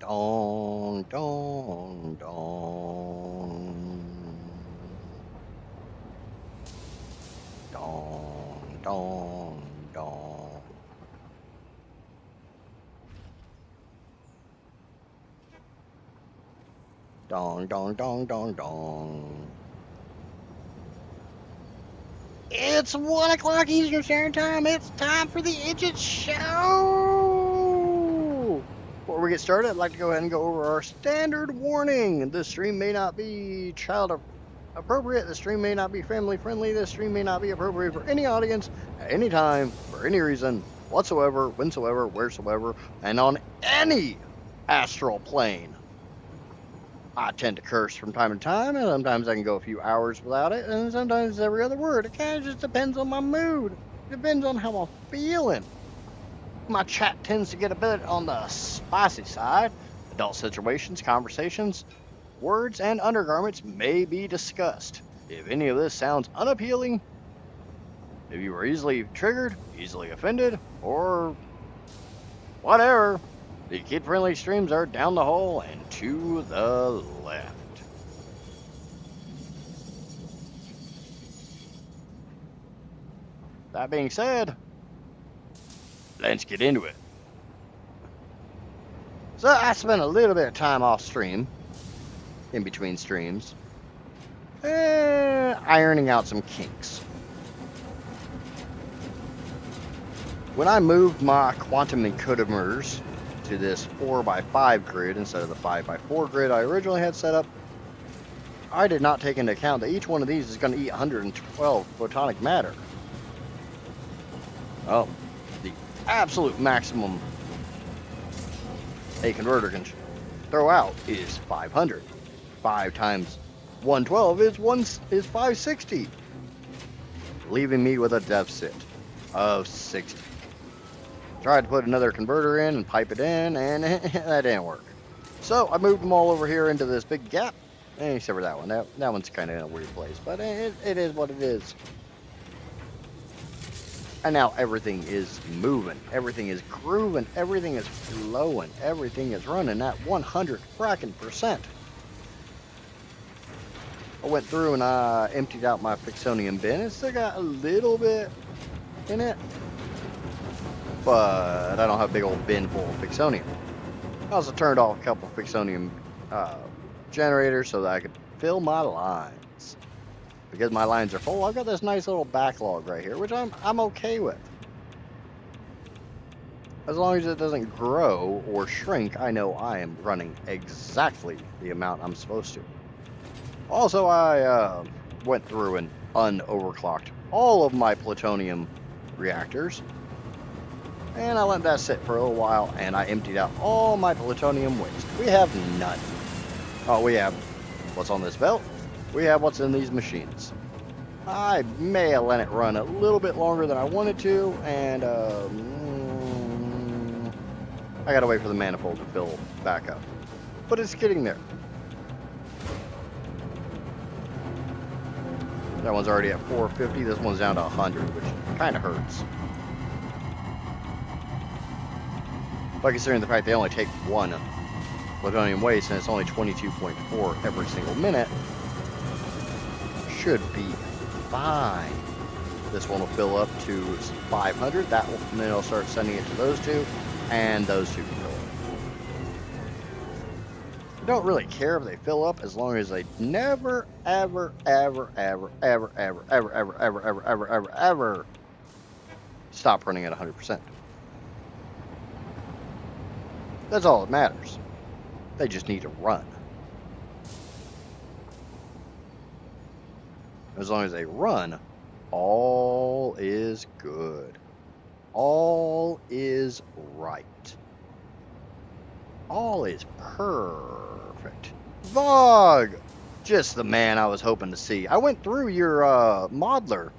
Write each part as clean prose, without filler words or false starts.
Dong, dong, dong. Dong, dong, dong. Dong, dong, dong, dong, dong. It's 1 o'clock Eastern Standard Time. It's time for the Idget Show. Before we get started, I'd like to go ahead and go over our standard warning. This stream may not be child appropriate. This stream may not be family friendly. This stream may not be appropriate for any audience at any time, for any reason whatsoever, whensoever, wheresoever, and on any astral plane. I tend to curse from time to time, and sometimes I can go a few hours without it, and sometimes every other word. It kind of just depends on my mood. It depends on how I'm feeling. My chat tends to get a bit on the spicy side. Adult situations, conversations, words, and undergarments may be discussed. If any of this sounds unappealing, if you were easily triggered, easily offended, or whatever, the kid-friendly streams are down the hall and to the left. That being said, let's get into it. So I spent a little bit of time off stream, in between streams, ironing out some kinks. When I moved my quantum encoders to this 4x5 grid instead of the 5x4 grid I originally had set up, I did not take into account that each one of these is going to eat 112 photonic matter. Oh, the absolute maximum a converter can throw out is 500. 5 times 112 is 560, leaving me with a deficit of 60. Tried to put another converter in and pipe it in, and that didn't work. So I moved them all over here into this big gap, except for that one. That one's kind of in a weird place, but it is what it is. And now everything is moving, everything is grooving, everything is flowing, everything is running at 100%. I went through and I emptied out my Fixonium bin. It's still got a little bit in it, but I don't have a big old bin full of Fixonium. I also turned off a couple Fixonium generators so that I could fill my lines. Because my lines are full, I've got this nice little backlog right here, which I'm okay with. As long as it doesn't grow or shrink, I know I am running exactly the amount I'm supposed to. Also, I went through and unoverclocked all of my plutonium reactors. And I let that sit for a little while, and I emptied out all my plutonium waste. We have none. Oh, we have what's on this belt. We have what's in these machines. I may have let it run a little bit longer than I wanted to, and I gotta wait for the manifold to fill back up. But it's getting there. That one's already at 450. This one's down to 100, which kind of hurts. But considering the fact they only take one plutonium waste and it's only 22.4 every single minute, should be fine. This one will fill up to 500. That will, and then I'll start sending it to those two, and those two can fill up. I don't really care if they fill up as long as they never, ever, ever, ever, ever, ever, ever, ever, ever, ever, ever, ever, ever stop running at 100%. That's all that matters. They just need to run. As long as they run, all is good. All is right. All is perfect. Vog! Just the man I was hoping to see. I went through your modeler.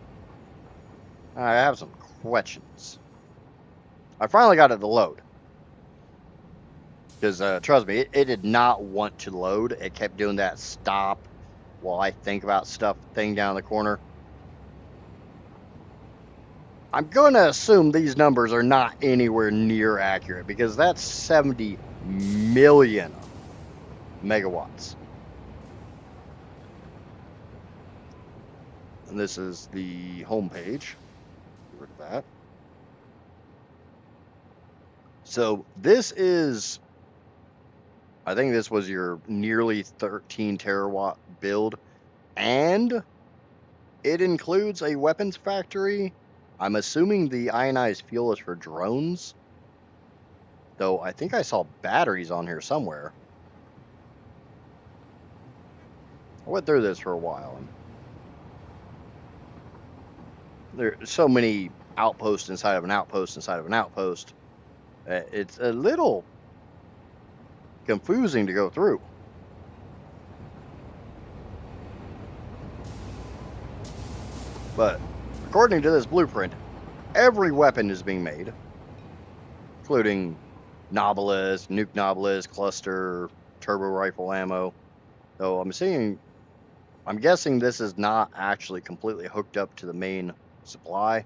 I have some questions. I finally got it to load. Because, trust me, it did not want to load. It kept doing that stop while I think about stuff thing down the corner. I'm going to assume these numbers are not anywhere near accurate, because that's 70 million megawatts. And this is the home page. Get rid of that. So this is, I think this was your nearly 13 terawatt build, and it includes a weapons factory. I'm assuming the ionized fuel is for drones, though I think I saw batteries on here somewhere. I went through this for a while, and there's so many outposts inside of an outpost inside of an outpost. It's a little confusing to go through. But according to this blueprint, every weapon is being made, including Nobilis, Nuke Nobilis, Cluster, Turbo Rifle ammo. Though I'm guessing this is not actually completely hooked up to the main supply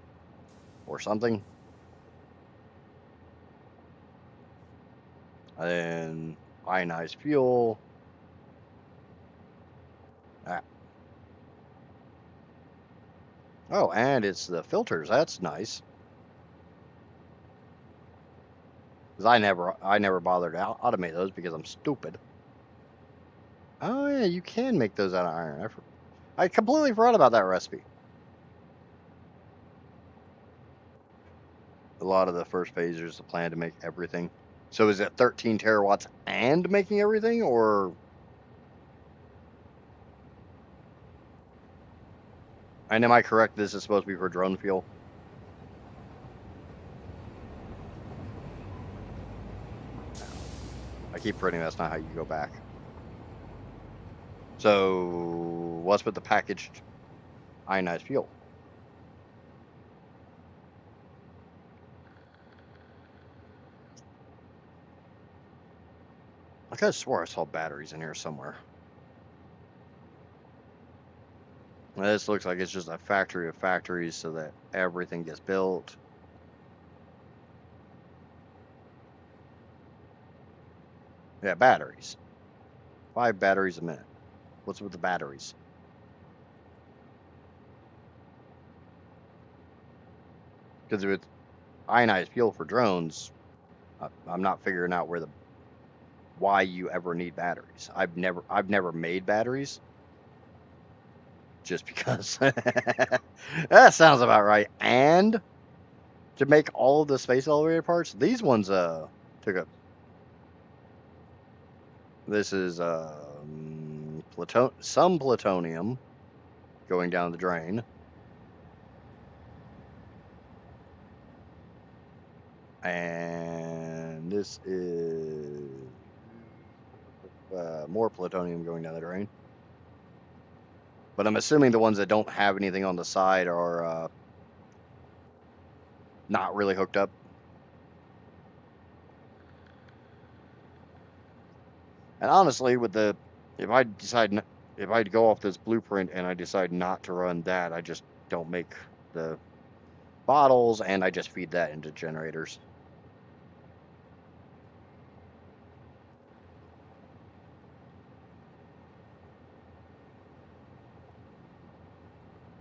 or something. And then ionized fuel. Oh, and it's the filters. That's nice. Because I never bothered to automate those because I'm stupid. Oh yeah, you can make those out of iron. I completely forgot about that recipe. A lot of the first phase is the plan to make everything. So is it 13 terawatts and making everything, or? And am I correct? This is supposed to be for drone fuel. I keep forgetting that's not how you go back. So what's with the packaged ionized fuel? I could have swore I saw batteries in here somewhere. This looks like it's just a factory of factories so that everything gets built. Yeah, batteries. 5 batteries a minute. What's with the batteries? Because with ionized fuel for drones, I'm not figuring out why you ever need batteries. I've never made batteries. Just because. That sounds about right. And to make all of the space elevator parts, these ones took up. This is some plutonium going down the drain. And this is more plutonium going down the drain. But I'm assuming the ones that don't have anything on the side are not really hooked up. And honestly, if I go off this blueprint and I decide not to run that, I just don't make the bottles and I just feed that into generators.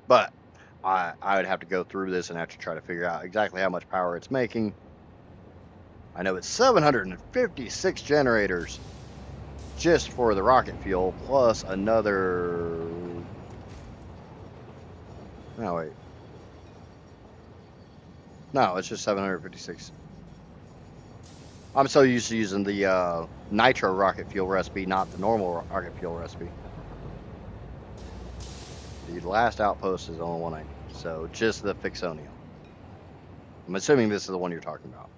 But I would have to go through this and have to try to figure out exactly how much power it's making. I know it's 756 generators just for the rocket fuel, plus another. No, wait. No, it's just 756. I'm so used to using the nitro rocket fuel recipe, not the normal rocket fuel recipe. The last outpost is the only one I need, so just the Fixonium. I'm assuming this is the one you're talking about.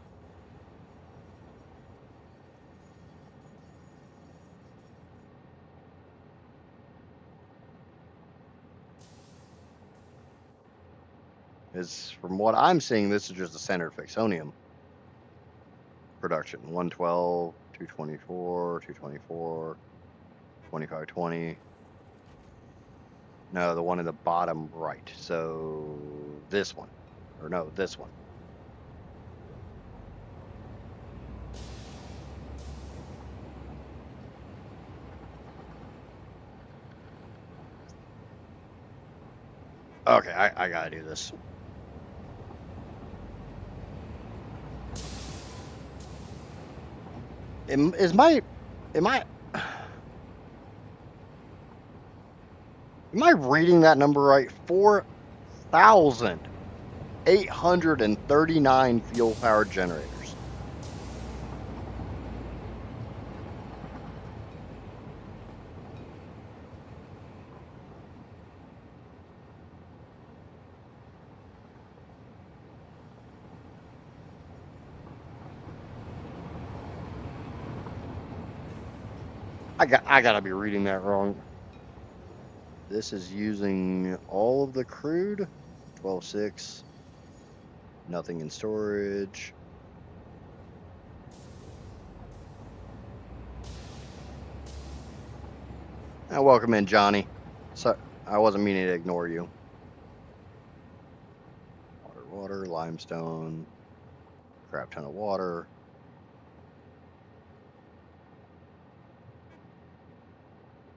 From what I'm seeing, this is just the standard Fixonium production. 112, 224, 224, 2520. No, the one in the bottom right. So this one. Or no, this one. Okay, I gotta do this. Am I reading that number right? 4,839 fuel powered generators. I gotta be reading that wrong. This is using all of the crude. 12.6. Nothing in storage. Welcome in, Johnny. So I wasn't meaning to ignore you. Water, limestone, crap ton of water.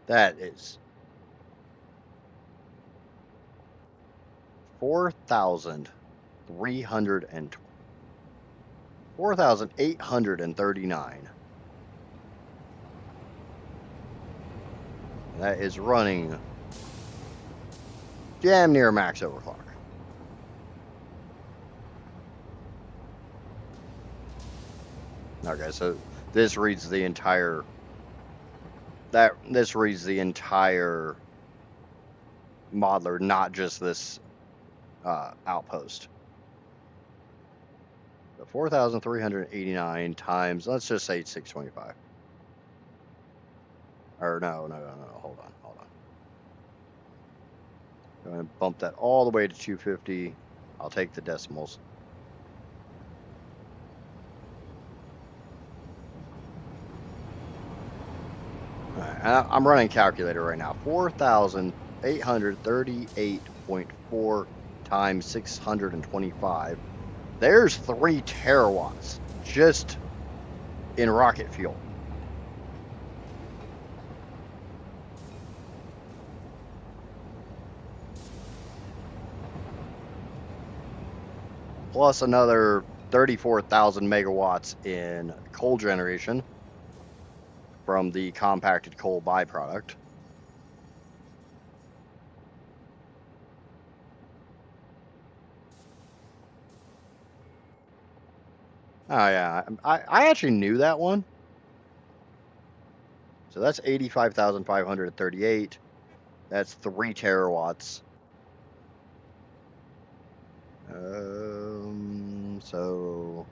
That is 4,839. That is running damn near max overclock. Okay, so this reads the entire. This reads the entire modeler, not just this outpost. So 4,389 times, let's just say 625. Or no, hold on. Go ahead and bump that all the way to 250. I'll take the decimals. All right, I'm running calculator right now. 4,838.4 times 625. There's 3 terawatts just in rocket fuel. Plus another 34,000 megawatts in coal generation from the compacted coal byproduct. Oh yeah, I actually knew that one. So that's 85,538. That's 3 terawatts. So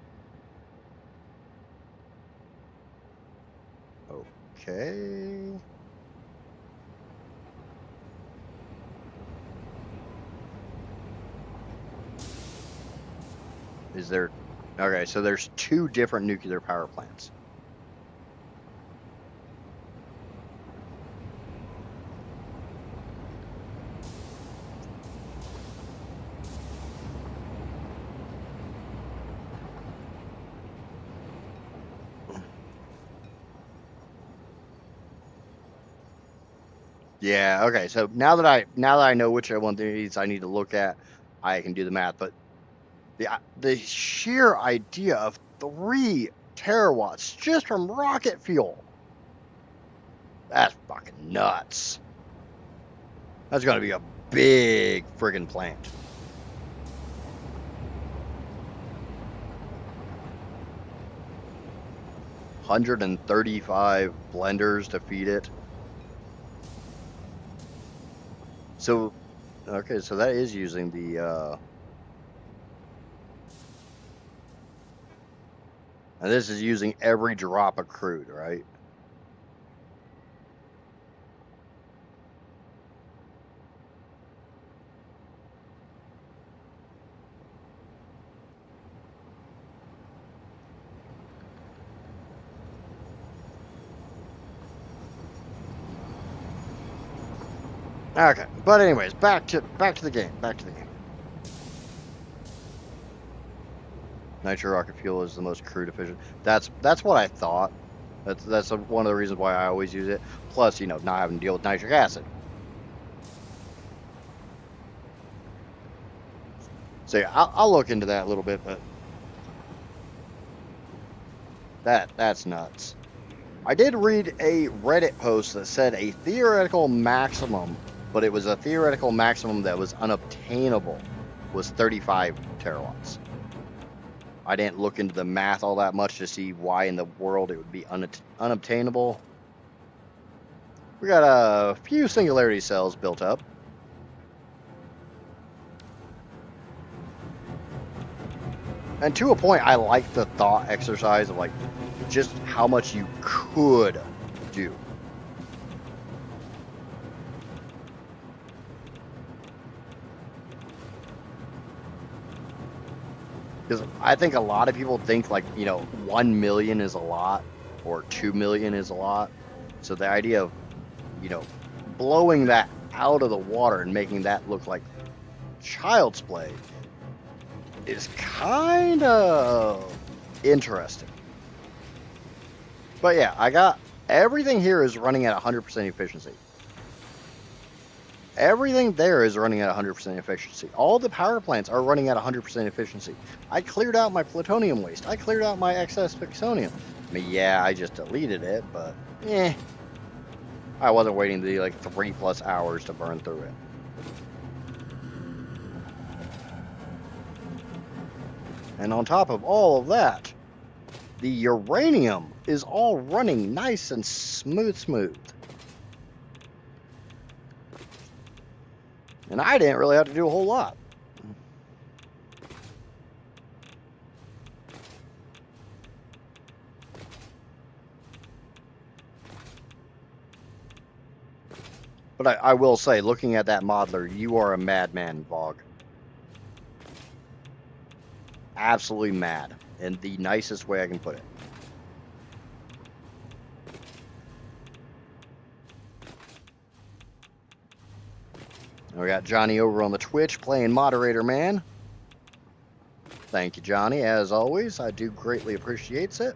okay. Is there? Okay, so there's 2 different nuclear power plants. Yeah, okay. So now that I know which one of these I need to look at, I can do the math. But the sheer idea of 3 terawatts just from rocket fuel, that's fucking nuts. That's gonna be a big friggin' plant. $135 blenders to feed it. So, okay, so that is using the, and this is using every drop of crude, right? Okay, but anyways, back to the game. Nitro rocket fuel is the most crude efficient. That's what I thought. That's one of the reasons why I always use it. Plus, not having to deal with nitric acid. So yeah, I'll look into that a little bit, but that's nuts. I did read a Reddit post that said a theoretical maximum, but it was a theoretical maximum that was unobtainable, was 35 terawatts. I didn't look into the math all that much to see why in the world it would be unobtainable. We got a few singularity cells built up. And to a point, I like the thought exercise of like just how much you could do. Because I think a lot of people think like, 1 million is a lot or 2 million is a lot. So the idea of, blowing that out of the water and making that look like child's play is kind of interesting. But yeah, I got everything here is running at 100% efficiency. Everything there is running at 100% efficiency. All the power plants are running at 100% efficiency. I cleared out my plutonium waste. I cleared out my excess plutonium. I mean, yeah, I just deleted it, but I wasn't waiting to do like 3+ hours to burn through it. And on top of all of that, the uranium is all running nice and smooth. And I didn't really have to do a whole lot. But I will say, looking at that modeler, you are a madman, Vog. Absolutely mad, in the nicest way I can put it. We got Johnny over on the Twitch playing moderator, man. Thank you, Johnny, as always. I do greatly appreciate it.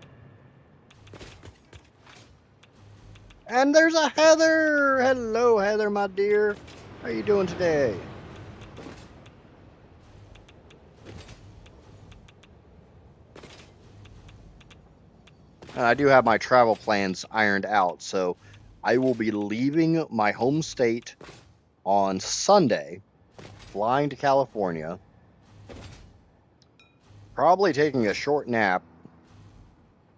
And there's a Heather! Hello, Heather, my dear. How are you doing today? And I do have my travel plans ironed out, so I will be leaving my home state on Sunday, flying to California, probably taking a short nap,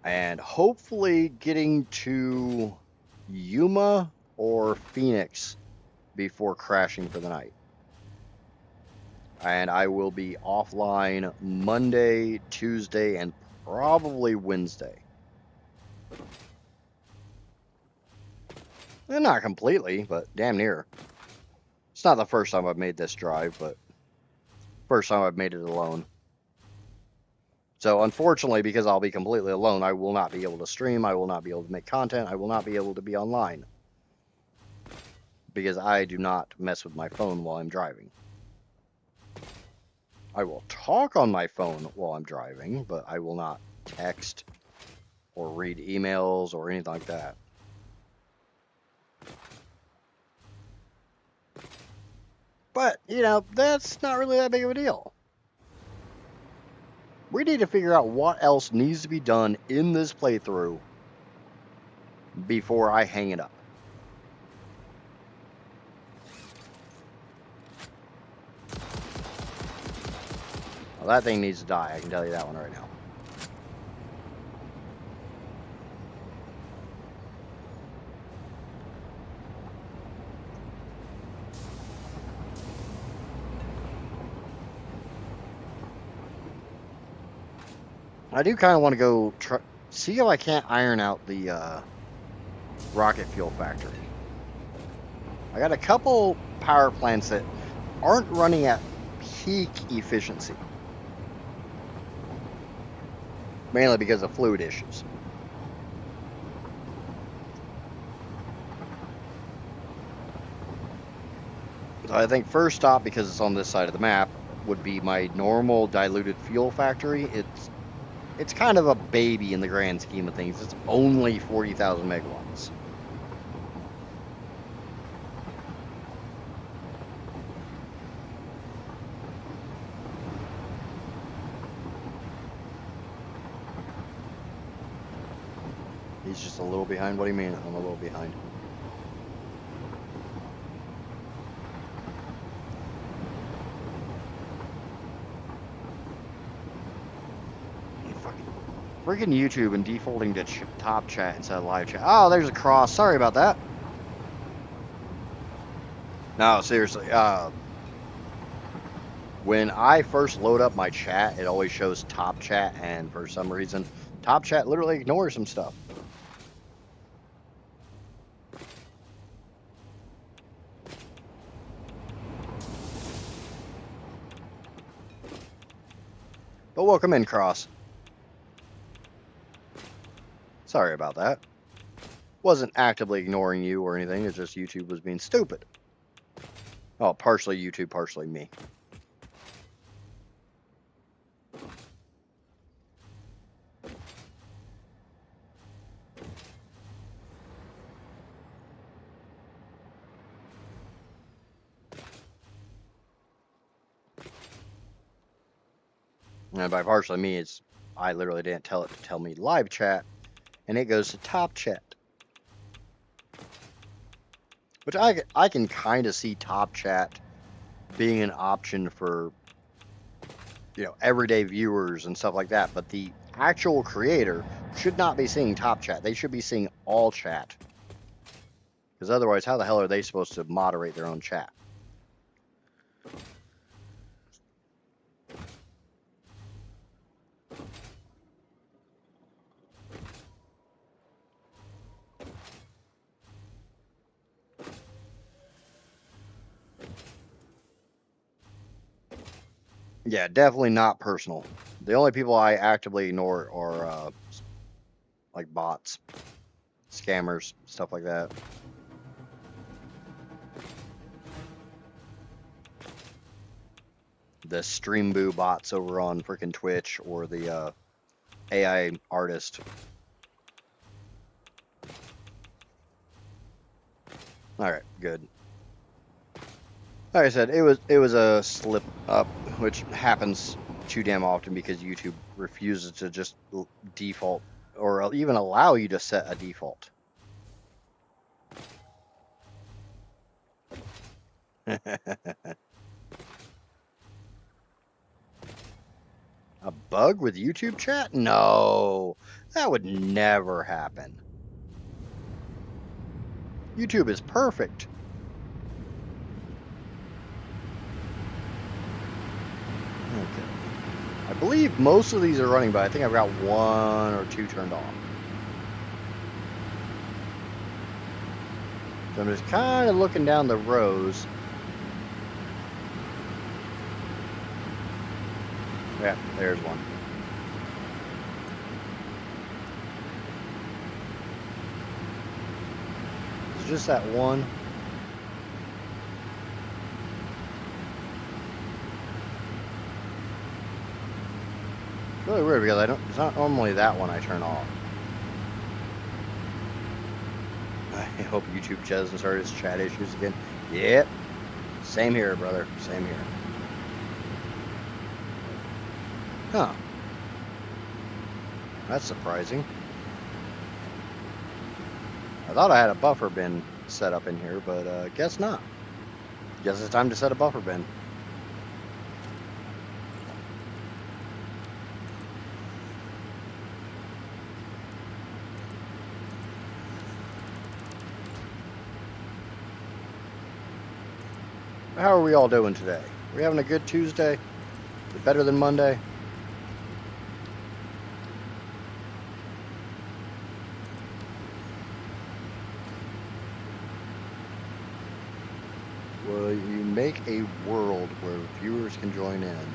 and hopefully getting to Yuma or Phoenix before crashing for the night. And I will be offline Monday, Tuesday, and probably Wednesday. And not completely, but damn near. It's not the first time I've made this drive, but first time I've made it alone. So unfortunately, because I'll be completely alone, I will not be able to stream, I will not be able to make content, I will not be able to be online. Because I do not mess with my phone while I'm driving. I will talk on my phone while I'm driving, but I will not text or read emails or anything like that. But, that's not really that big of a deal. We need to figure out what else needs to be done in this playthrough before I hang it up. Well, that thing needs to die, I can tell you that one right now. I do kind of want to go see if I can't iron out the rocket fuel factory. I got a couple power plants that aren't running at peak efficiency. Mainly because of fluid issues. So I think first stop, because it's on this side of the map, would be my normal diluted fuel factory. It's kind of a baby in the grand scheme of things. It's only 40,000 megawatts. He's just a little behind. What do you mean I'm a little behind? Freaking YouTube and defaulting to top chat instead of live chat. Oh, there's a cross. Sorry about that. No, seriously. When I first load up my chat, it always shows top chat, and for some reason, top chat literally ignores some stuff. But welcome in, Cross. Sorry about that. Wasn't actively ignoring you or anything. It's just YouTube was being stupid. Oh, partially YouTube, partially me. And by partially me, it's I literally didn't tell it to tell me live chat, and it goes to top chat. Which I can kind of see top chat being an option for, you know, everyday viewers and stuff like that, but the actual creator should not be seeing top chat. They should be seeing all chat. Because otherwise, how the hell are they supposed to moderate their own chat? Yeah, definitely not personal. The only people I actively ignore are like bots, scammers, stuff like that. The Stream Boo bots over on freaking Twitch, or the AI artist. All right, good. Like I said, it was a slip up, which happens too damn often because YouTube refuses to just default or even allow you to set a default. A bug with YouTube chat? No, that would never happen. YouTube is perfect. Okay. I believe most of these are running, but I think I've got 1 or 2 turned off. So I'm just kind of looking down the rows. Yeah, there's one. It's just that one. It's really weird because it's not normally that one I turn off. I hope YouTube doesn't start his chat issues again. Yep. Same here, brother. Same here. Huh. That's surprising. I thought I had a buffer bin set up in here, but guess not. Guess it's time to set a buffer bin. How are we all doing today? Are we having a good Tuesday? Is it better than Monday? Will you make a world where viewers can join in?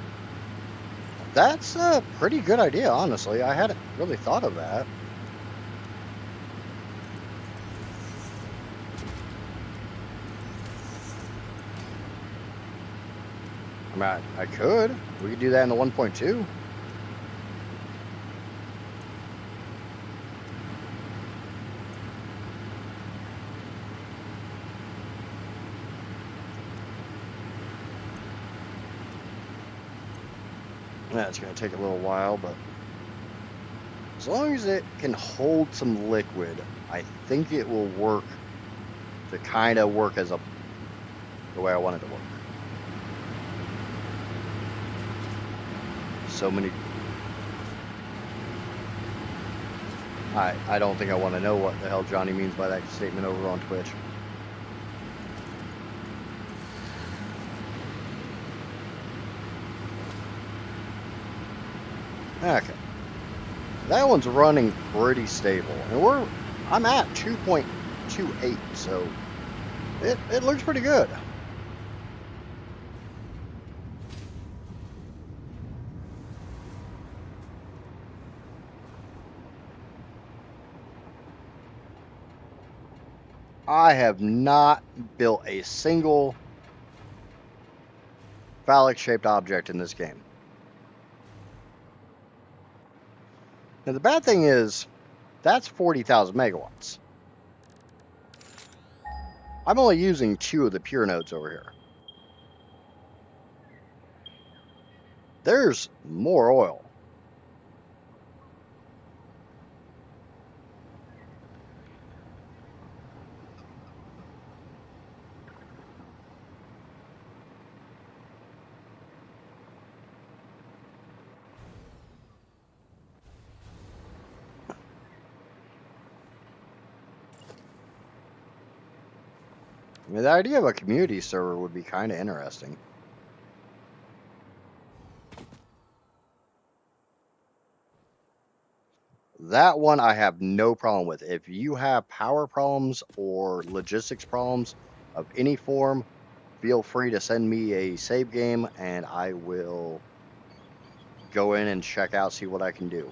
That's a pretty good idea, honestly. I hadn't really thought of that. I mean, I could. We could do that in the 1.2. Yeah, it's going to take a little while, but As long as it can hold some liquid, I think it will work to kind of work as the way I want it to work. So many. I don't think I want to know what the hell Johnny means by that statement over on Twitch. Okay. That one's running pretty stable. And I'm at 2.28, so it looks pretty good. I have not built a single phallic-shaped object in this game. Now, the bad thing is, that's 40,000 megawatts. I'm only using 2 of the pure nodes over here. There's more oil. I mean, the idea of a community server would be kind of interesting. That one I have no problem with. If you have power problems or logistics problems of any form, feel free to send me a save game and I will go in and check out, see what I can do.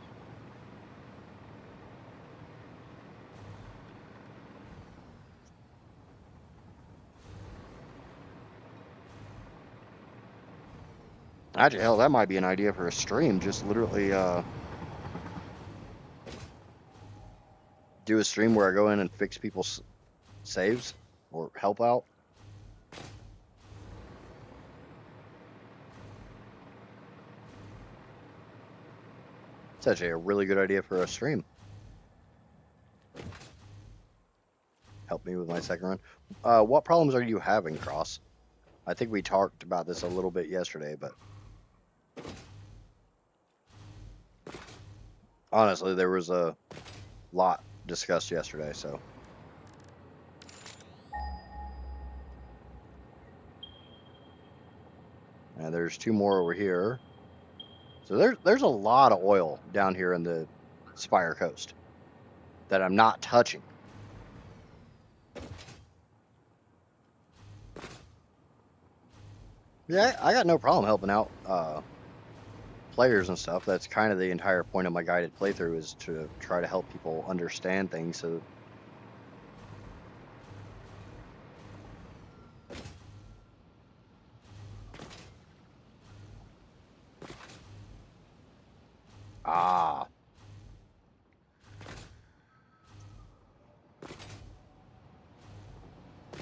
Actually, hell, that might be an idea for a stream. Just literally do a stream where I go in and fix people's saves or help out. It's actually a really good idea for a stream. Help me with my second run. What problems are you having, Cross? I think we talked about this a little bit yesterday, but honestly, there was a lot discussed yesterday, so. And there's 2 more over here. So there's a lot of oil down here in the Spire Coast that I'm not touching. Yeah, I got no problem helping out players and stuff. That's kind of the entire point of my guided playthrough, is to try to help people understand things. So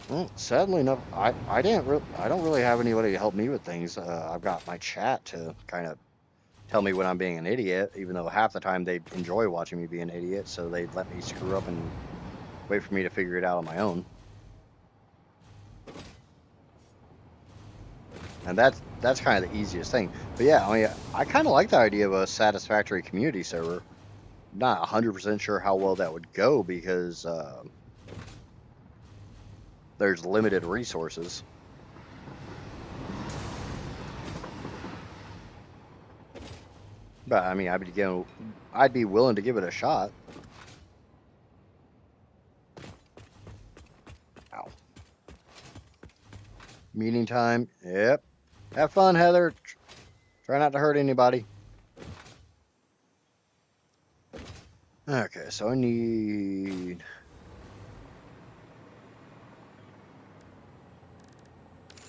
well, sadly enough, I don't really have anybody to help me with things. I've got my chat to kind of tell me when I'm being an idiot, even though half the time they enjoy watching me be an idiot, so they let me screw up and wait for me to figure it out on my own. And that's kind of the easiest thing. But yeah, I mean, I kind of like the idea of a Satisfactory community server. Not 100% sure how well that would go because there's limited resources. But I mean, I'd be willing to give it a shot. Ow. Meeting time. Yep. Have fun, Heather. Try not to hurt anybody. Okay, so I need...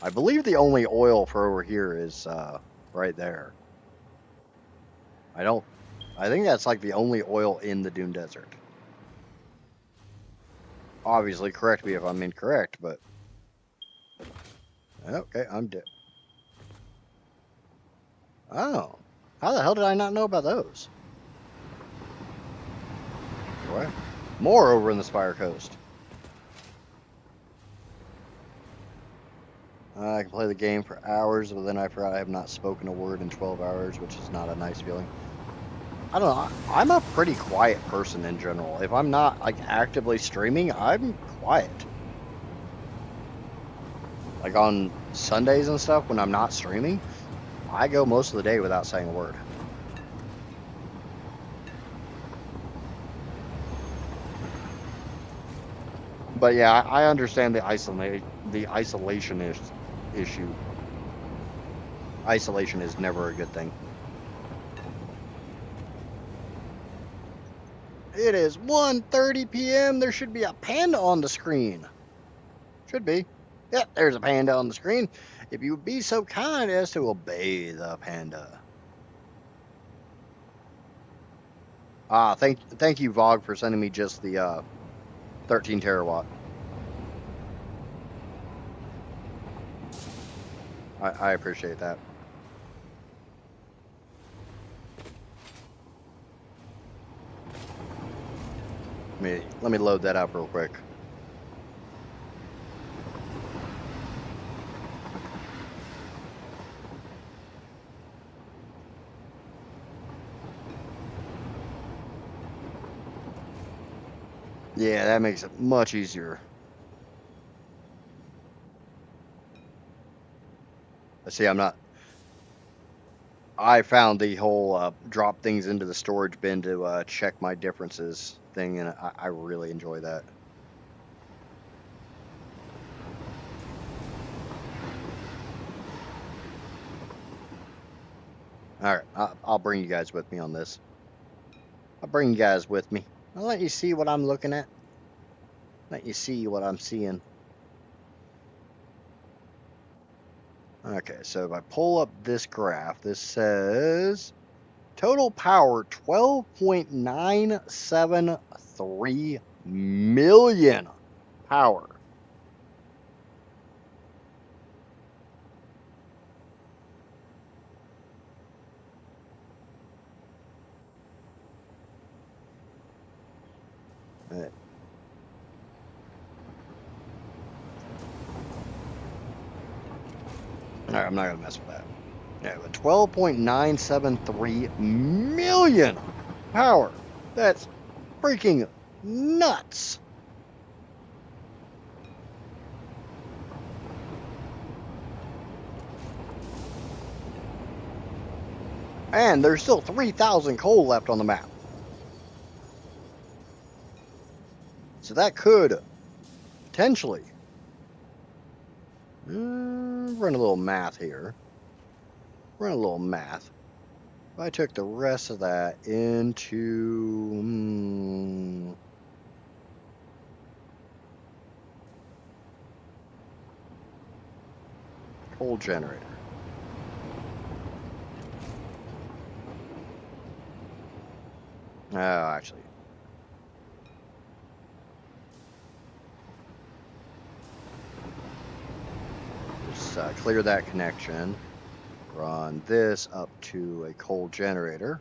I believe the only oil for over here is right there. I think that's like the only oil in the Dune Desert. Obviously, correct me if I'm incorrect, but... Okay, I'm dead. Oh. How the hell did I not know about those? What? More over in the Spire Coast. I can play the game for hours, but then I forgot I have not spoken a word in 12 hours, which is not a nice feeling. I don't know. I'm a pretty quiet person in general. If I'm not like actively streaming, I'm quiet. Like on Sundays and stuff, when I'm not streaming, I go most of the day without saying a word. But yeah, I understand the isolation issue. Isolation is never a good thing. It is 1:30 p.m. There should be a panda on the screen. Should be. Yep, there's a panda on the screen. If you would be so kind as to obey the panda. Thank you, Vogue, for sending me just the 13 terawatt. I appreciate that. Let me load that up real quick. Yeah, that makes it much easier. See, I found the whole drop things into the storage bin to check my differences thing, and I really enjoy that. All right, I'll bring you guys with me on this. I'll bring you guys with me. I'll let you see what I'm looking at. Let you see what I'm seeing. Okay, so if I pull up this graph, this says total power 12.973 million power. All right, I'm not gonna mess with that. Yeah, but 12.973 million power. That's freaking nuts. And there's still 3,000 coal left on the map. So that could potentially run a little math here. Run a little math. If I took the rest of that into coal generator. Oh, actually. Just clear that connection. Run this up to a coal generator.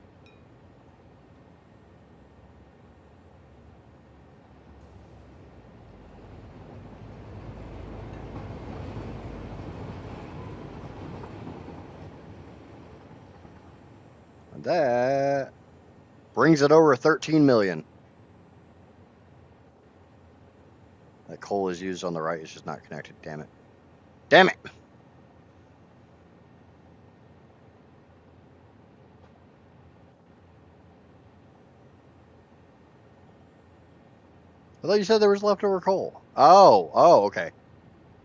And that brings it over 13 million. That coal is used on the right. It's just not connected. Damn it. Damn it. I thought you said there was leftover coal. Oh, okay.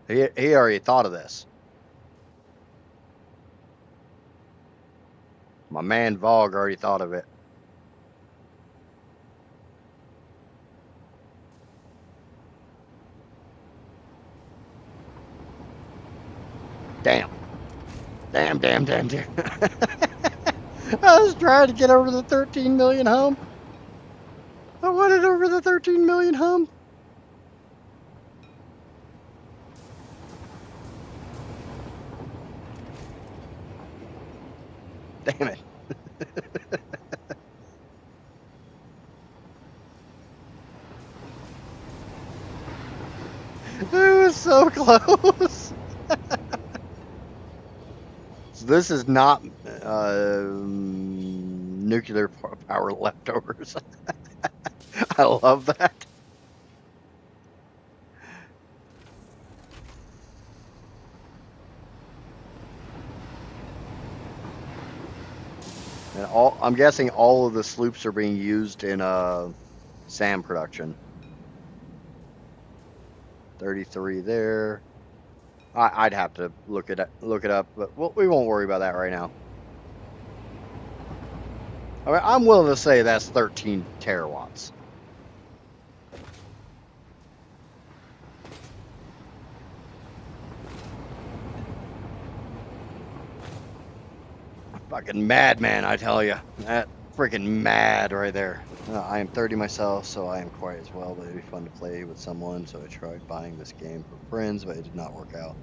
He already thought of this. My man Vogue already thought of it. Damn. Damn. I was trying to get over the 13 million hump. I wanted over the 13 million hump. Damn it. close. So this is not nuclear power leftovers. I love that. And I'm guessing all of the sloops are being used in SAM production. 33 there. I'd have to look it up, but we won't worry about that right now. I mean, I'm willing to say that's 13 terawatts. Fucking madman, I tell you. That freaking mad right there. I am 30 myself, so I am quiet as well, but it'd be fun to play with someone, so I tried buying this game for friends, but it did not work out.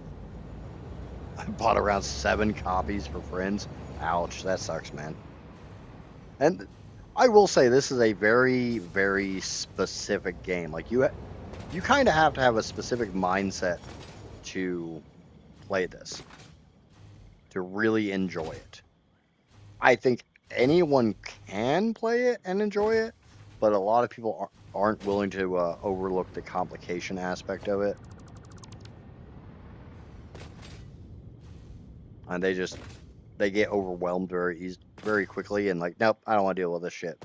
I bought around 7 copies for friends. Ouch, that sucks, man. And I will say this is a very, very specific game. Like you kind of have to have a specific mindset to play this, to really enjoy it. I think anyone can play it and enjoy it, but a lot of people aren't willing to overlook the complication aspect of it. And they get overwhelmed very quickly and like, nope, I don't want to deal with this shit.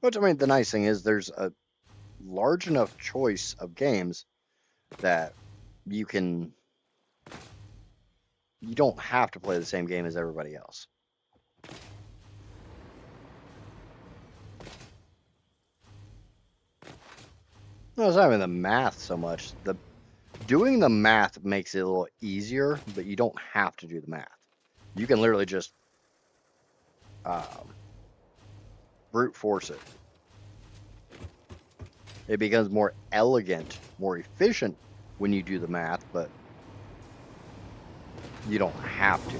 Which, I mean, the nice thing is there's a large enough choice of games that you don't have to play the same game as everybody else. No, it's not even the math so much. Doing the math makes it a little easier, but you don't have to do the math. You can literally just brute force it. It becomes more elegant, more efficient when you do the math, but you don't have to.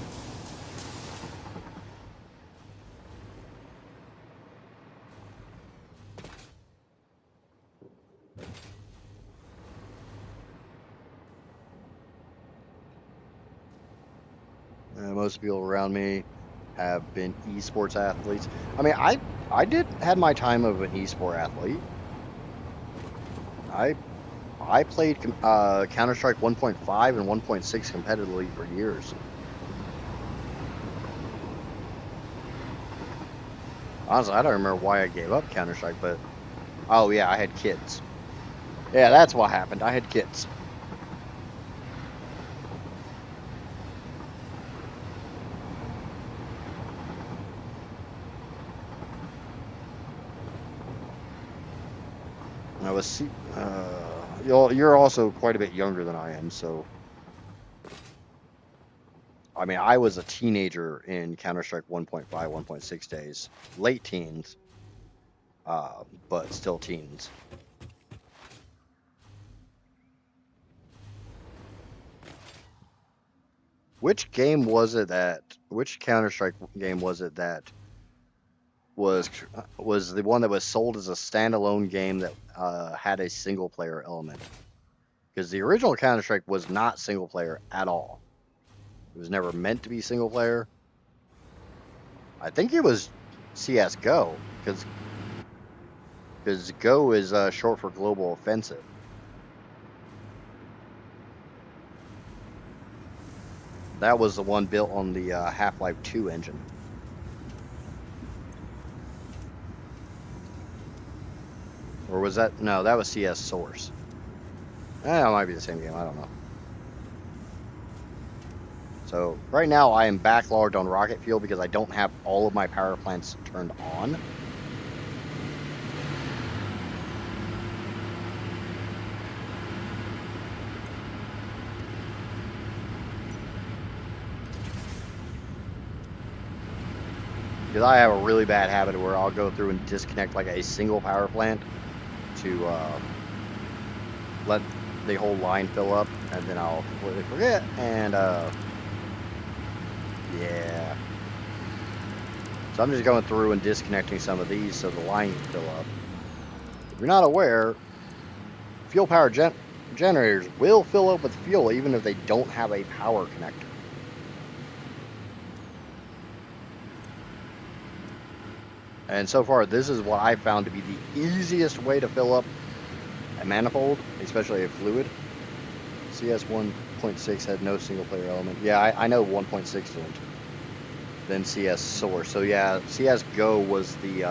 Most people around me have been esports athletes. I mean, I had my time of an esport athlete. I played Counter-Strike 1.5 and 1.6 competitively for years. Honestly, I don't remember why I gave up Counter-Strike, but oh yeah, I had kids. Yeah, that's what happened. I had kids. I was you're also quite a bit younger than I am, so I mean, I was a teenager in Counter-Strike 1.5, 1.6 days, late teens, but still teens. Which game was it that? Which Counter-Strike game was it that was the one that was sold as a standalone game that had a single player element? Because the original Counter-Strike was not single player at all. It was never meant to be single player. I think it was CS:GO, because Go is short for Global Offensive. That was the one built on the Half-Life 2 engine. Or was that? No, that was CS Source. It might be the same game. I don't know. So right now I am backlogged on Rocket Fuel because I don't have all of my power plants turned on. Because I have a really bad habit where I'll go through and disconnect like a single power plant to let the whole line fill up, and then I'll completely forget, and yeah. So I'm just going through and disconnecting some of these so the line can fill up. If you're not aware, fuel power generators will fill up with fuel even if they don't have a power connector. And so far, this is what I found to be the easiest way to fill up a manifold, especially a fluid. CS 1.6 had no single player element. Yeah, I know 1.6 didn't. Then CS Source. So yeah, CS Go was the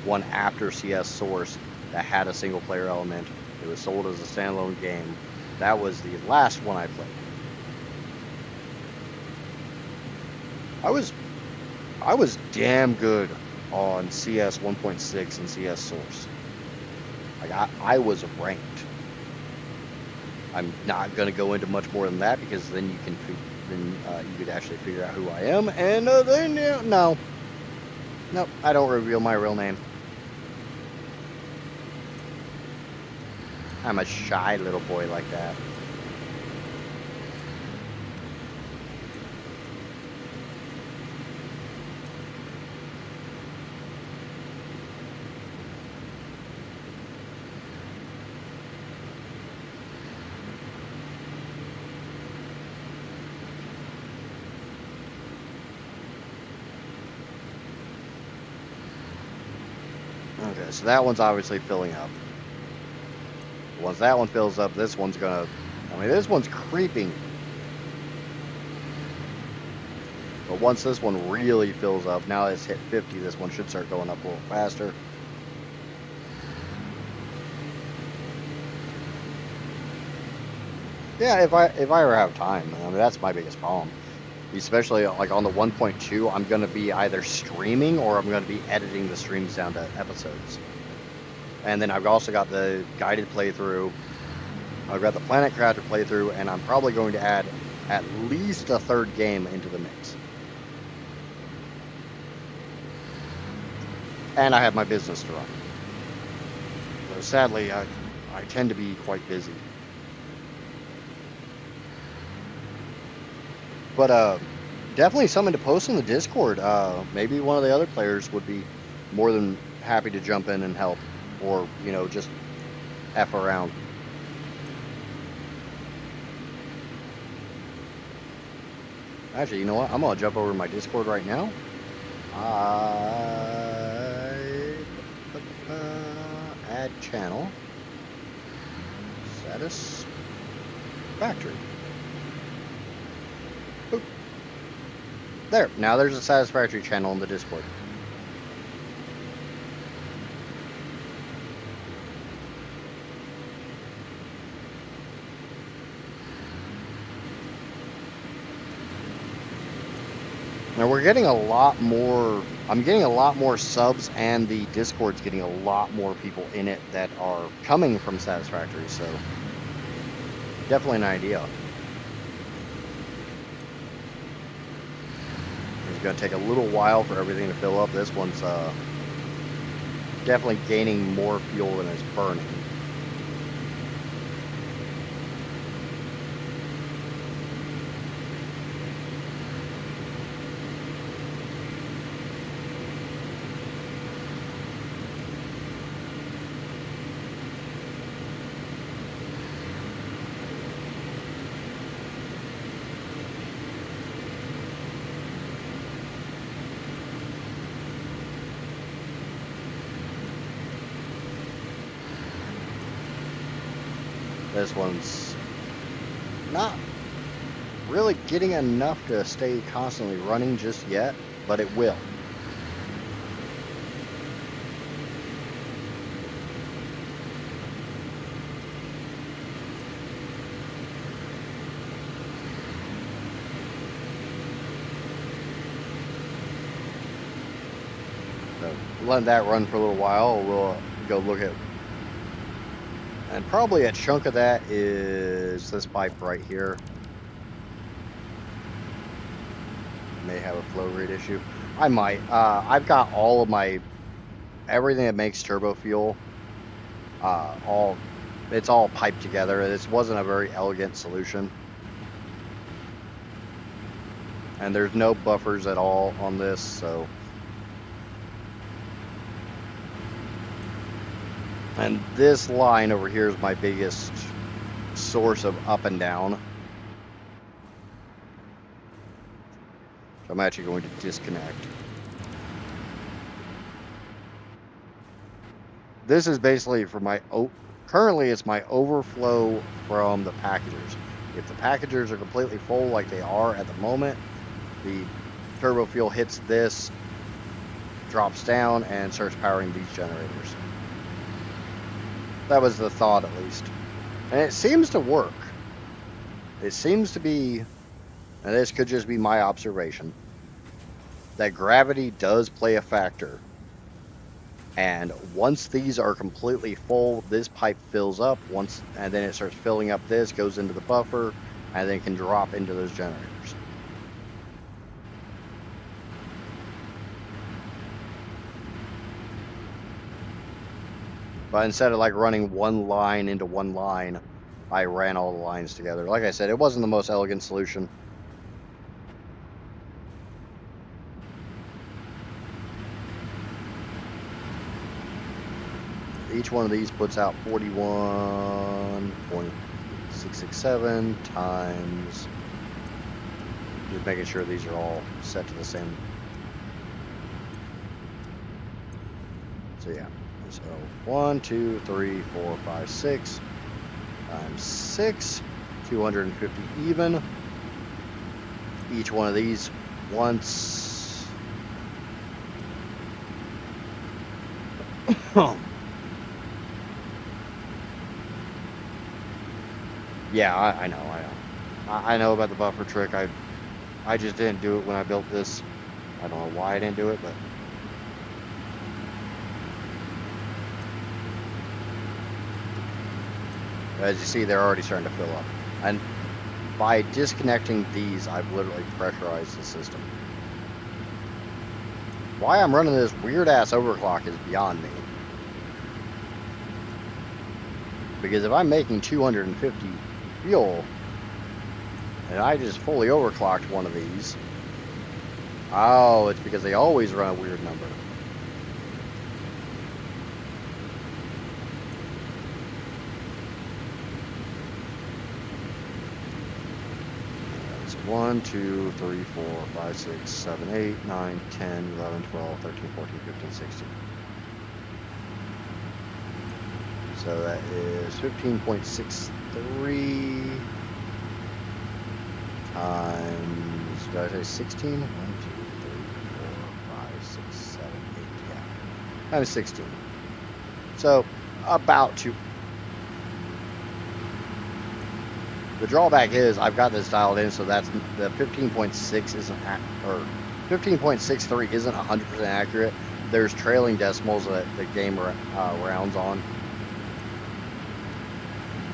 one after CS Source that had a single player element. It was sold as a standalone game. That was the last one I played. I was damn good on CS 1.6 and CS Source. Like I was ranked. I'm not gonna go into much more than that because then you could actually figure out who I am, and then no, I don't reveal my real name. I'm a shy little boy like that. Okay, so that one's obviously filling up. Once that one fills up, this one's gonna... I mean, this one's creeping. But once this one really fills up, now it's hit 50, this one should start going up a little faster. Yeah, if I ever have time. I mean, that's my biggest problem. Especially like on the 1.2, I'm going to be either streaming or I'm going to be editing the streams down to episodes. And then I've also got the guided playthrough. I've got the Planet Crafter playthrough, and I'm probably going to add at least a third game into the mix. And I have my business to run. So sadly, I tend to be quite busy. But definitely something to post in the Discord. Maybe one of the other players would be more than happy to jump in and help, or just F around. Actually, you know what? I'm gonna jump over to my Discord right now. Add channel. Satisfactory. Boop. There. Now there's a Satisfactory channel in the Discord. Now we're getting a lot more, I'm getting a lot more subs, and the Discord's getting a lot more people in it that are coming from Satisfactory, so definitely an idea. It's going to take a little while for everything to fill up. This one's definitely gaining more fuel than it's burning. This one's not really getting enough to stay constantly running just yet, but it will. So let that run for a little while. We'll go look at. And probably a chunk of that is this pipe right here. May have a flow rate issue. I might. I've got all of my, everything that makes turbo fuel, it's all piped together. This wasn't a very elegant solution. And there's no buffers at all on this, so And this line over here is my biggest source of up and down. So I'm actually going to disconnect. This is basically for my, currently it's my overflow from the packagers. If the packagers are completely full like they are at the moment, the turbo fuel hits this, drops down, and starts powering these generators. That was the thought, at least. And it seems to work. It seems to be, and this could just be my observation, that gravity does play a factor. And once these are completely full, this pipe fills up and then it starts filling up this, goes into the buffer, and then can drop into those generators. But instead of like running one line into one line, I ran all the lines together. Like I said, it wasn't the most elegant solution. Each one of these puts out 41.667 times. Just making sure these are all set to the same. So yeah. So 1, 2, 3, 4, 5, 6 times 6, 250 even. Each one of these once. Yeah, I know. I know about the buffer trick. I just didn't do it when I built this. I don't know why I didn't do it, but as you see, they're already starting to fill up. And by disconnecting these, I've literally pressurized the system. Why I'm running this weird-ass overclock is beyond me. Because if I'm making 250 fuel, and I just fully overclocked one of these, oh, it's because they always run a weird number. That's 1, 2, 3, 4, 5, 6, 7, 8, 9, 10, 11, 12, 13, 14, 15, 16. So that is 15.63 times, did I say 16? 1, 2, 3, 4, 5, 6, 7, 8, yeah. Times 16. So about 2. The drawback is I've got this dialed in, so that's the 15.6 isn't, or 15.63 isn't 100% accurate. There's trailing decimals that the game rounds on.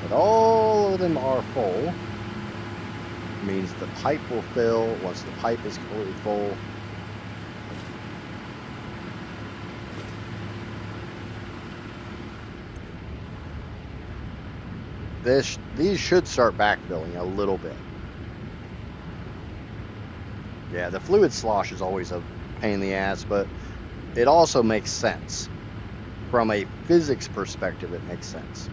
But all of them are full. Means the pipe will fill once the pipe is completely full. These should start backfilling a little bit. Yeah, the fluid slosh is always a pain in the ass, but it also makes sense. From a physics perspective, it makes sense.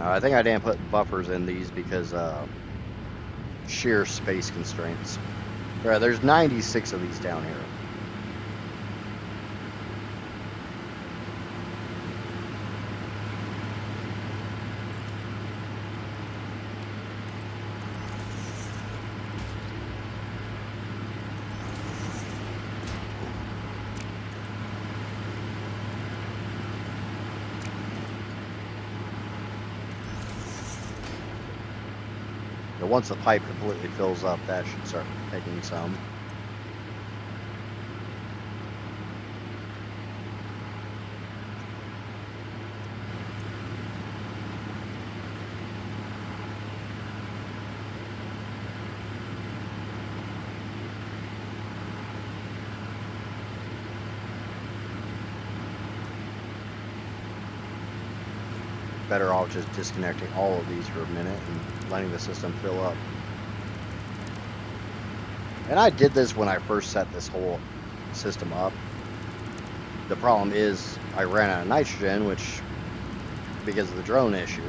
I think I didn't put buffers in these because sheer space constraints. There's 96 of these down here. But once the pipe completely fills up, that should start taking some. better off just disconnecting all of these for a minute and letting the system fill up. And I did this when I first set this whole system up. The problem is I ran out of nitrogen, which, because of the drone issue.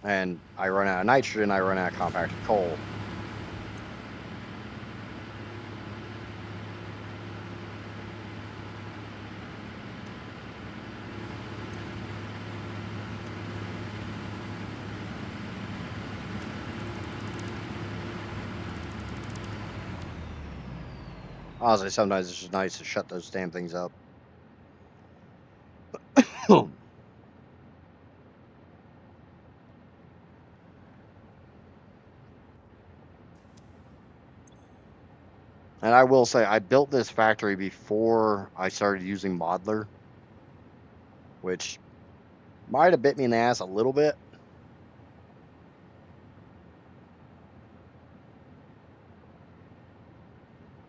And I run out of nitrogen, I run out of compacted coal. Honestly, sometimes it's just nice to shut those damn things up. And I will say, I built this factory before I started using Modeler, which might have bit me in the ass a little bit.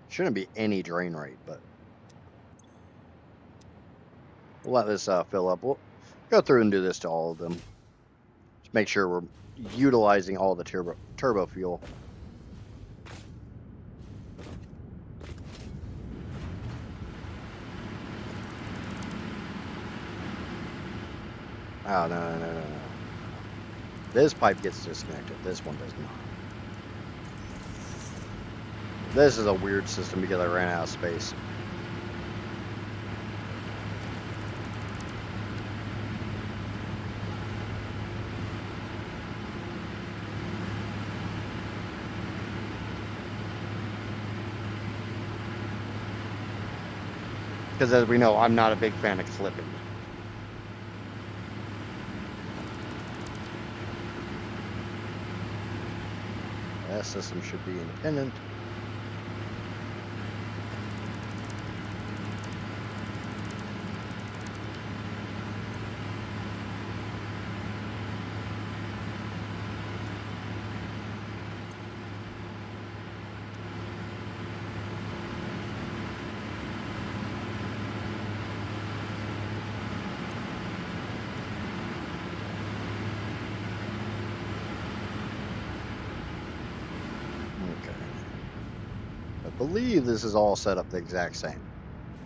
Shouldn't be any drain rate, but we'll let this fill up. We'll go through and do this to all of them. Just make sure we're utilizing all the turbo fuel. Oh, no. This pipe gets disconnected. This one does not. This is a weird system because I ran out of space. Because as we know, I'm not a big fan of clipping. That system should be independent. I believe this is all set up the exact same.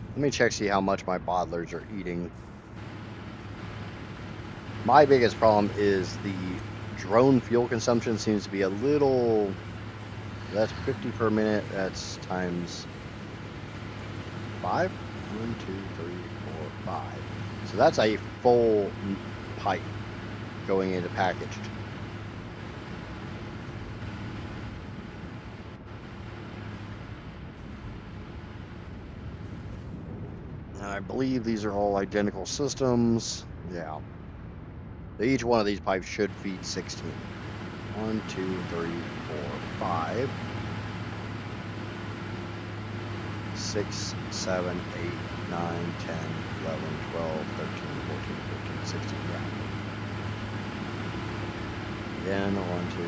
Let me check, see how much my bottlers are eating. My biggest problem is the drone fuel consumption seems to be a little... That's 50 per minute. That's times 5. 1, 2, 3, 4, 5. So that's a full pipe going into packaged. And I believe these are all identical systems. Yeah. Each one of these pipes should feed 16. 1, 2, 3, 4, 5. 6, 7, 8, 9, 10, 11, 12, 13, 14, 15, 16. Yeah. Again, 1, 2, 3.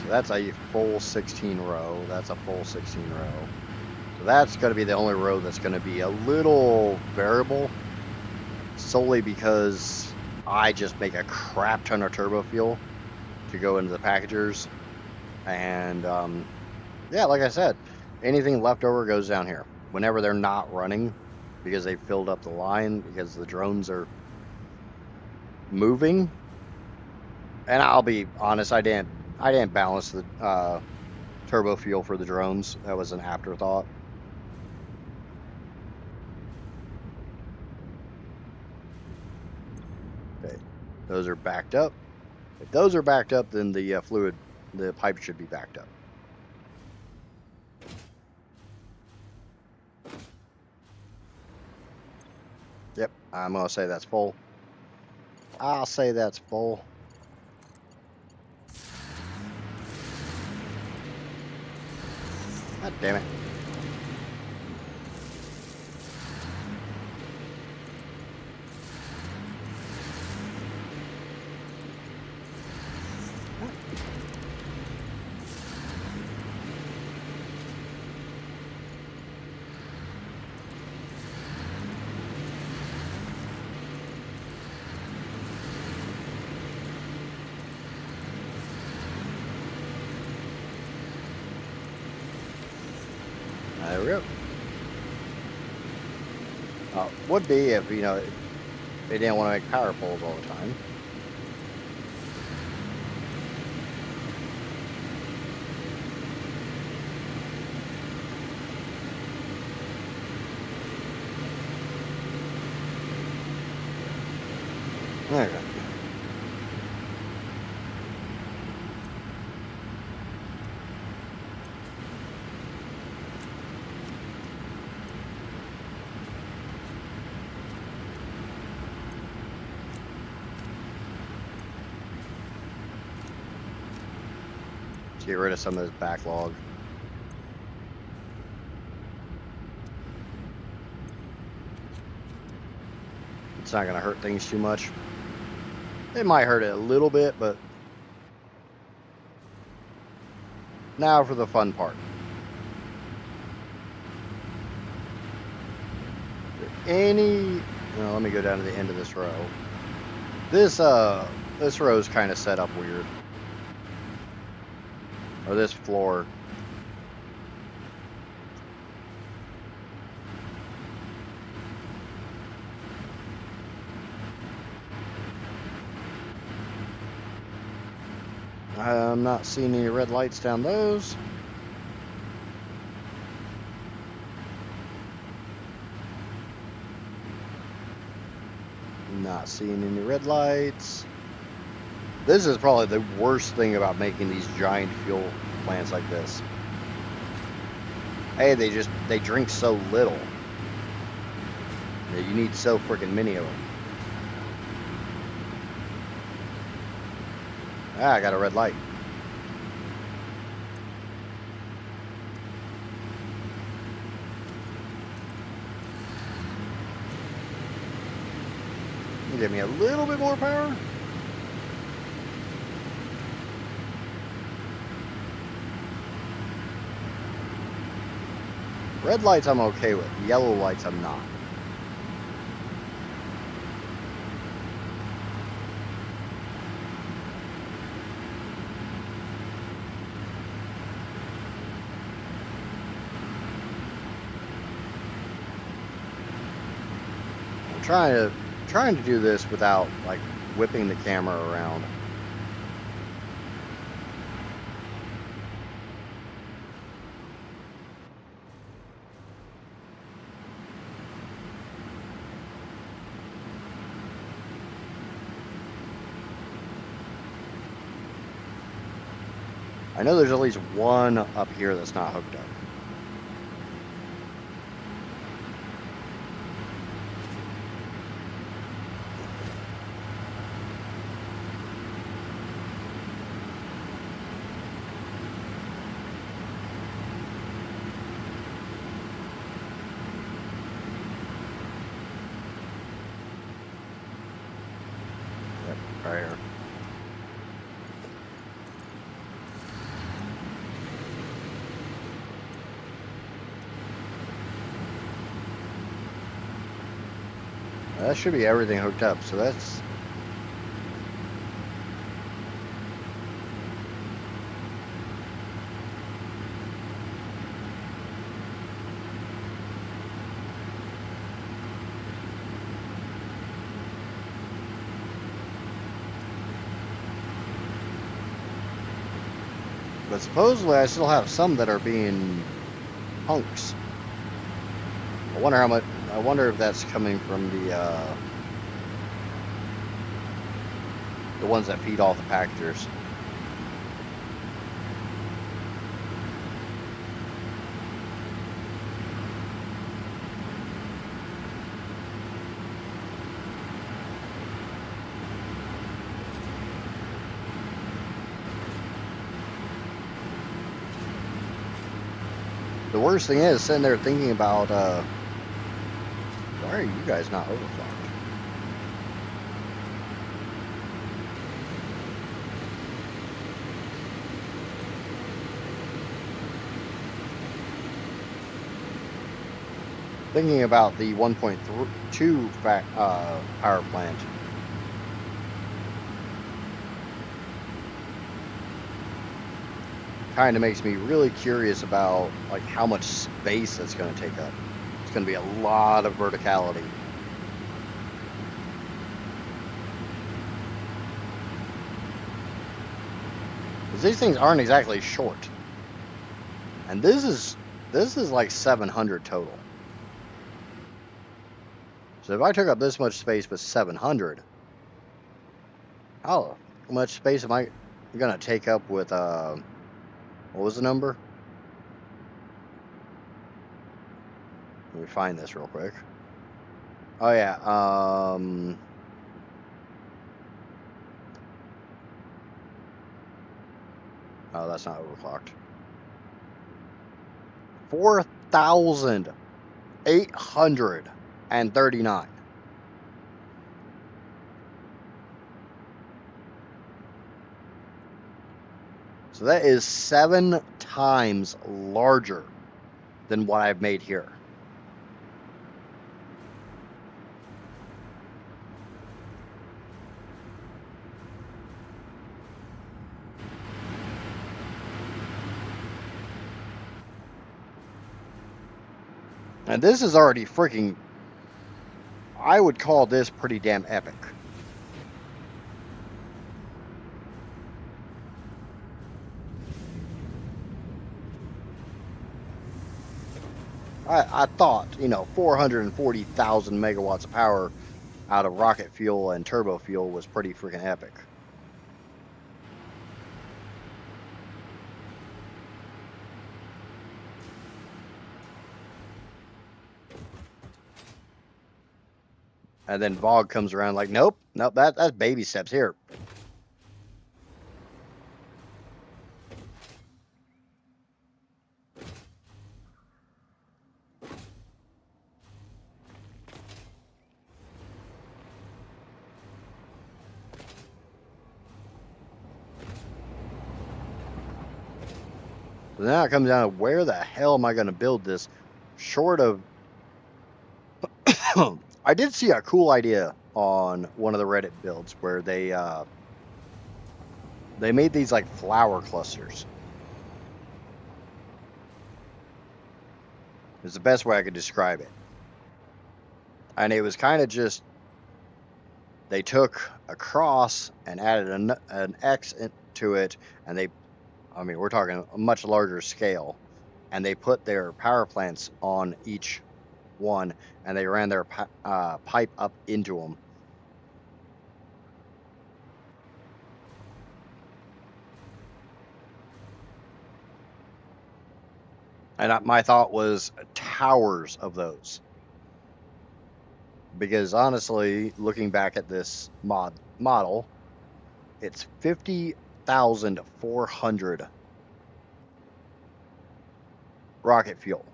So that's a full 16 row. That's a full 16 row. So that's going to be the only row that's going to be a little variable, solely because I just make a crap ton of turbo fuel to go into the packagers. And yeah, like I said, anything left over goes down here whenever they're not running, because they filled up the line, because the drones are moving. And I'll be honest, I didn't balance the turbo fuel for the drones. That was an afterthought. Okay, those are backed up. If those are backed up, then the pipe should be backed up. Yep, I'm gonna say that's full. I'll say that's full. God damn it. There we go. Would be if, you know, they didn't want to make power poles all the time. There we go. To get rid of some of this backlog. It's not going to hurt things too much. It might hurt it a little bit, but now for the fun part. Well, let me go down to the end of this row. This row is kind of set up weird. Or this floor. I'm not seeing any red lights down those. Not seeing any red lights. This is probably the worst thing about making these giant fuel plants like this. Hey, they drink so little. You need so freaking many of them. Ah, I got a red light. Give me a little bit more power. Red lights I'm okay with. Yellow lights I'm not. I'm trying to do this without like whipping the camera around. I know there's at least one up here that's not hooked up. Yep, right here. That should be everything hooked up, so that's... But supposedly I still have some that are being hunks. I wonder if that's coming from the ones that feed all the packagers. The worst thing is sitting there thinking about why are you guys not overclocked? Thinking about the 1.2 power plant. kind of makes me really curious about like how much space that's going to take up. It's going to be a lot of verticality. Because these things aren't exactly short. And this is like 700 total. So if I took up this much space with 700, how much space am I going to take up with, what was the number? Let me find this real quick. Oh yeah, oh, that's not overclocked. 4,839. So that is 7 times larger than what I've made here. And this is already freaking, I would call this pretty damn epic. I thought, 440,000 megawatts of power out of rocket fuel and turbo fuel was pretty freaking epic. And then Vogue comes around like, nope, that's baby steps here. So now it comes down to where the hell am I going to build this? Short of, I did see a cool idea on one of the Reddit builds where they made these like flower clusters. Is the best way I could describe it. And it was kind of just, they took a cross and added an X to it, and we're talking a much larger scale, and they put their power plants on each one, and they ran their pipe up into them. And my thought was towers of those. Because honestly, looking back at this model, it's 50,400 rocket fuel.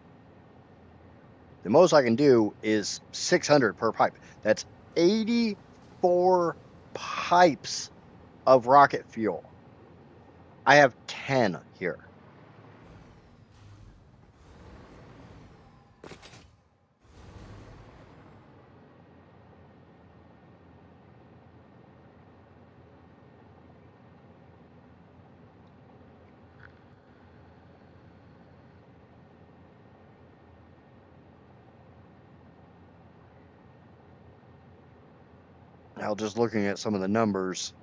The most I can do is 600 per pipe. That's 84 pipes of rocket fuel. I have 10 here. Now, just looking at some of the numbers,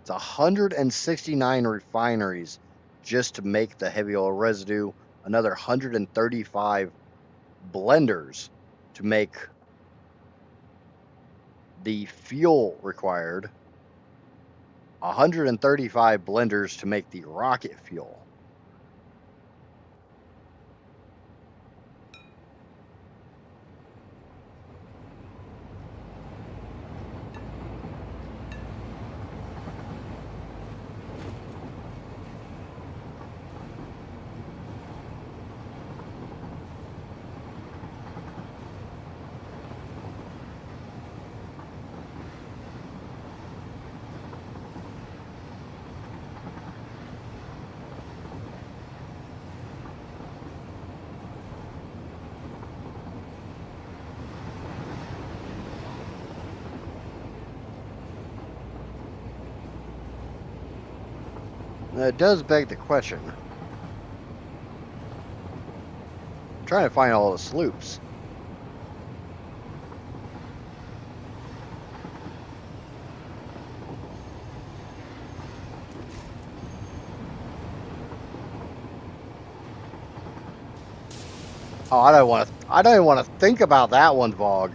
it's 169 refineries just to make the heavy oil residue, another 135 blenders to make the fuel required, 135 blenders to make the rocket fuel. It does beg the question, trying to find all the sloops. Oh, I don't even want to think about that one, Vog.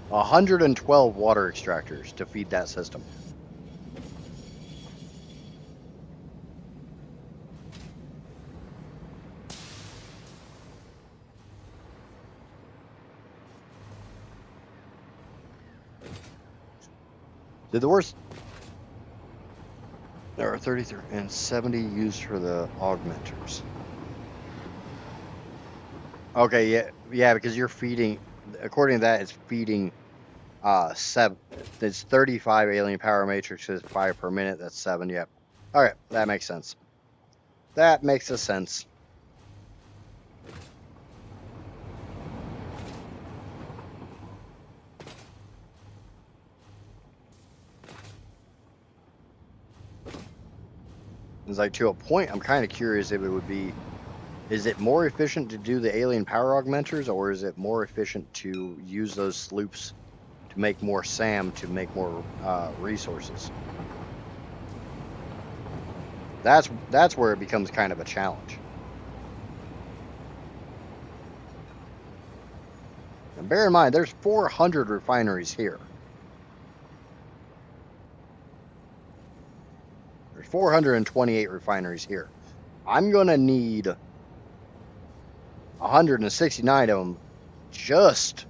A 112 water extractors to feed that system. Did the worst? There are 33 and 70 used for the augmenters. Okay, yeah, because you're feeding. According to that, it's feeding. It's 35 alien power matrices, 5 per minute. That's 7. Yep. All right, that makes sense. That makes a sense. It's like, to a point, I'm kind of curious if it would be, is it more efficient to do the alien power augmenters, or is it more efficient to use those sloops to make more SAM, to make more resources? That's where it becomes kind of a challenge. And bear in mind, there's 400 refineries here. There's 428 refineries here. I'm going to need 169 of them just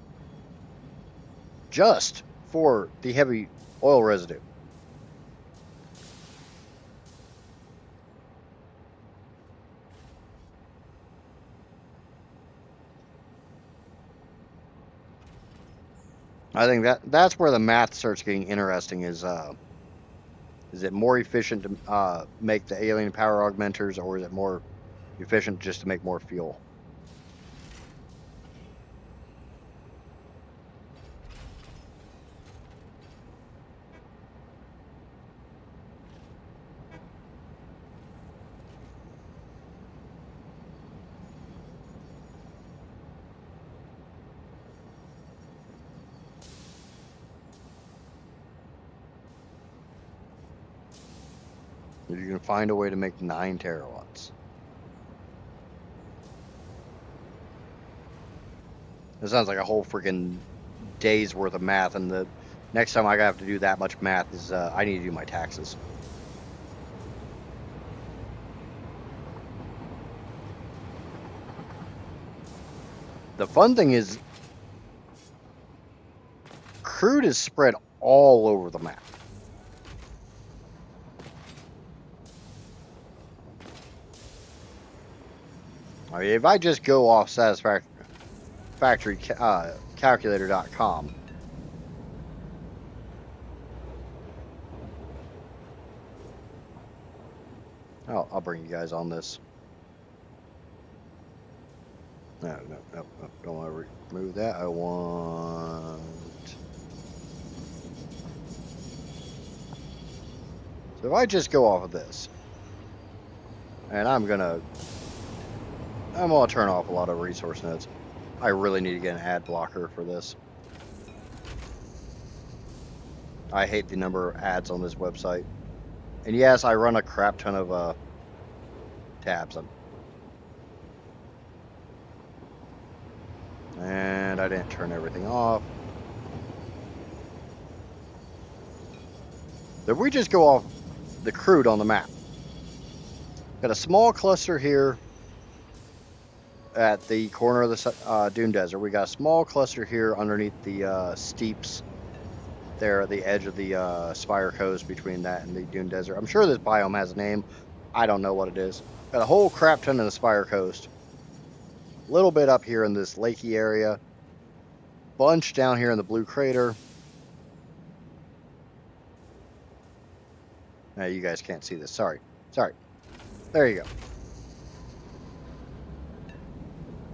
for the heavy oil residue. I think that's where the math starts getting interesting. Is it more efficient to make the alien power augmenters, or is it more efficient just to make more fuel? If you can find a way to make 9 terawatts. It sounds like a whole freaking day's worth of math, and the next time I have to do that much math is I need to do my taxes. The fun thing is, crude is spread all over the map. I mean, if I just go off Satisfactory calculator.com, I'll bring you guys on this. No, don't want to remove that. I want. So if I just go off of this, and I'm gonna turn off a lot of resource nodes. I really need to get an ad blocker for this. I hate the number of ads on this website. And yes, I run a crap ton of tabs. And I didn't turn everything off. If we just go off the crude on the map, got a small cluster here at the corner of the dune desert. We got a small cluster here underneath the steeps there at the edge of the Spire Coast, between that and the dune desert. I'm sure this biome has a name. I don't know what it is. Got a whole crap ton in the Spire Coast. A little bit up here in this lakey area. Bunch down here in the blue crater. Now you guys can't see this. Sorry. There you go.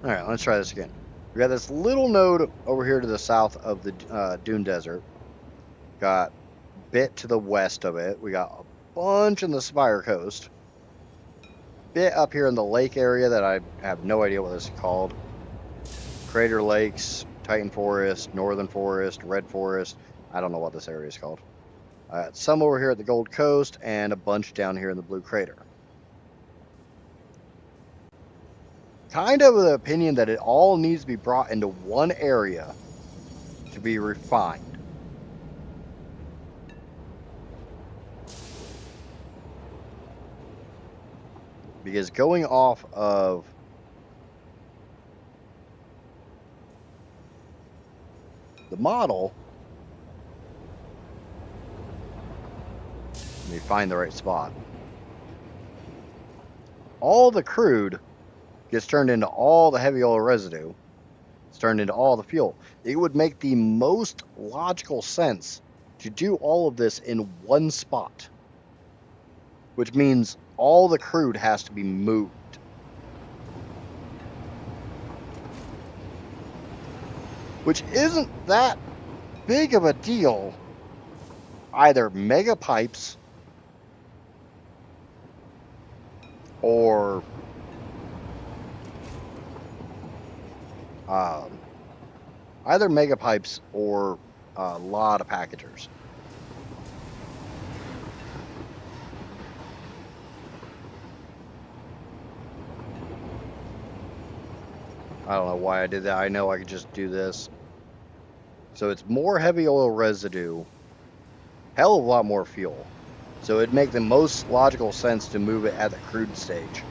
All right, let's try this again. We got this little node over here to the south of the dune desert. Got a bit to the west of it. We got bunch in the Spire Coast, bit up here in the lake area that I have no idea what this is called. Crater Lakes, Titan Forest, Northern Forest, Red Forest. I don't know what this area is called. Some over here at the Gold Coast, and a bunch down here in the Blue Crater. Kind of the opinion that it all needs to be brought into one area to be refined. Because going off of the model, let me find the right spot. All the crude gets turned into all the heavy oil residue. It's turned into all the fuel. It would make the most logical sense to do all of this in one spot, which means all the crude has to be moved. Which isn't that big of a deal. Either mega pipes or either mega pipes or a lot of packagers. I don't know why I did that. I know I could just do this. So it's more heavy oil residue, hell of a lot more fuel. So it'd make the most logical sense to move it at the crude stage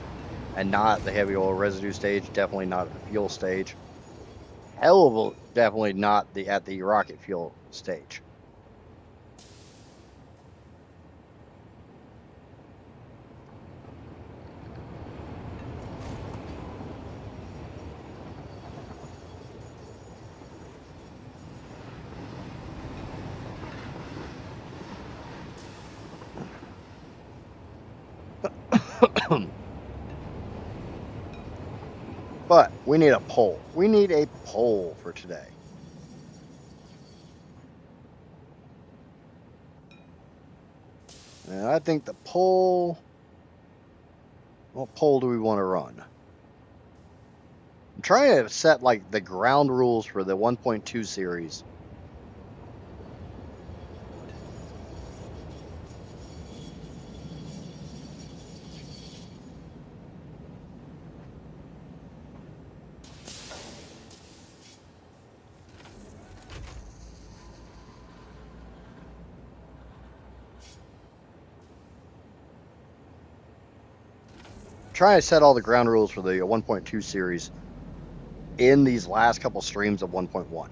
and not the heavy oil residue stage, definitely not at the fuel stage. Hell of a, definitely not at the rocket fuel stage. But we need a poll. We need a poll for today. And I think the poll... What poll do we want to run? I'm trying to set like the ground rules for the 1.2 series. Trying to set all the ground rules for the 1.2 series in these last couple streams of 1.1.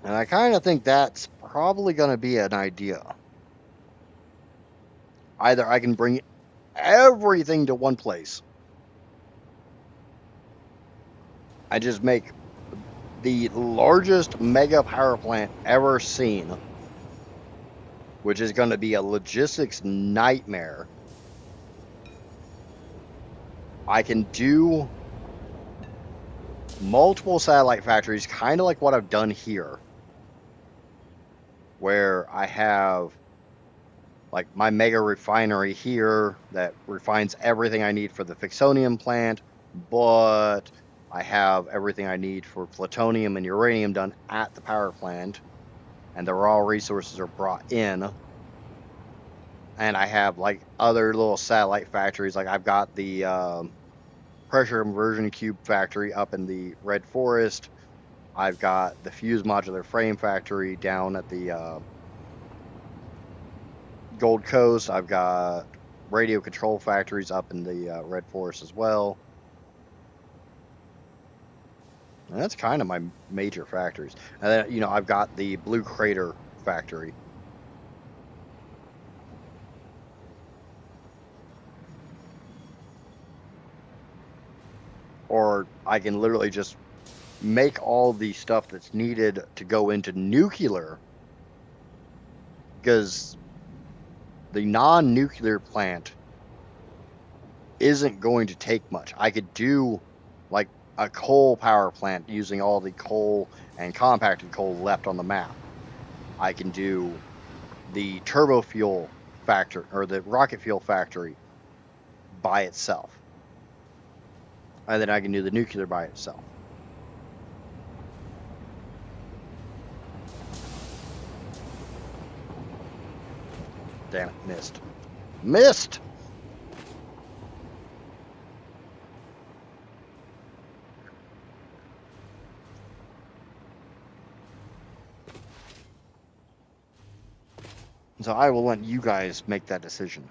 And I kind of think that's probably going to be an idea. Either I can bring everything to one place. I just make the largest mega power plant ever seen, which is going to be a logistics nightmare. I can do multiple satellite factories, kind of like what I've done here, where I have like my mega refinery here that refines everything I need for the Fixonium plant, but I have everything I need for plutonium and uranium done at the power plant, and the raw resources are brought in. And I have like other little satellite factories, like I've got the pressure conversion cube factory up in the Red Forest. I've got the fused modular frame factory down at the Gold Coast. I've got radio control factories up in the Red Forest as well. And that's kind of my major factories. And then, you know, I've got the Blue Crater factory. Or I can literally just make all the stuff that's needed to go into nuclear, because the non-nuclear plant isn't going to take much. I could do like a coal power plant using all the coal and compacted coal left on the map. I can do the turbo fuel factory or the rocket fuel factory by itself. And then I can do the nuclear by itself. Damn it, missed. Missed! So I will let you guys make that decision.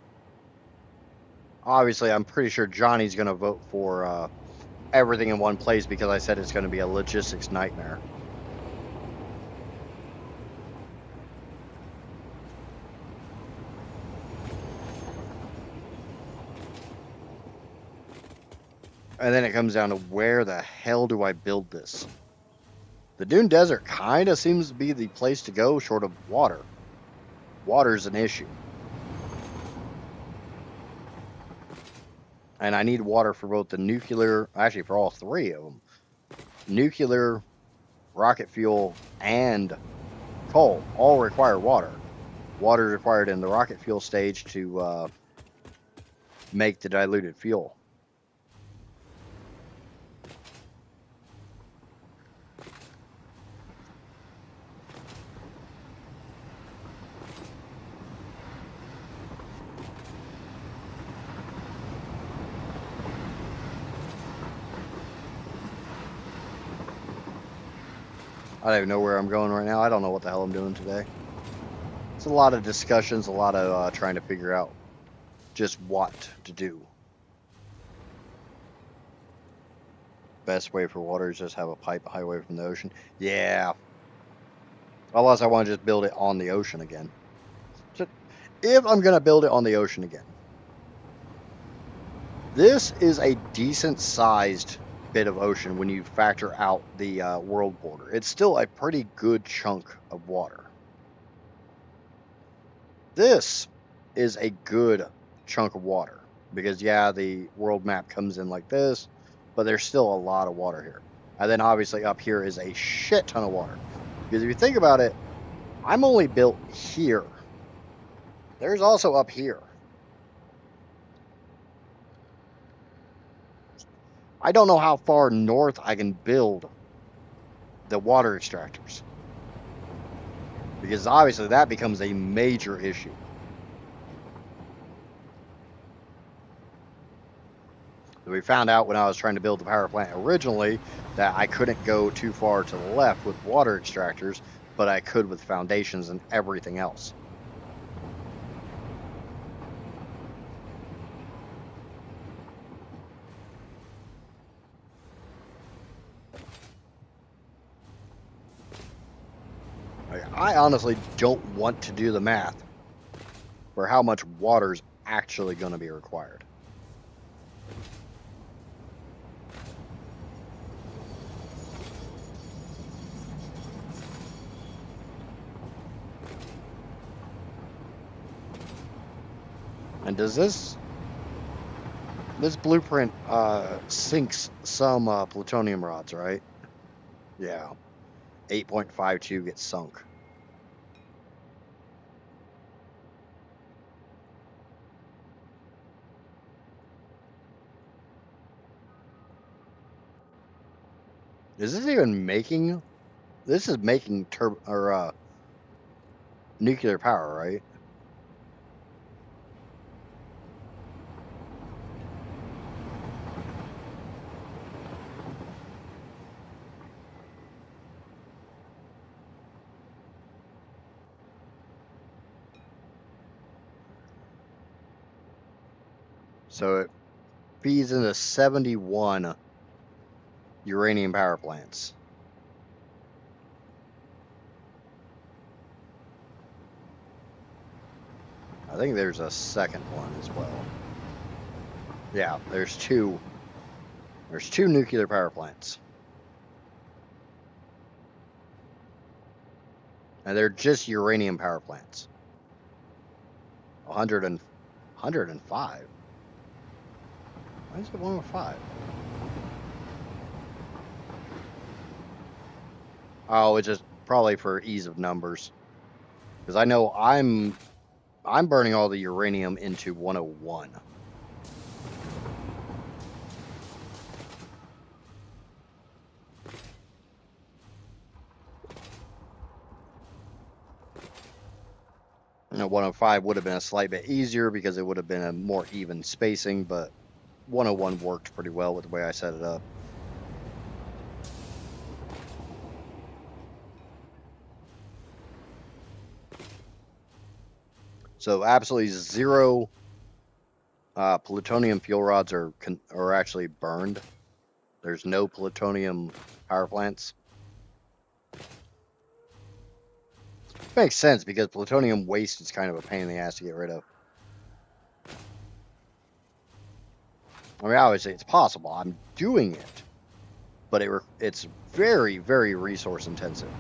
Obviously, I'm pretty sure Johnny's going to vote for everything in one place because I said it's going to be a logistics nightmare. And then it comes down to where the hell do I build this? The Dune Desert kind of seems to be the place to go short of water. Water's an issue. And I need water for both the nuclear, actually for all three of them. Nuclear, rocket fuel, and coal all require water. Water is required in the rocket fuel stage to make the diluted fuel. I don't even know where I'm going right now. I don't know what the hell I'm doing today. It's a lot of discussions, a lot of trying to figure out just what to do. Best way for water is just have a pipe highway from the ocean. Yeah. Unless I want to just build it on the ocean again. So if I'm going to build it on the ocean again, this is a decent sized bit of ocean when you factor out the world border. It's still a pretty good chunk of water. This is a good chunk of water because, yeah, the world map comes in like this, but there's still a lot of water here. And then obviously up here is a shit ton of water. Because if you think about it, I'm only built here. There's also up here. I don't know how far north I can build the water extractors. Because obviously that becomes a major issue. We found out when I was trying to build the power plant originally that I couldn't go too far to the left with water extractors, but I could with foundations and everything else. I honestly don't want to do the math for how much water is actually going to be required. And does this blueprint sinks some plutonium rods, right? Yeah. 8.52 gets sunk. Is this even making? This is making nuclear power, right? So it feeds into 71 uranium power plants. I think there's a second one as well. Yeah, there's two. There's two nuclear power plants. And they're just uranium power plants. 105. Why is it 105? Oh, it's just probably for ease of numbers. Because I know I'm burning all the uranium into 101. You know, 105 would have been a slight bit easier because it would have been a more even spacing, but 101 worked pretty well with the way I set it up. So absolutely zero plutonium fuel rods are actually burned. There's no plutonium power plants. Makes sense because plutonium waste is kind of a pain in the ass to get rid of. I mean, I would say it's possible. I'm doing it, but it's very, very resource intensive.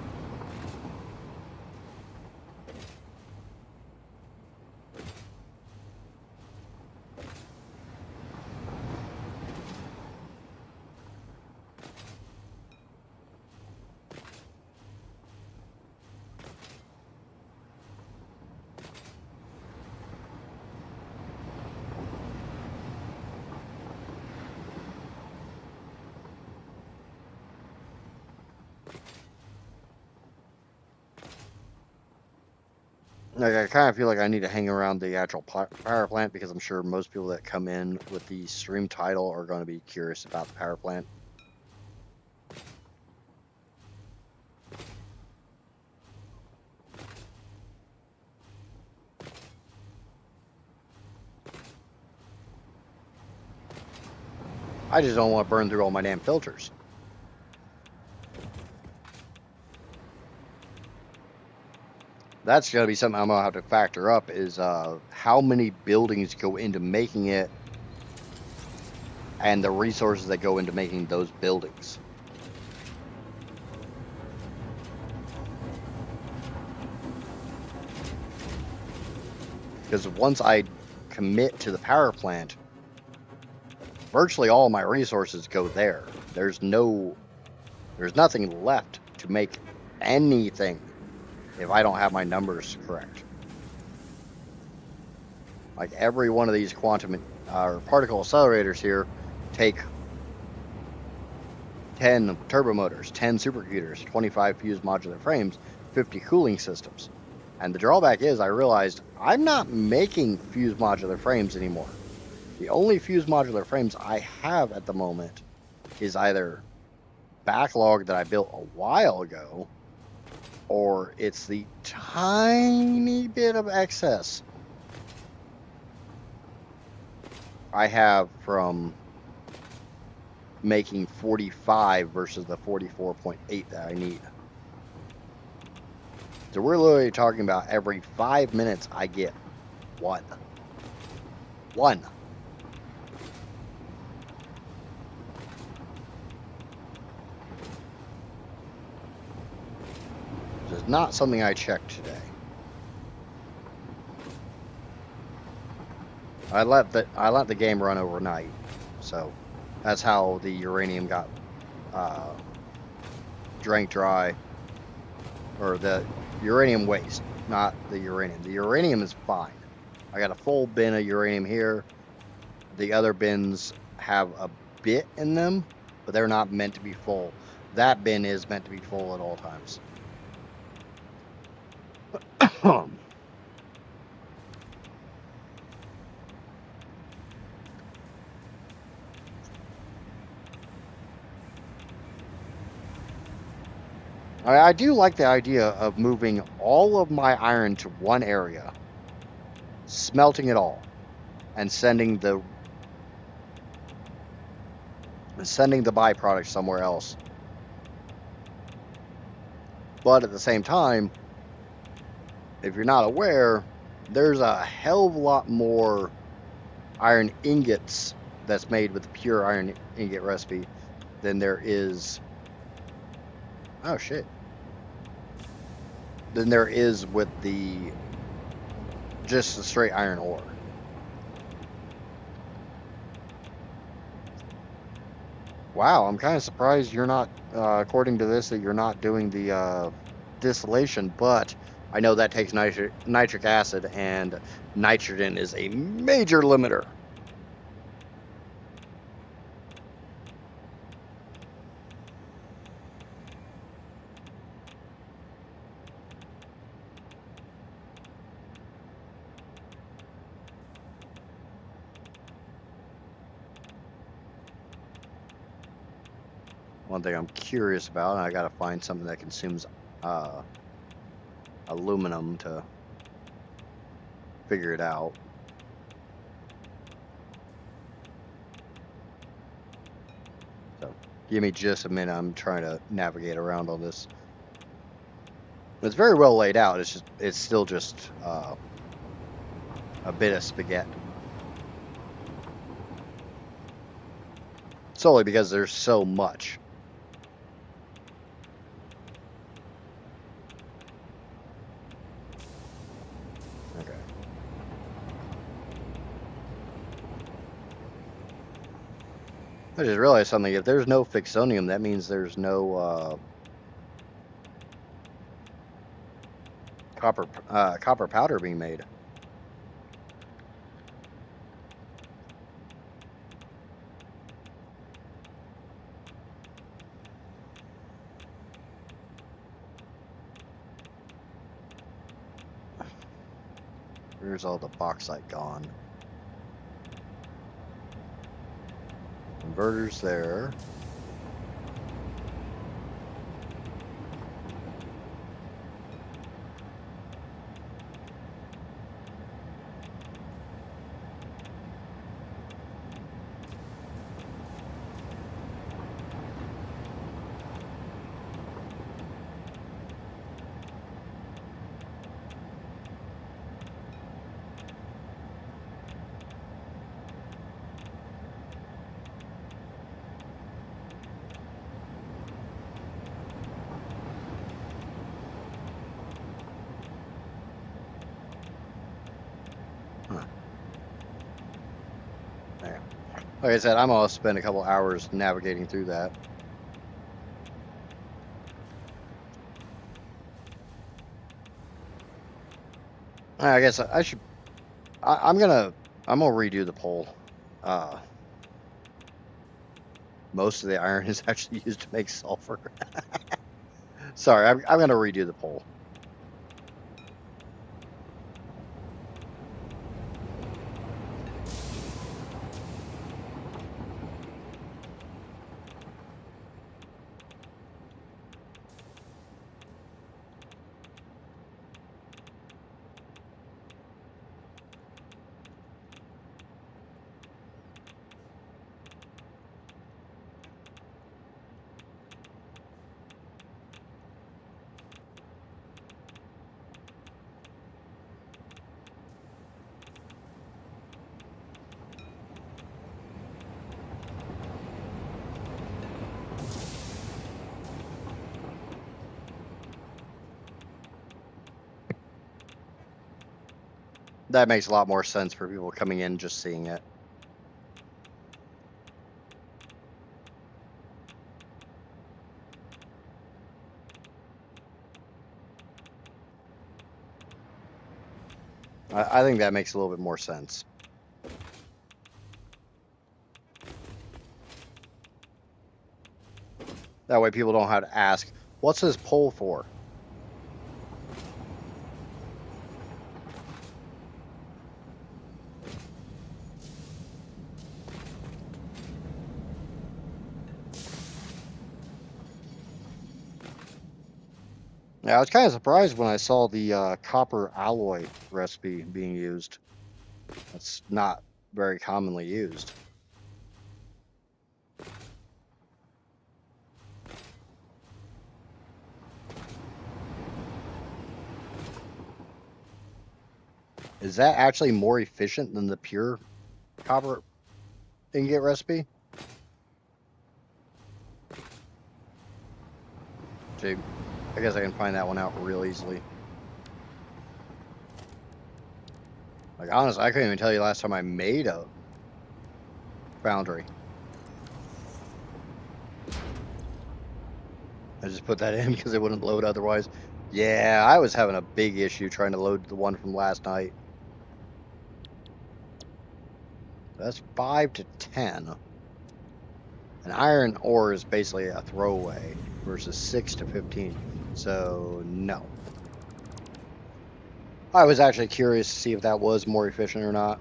Like, I kind of feel like I need to hang around the actual power plant because I'm sure most people that come in with the stream title are going to be curious about the power plant. I just don't want to burn through all my damn filters. That's going to be something I'm going to have to factor up is how many buildings go into making it and the resources that go into making those buildings. Because once I commit to the power plant, virtually all my resources go there. There's nothing left to make anything if I don't have my numbers correct. Like every one of these quantum or particle accelerators here take 10 turbo motors, 10 supercomputers, 25 fused modular frames, 50 cooling systems. And the drawback is I realized I'm not making fused modular frames anymore. The only fused modular frames I have at the moment is either backlog that I built a while ago, or it's the tiny bit of excess I have from making 45 versus the 44.8 that I need. So we're literally talking about every 5 minutes I get one. One. This is not something I checked today. I let the game run overnight, so that's how the uranium got drank dry, or the uranium waste, not the uranium. The uranium is fine. I got a full bin of uranium here. The other bins have a bit in them, but they're not meant to be full. That bin is meant to be full at all times. I do like the idea of moving all of my iron to one area, smelting it all, and sending the sending the byproduct somewhere else. But at the same time, if you're not aware, there's a hell of a lot more iron ingots that's made with the pure iron ingot recipe than there is. Oh shit. Than there is with just the straight iron ore. Wow, I'm kind of surprised you're not, according to this, that you're not doing the distillation, but I know that takes nitric acid, and nitrogen is a major limiter. One thing I'm curious about, and I gotta find something that consumes aluminum to figure it out. So give me just a minute. I'm trying to navigate around on this. It's very well laid out. It's still just a bit of spaghetti. Solely because there's so much. Okay. I just realized something. If there's no fixonium, that means there's no copper powder being made. Where's all the bauxite gone? Inverters there. There. Like I said, I'm gonna spend a couple hours navigating through that. I guess I should. I'm gonna redo the poll. Most of the iron is actually used to make sulfur. Sorry, I'm gonna redo the poll. That makes a lot more sense for people coming in just seeing it. I think that makes a little bit more sense. That way people don't have to ask, what's this poll for? Yeah, I was kind of surprised when I saw the copper alloy recipe being used. That's not very commonly used. Is that actually more efficient than the pure copper ingot recipe? Gee, I guess I can find that one out real easily. Like, honestly, I couldn't even tell you last time I made a foundry. I just put that in because it wouldn't load otherwise. Yeah, I was having a big issue trying to load the one from last night. That's 5 to 10. An iron ore is basically a throwaway versus 6 to 15. So, no. I was actually curious to see if that was more efficient or not.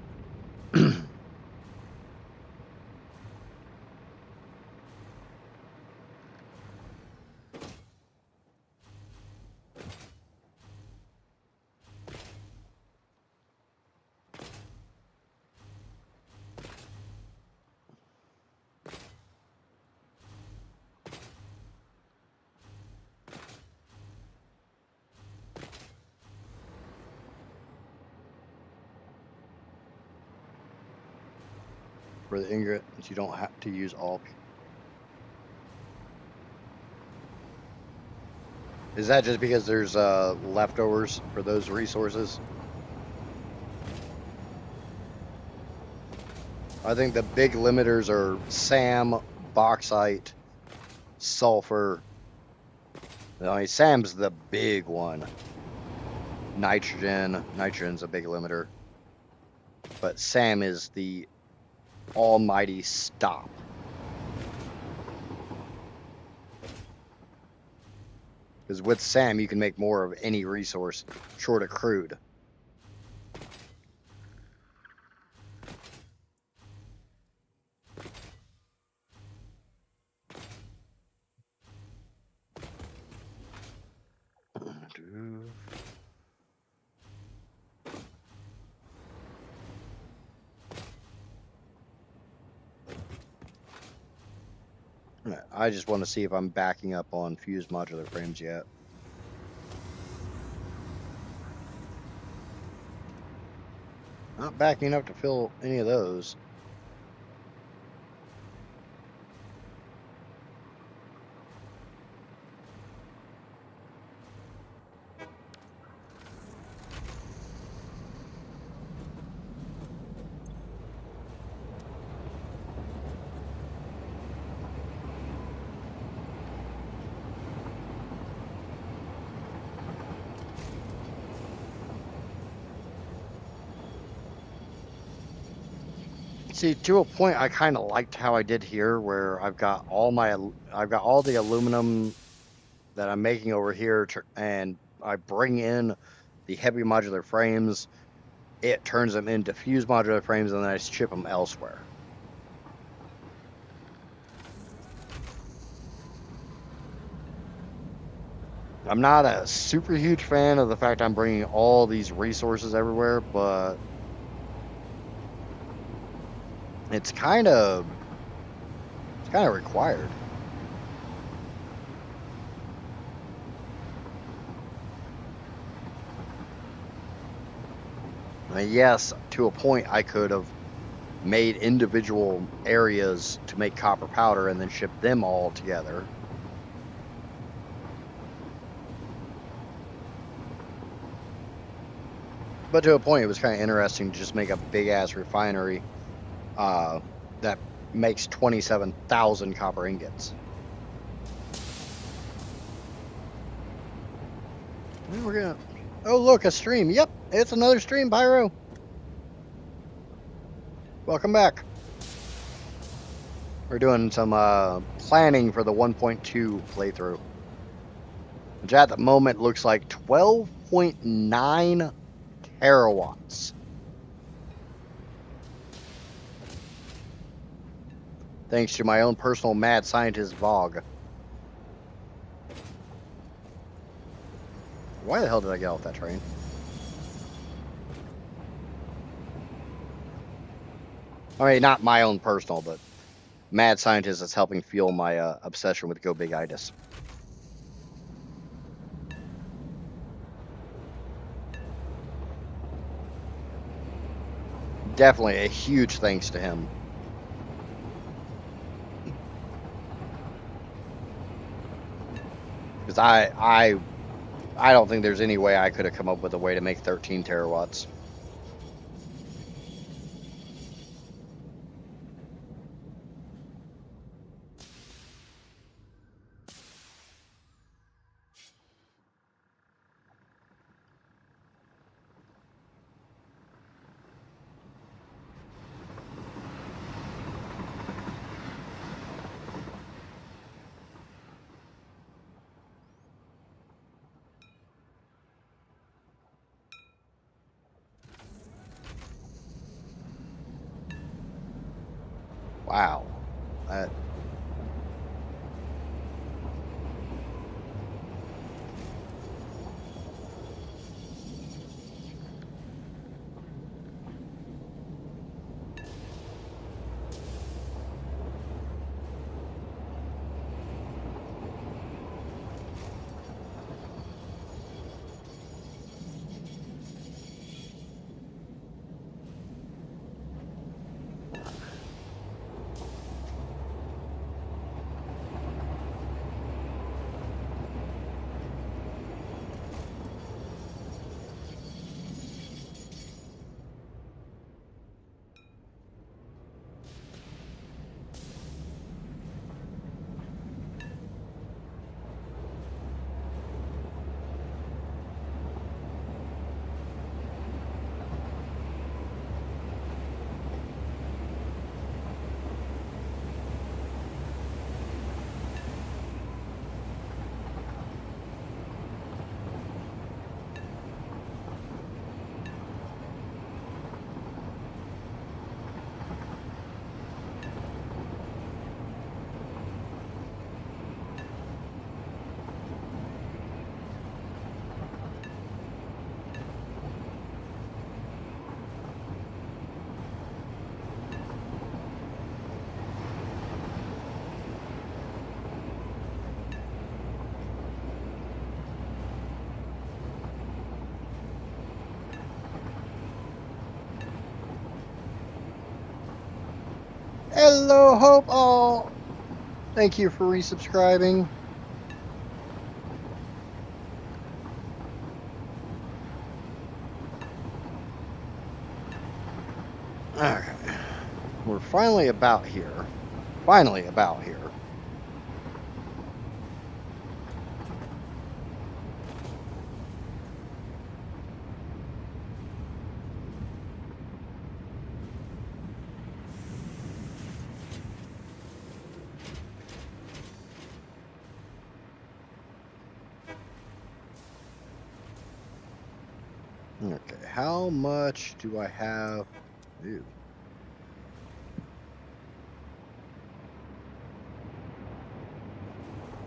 For the ingot, you don't have to use all. Is that just because there's leftovers for those resources? I think the big limiters are SAM, bauxite, sulfur. I mean, SAM's the big one. Nitrogen's a big limiter. But SAM is the almighty stop. Because with SAM, you can make more of any resource short of crude. I just want to see if I'm backing up on fused modular frames yet. Not backing up to fill any of those. See, to a point, I kind of liked how I did here, where I've got all the aluminum that I'm making over here, and I bring in the heavy modular frames. It turns them into fused modular frames, and then I ship them elsewhere. I'm not a super huge fan of the fact I'm bringing all these resources everywhere, but it's kind of required. I mean, yes, to a point, I could have made individual areas to make copper powder and then ship them all together. But to a point, it was kind of interesting to just make a big-ass refinery that makes 27,000 copper ingots. And we're gonna... Oh, look, a stream. Yep, it's another stream, Pyro. Welcome back. We're doing some planning for the 1.2 playthrough, which at the moment looks like 12.9 terawatts. Thanks to my own personal mad scientist, Vogue. Why the hell did I get off that train? I mean, not my own personal, but mad scientist that's helping fuel my obsession with Go Big Itis. definitely a huge thanks to him. Because I don't think there's any way I could have come up with a way to make 13 terawatts. Wow. That, hello, Hope. Oh, thank you for resubscribing. Okay. We're finally about here. Finally about here. Okay, how much do I have? Ew.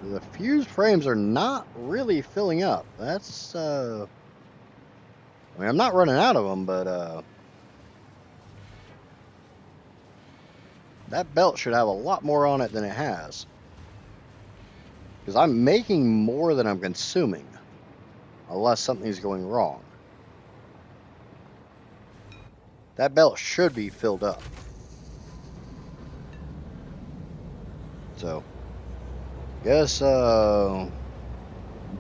The fuse frames are not really filling up. That's, I mean, I'm not running out of them, but, that belt should have a lot more on it than it has. Because I'm making more than I'm consuming. Unless something's going wrong. That belt should be filled up. So, guess,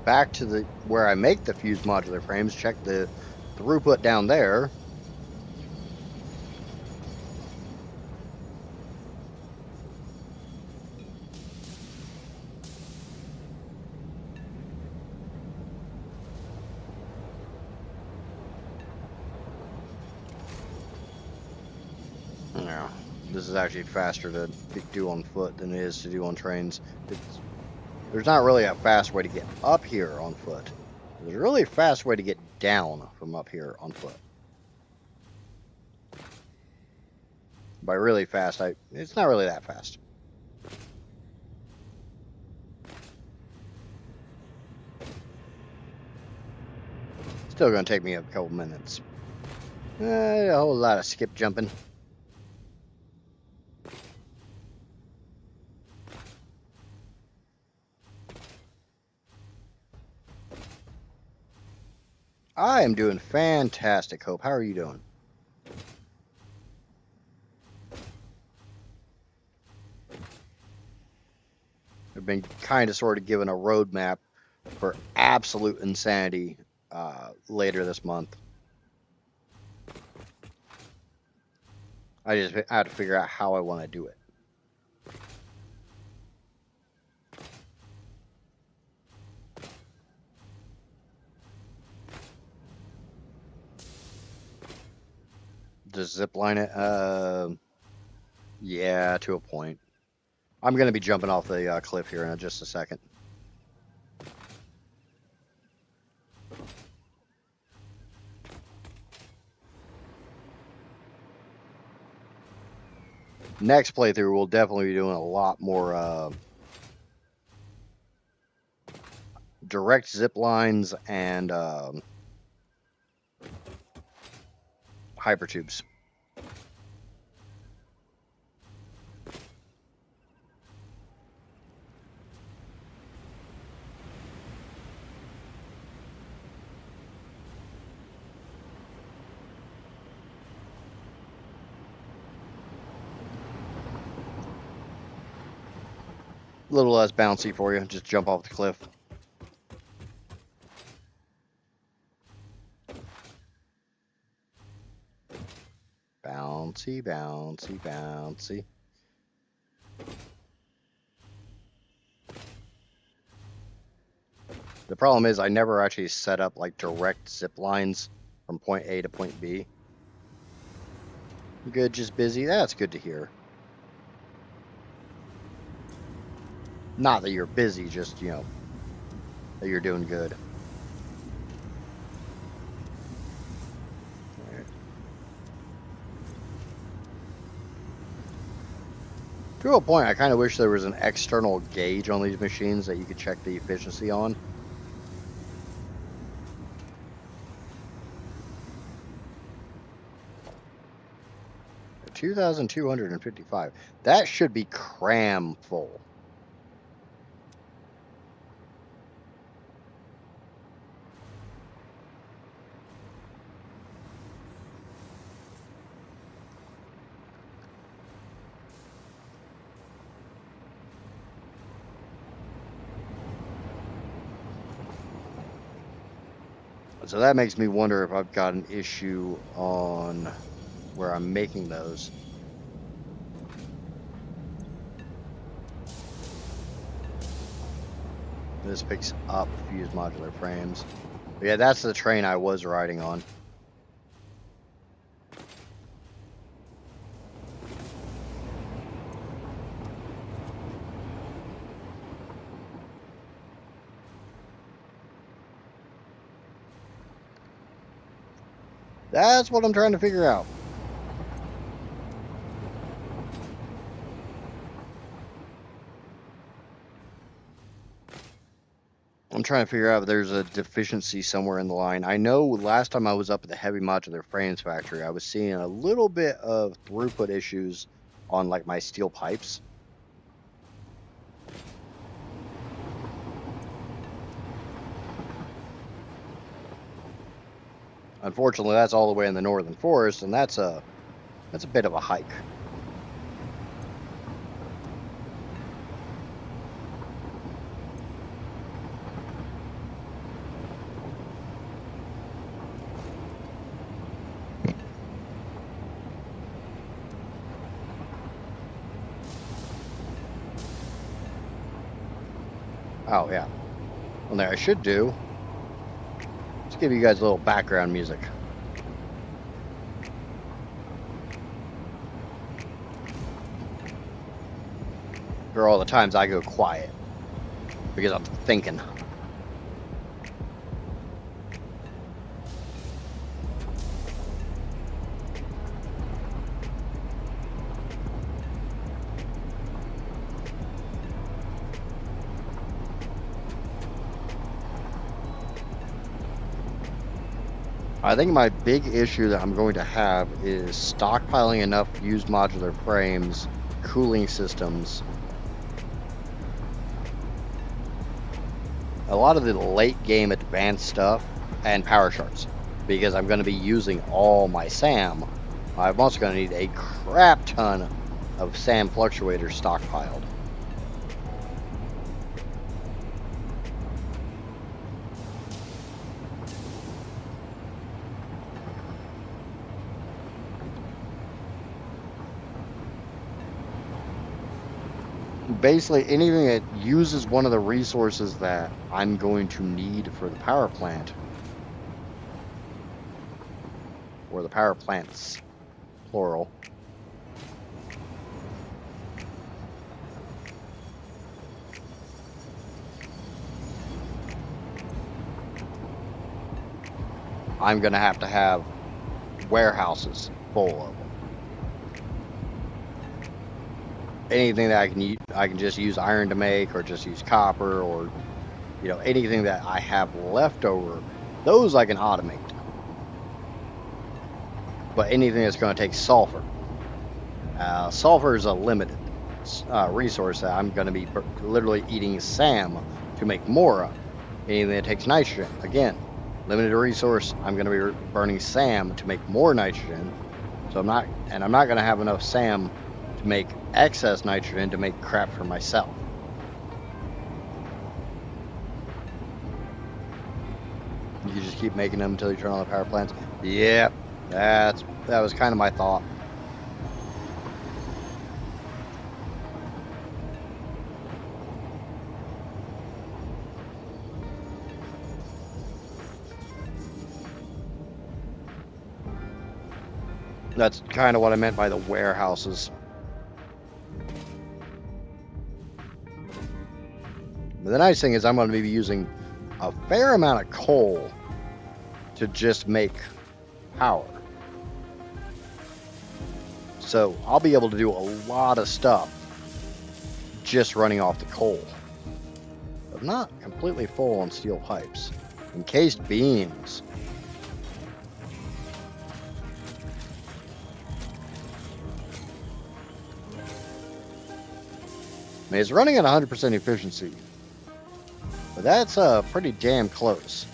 back to the where I make the fused modular frames, check the throughput down there. Yeah, this is actually faster to do on foot than it is to do on trains. There's not really a fast way to get up here on foot. There's a really fast way to get down from up here on foot. By really fast, it's not really that fast. Still gonna take me a couple minutes. A whole lot of skip jumping. I am doing fantastic, Hope. How are you doing? I've been kind of sort of given a roadmap for absolute insanity later this month. I had to figure out how I want to do it. Just zipline it? Yeah, to a point. I'm going to be jumping off the cliff here in just a second. Next playthrough, we'll definitely be doing a lot more direct zip lines and hypertubes. A little less bouncy for you. Just jump off the cliff. Bouncy, bouncy, bouncy. The problem is I never actually set up like direct zip lines from point A to point B. Good, just busy. That's good to hear. Not that you're busy, just, you know, that you're doing good. Right. To a point, I kind of wish there was an external gauge on these machines that you could check the efficiency on. $2,255. That should be cram full. So that makes me wonder if I've got an issue on where I'm making those. This picks up fused modular frames. But yeah, that's the train I was riding on. That's what I'm trying to figure out. I'm trying to figure out if there's a deficiency somewhere in the line. I know last time I was up at the heavy modular frames factory, I was seeing a little bit of throughput issues on like my steel pipes. Unfortunately, that's all the way in the northern forest, and that's a bit of a hike. Oh yeah. Well, there I should do. Let's give you guys a little background music. There are all the times I go quiet because I'm thinking. I think my big issue that I'm going to have is stockpiling enough used modular frames, cooling systems, a lot of the late game advanced stuff, and power shards, because I'm going to be using all my SAM. I'm also going to need a crap ton of SAM fluctuators stockpiled. Basically, anything that uses one of the resources that I'm going to need for the power plant, or the power plants, plural. I'm going to have warehouses full of them. Anything that I can just use iron to make, or just use copper, or anything that I have left over, those I can automate. But anything that's going to take sulfur, sulfur is a limited resource that I'm going to be literally eating SAM to make more of. Anything that takes nitrogen, again, limited resource. I'm going to be burning SAM to make more nitrogen. So I'm not going to have enough SAM to make excess nitrogen to make crap for myself. You just keep making them until you turn on the power plants. Yep, that was kind of my thought. That's kind of what I meant by the warehouses. But the nice thing is I'm going to be using a fair amount of coal to just make power. So I'll be able to do a lot of stuff just running off the coal. But I'm not completely full on steel pipes. Encased beams. I mean, it's running at 100% efficiency. But that's pretty damn close.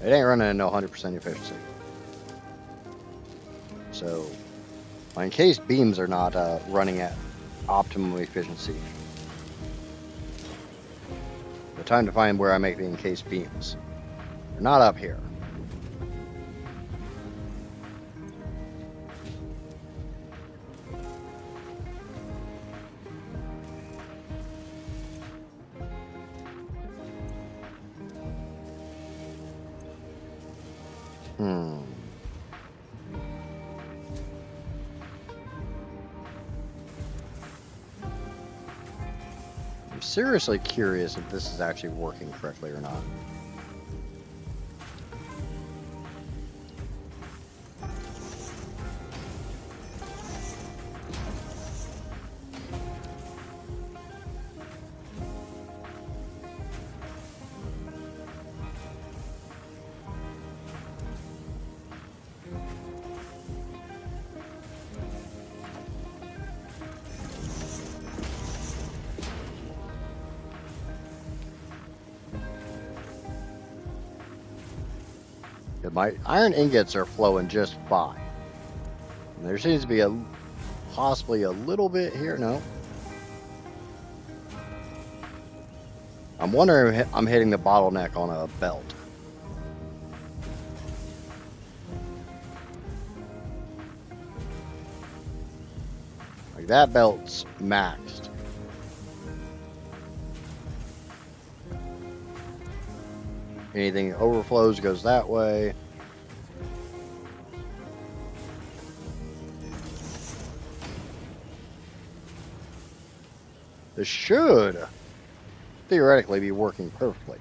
It ain't running at no 100% efficiency. So my encased beams are not running at optimum efficiency. The time to find where I make the encased beams. They're not up here. I'm seriously curious if this is actually working correctly or not. My iron ingots are flowing just fine. And there seems to be possibly a little bit here. No. I'm wondering if I'm hitting the bottleneck on a belt. Like that belt's maxed. Anything overflows goes that way. This should theoretically be working perfectly.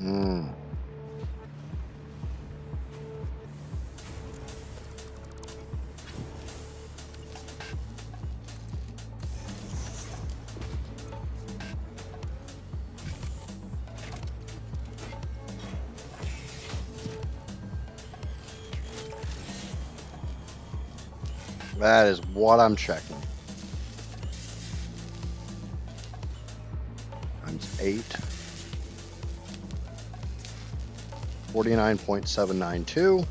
Mm. That is what I'm checking. Times 8. 49.792.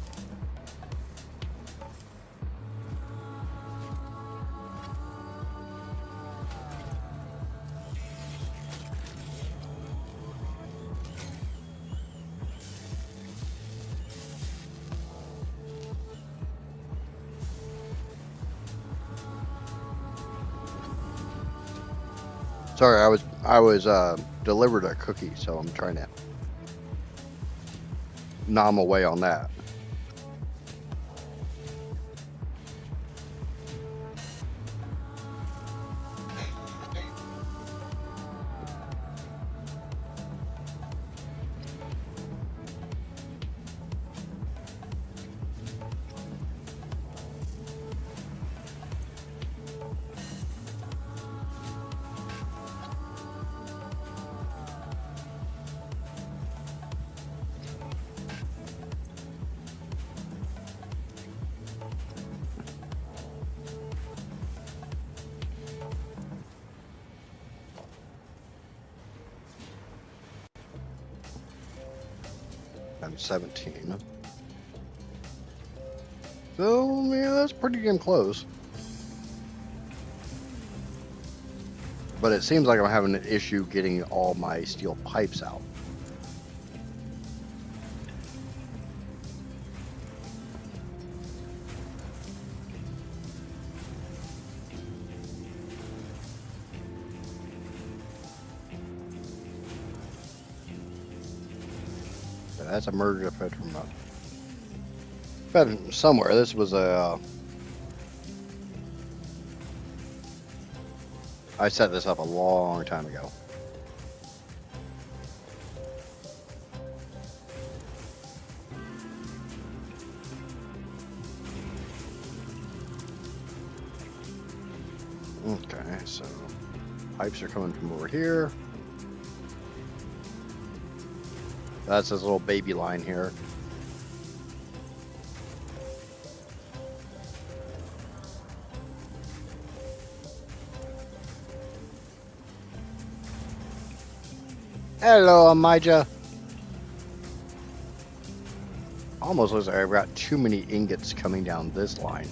Sorry, I was delivered a cookie, so I'm trying to nom away on that. Times 17. So, yeah, that's pretty damn close. But it seems like I'm having an issue getting all my steel pipes out. That's a merger fed from fed somewhere. This was a. I set this up a long time ago. Okay, so pipes are coming from over here. That's this little baby line here. Hello, Amija. Almost looks like I've got too many ingots coming down this line.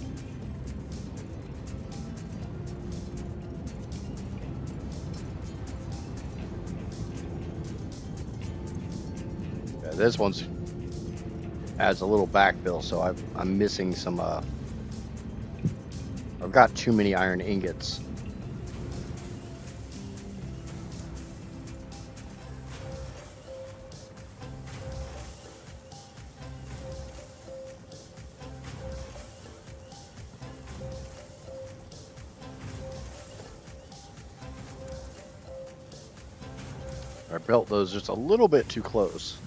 Yeah, this one's adds a little backfill, so I'm missing some. I've got too many iron ingots. I built those just a little bit too close.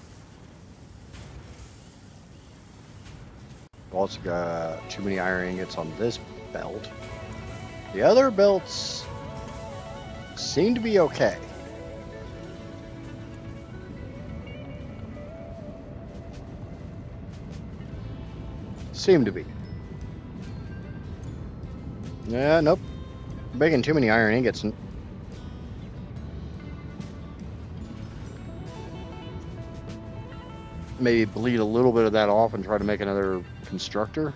Also got too many iron ingots on this belt. The other belts seem to be okay. Seem to be. Yeah, nope. Making too many iron ingots. Maybe bleed a little bit of that off and try to make another constructor.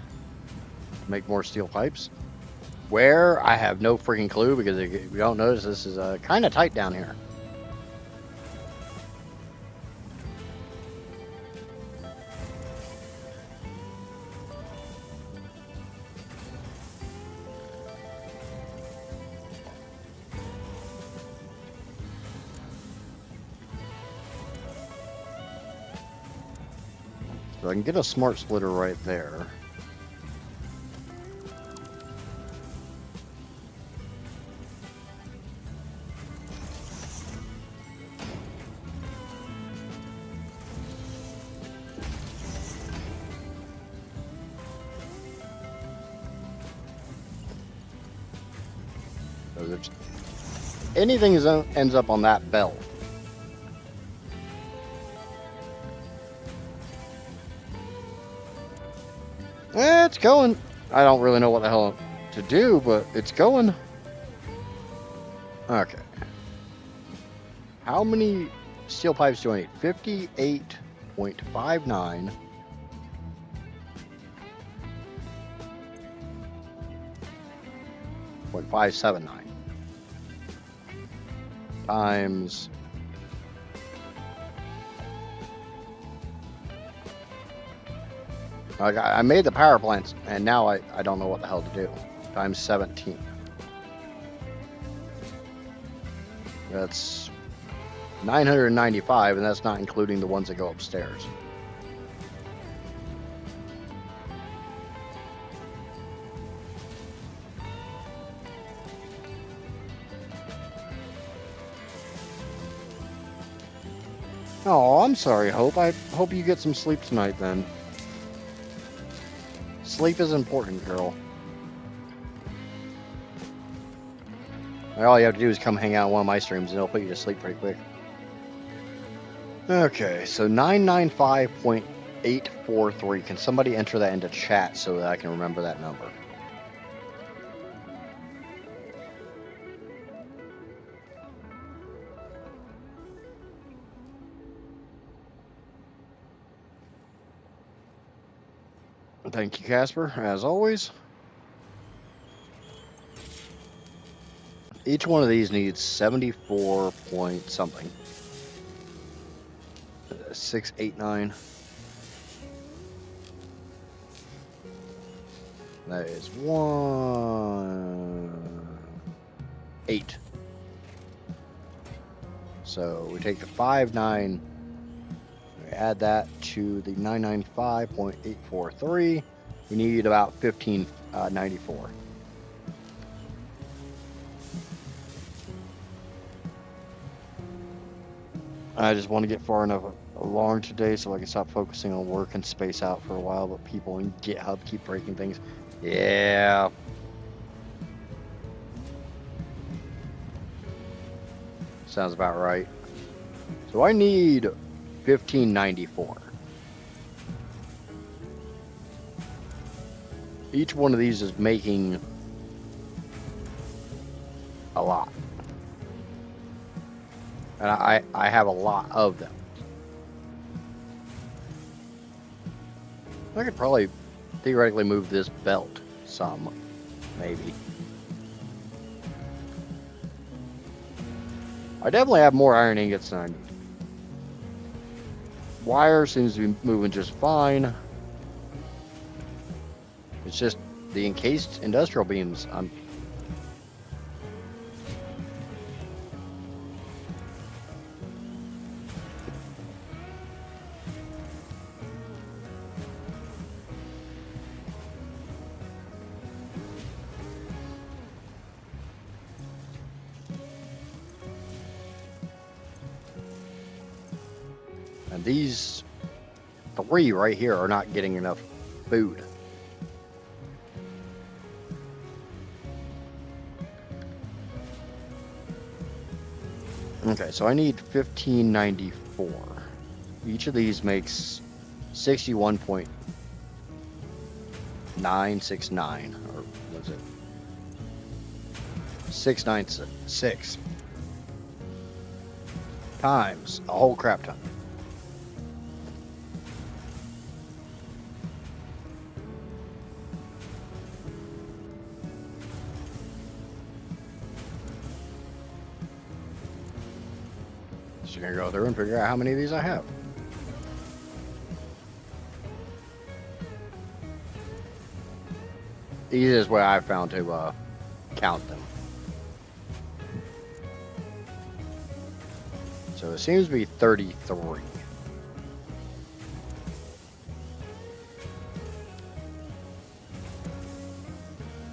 Make more steel pipes. Where? I have no freaking clue, because if you don't notice, this is kind of tight down here. So I can get a smart splitter right there. Because anything ends up on that belt. It's going. I don't really know what the hell to do, but it's going. Okay. How many steel pipes do I need? 58.59. .579 times I made the power plants, and now I don't know what the hell to do. Times 17. That's 995, and that's not including the ones that go upstairs. Oh, I'm sorry, Hope. I hope you get some sleep tonight, then. Sleep is important, girl. All you have to do is come hang out on one of my streams, and it'll put you to sleep pretty quick. Okay, so 995.843. Can somebody enter that into chat so that I can remember that number? Thank you, Casper, as always. Each one of these needs 74 point something. 689. That is 8. So we take the 59. We add that to the 995.843. We need about 1594. I just want to get far enough along today so I can stop focusing on work and space out for a while, but people in GitHub keep breaking things. Yeah. Sounds about right. So I need 1594. Each one of these is making a lot. And I have a lot of them. I could probably theoretically move this belt some, maybe. I definitely have more iron ingots than I need. Wire seems to be moving just fine. It's just the encased industrial beams. And these 3 right here are not getting enough food. Okay, so I need 1594. Each of these makes 61.969, or was it 696 times a whole crap ton. So you're gonna go through and figure out how many of these I have. Easiest way I've found to count them. So it seems to be 33.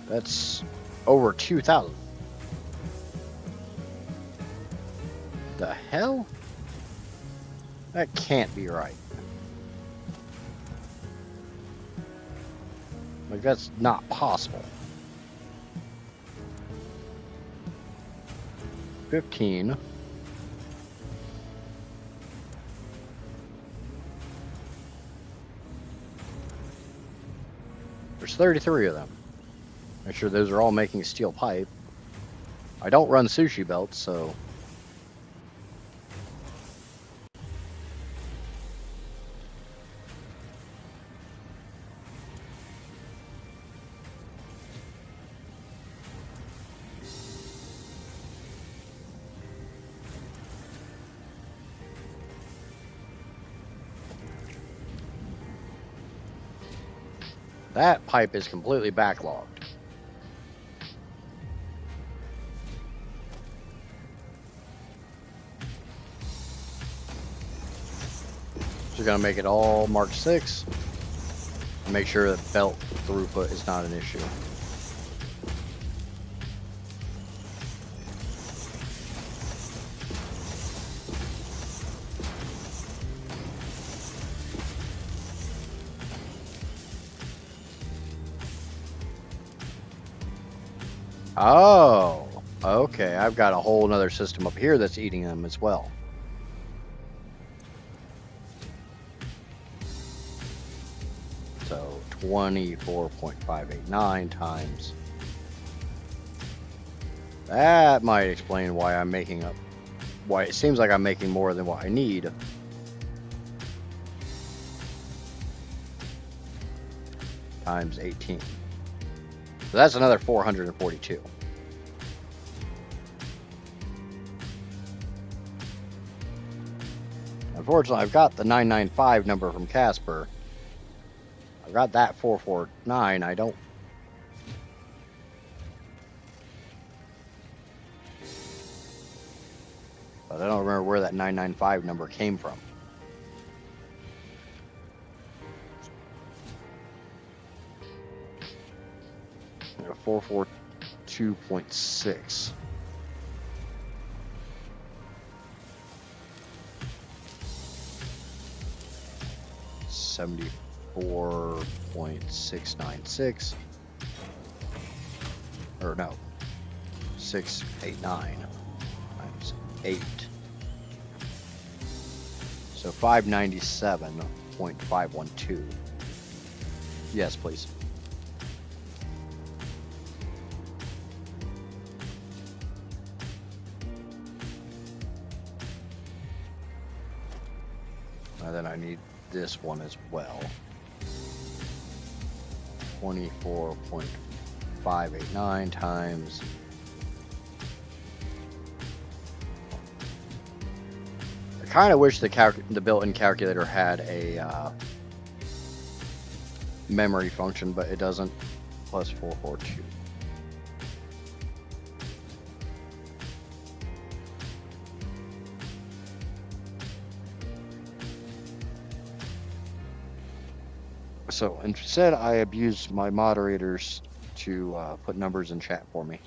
That's over 2,000. The hell? That can't be right. Like, that's not possible. 15. There's 33 of them. Make sure those are all making steel pipe. I don't run sushi belts, so... That pipe is completely backlogged. So you're going to make it all Mark 6. And make sure that belt throughput is not an issue. Oh, okay. I've got a whole nother system up here that's eating them as well. So 24.589 times. That might explain why I'm making up, why it seems like I'm making more than what I need. Times 18. So that's another 442. Unfortunately, I've got the 995 number from Casper. I've got that 449. I don't... But I don't remember where that 995 number came from. I got 442.6. $74.696, or no, 689 times 8. So 597.512. Yes, please. And then I need this one as well. 24.589 times I kind of wish the built-in calculator had a memory function, but it doesn't. Plus 442. So instead, I abuse my moderators to put numbers in chat for me.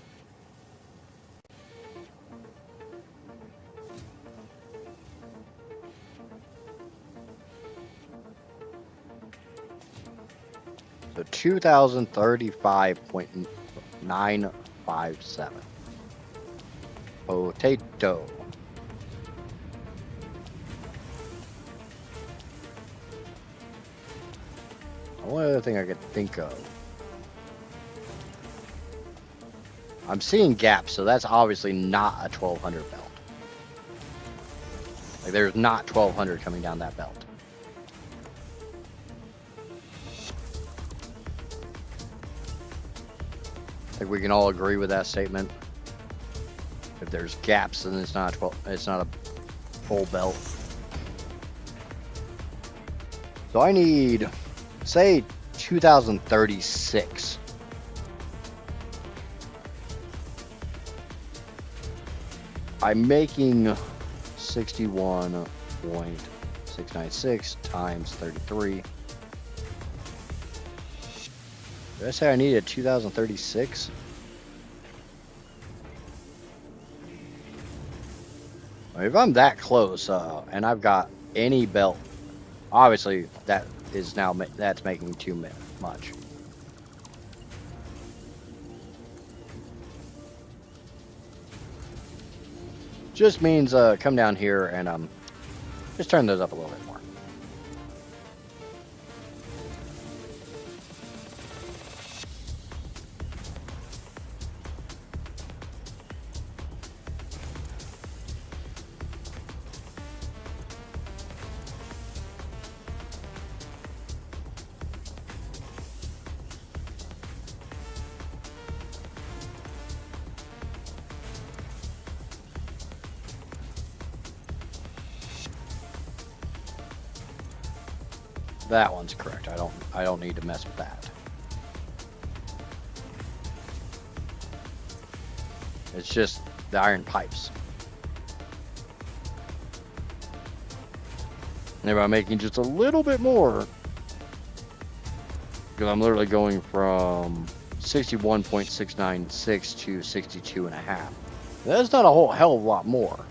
So 2035.957. Potato. One other thing I could think of. I'm seeing gaps, so that's obviously not a 1200 belt. Like, there's not 1200 coming down that belt. I think we can all agree with that statement. If there's gaps, then it's not a full belt. So I need, say, 2036. I'm making 61.696 times 33. Did I say I needed 2036? If I'm that close, and I've got any belt, obviously that is now that's making too much. just means come down here and just turn those up a little bit more. That one's correct. I don't need to mess with that. It's just the iron pipes. Maybe I'm making just a little bit more, because I'm literally going from 61.696 to 62.5. That's not a whole hell of a lot more.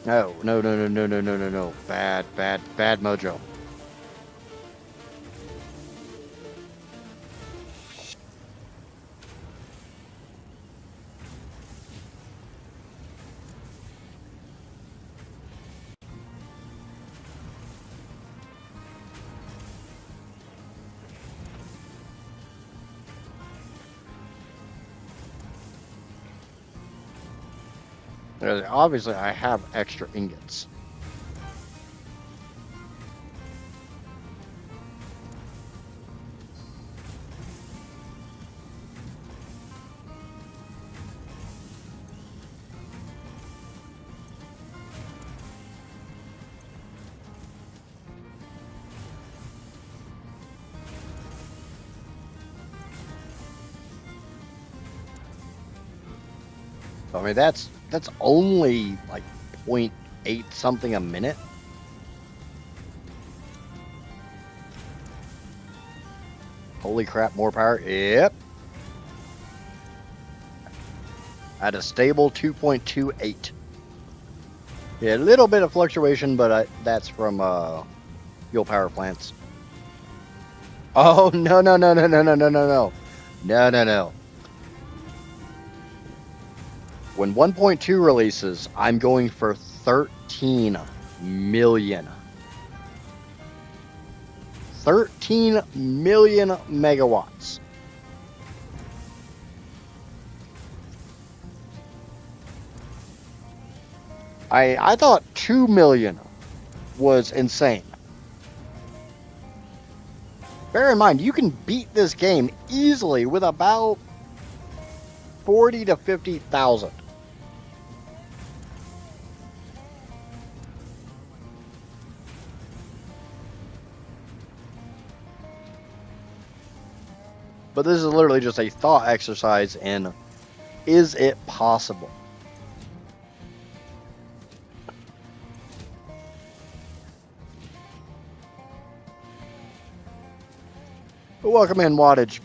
No. Bad mojo. Obviously, I have extra ingots. I mean, that's only like 0.8 something a minute. Holy crap, more power. Yep. At a stable 2.28. Yeah, a little bit of fluctuation, but that's from fuel power plants. Oh, no. No. When 1.2 releases, I'm going for 13 million. 13 million megawatts. I thought 2 million was insane. Bear in mind, you can beat this game easily with about 40 to 50,000. But this is literally just a thought exercise in, is it possible? Welcome in, wattage.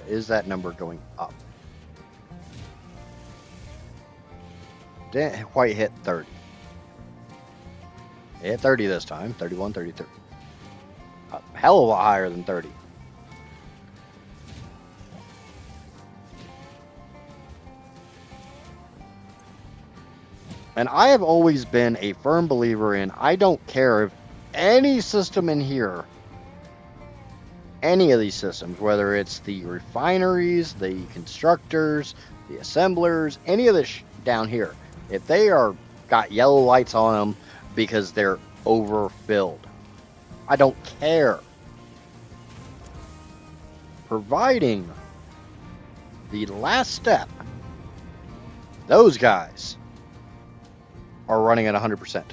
Is that number going up? Didn't quite hit 30. It hit 30 this time. 31, 33. A hell of a lot higher than 30. And I have always been a firm believer in, I don't care if any system in here, any of these systems, whether it's the refineries, the constructors, the assemblers, any of this down here, if they are got yellow lights on them because they're overfilled, I don't care. Providing the last step, those guys are running at 100%.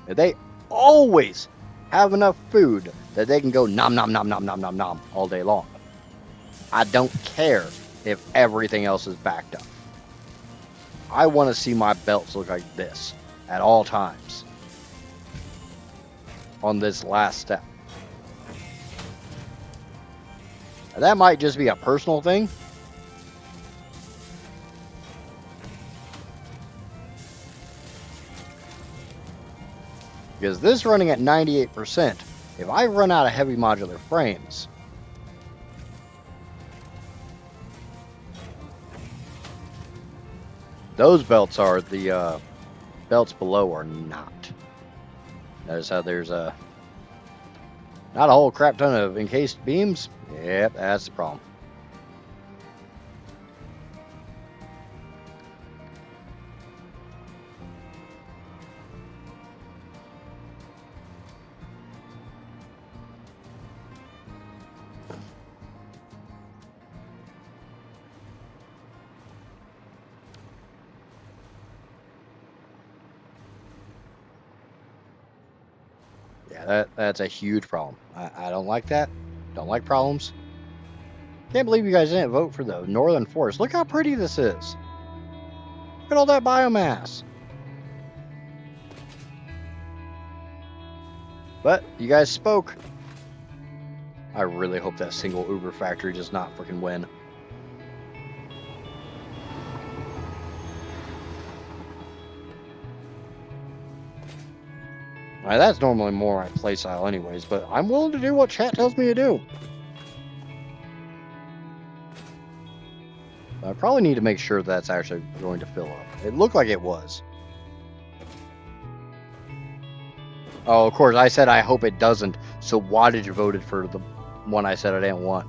They always have enough food that they can go nom all day long. I don't care if everything else is backed up. I want to see my belts look like this at all times on this last step. Now, that might just be a personal thing. Because this running at 98%, if I run out of heavy modular frames, those belts are, the belts below are not. Notice how there's not a whole crap ton of encased beams? Yep, that's the problem. Yeah, that's a huge problem. I don't like that. Don't like problems. Can't believe you guys didn't vote for the Northern Forest. Look how pretty this is. Look at all that biomass. But you guys spoke. I really hope that single Uber factory does not freaking win. Now, that's normally more my playstyle anyways, but I'm willing to do what chat tells me to do. I probably need to make sure that's actually going to fill up. It looked like it was. Oh, of course, I said I hope it doesn't, so why did you vote for the one I said I didn't want?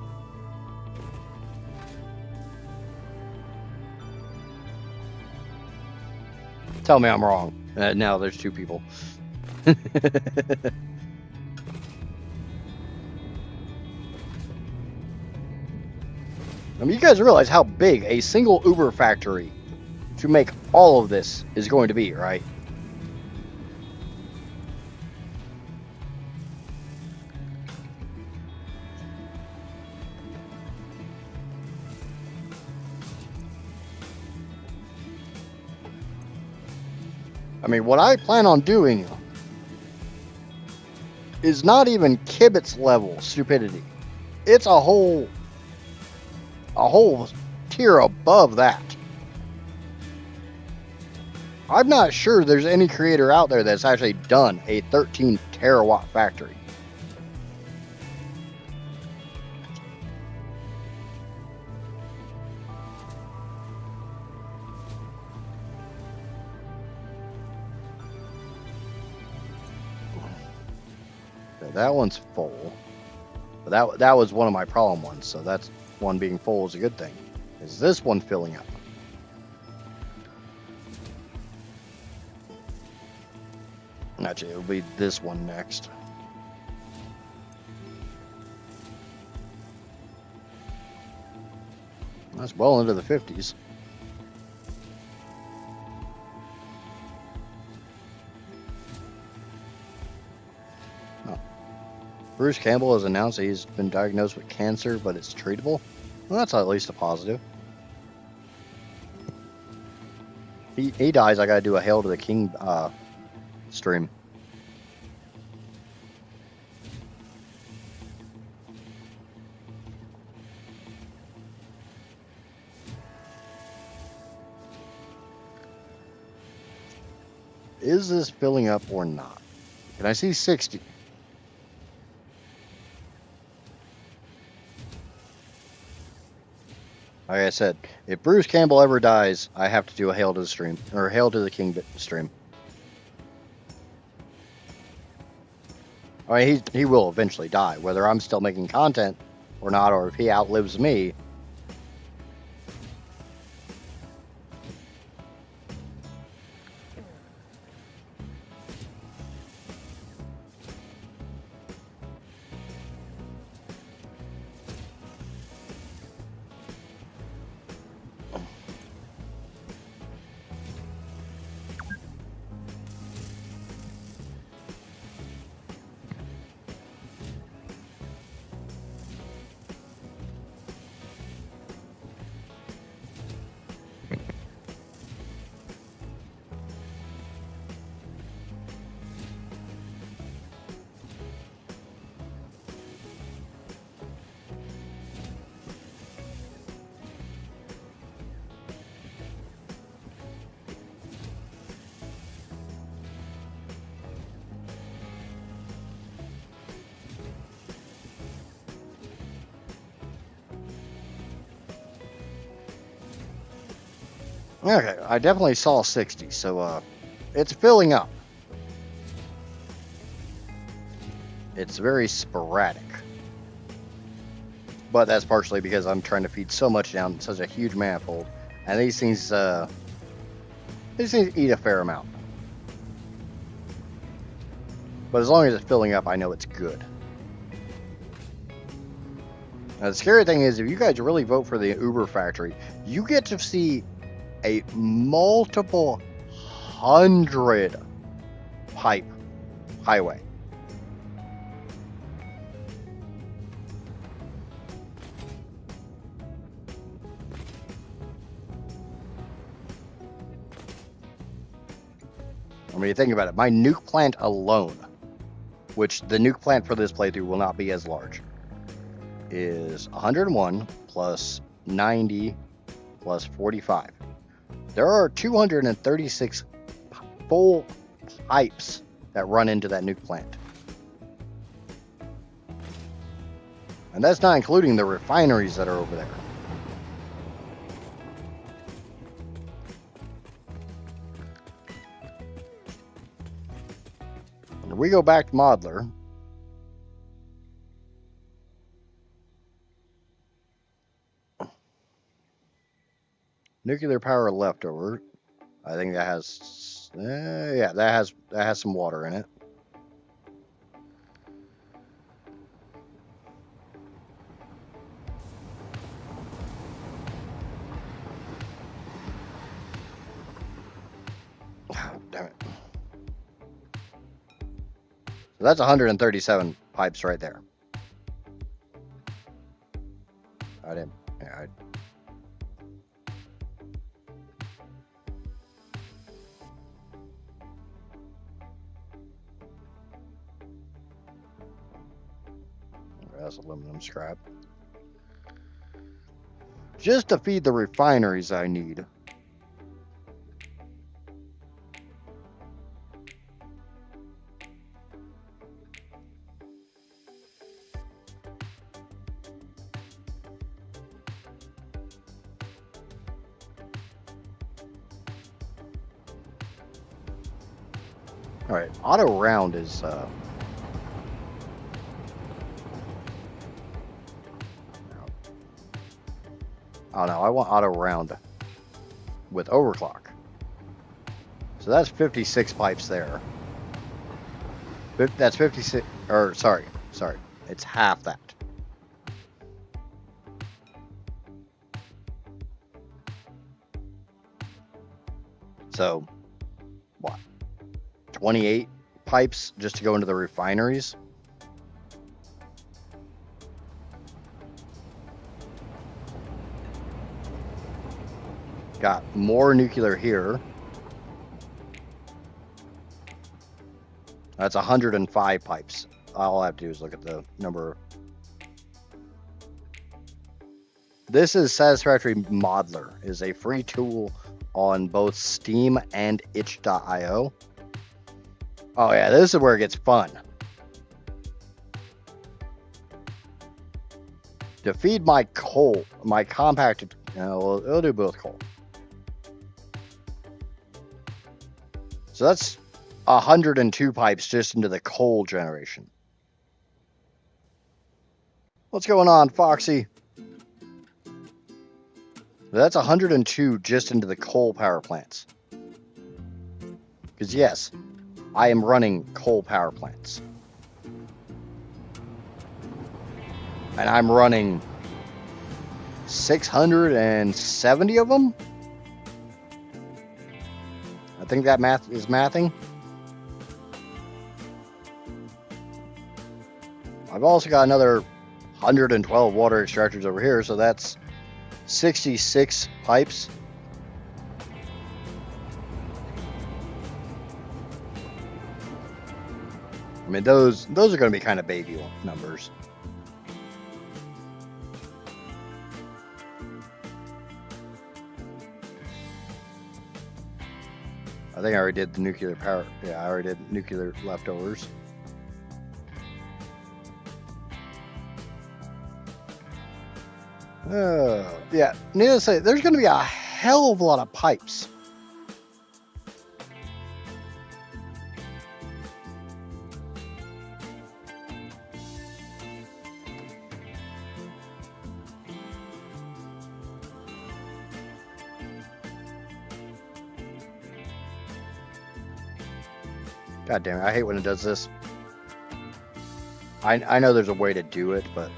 Tell me I'm wrong. Now there's two people. I mean, you guys realize how big a single Uber factory to make all of this is going to be, right? I mean, what I plan on doing is not even Kibitz level stupidity. It's a whole tier above that. I'm not sure there's any creator out there that's actually done a 13 terawatt factory. That one's full. But that was one of my problem ones, so that's one being full is a good thing. Is this one filling up? Actually, it'll be this one next. That's well into the 50s. Bruce Campbell has announced that he's been diagnosed with cancer, but it's treatable. Well, that's at least a positive. He dies, I gotta do a Hail to the King stream. Is this filling up or not? Can I see 60? Like I said, if Bruce Campbell ever dies, I have to do a Hail to the stream, or Hail to the King stream. I mean, he will eventually die, whether I'm still making content or not, or if he outlives me. Okay, I definitely saw 60, so it's filling up. It's very sporadic. But that's partially because I'm trying to feed so much down such a huge manifold. And these things eat a fair amount. But as long as it's filling up, I know it's good. Now, the scary thing is, if you guys really vote for the Uber factory, you get to see a multiple 100 pipe highway. I mean, you think about it, my nuke plant alone, which the nuke plant for this playthrough will not be as large, is 101 plus 90 plus 45. There are 236 full pipes that run into that nuke plant. And that's not including the refineries that are over there. When we go back to Modeler, nuclear power leftover. I think that has, yeah, that has some water in it. Oh, damn it. So that's 137 pipes right there. I didn't. Yeah, that's aluminum scrap. Just to feed the refineries I need. All right, auto round is oh no, I want auto round with overclock. So that's 56 pipes there. That's 56, or sorry, it's half that. So, what? 28 pipes just to go into the refineries? Got more nuclear here. That's 105 pipes. All I have to do is look at the number. This is Satisfactory Modeler, is a free tool on both Steam and itch.io. Oh yeah, this is where it gets fun. To feed my coal, my compacted, we'll do both coal. So that's 102 pipes just into the coal generation. What's going on, Foxy? That's 102 just into the coal power plants. Because yes, I am running coal power plants. And I'm running 670 of them. I think that math is mathing. I've also got another 112 water extractors over here, so that's 66 pipes. I mean, those are going to be kind of baby numbers. I think I already did the nuclear power. Yeah, I already did nuclear leftovers. Yeah, needless to say, there's going to be a hell of a lot of pipes. God damn it, I hate when it does this. I know there's a way to do it, but...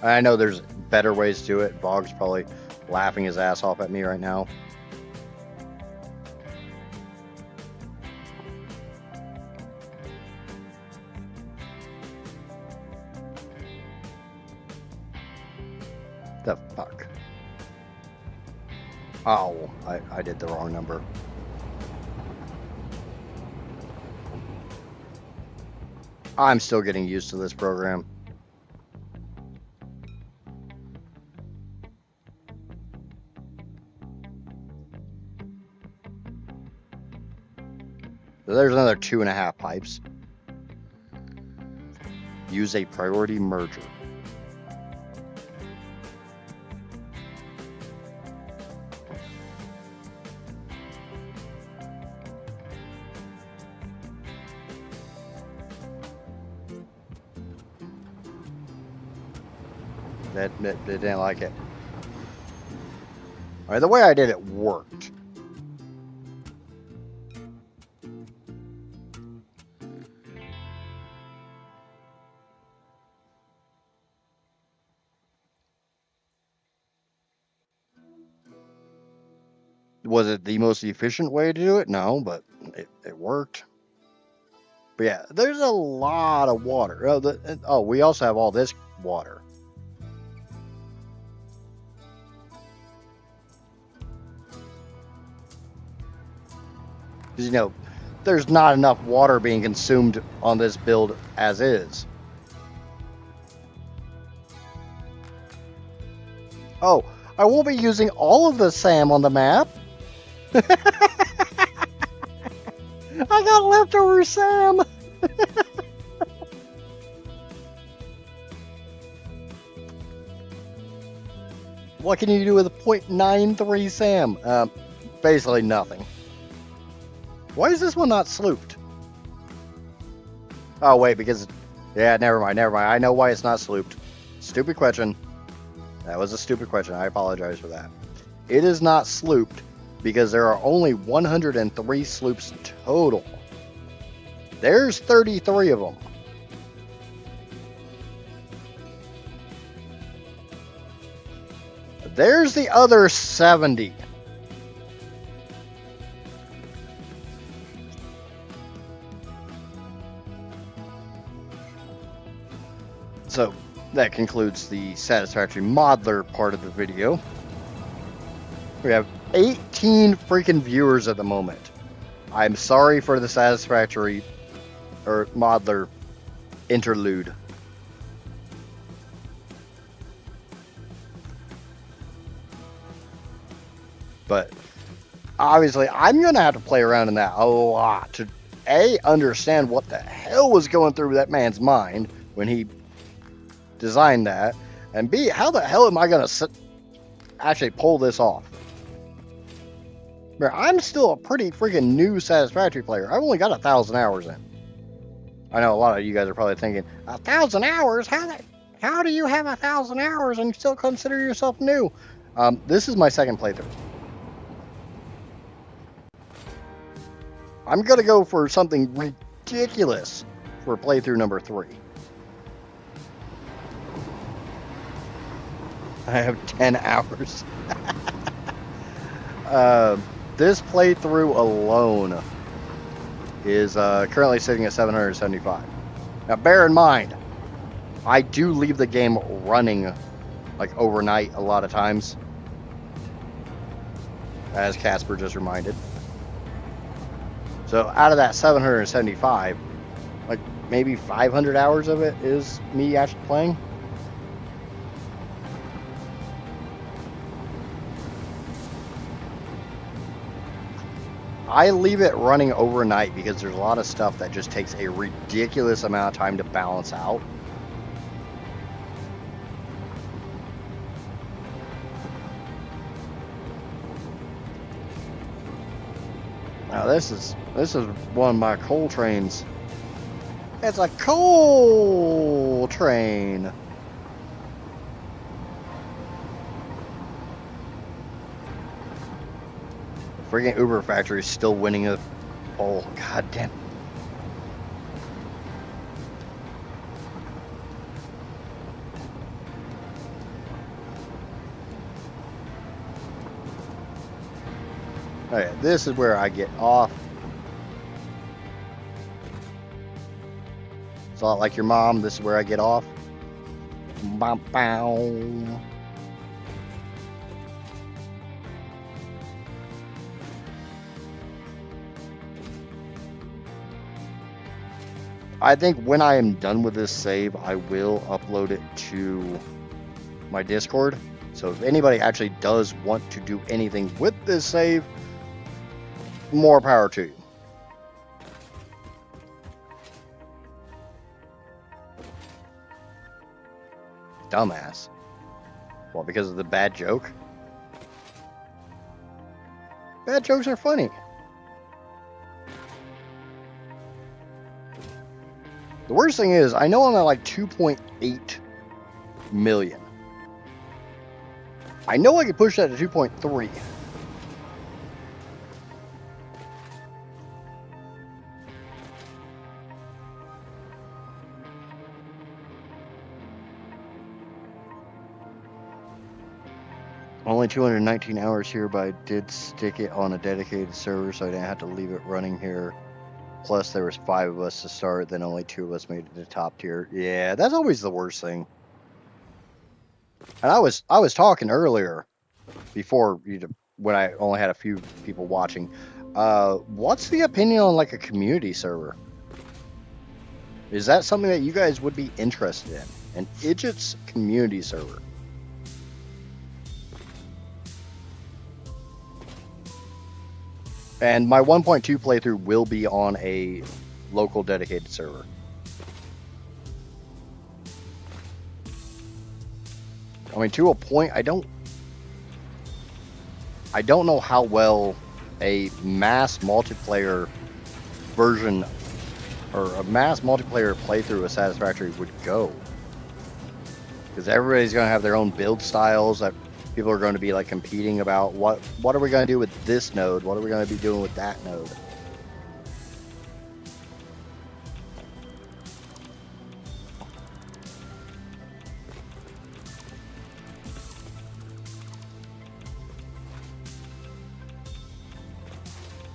I know there's better ways to do it. Bog's probably laughing his ass off at me right now. The fuck? Oh, I did the wrong number. I'm still getting used to this program. So there's another 2.5 pipes. Use a priority merger. They didn't like it. All right, the way I did it worked. Was it the most efficient way to do it? No, but it worked. But yeah, there's a lot of water. Oh, we also have all this water. Because, you know, there's not enough water being consumed on this build as is. Oh, I won't be using all of the SAM on the map. I got leftover SAM. What can you do with a 0.93 SAM? Basically nothing. Why is this one not slooped? Oh, wait, because... Yeah, never mind. I know why it's not slooped. Stupid question. That was a stupid question. I apologize for that. It is not slooped because there are only 103 sloops total. There's 33 of them. There's the other 70. So that concludes the Satisfactory modeler part of the video. We have 18 freaking viewers at the moment. I'm sorry for the Satisfactory or modeler interlude. But obviously, I'm going to have to play around in that a lot to A, understand what the hell was going through that man's mind when he designed that, and B, how the hell am I going to actually pull this off? I'm still a pretty freaking new Satisfactory player. I've only got 1,000 hours in. I know a lot of you guys are probably thinking, 1,000 hours? How do you have 1,000 hours and still consider yourself new? This is my second playthrough. I'm going to go for something ridiculous for playthrough number 3. I have 10 hours. This playthrough alone is currently sitting at 775. Now, bear in mind, I do leave the game running like overnight a lot of times, as Casper just reminded. So out of that 775, like maybe 500 hours of it is me actually playing. I leave it running overnight because there's a lot of stuff that just takes a ridiculous amount of time to balance out. Now this is one of my coal trains. It's a coal train. Freaking Uber factory is still winning a poll. God damn. Okay, this is where I get off. It's a lot like your mom. This is where I get off. Bow, bow. I think when I am done with this save, I will upload it to my Discord. So if anybody actually does want to do anything with this save, more power to you. Dumbass. Well, because of the bad joke? Bad jokes are funny. The worst thing is, I know I'm at like 2.8 million. I know I could push that to 2.3. Only 219 hours here, but I did stick it on a dedicated server, so I didn't have to leave it running here. Plus, there was 5 of us to start, then only 2 of us made it to top tier. Yeah, that's always the worst thing. And I was talking earlier, before when I only had a few people watching. What's the opinion on like a community server? Is that something that you guys would be interested in? An Idjit's community server. And my 1.2 playthrough will be on a local dedicated server. I mean, to a point, I don't know how well a mass multiplayer version or a mass multiplayer playthrough of Satisfactory would go. Because everybody's going to have their own build styles that people are going to be like competing about. What are we going to do with this node? What are we going to be doing with that node?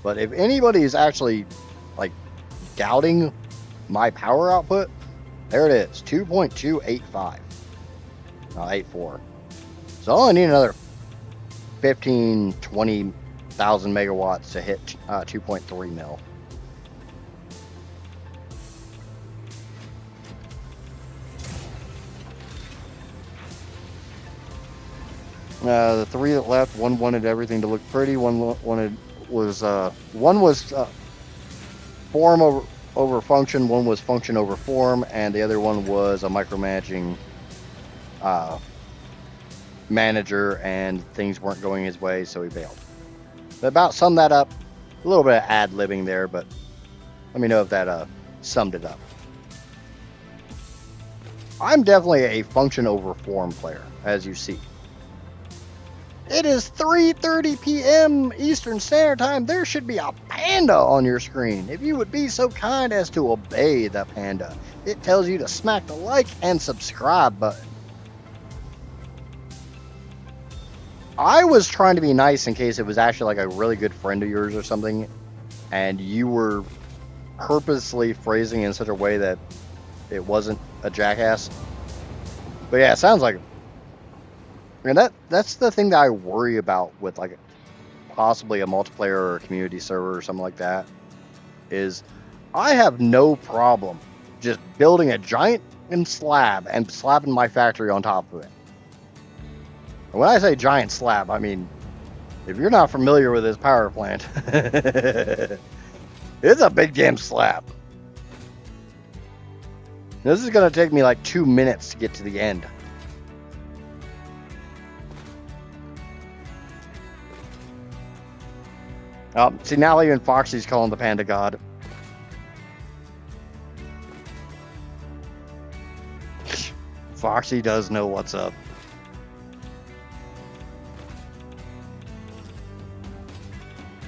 But if anybody is actually like doubting my power output, there it is, 2.285, 84. So I only need another 20,000 megawatts to hit 2.3 mil. The 3 that left, one wanted everything to look pretty, one was form over function, one was function over form, and the other one was a micromanaging manager, and things weren't going his way, so he bailed. That about summed that up. A little bit of ad-libbing there, but let me know if that summed it up. I'm definitely a function over form player, as you see. It is 3:30 p.m. Eastern Standard Time. There should be a panda on your screen. If you would be so kind as to obey the panda, it tells you to smack the like and subscribe button. I was trying to be nice in case it was actually like a really good friend of yours or something, and you were purposely phrasing in such a way that it wasn't a jackass. But yeah, it sounds like it. And that's the thing that I worry about with like possibly a multiplayer or a community server or something like that, is I have no problem just building a giant slab and slapping my factory on top of it. And when I say giant slab, I mean, if you're not familiar with this power plant, it's a big damn slab. This is going to take me like 2 minutes to get to the end. See, now even Foxy's calling the panda god. Foxy does know what's up.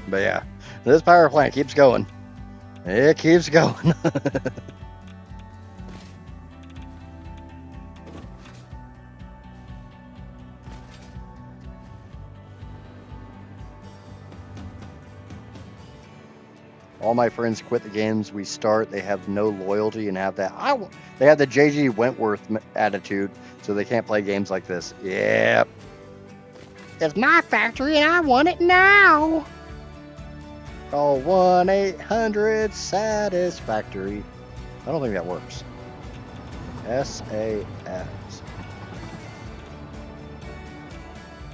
But yeah, this power plant keeps going. It keeps going. All my friends quit the games we start. They have no loyalty and have that. They have the J.G. Wentworth attitude, so they can't play games like this. Yep. It's my factory and I want it now. Call 1-800-Satisfactory. I don't think that works. S-A-S.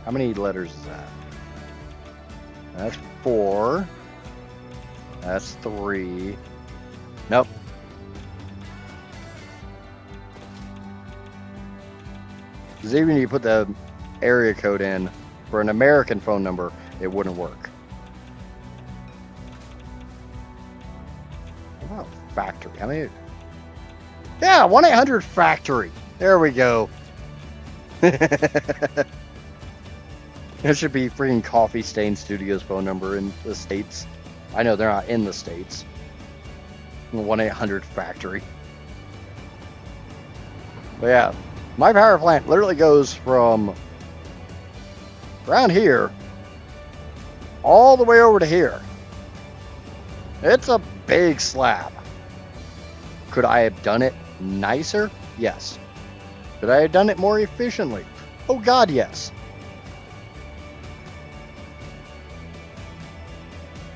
How many letters is that? That's 4. That's 3. Nope. Because even if you put the area code in for an American phone number, it wouldn't work. Oh, factory. How many? Yeah, 1-800-Factory. There we go. It should be freaking Coffee Stain Studios phone number in the States. I know they're not in the States. 1-800-Factory. But yeah, my power plant literally goes from around here all the way over to here. It's a big slab. Could I have done it nicer? Yes. Could I have done it more efficiently? Oh God, yes.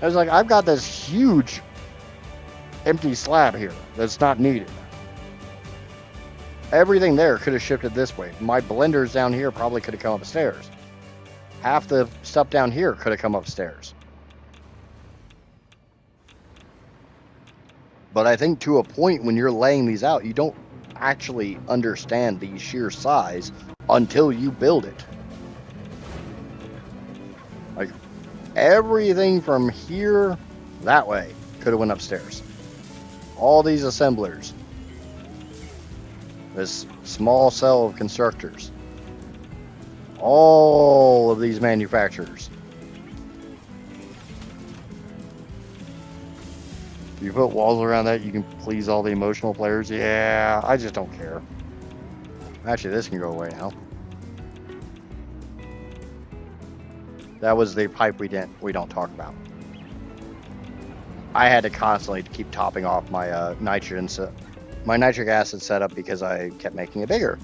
I was like, I've got this huge empty slab here that's not needed. Everything there could have shifted this way. My blenders down here probably could have come upstairs. Half the stuff down here could have come upstairs. But I think to a point when you're laying these out, you don't actually understand the sheer size until you build it. Like, everything from here that way could have went upstairs. All these assemblers. This small cell of constructors. All of these manufacturers. You put walls around that, you can please all the emotional players. Yeah, I just don't care. Actually, this can go away now. That was the pipe we don't talk about. I had to constantly keep topping off my nitric acid setup because I kept making it bigger.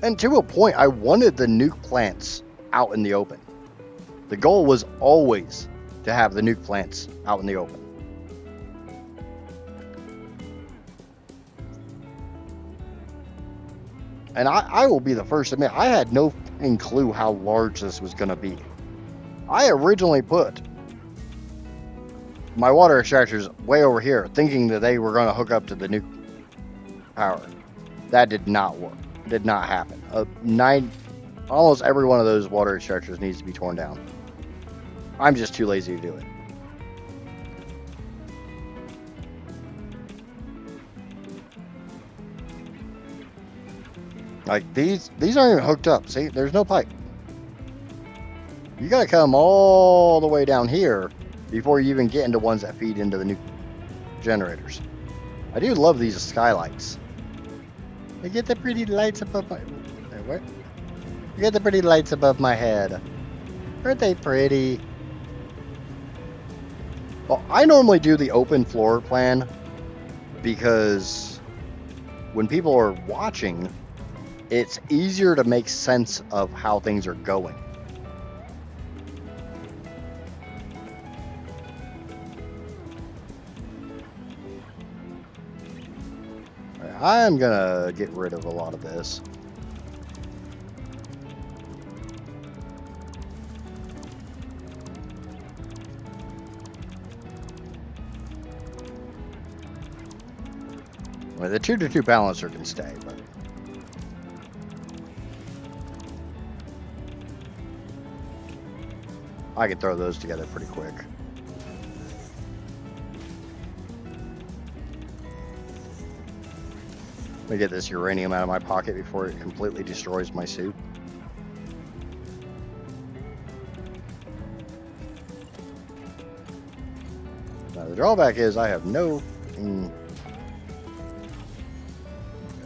And to a point, I wanted the nuke plants out in the open. The goal was always to have the nuke plants out in the open. And I will be the first to admit, I had no clue how large this was going to be. I originally put my water extractors way over here, thinking that they were going to hook up to the nuke power. That did not work. Did not happen. Almost every one of those water extractors needs to be torn down. I'm just too lazy to do it. Like, these aren't even hooked up. See, there's no pipe. You gotta come all the way down here before you even get into ones that feed into the new generators. I do love these skylights. They get the pretty lights above my... What? You get the pretty lights above my head. Aren't they pretty? Well, I normally do the open floor plan because when people are watching, it's easier to make sense of how things are going. I'm gonna get rid of a lot of this. Well, the 2-to-2 balancer can stay, but I could throw those together pretty quick. Let me get this uranium out of my pocket before it completely destroys my suit. Now the drawback is I have no... Okay,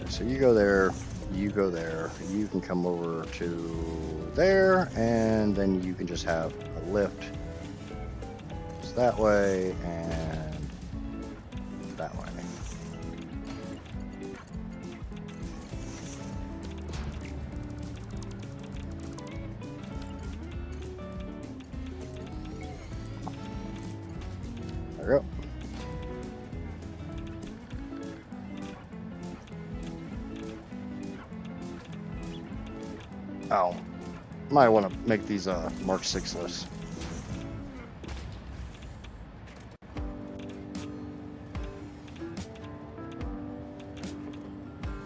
so you go there, you go there, you can come over to there, and then you can just have a lift just that way and that way. There we go. Oh, might want to make these Mark 6 lists.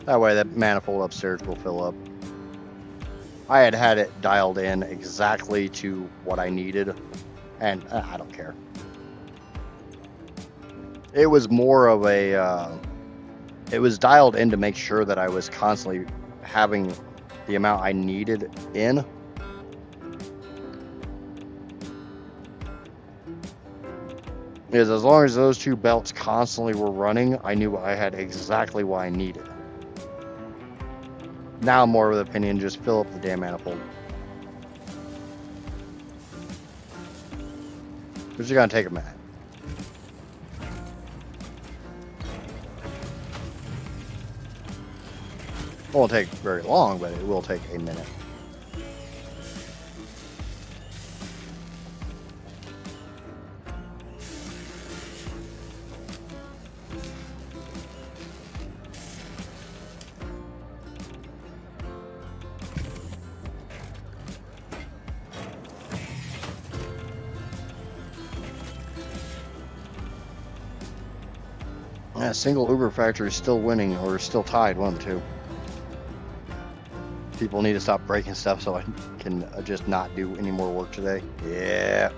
That way that manifold upstairs will fill up. I had it dialed in exactly to what I needed, and I don't care. It was more of a, it was dialed in to make sure that I was constantly having the amount I needed in. Because as long as those two belts constantly were running, I knew I had exactly what I needed. Now I'm more of the opinion, just fill up the damn manifold. Which is going to take a minute. It won't take very long, but it will take a minute. Yeah, single Uber factory is still winning or still tied, one of the two. People need to stop breaking stuff so I can just not do any more work today. Yeah.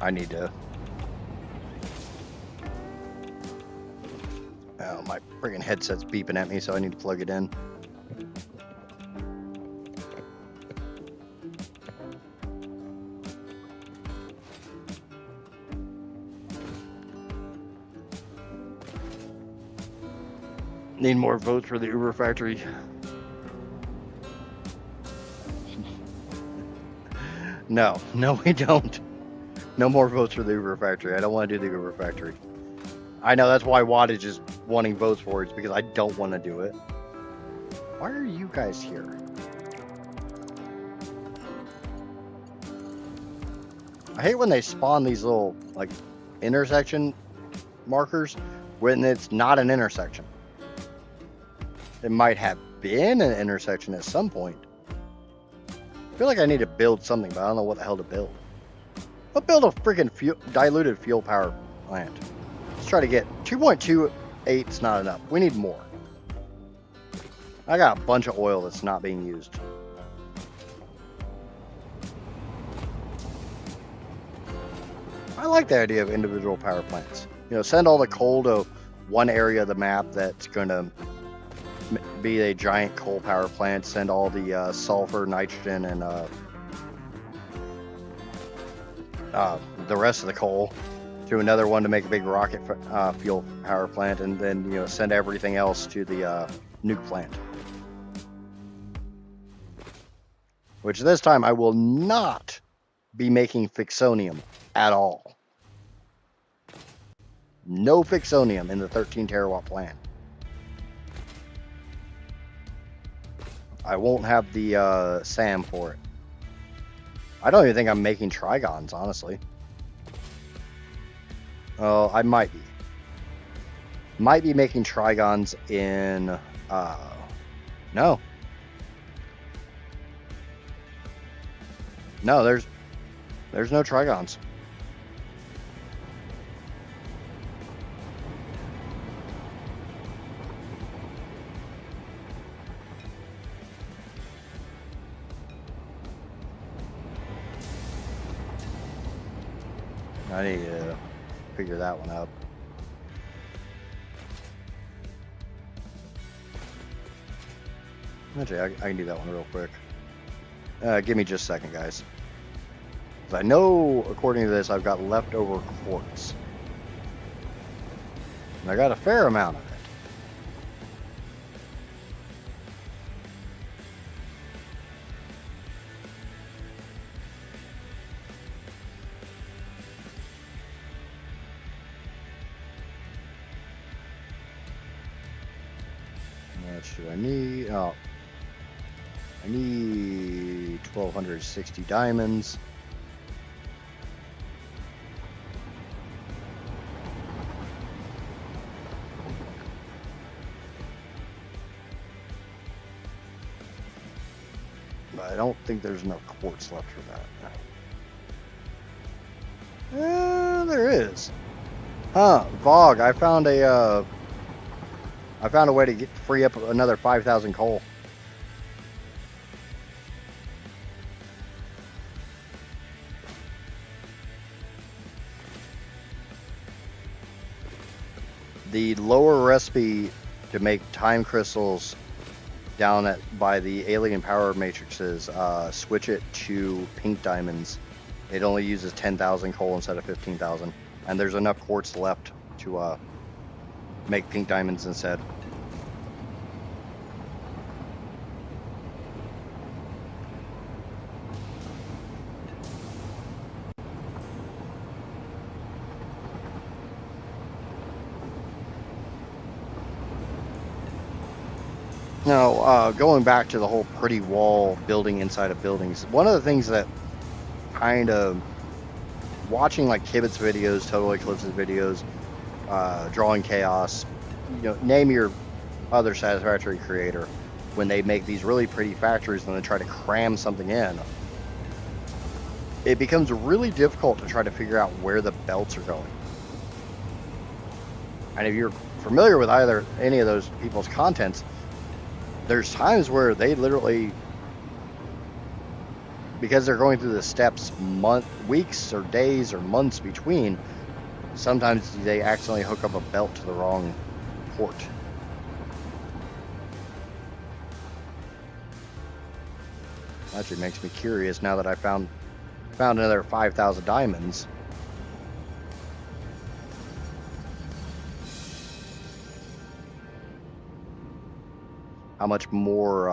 I need to... Oh, my friggin' headset's beeping at me, so I need to plug it in. Need more votes for the Uber factory. No, we don't. No more votes for the Uber factory. I don't want to do the Uber factory. I know that's why Wattage is wanting votes for it, because I don't want to do it. Why are you guys here? I hate when they spawn these little, like, intersection markers when it's not an intersection. It might have been an intersection at some point. I feel like I need to build something, but I don't know what the hell to build. I'll build a freaking diluted fuel power plant. Let's try to get 2.28 is not enough. We need more. I got a bunch of oil that's not being used. I like the idea of individual power plants. You know, send all the coal to one area of the map that's going to be a giant coal power plant, send all the sulfur, nitrogen, and the rest of the coal to another one to make a big rocket fuel power plant, and then, you know, send everything else to the nuke plant. Which this time I will not be making fixonium at all. No fixonium in the 13 terawatt plant. I won't have the SAM for it. I don't even think I'm making trigons, honestly. Oh, I might be. Might be making trigons in... No. No, there's no trigons. I need to figure that one out. Actually, I can do that one real quick. Give me just a second, guys. I know, according to this, I've got leftover quartz. And I got a fair amount of it. How much do I need? Oh, I need 1,260 diamonds. But I don't think there's enough quartz left for that. There is. Huh, Vogue, I found a way to free up another 5,000 coal. The lower recipe to make time crystals down by the alien power matrices, switch it to pink diamonds. It only uses 10,000 coal instead of 15,000, and there's enough quartz left to make pink diamonds instead. Now, going back to the whole pretty wall building inside of buildings, one of the things that kind of watching like Kibit's videos, Total Eclipse's videos, Drawing Chaos, name your other Satisfactory creator, when they make these really pretty factories and they try to cram something in, it becomes really difficult to try to figure out where the belts are going. And if you're familiar with any of those people's contents, there's times where they literally, because they're going through the steps weeks or days or months between, sometimes they accidentally hook up a belt to the wrong port. Actually makes me curious now that I found another 5,000 diamonds. How much more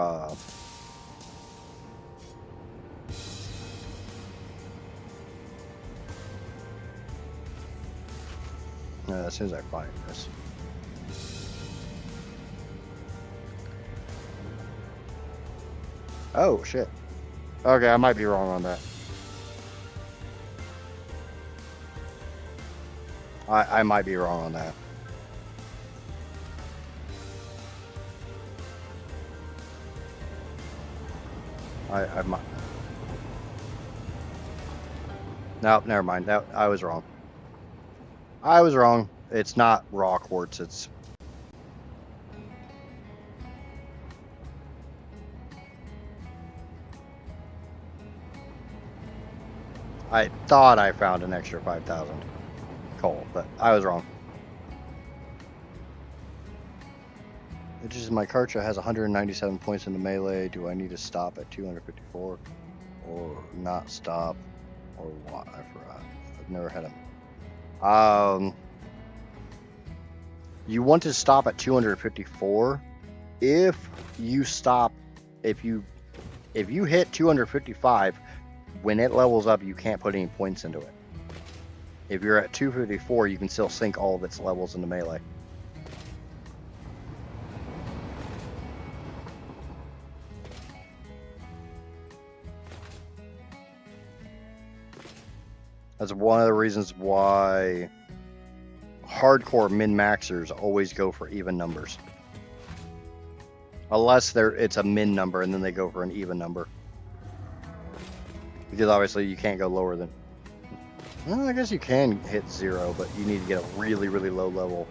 as soon as I find this. Oh shit. Okay, I might be wrong on that. I might be wrong on that. I might. No, never mind. I was wrong. I was wrong. It's not raw quartz. It's I thought I found an extra 5,000 coal, but I was wrong. It just my Kartra has 197 points in the melee. Do I need to stop at 254 or not stop or what? I forgot. I've never had him. You want to stop at 254. If you hit 255, when it levels up, you can't put any points into it. If you're at 254, you can still sink all of its levels into melee. That's one of the reasons why hardcore min-maxers always go for even numbers. Unless it's a min number and then they go for an even number. Because obviously you can't go lower than... Well, I guess you can hit 0, but you need to get a really, really low level.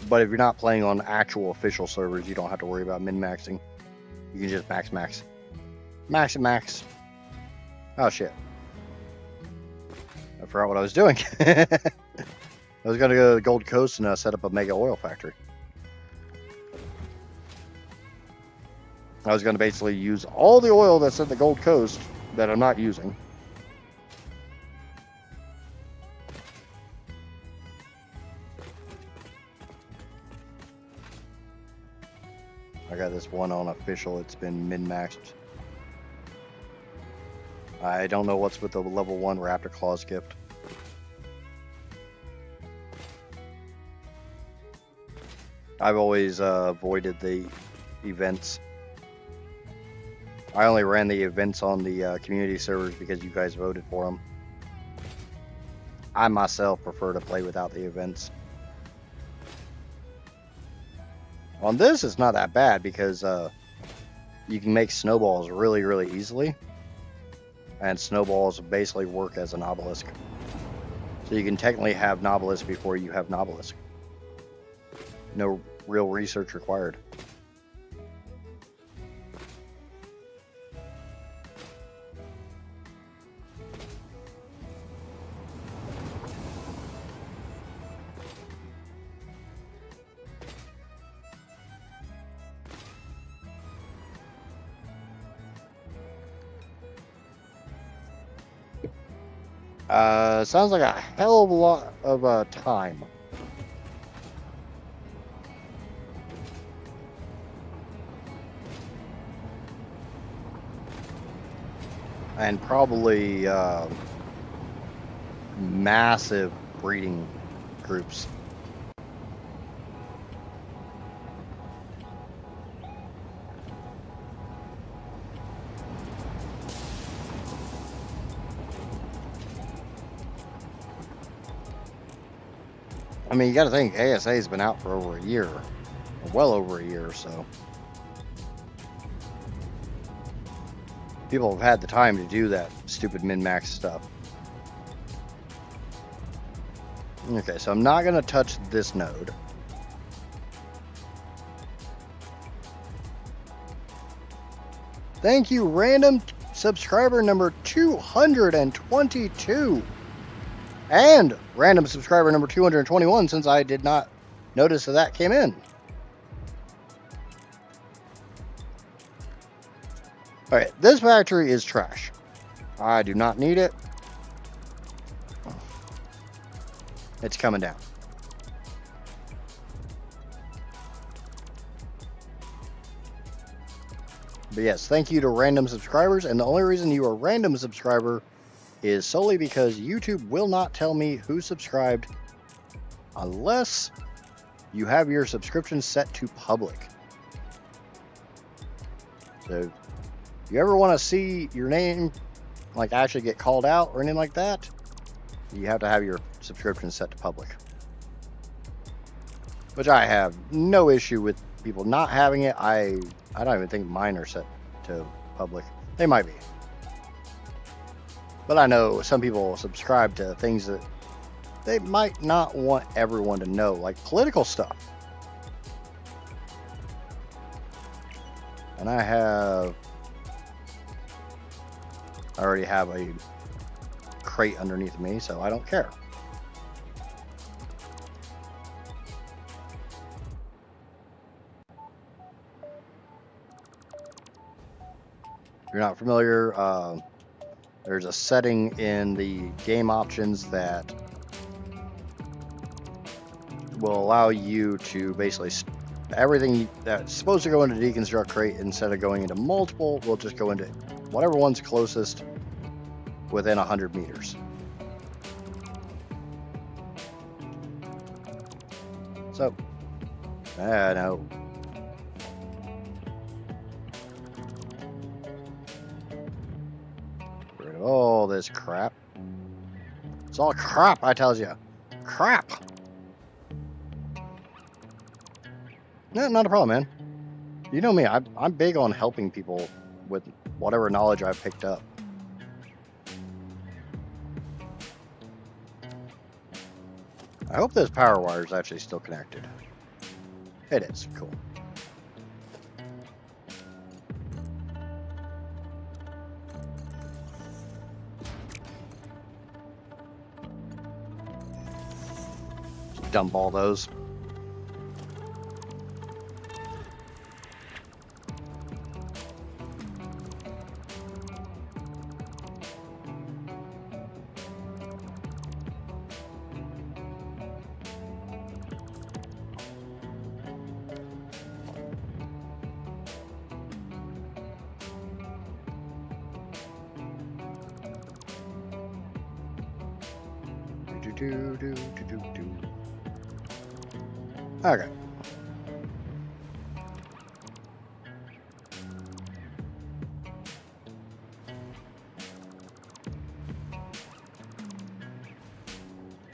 But if you're not playing on actual official servers, you don't have to worry about min-maxing. You can just max. Max and max. Oh shit. I forgot what I was doing. I was gonna go to the Gold Coast and set up a mega oil factory. I was gonna basically use all the oil that's at the Gold Coast that I'm not using. I got this one on official. It's been min-maxed. I don't know what's with the level 1 Raptor Claws gift. I've always avoided the events. I only ran the events on the community servers because you guys voted for them. I myself prefer to play without the events. On this, it's not that bad because you can make snowballs really, really easily. And snowballs basically work as an obelisk. So you can technically have Novelist before you have Novelist. No real research required. Sounds like a hell of a lot of time. And probably massive breeding groups. I mean, you got to think ASA has been out for over a year, or well over a year, so people have had the time to do that stupid min-max stuff. Okay, so I'm not going to touch this node. Thank you, random subscriber number 222. And random subscriber number 221, since I did not notice that came in. Alright, this factory is trash. I do not need it. It's coming down. But yes, thank you to random subscribers. And the only reason you are a random subscriber is solely because YouTube will not tell me who subscribed unless you have your subscription set to public. So if you ever want to see your name like actually get called out or anything like that, you have to have your subscription set to public. Which I have no issue with people not having it. I don't even think mine are set to public. They might be. But I know some people subscribe to things that they might not want everyone to know, like political stuff. And I already have a crate underneath me, so I don't care. If you're not familiar, there's a setting in the game options that will allow you to basically everything that's supposed to go into deconstruct crate, instead of going into multiple, will just go into whatever one's closest within 100 meters. So, I know. Get rid of all this crap. It's all crap, I tells you. Crap. No, not a problem, man. You know me, I'm big on helping people with whatever knowledge I've picked up. I hope this power wire is actually still connected. It is. Cool. dump all those. Okay.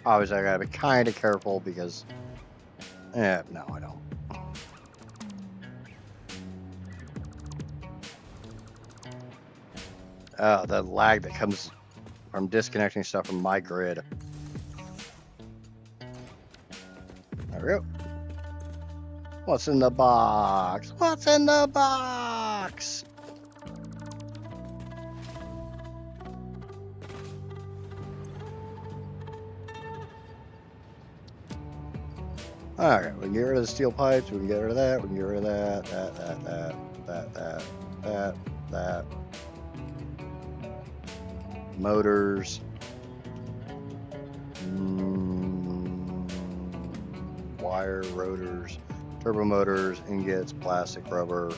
Obviously, I gotta be kind of careful because, no, I don't. The lag that comes from disconnecting stuff from my grid. There we go. What's in the box? What's in the box? Alright, we can get rid of the steel pipes, we can get rid of that, we can get rid of that. Motors. Wire, rotors, turbo motors, ingots, plastic, rubber.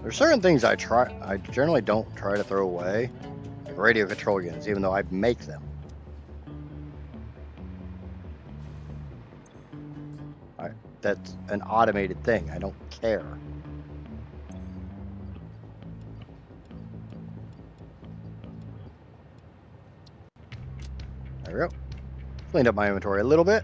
There's certain things I generally don't try to throw away, like radio control units, even though I make them. That's an automated thing. I don't care. There we go. Cleaned up my inventory a little bit.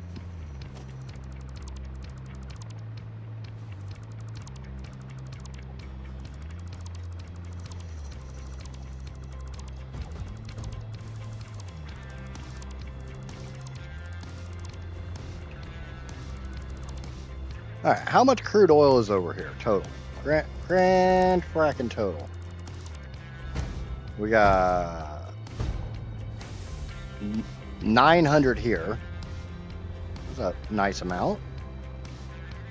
All right, how much crude oil is over here total? Grand fracking total. We got 900 here. That's a nice amount.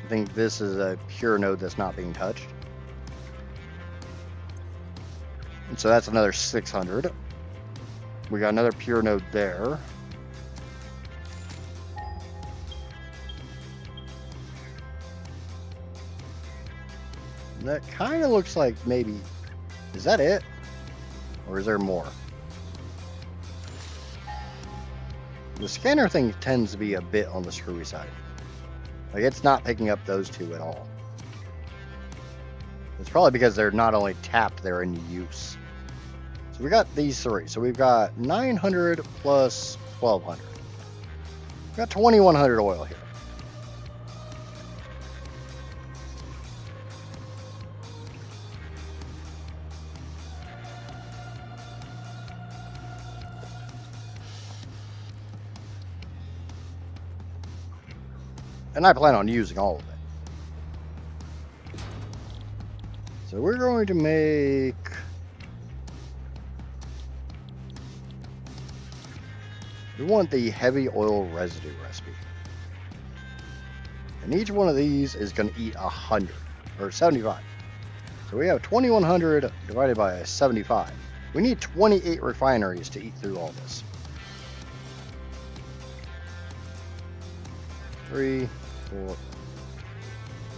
I think this is a pure node that's not being touched. And so that's another 600. We got another pure node there. That kind of looks like maybe, is that it? Or is there more? The scanner thing tends to be a bit on the screwy side. Like, it's not picking up those two at all. It's probably because they're not only tapped, they're in use. So we got these three. So we've got 900 plus 1200. We've got 2100 oil here. And I plan on using all of it. So we're going to make... We want the heavy oil residue recipe. And each one of these is going to eat 100, or 75. So we have 2100 divided by 75. We need 28 refineries to eat through all this. 3, 4.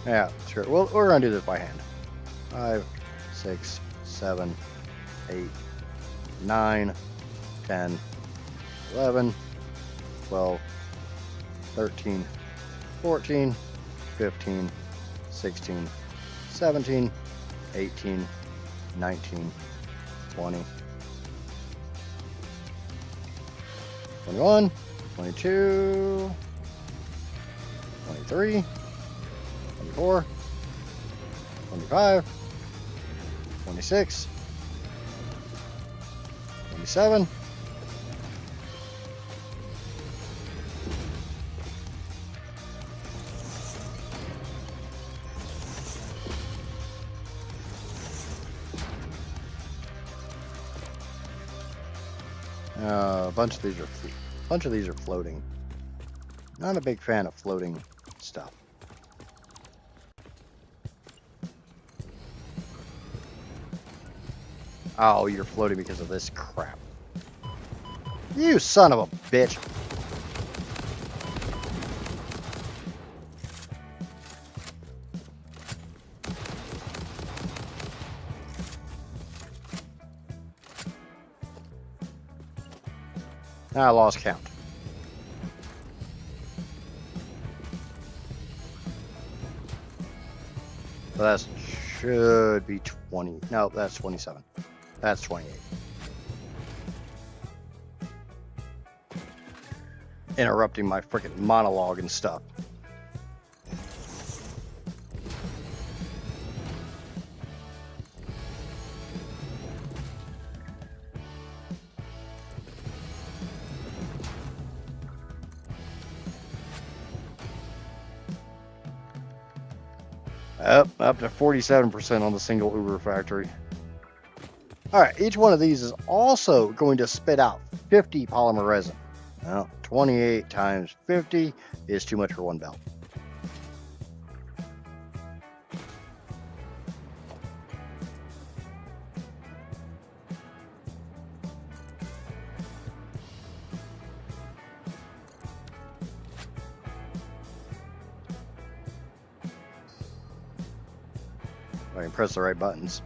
Yeah, sure. Well, we're going to do this by hand. 5, 6, 7, 8, 9, 10, 11, 12, 13, 14, 15, 16, 17, 18, 19, 20, 21, 22, 23, 24, 25, 26, 27, a bunch of these are bunch of these are floating. Not a big fan of floating stuff. Oh, you're floating because of this crap. You son of a bitch. I lost count. So that should be 20. No, that's 27. That's 28. Interrupting my freaking monologue and stuff. Up to 47% on the single Uber factory. All right, each one of these is also going to spit out 50 polymer resin. Well, 28 times 50 is too much for one belt. I can press the right buttons.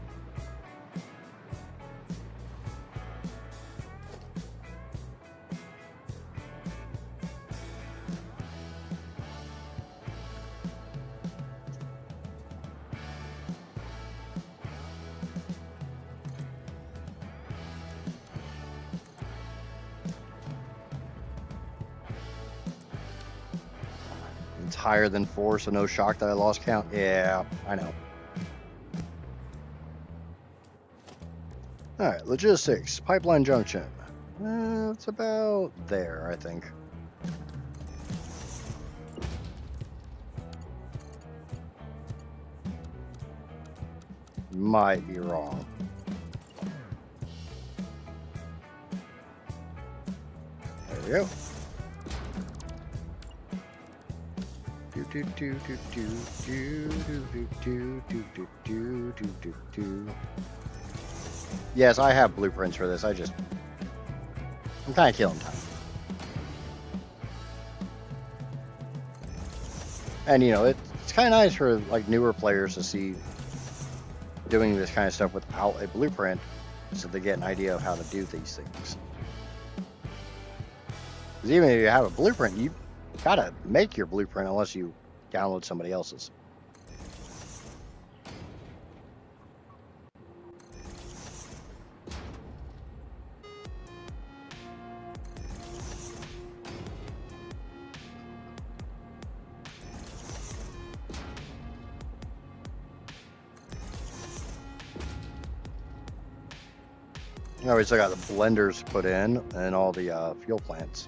It's higher than 4, so no shock that I lost count. Yeah, I know. All right, logistics, pipeline junction. It's about there, I think. Might be wrong. There we go. Yes, I have blueprints for this. I'm kind of killing time. And you know, it's kind of nice for like newer players to see doing this kind of stuff without a blueprint, so they get an idea of how to do these things. Because even if you have a blueprint, you gotta make your blueprint unless you download somebody else's. Now we still got the blenders put in and all the fuel plants.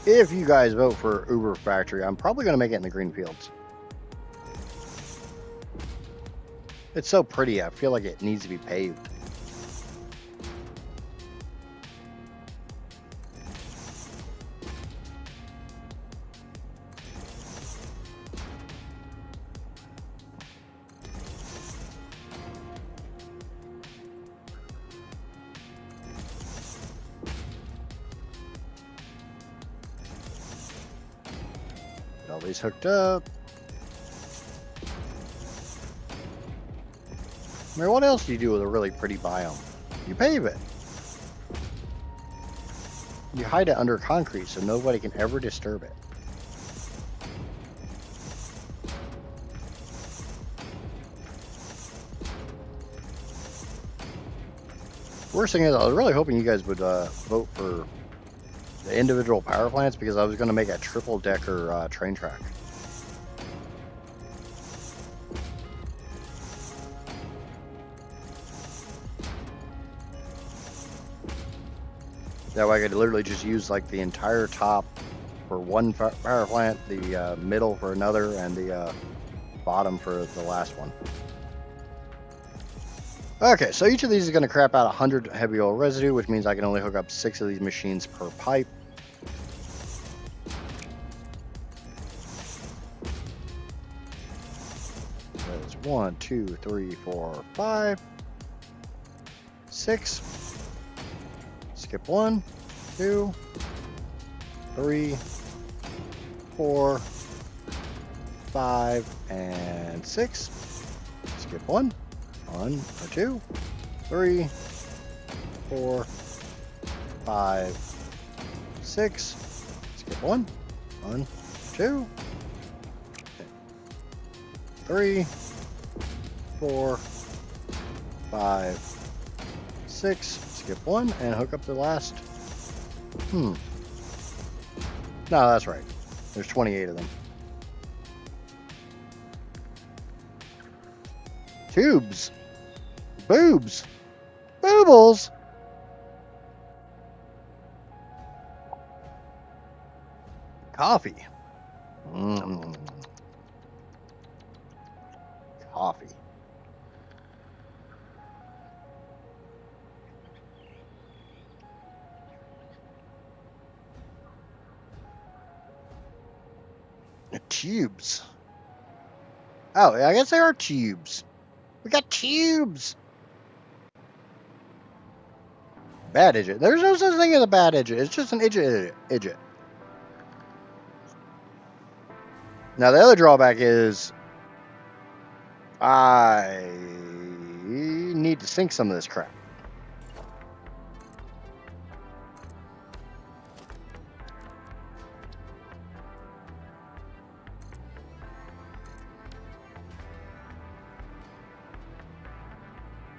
If you guys vote for Uber Factory, I'm probably going to make it in the green fields. It's so pretty, I feel like it needs to be paved. All these hooked up. I mean, what else do you do with a really pretty biome? You pave it. You hide it under concrete so nobody can ever disturb it. Worst thing is, I was really hoping you guys would vote for the individual power plants because I was going to make a triple-decker train track. That way I could literally just use like the entire top for one power plant, the middle for another, and the bottom for the last one. Okay, so each of these is going to crap out 100 heavy oil residue, which means I can only hook up 6 of these machines per pipe. That is 1, 2, 3, 4, 5, 6. Skip 1, 2, 3, 4, 5, and 6. Skip 1. 1, 2, 3, 4, 5, 6. Skip 1. 1, 2, 3, 4, 5, 6. Skip 1 and hook up the last. No, that's right. There's 28 of them. Tubes. Boobs. Boobles. Coffee. Coffee. Tubes. Oh, I guess they are tubes. We got tubes. Bad idjit. There's no such thing as a bad idjit. It's just an idjit. Now the other drawback is I need to sink some of this crap.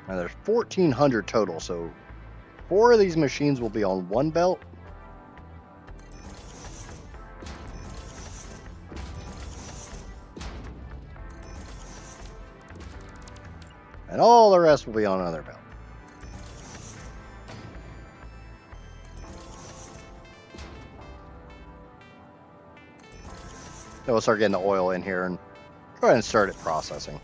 Now there's 1,400 total, so 4 of these machines will be on one belt. And all the rest will be on another belt. Then we'll start getting the oil in here and go ahead and start it processing.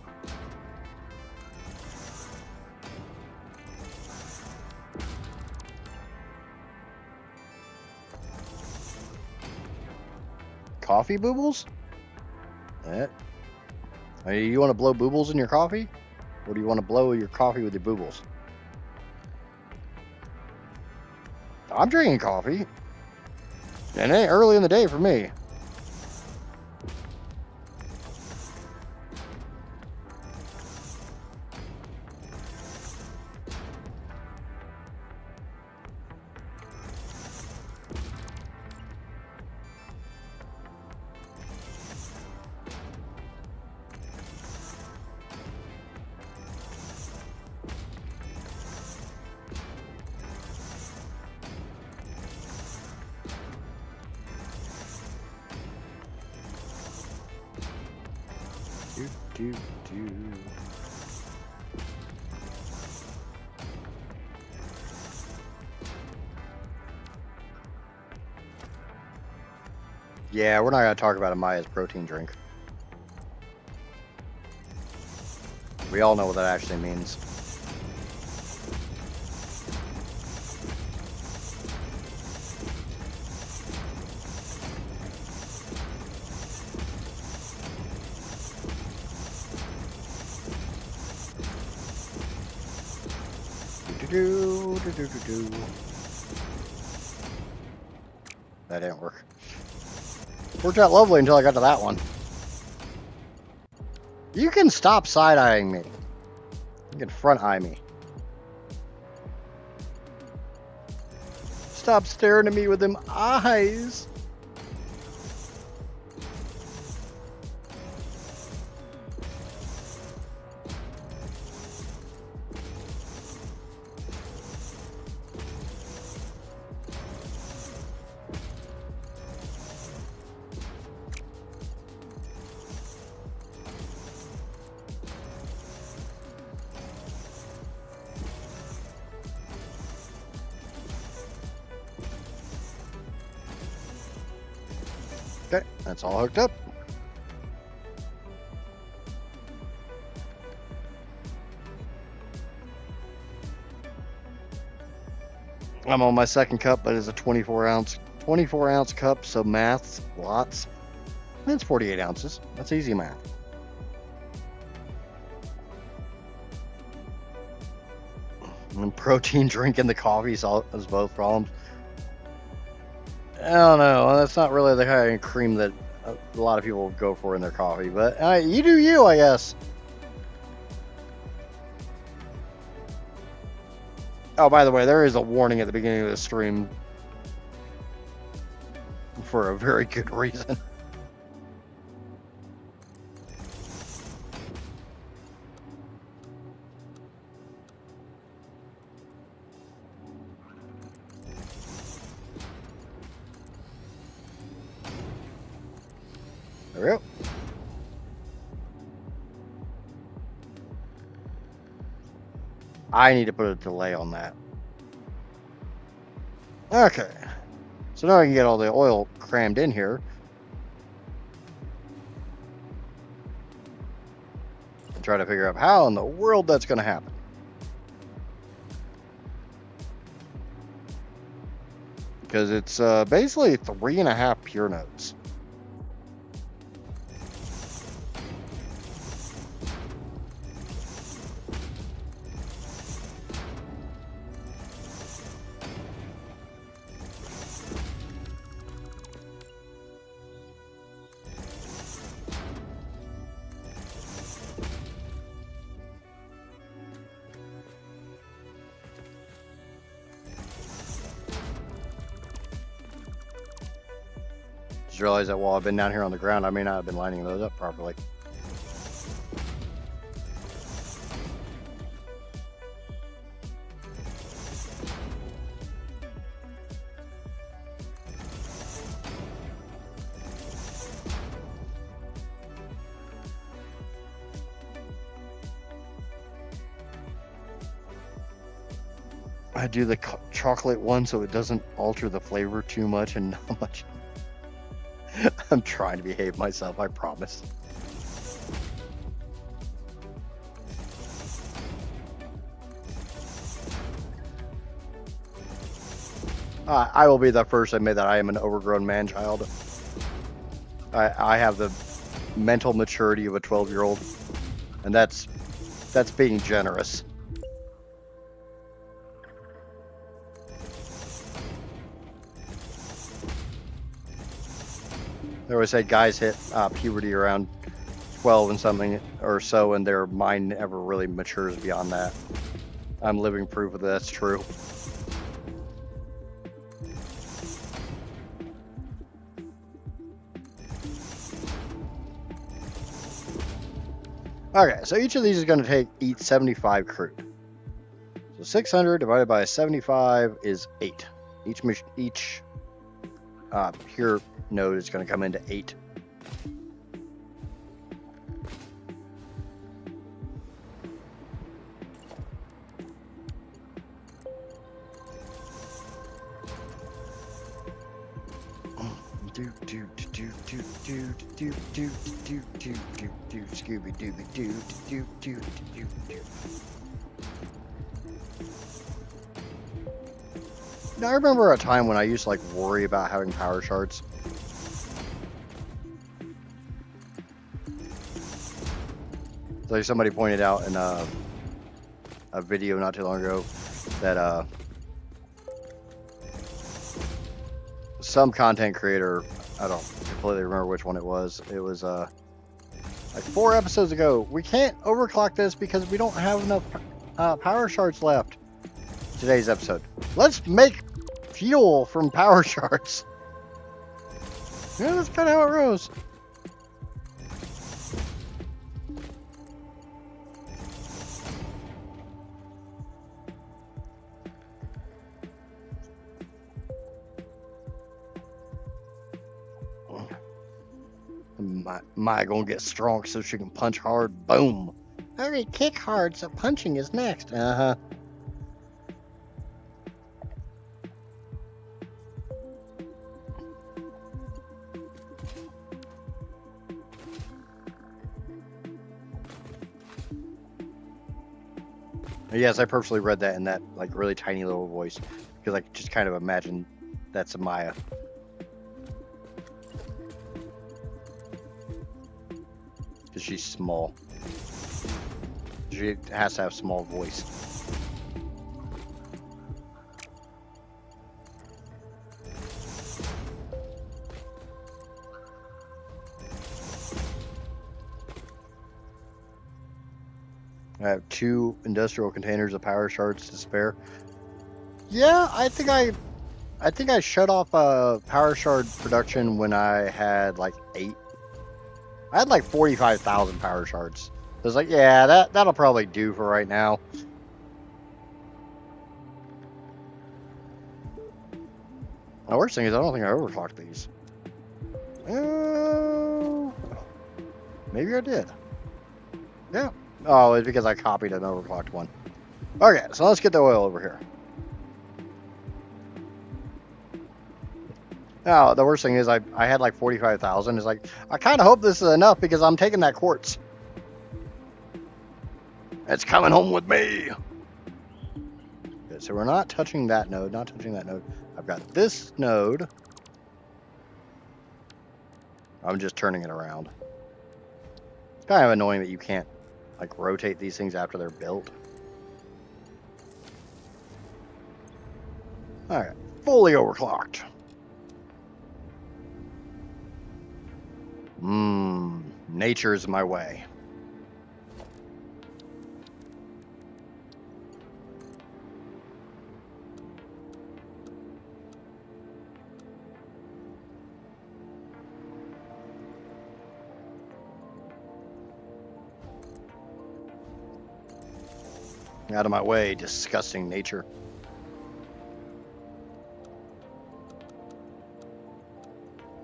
Coffee boobles? You want to blow boobles in your coffee? Or do you want to blow your coffee with your boobles? I'm drinking coffee. And it ain't early in the day for me. Yeah, we're not going to talk about Amaya's protein drink. We all know what that actually means. That didn't work. Worked out lovely until I got to that one. You can stop side-eyeing me. You can front-eye me. Stop staring at me with them eyes. Okay, that's all hooked up. I'm on my second cup, but it's a 24 ounce cup, so math's lots. That's 48 ounces. That's easy math. And protein drink in the coffee is both problems. I don't know. That's not really the kind of cream that a lot of people go for in their coffee, but you do you, I guess. Oh, by the way, there is a warning at the beginning of the stream for a very good reason. There we go. I need to put a delay on that. Okay. So now I can get all the oil crammed in here. And try to figure out how in the world that's going to happen. Because it's basically 3.5 pure notes. Just realized that while I've been down here on the ground, I may not have been lining those up properly. I do the chocolate one so it doesn't alter the flavor too much and not much. I'm trying to behave myself, I promise. I will be the first to admit that I am an overgrown man-child. I have the mental maturity of a 12-year-old, and that's being generous. They always say guys hit puberty around 12 and something or so, and their mind never really matures beyond that. I'm living proof that that's true. Okay, so each of these is going to eat 75 crude. So 600 divided by 75 is 8. Each pure node is going to come into 8. Scooby Dooby Doo. Now, I remember a time when I used to worry about having power shards. Like somebody pointed out in a video not too long ago that some content creator, I don't completely remember which one it was. It was like 4 episodes ago. We can't overclock this because we don't have enough power shards left. Today's episode. Let's make fuel from power shards. Yeah, that's kind of how it goes. Maya gonna get strong so she can punch hard. Boom. I already kick hard, so punching is next. Uh-huh. Yes, I purposely read that in that like really tiny little voice because I just kind of imagine that's Maya. Because she's small. She has to have small voice. I have 2 industrial containers of power shards to spare. Yeah, I think I shut off power shard production when I had like 8. I had like 45,000 power shards. I was like, yeah, that'll probably do for right now. The worst thing is I don't think I overclocked these. Maybe I did. Yeah. Oh, it's because I copied an overclocked one. Okay, so let's get the oil over here. Now, the worst thing is I had like 45,000. It's like, I kind of hope this is enough because I'm taking that quartz. It's coming home with me. Okay, so we're not touching that node, not touching that node. I've got this node. I'm just turning it around. It's kind of annoying that you can't like rotate these things after they're built. All right, fully overclocked. Nature's my way. Out of my way, disgusting nature.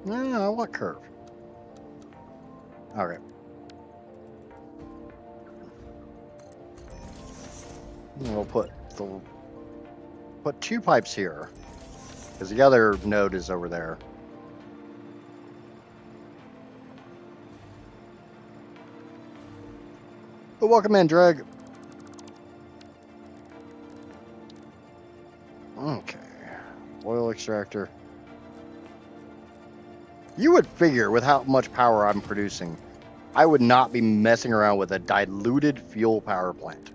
No, what curve? Okay. We'll put 2 pipes here, because the other node is over there. But welcome in, Dreg. Okay. Oil extractor. You would figure with how much power I'm producing, I would not be messing around with a diluted fuel power plant.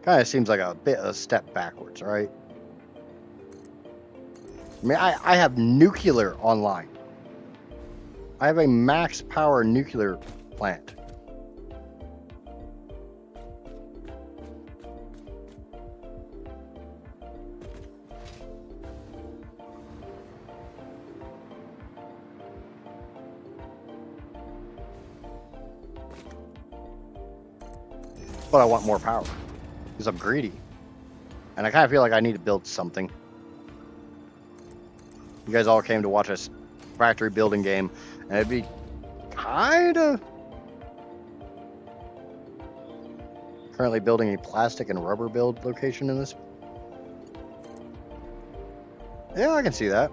Kind of seems like a bit of a step backwards, right? I mean, I have nuclear online. I have a max power nuclear plant. But I want more power because I'm greedy. And I kind of feel like I need to build something. You guys all came to watch a factory building game, and it'd be kind of... Currently building a plastic and rubber build location in this. Yeah, I can see that.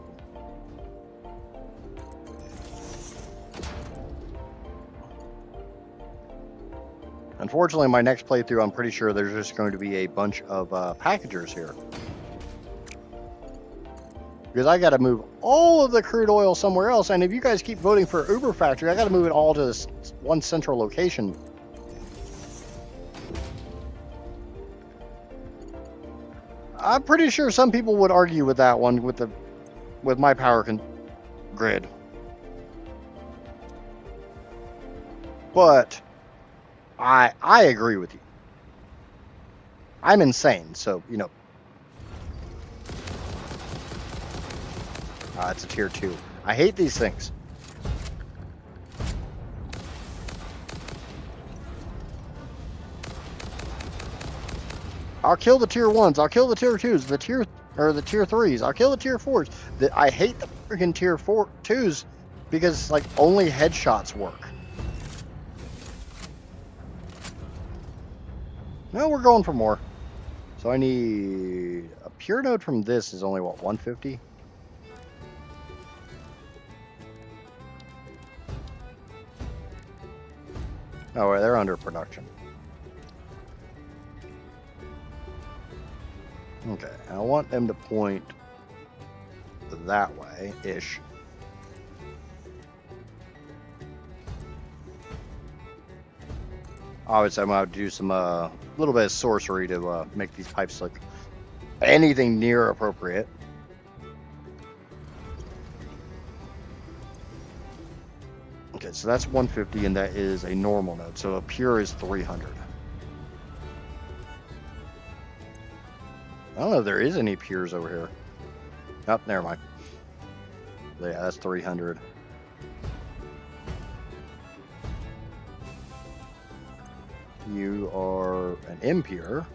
Unfortunately, my next playthrough, I'm pretty sure there's just going to be a bunch of packagers here. Because I got to move all of the crude oil somewhere else, and if you guys keep voting for Uber Factory, I got to move it all to this one central location. I'm pretty sure some people would argue with that one with my power grid. But I agree with you. I'm insane, so, you know. It's a tier 2. I hate these things. I'll kill the tier 1s. I'll kill the tier 2s. The tier 3s. I'll kill the tier 4s. I hate the freaking tier 2s because like only headshots work. No, we're going for more. So I need a pure node from this is only what, 150? Oh, wait, they're under production. Okay, I want them to point that way-ish. Obviously, I'm going to have to do some little bit of sorcery to make these pipes look anything near appropriate. Okay, so that's 150, and that is a normal node. So a pure is 300. I don't know if there is any pures over here. Oh, never mind. Yeah, that's 300. You are an impure.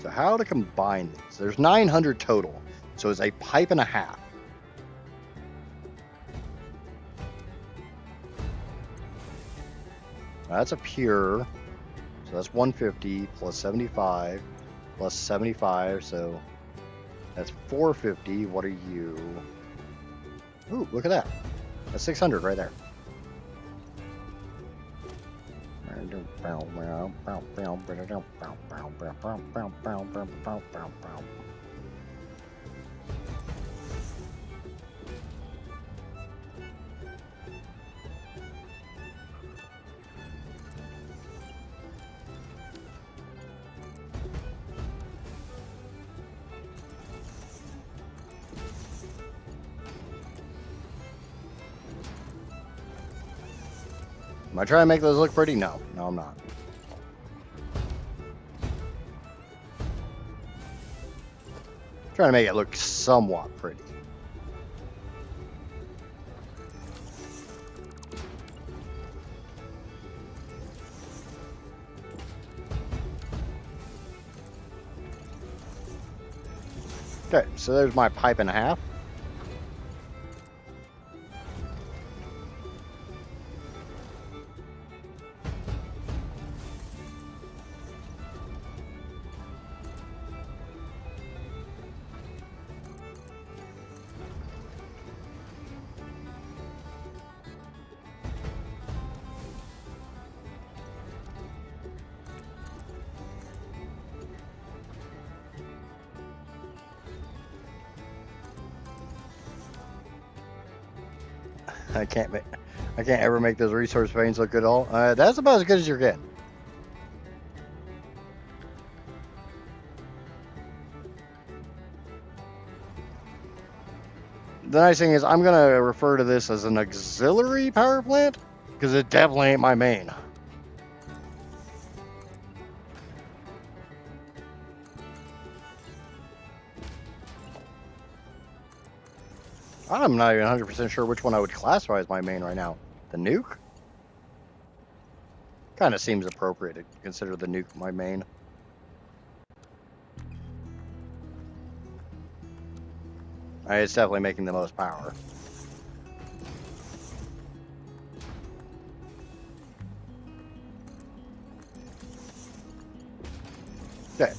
So how to combine these? There's 900 total. So it's a pipe and a half. That's a pure. So that's 150 plus 75 plus 75. So that's 450. What are you? Ooh, look at that. That's 600 right there. Am I trying to make those look pretty? No, I'm not. I'm trying to make it look somewhat pretty. Okay, so there's my pipe and a half. I can't ever make those resource veins look good at all. That's about as good as you're getting. The nice thing is I'm going to refer to this as an auxiliary power plant because it definitely ain't my main. I'm not even 100% sure which one I would classify as my main right now. The nuke? Kind of seems appropriate to consider the nuke my main. It's definitely making the most power. Okay,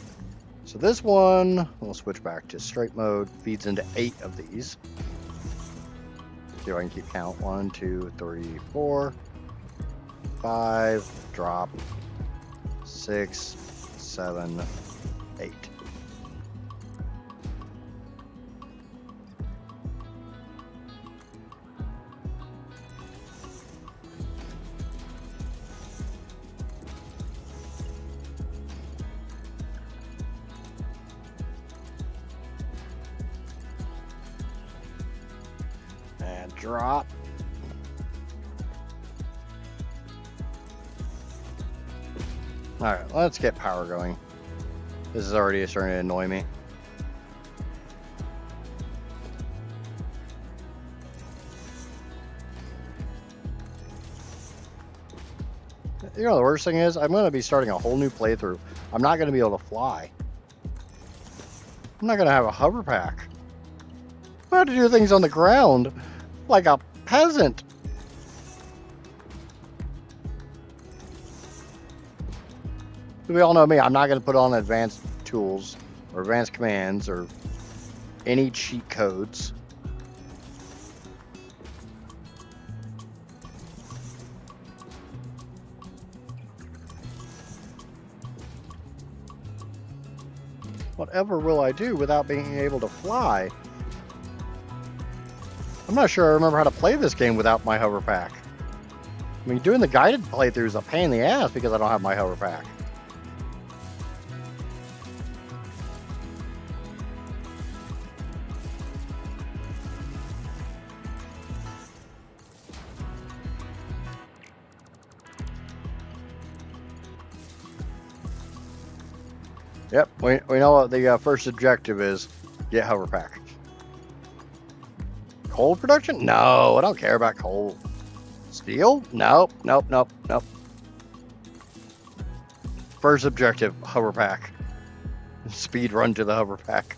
so this one, we'll switch back to straight mode, feeds into 8 of these. See if I can keep count. 1, 2, 3, 4, 5, drop, 6, 7, 8. And drop. Alright, let's get power going. This is already starting to annoy me. You know, the worst thing is, I'm going to be starting a whole new playthrough. I'm not going to be able to fly. I'm not going to have a hover pack. I have to do things on the ground like a peasant. We all know me. I'm not going to put on advanced tools or advanced commands or any cheat codes. Whatever will I do without being able to fly? I'm not sure I remember how to play this game without my hover pack. I mean, doing the guided playthrough is a pain in the ass because I don't have my hover pack. Yep, we know what the first objective is. Get hover pack. Coal production? No, I don't care about coal. Steel? Nope, nope, nope, nope. First objective, hover pack. Speed run to the hover pack.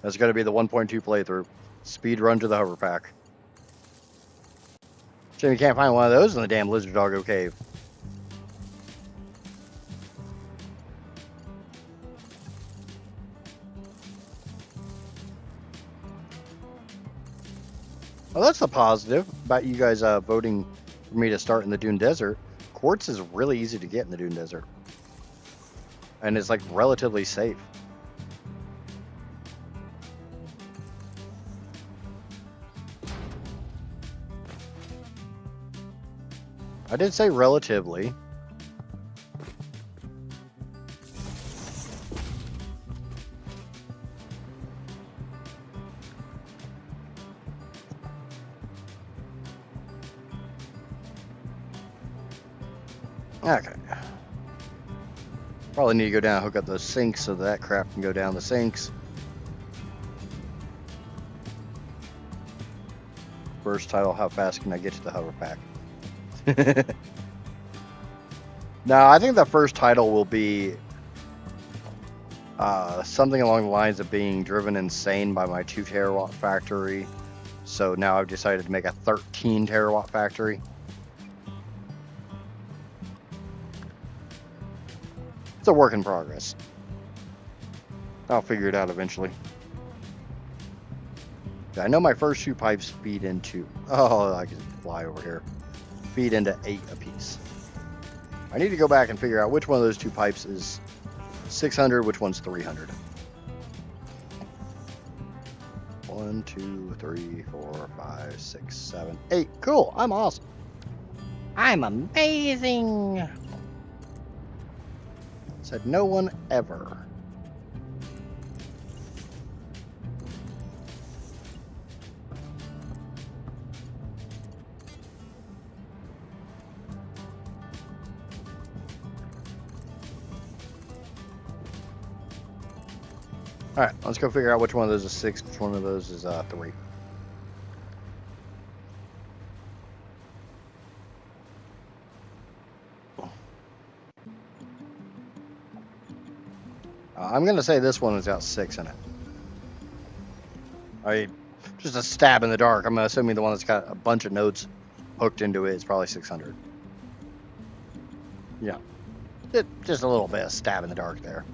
That's going to be the 1.2 playthrough. Speed run to the hover pack. Shame you can't find one of those in the damn Lizard Doggo Cave. Well, that's the positive about you guys voting for me to start in the Dune Desert. Quartz is really easy to get in the Dune Desert. And it's like relatively safe. I did say relatively. Okay. Probably need to go down and hook up those sinks so that crap can go down the sinks. First title, how fast can I get to the hover pack? No, I think the first title will be something along the lines of being driven insane by my 2 terawatt factory. So now I've decided to make a 13 terawatt factory. It's a work in progress. I'll figure it out eventually. I know my first 2 pipes feed into... Oh, I can fly over here. Feed into 8 apiece. I need to go back and figure out which one of those 2 pipes is 600, which one's 300. 1, 2, 3, 4, 5, 6, 7, 8. Cool. I'm awesome. I'm amazing. Said no one ever. All right, let's go figure out which one of those is 6, which one of those is 3. I'm going to say this one has got 6 in it. Just a stab in the dark. I'm assuming the one that's got a bunch of nodes hooked into it is probably 600. Yeah. Just a little bit of stab in the dark there.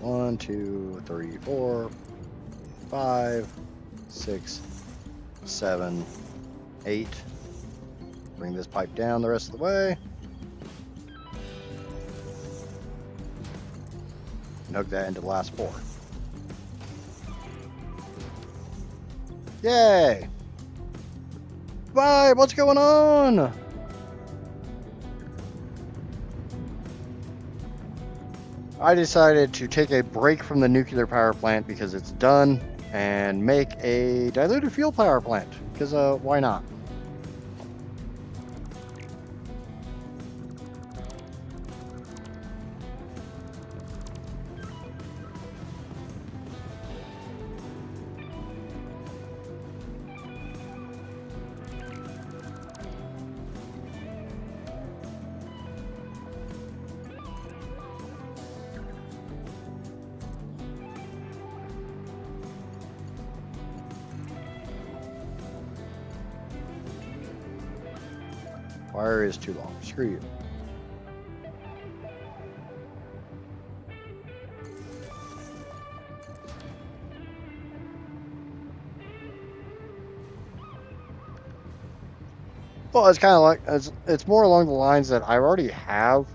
One, 2, 3, 4, 5, 6, 7, 8. Bring this pipe down the rest of the way. And hook that into the last 4. Yay! Vibe, what's going on? I decided to take a break from the nuclear power plant because it's done and make a diluted fuel power plant because why not? Wire is too long. Screw you. Well, it's kind of like it's more along the lines that I already have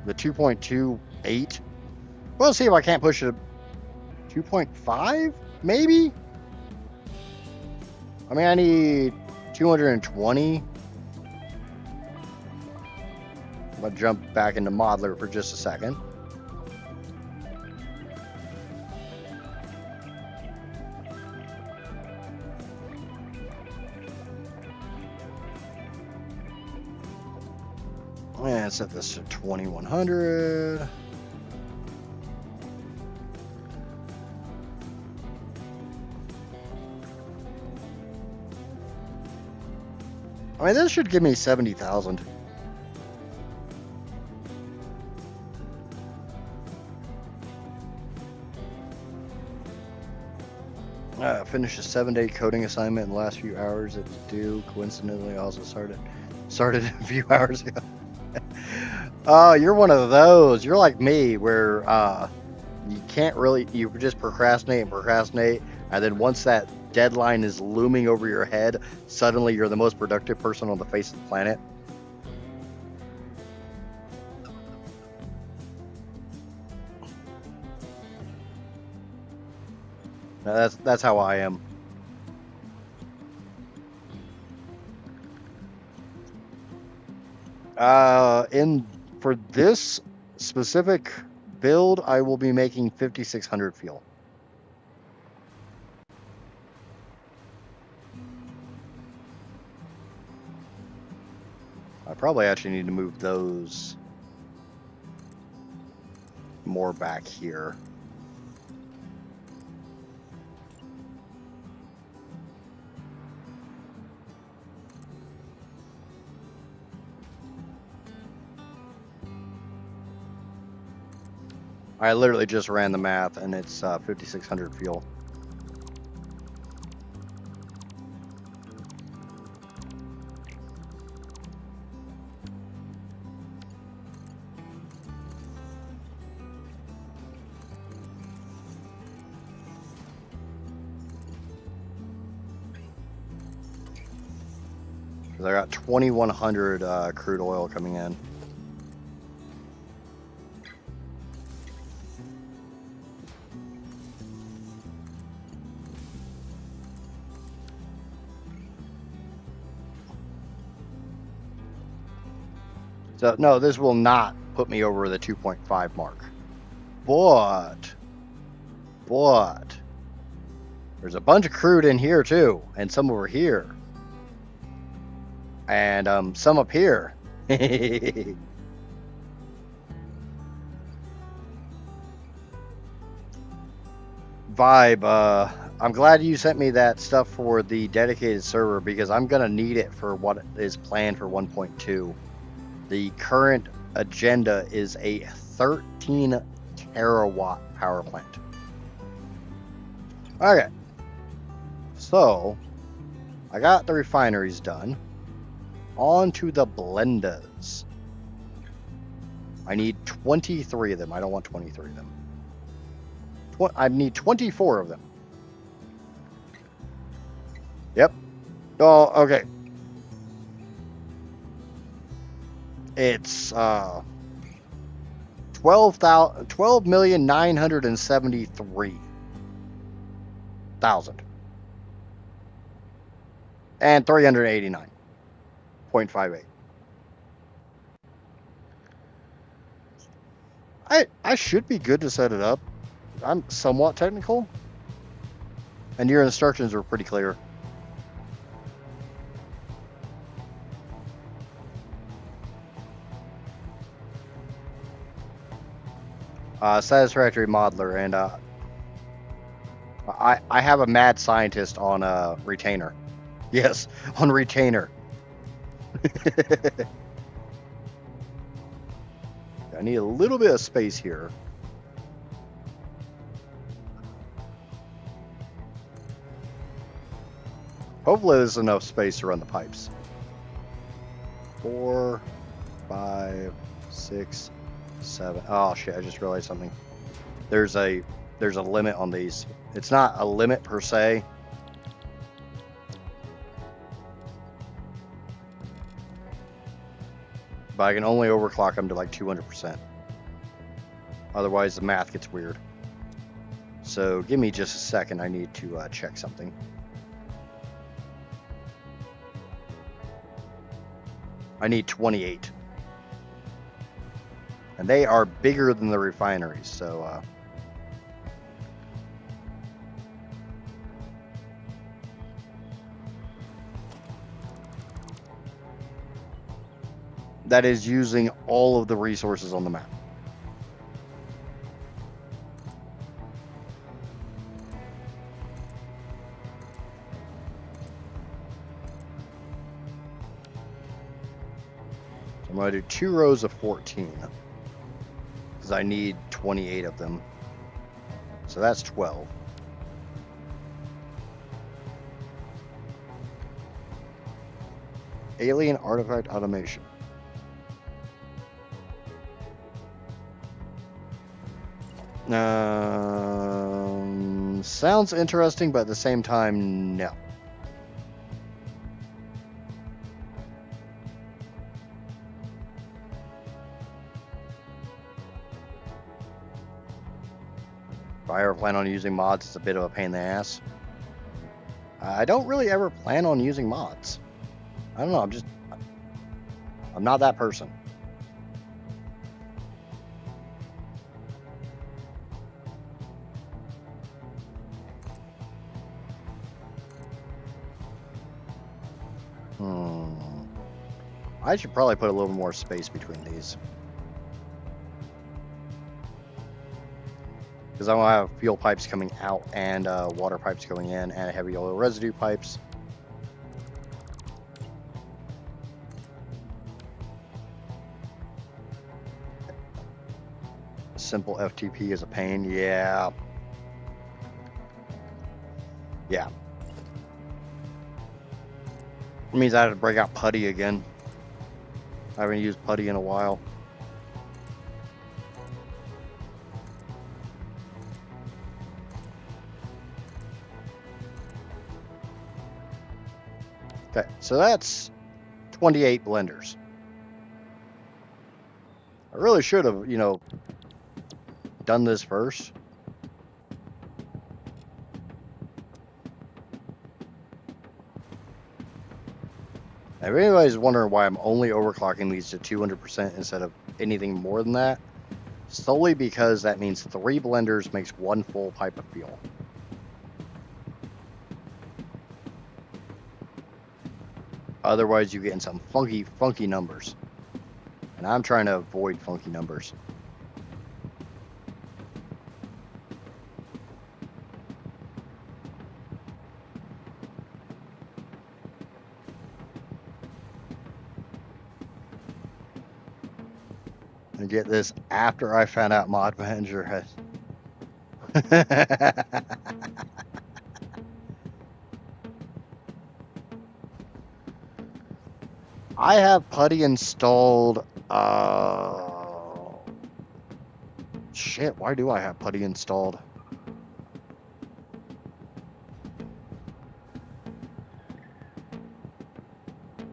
the 2.28. Well, let's see if I can't push it 2.5, maybe. I mean, I need 220. I'm gonna jump back into Modeler for just a second. And set this to 2100. I mean, this should give me 70,000. Finished a 7-day coding assignment in the last few hours. It's due. Coincidentally, also started a few hours ago. Oh, you're one of those. You're like me, where you can't really. You just procrastinate, and then once that deadline is looming over your head, suddenly you're the most productive person on the face of the planet. Now, that's how I am. For this specific build, I will be making 5,600 fuel. I probably actually need to move those more back here. I literally just ran the math, and it's 5,600 fuel. Because I got 2,100 crude oil coming in. So, no, this will not put me over the 2.5 mark. But there's a bunch of crude in here too, and some over here, and some up here. Vibe, I'm glad you sent me that stuff for the dedicated server, because I'm gonna need it for what is planned for 1.2. The current agenda is a 13 terawatt power plant. Okay, so I got the refineries done. On to the blenders. I need 23 of them. I don't want 23 of them. I need 24 of them. Yep. Oh, okay. It's 12,973,000 and 389.58. I should be good to set it up. I'm somewhat technical, and your instructions are pretty clear. Satisfactory modeler, and I have a mad scientist on retainer. Yes, on retainer. I need a little bit of space here. Hopefully there's enough space to run the pipes. 4, 5, 6, 7. Oh shit, I just realized something. There's a limit on these. It's not a limit per se. But I can only overclock them to like 200%. Otherwise, the math gets weird. So give me just a second. I need to check something. I need 28. And they are bigger than the refineries, so... that is using all of the resources on the map. So I'm going to do 2 rows of 14. Because I need 28 of them. So that's 12. Alien artifact automation. Sounds interesting, but at the same time, no. If I ever plan on using mods, it's a bit of a pain in the ass. I don't really ever plan on using mods. I don't know, I'm not that person. I should probably put a little more space between these. Because I'm going to have fuel pipes coming out and water pipes going in and heavy oil residue pipes. Simple FTP is a pain, yeah. Yeah. It means I have to break out putty again. I haven't used putty in a while. Okay, so that's 28 blenders. I really should have, done this first. Now, if anybody's wondering why I'm only overclocking these to 200% instead of anything more than that, solely because that means 3 blenders makes 1 full pipe of fuel. Otherwise, you get in some funky numbers. And I'm trying to avoid funky numbers. And get this after I found out Mod Manager had... I have putty installed. Shit, why do I have putty installed?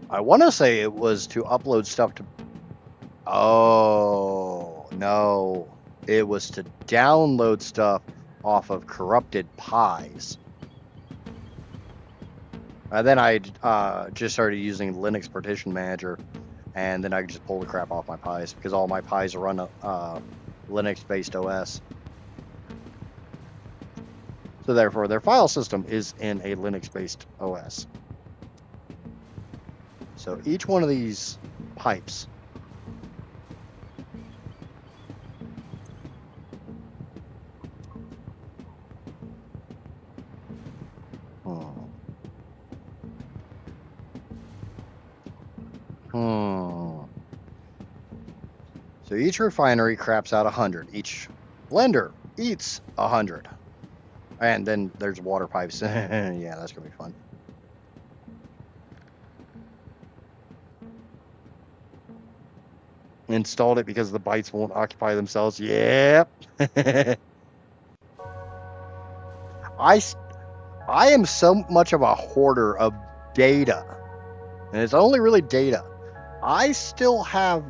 I want to say it was to upload stuff to... Oh, no. It was to download stuff off of corrupted pies. And then I just started using Linux Partition Manager, and then I could just pull the crap off my pies, because all my pies run Linux-based OS. So therefore, their file system is in a Linux-based OS. So each one of these pipes So each refinery craps out 100. Each blender eats 100. And then there's water pipes. Yeah, that's going to be fun. Installed it because the bytes won't occupy themselves. Yep. I am so much of a hoarder of data. And it's only really data. I still have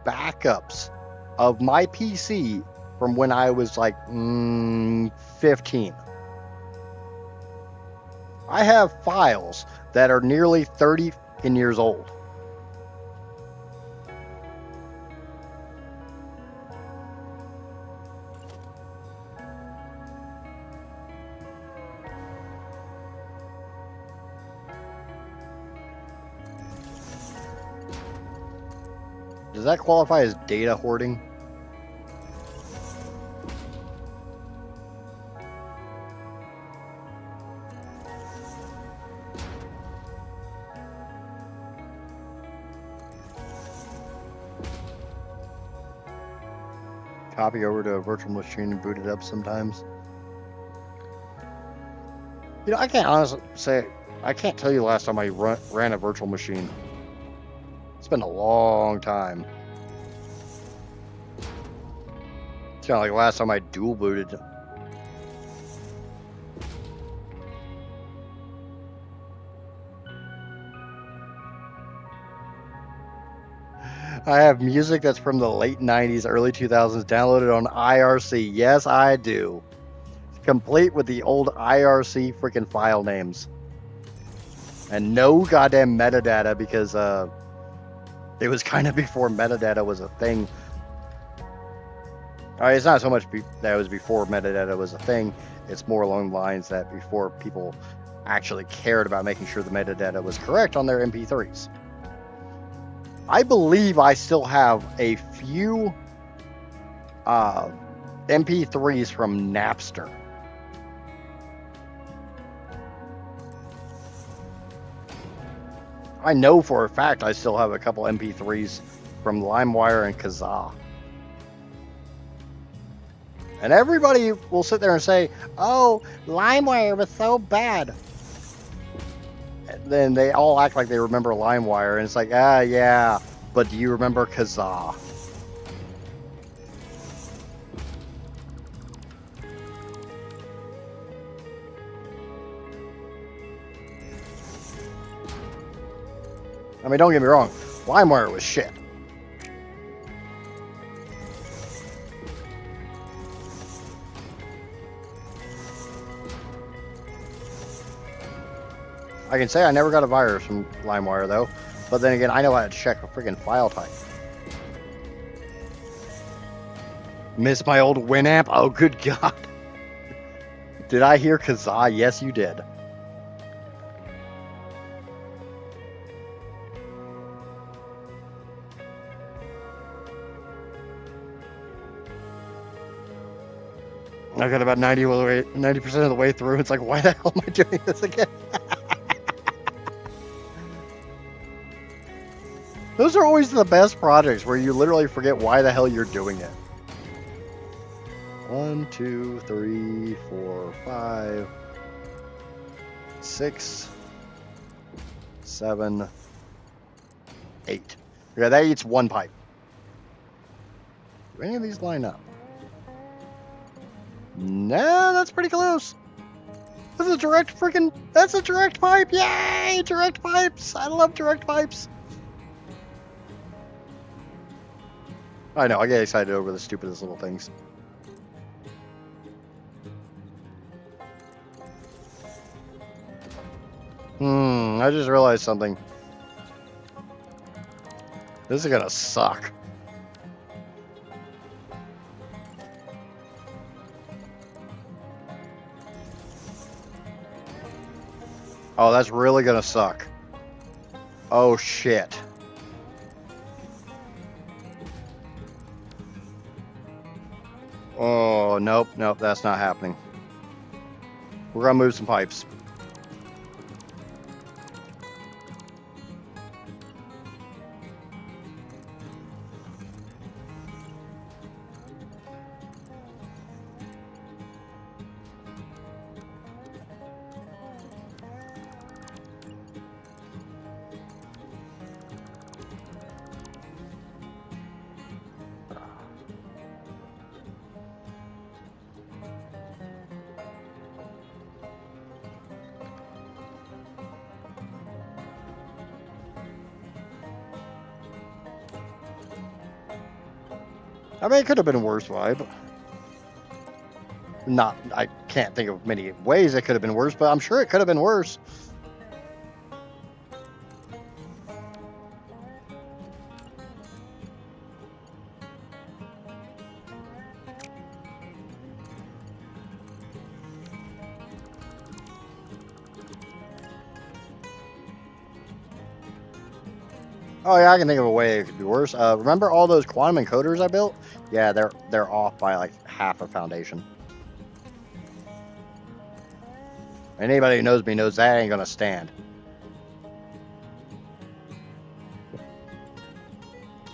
backups of my PC from when I was like 15. I have files that are nearly 30 years old. Does that qualify as data hoarding? Copy over to a virtual machine and boot it up sometimes. You know, I can't honestly say, I can't tell you the last time I ran a virtual machine. It's been a long time. It's kind of like last time I dual booted. I have music that's from the late 90s, early 2000s downloaded on IRC. Yes, I do. Complete with the old IRC freaking file names. And no goddamn metadata because it was kind of before metadata was a thing. It's not so much that it was before metadata was a thing. It's more along the lines that before people actually cared about making sure the metadata was correct on their MP3s. I believe I still have a few MP3s from Napster. I know for a fact I still have a couple MP3s from LimeWire and Kazaa. And everybody will sit there and say, oh, LimeWire was so bad. And then they all act like they remember LimeWire, and it's like, yeah, but do you remember Kazaa? I mean, don't get me wrong, LimeWire was shit. I can say I never got a virus from LimeWire, though. But then again, I know how to check a freaking file type. Miss my old Winamp? Oh, good God. Did I hear Kazaa? Yes, you did. I got about 90% of the way through. It's like, why the hell am I doing this again? Those are always the best projects where you literally forget why the hell you're doing it. 1, 2, 3, 4, 5, 6, 7, 8. Yeah, that eats one pipe. Do any of these line up? No, that's pretty close. That's a direct pipe. Yay, direct pipes. I love direct pipes. I know, I get excited over the stupidest little things. I just realized something. This is gonna suck. Oh, that's really gonna suck. Oh, shit. Oh, nope, that's not happening. We're gonna move some pipes. I mean, it could have been a worse vibe. Not, I can't think of many ways it could have been worse, but I'm sure it could have been worse. Oh yeah, I can think of a way it could be worse. Remember all those quantum encoders I built? Yeah, they're off by like half a foundation. Anybody who knows me knows that ain't gonna stand.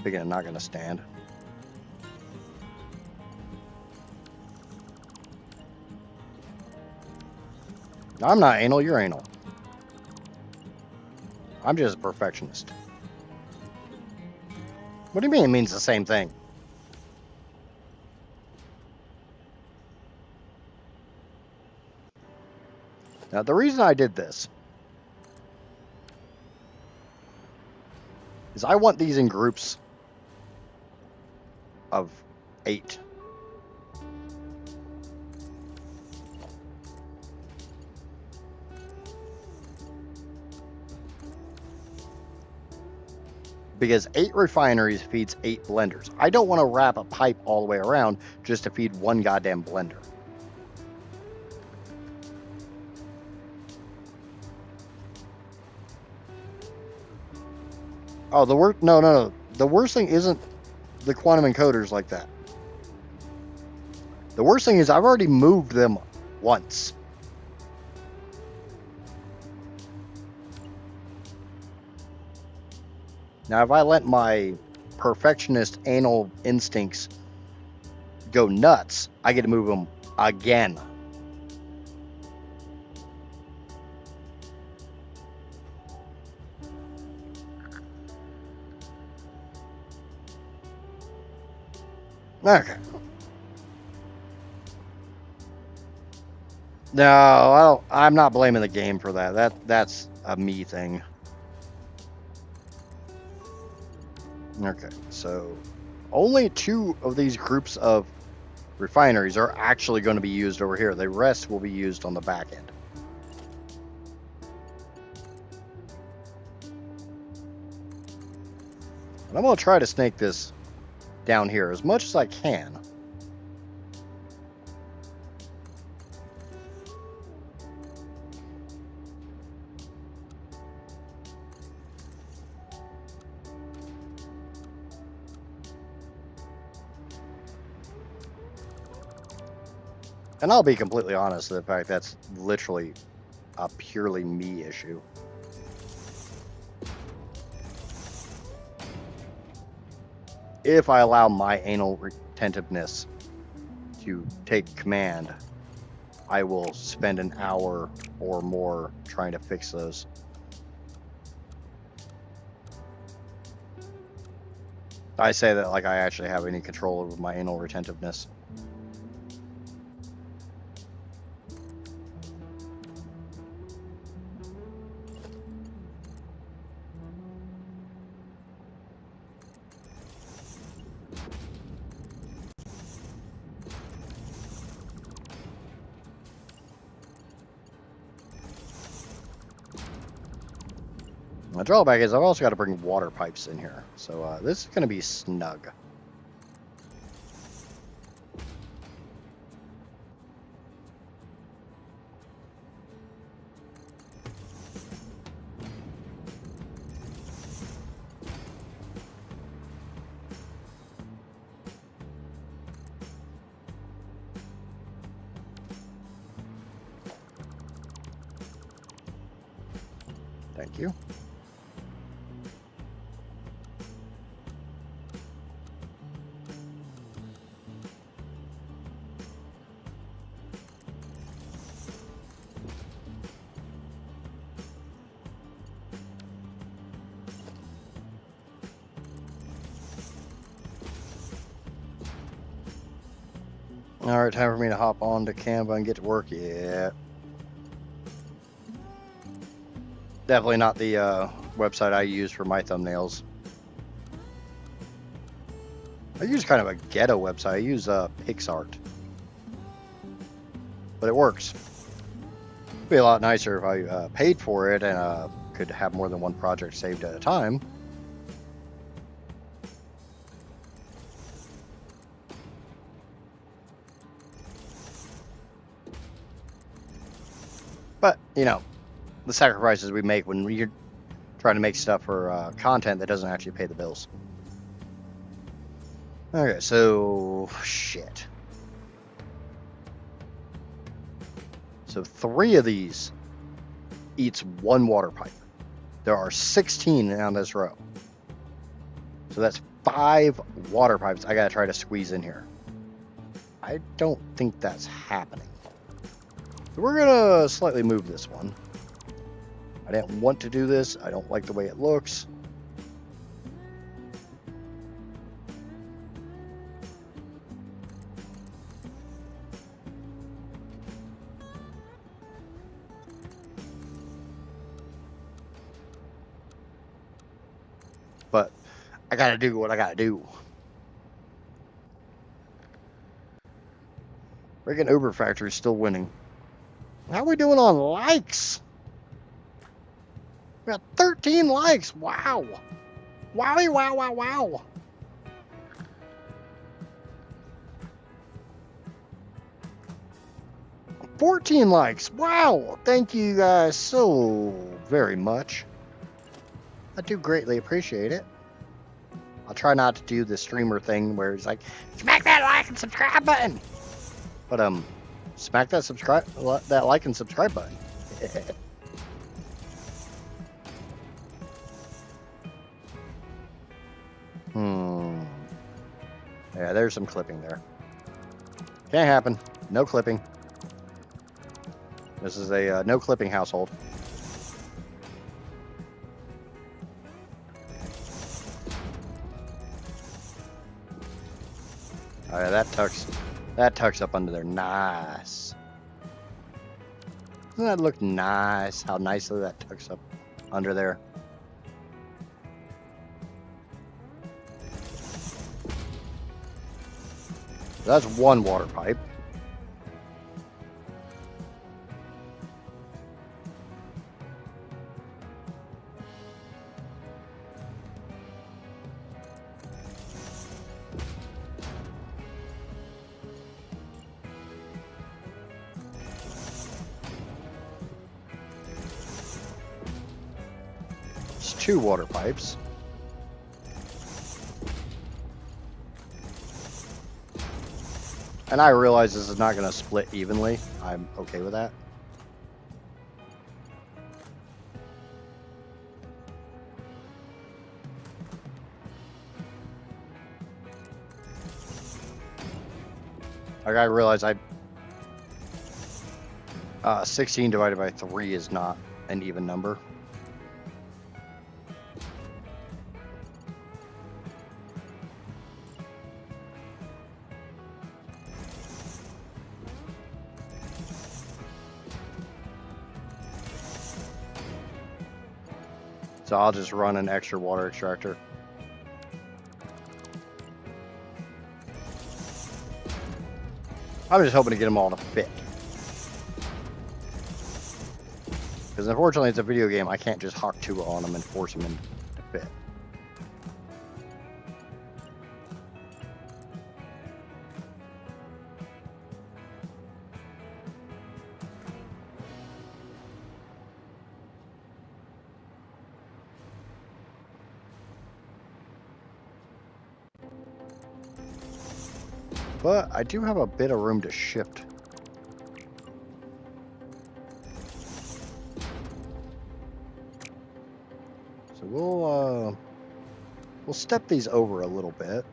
Speaking of not gonna stand. I'm not anal, you're anal. I'm just a perfectionist. What do you mean it means the same thing? Now, the reason I did this is I want these in groups of 8. Because 8 refineries feeds 8 blenders. I don't want to wrap a pipe all the way around just to feed one goddamn blender. Oh, the worst? No. The worst thing isn't the quantum encoders like that. The worst thing is I've already moved them once. Now, if I let my perfectionist anal instincts go nuts, I get to move them again. Okay. No, I'm not blaming the game for that. That's a me thing. Okay, so only 2 of these groups of refineries are actually going to be used over here. The rest will be used on the back end. And I'm going to try to snake this down here as much as I can. And I'll be completely honest, the fact that's literally a purely me issue. If I allow my anal retentiveness to take command, I will spend an hour or more trying to fix those. I say that like I actually have any control over my anal retentiveness. The drawback is I've also got to bring water pipes in here, so this is going to be snug. Thank you. Alright, time for me to hop on to Canva and get to work. Yeah. Definitely not the website I use for my thumbnails. I use kind of a ghetto website. I use PixArt. But it works. It'd be a lot nicer if I paid for it and could have more than one project saved at a time. But, you know, the sacrifices we make when you're trying to make stuff for content that doesn't actually pay the bills. Okay, so shit. So 3 of these eats 1 water pipe. There are 16 on this row. So that's 5 water pipes I gotta try to squeeze in here. I don't think that's happening. So we're gonna slightly move this one. I didn't want to do this. I don't like the way it looks. But I gotta do what I gotta do. Freaking Uber Factory is still winning. How are we doing on likes? We got 13 likes. Wow. Wowie, wow, wow, wow. $14 likes. Wow. Thank you guys so very much. I do greatly appreciate it. I'll try not to do the streamer thing where it's like, smack that like and subscribe button. But smack that like and subscribe button. Yeah, there's some clipping there. Can't happen. No clipping. This is a no clipping household. Oh yeah, that tucks up under there. Nice. Doesn't that look nice? How nicely that tucks up under there. That's 1 water pipe. It's 2 water pipes. And I realize this is not going to split evenly. I'm okay with that. Like I realize 16 divided by 3 is not an even number. So I'll just run an extra water extractor. I'm just hoping to get them all to fit. Because unfortunately it's a video game, I can't just hawk 2 on them and force them to fit. But I do have a bit of room to shift. So we'll step these over a little bit.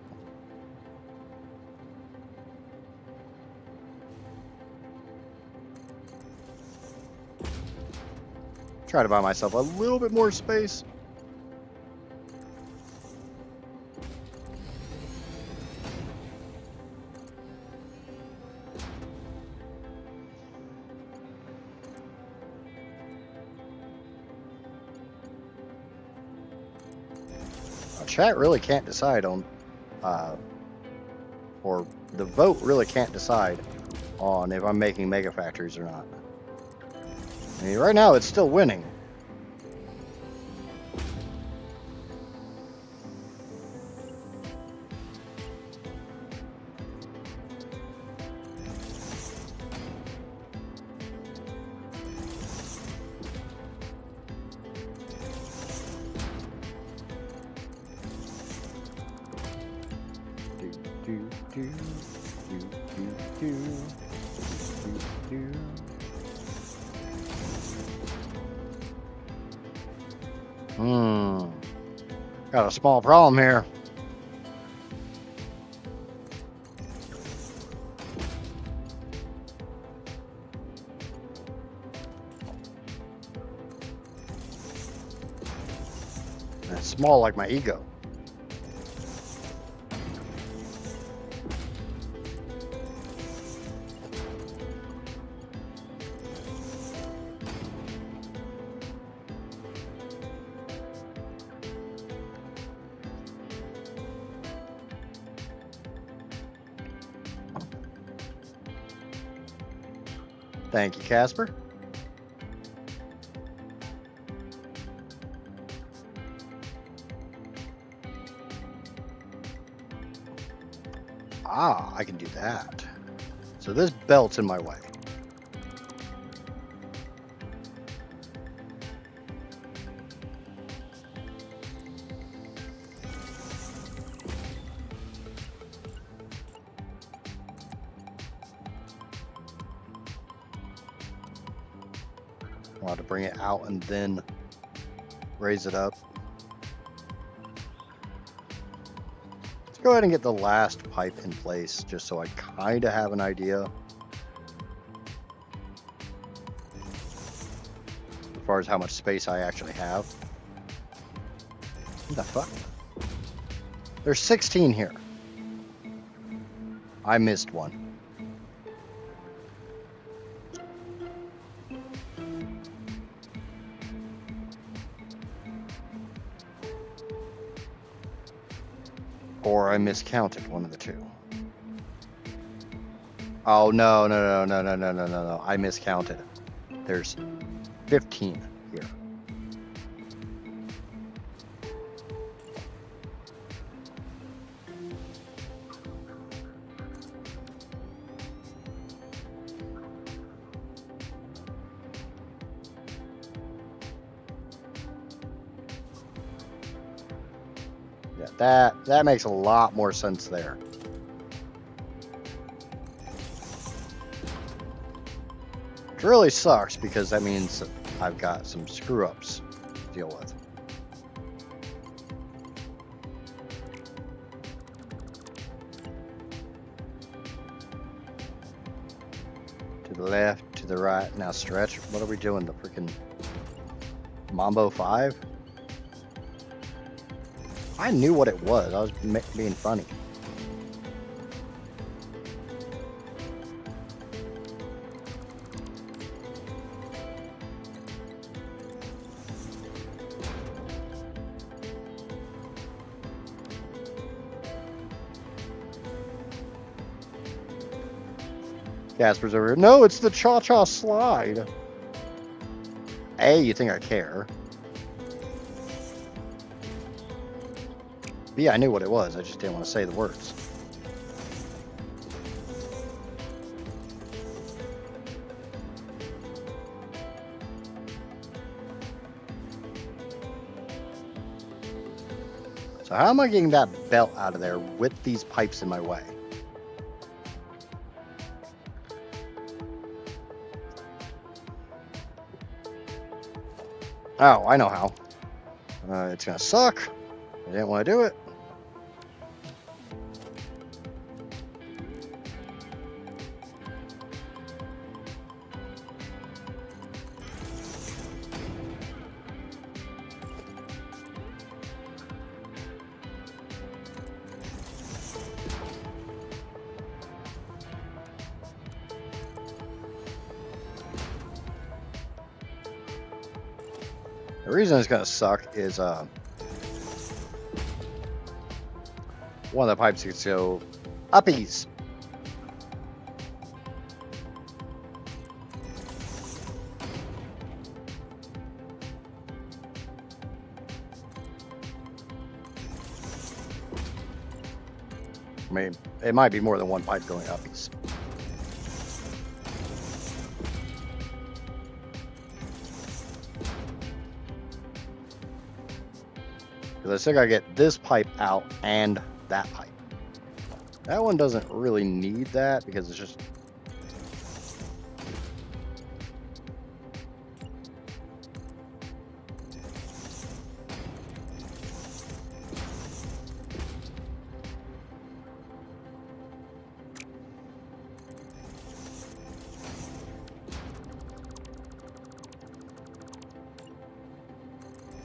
Try to buy myself a little bit more space. Chat really can't decide on or the vote really can't decide on if I'm making mega factories or not. I mean, right now it's still winning. Got a small problem here. It's small like my ego. Thank you, Casper. Ah, I can do that. So this belt's in my way. I'll have to bring it out and then raise it up. Let's go ahead and get the last pipe in place just so I kind of have an idea as far as how much space I actually have. What the fuck? There's 16 here. I missed one. Or I miscounted, one of the two. Oh, no. I miscounted. There's 15 here. Yeah, that makes a lot more sense there. Which really sucks because that means I've got some screw ups to deal with. To the left, to the right. Now stretch. What are we doing? The freaking Mambo 5? I knew what it was. I was being funny. Casper's over here. No, it's the cha-cha slide. A, you think I care? B, I knew what it was. I just didn't want to say the words. So how am I getting that belt out of there with these pipes in my way? Oh, I know how. It's gonna suck. I didn't want to do it. The reason it's gonna suck is one of the pipes could go Uppies. I mean, it might be more than one pipe going uppies. Because I still gotta get this pipe out and that pipe. That one doesn't really need that because it's just...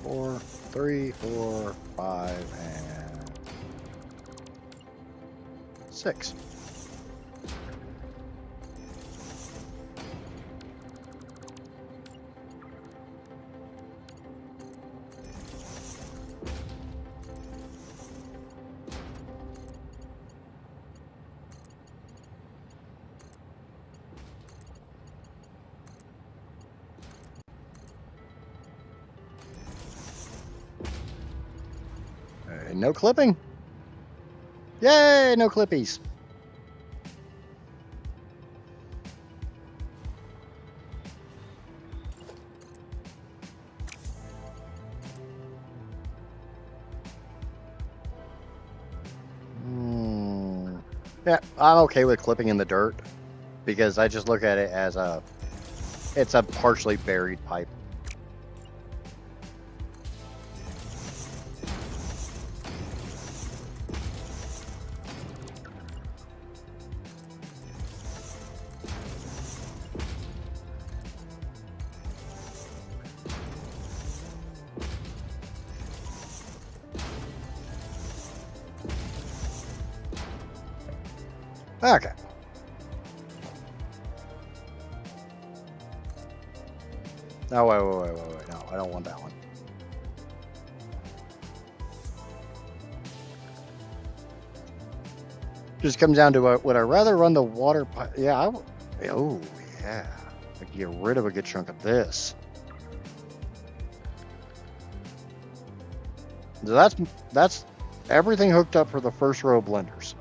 Four, 3, 4, 5, and 6. No clipping. Yay, no clippies. Yeah, I'm okay with clipping in the dirt because I just look at it as it's a partially buried pipe. Okay. No, wait. No, I don't want that one. Just comes down to would I rather run the water pipe? Yeah, oh, yeah. I can get rid of a good chunk of this. So that's everything hooked up for the first row of blenders.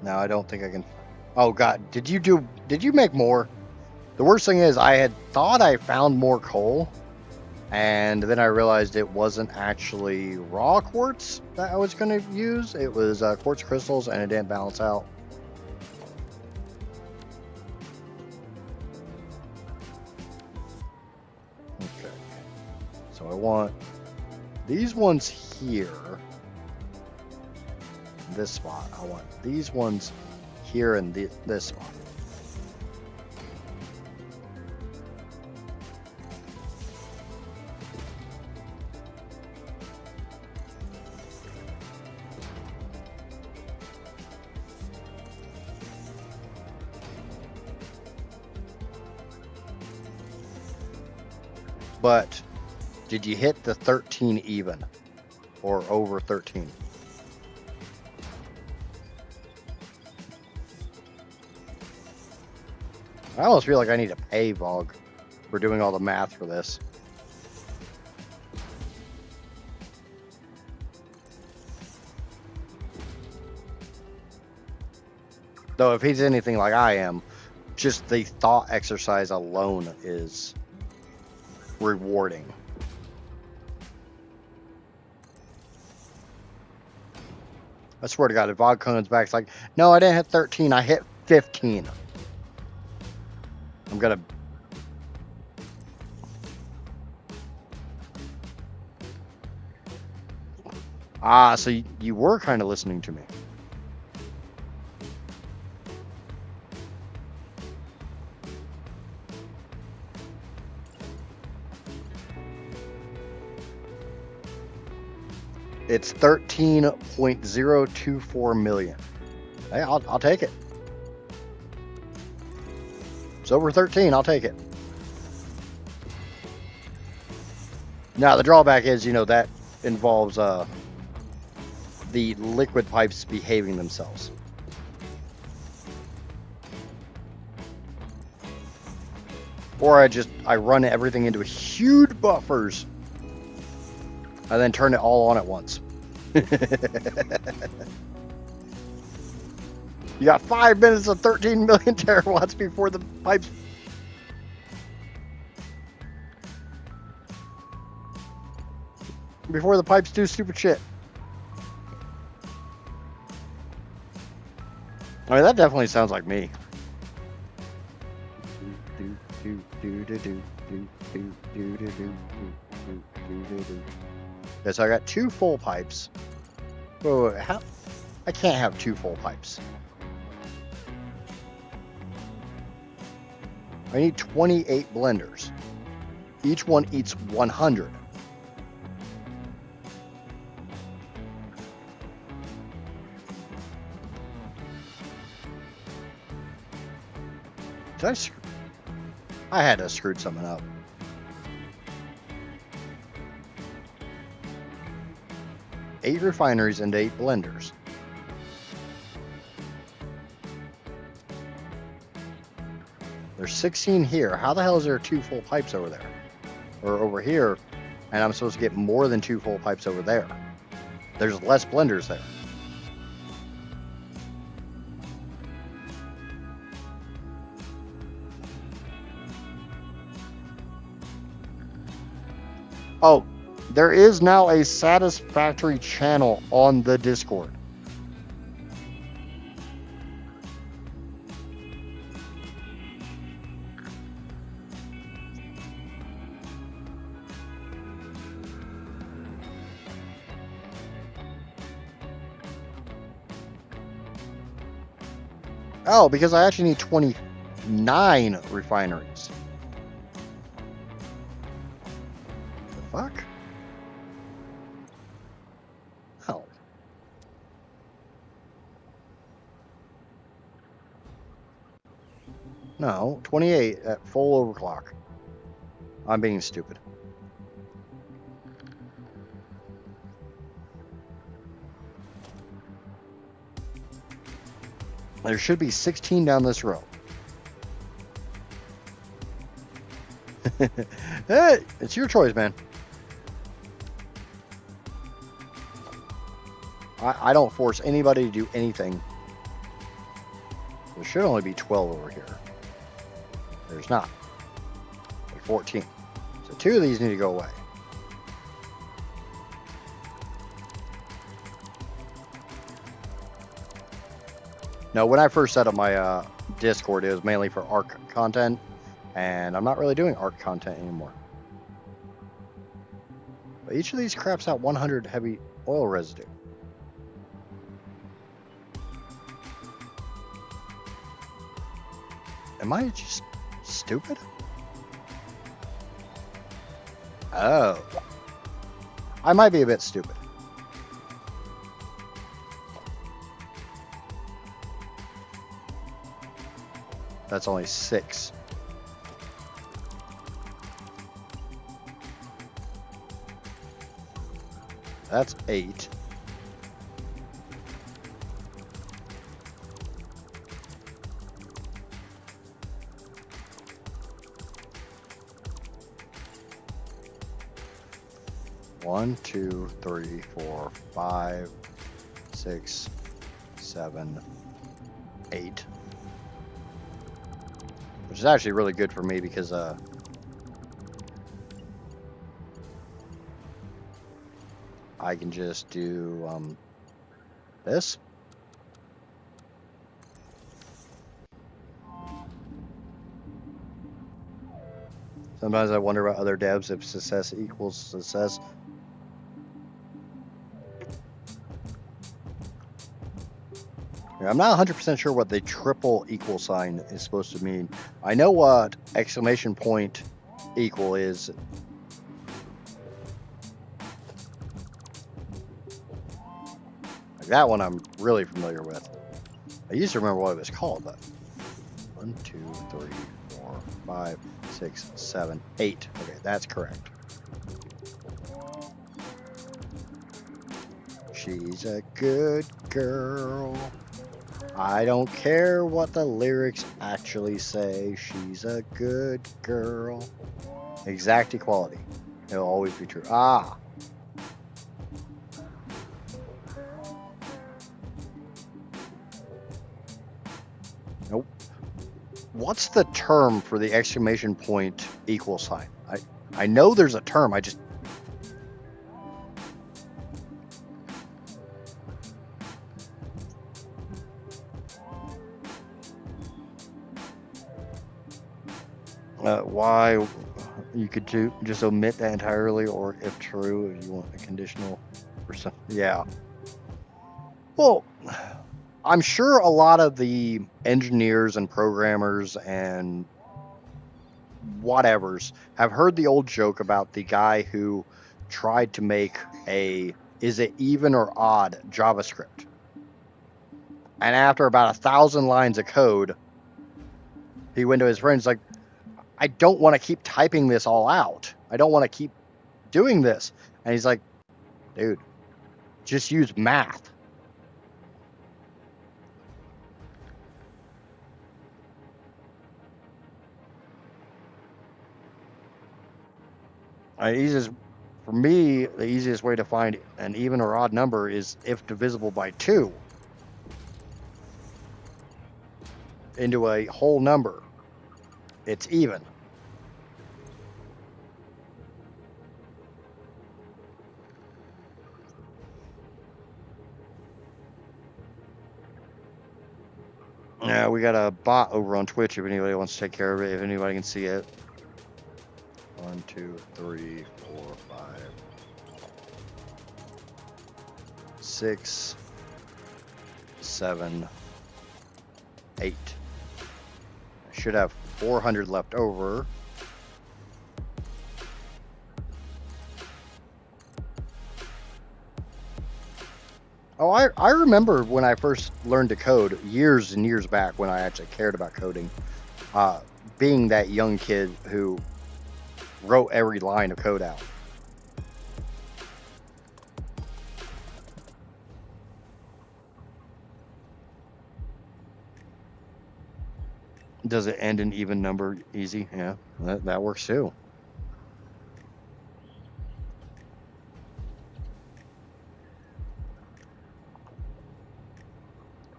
Now I don't think I can. Oh God, did you make more? The worst thing is I had thought I found more coal, and then I realized it wasn't actually raw quartz that I was going to use. It was quartz crystals, and it didn't balance out. Okay, so I want these ones here. This spot. I want these ones here and this spot. But did you hit the 13 even or over 13? I almost feel like I need to pay Vogue for doing all the math for this. Though if he's anything like I am, just the thought exercise alone is rewarding. I swear to God, if Vogue comes back, it's like, no, I didn't hit 13, I hit 15. I'm gonna... Ah, so you were kind of listening to me. It's 13.024 million. Hey, I'll take it. It's over 13, I'll take it. Now, the drawback is, you know, that involves the liquid pipes behaving themselves. Or I run everything into huge buffers and then turn it all on at once. You got 5 minutes of 13 million terawatts before the pipes do stupid shit. I mean, that definitely sounds like me. Okay, so I got 2 full pipes. Wait, how? I can't have 2 full pipes. I need 28 blenders. Each one eats 100. I had to screw something up. Eight refineries and 8 blenders. There's 16 here. How the hell is there 2 full pipes over there? Or over here, and I'm supposed to get more than 2 full pipes over there. There's less blenders there. Oh, there is now a Satisfactory channel on the Discord. Oh, because I actually need 29 refineries. The fuck? Oh. No, 28 at full overclock. I'm being stupid. There should be 16 down this row. Hey, it's your choice, man. I don't force anybody to do anything. There should only be 12 over here. There's not. Like 14. So 2 of these need to go away. No, when I first set up my Discord, it was mainly for ARC content, and I'm not really doing ARC content anymore. But each of these craps out 100 heavy oil residue. Am I just stupid? Oh. I might be a bit stupid. That's only 6. That's 8. One, 2, 3, 4, 5, 6, 7, 8. Which is actually really good for me because I can just do this. Sometimes I wonder about other devs if success equals success. I'm not 100% sure what the triple equal sign is supposed to mean. I know what exclamation point equal is. Like that one I'm really familiar with. I used to remember what it was called, but 1, 2, 3, 4, 5, 6, 7, 8. Okay, that's correct. She's a good girl. I don't care what the lyrics actually say. She's a good girl. Exact equality. It'll always be true. Ah. Nope. What's the term for the exclamation point equal sign? I know there's a term. I just... why you could just omit that entirely, or if true, if you want a conditional or something. Yeah. Well, I'm sure a lot of the engineers and programmers and whatevers have heard the old joke about the guy who tried to make a is it even or odd JavaScript. And after about 1,000 lines of code, he went to his friends like, I don't want to keep typing this all out. I don't want to keep doing this. And he's like, dude, just use math. For me, the easiest way to find an even or odd number is if divisible by 2 into a whole number, it's even. Yeah, we got a bot over on Twitch if anybody wants to take care of it, if anybody can see it. 1, 2, 3, 4, 5, 6, 7, 8. I should have 400 left over. Oh, I remember when I first learned to code years and years back when I actually cared about coding, being that young kid who wrote every line of code out. Does it end in even number easy? Yeah, that works too.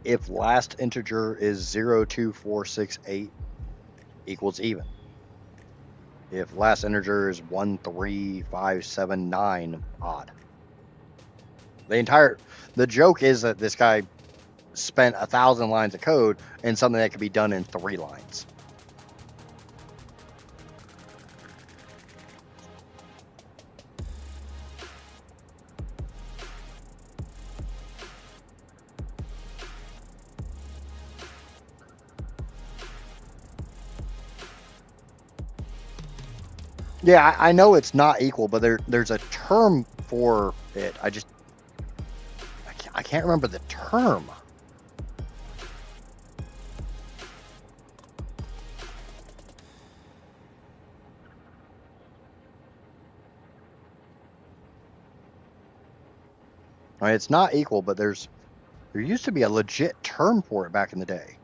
If last integer is 02468 equals even. If last integer is 13579 odd. The joke is that this guy spent 1,000 lines of code in something that could be done in 3 lines. Yeah, I know it's not equal, but there's a term for it. I can't remember the term. I mean, it's not equal, but there used to be a legit term for it back in the day.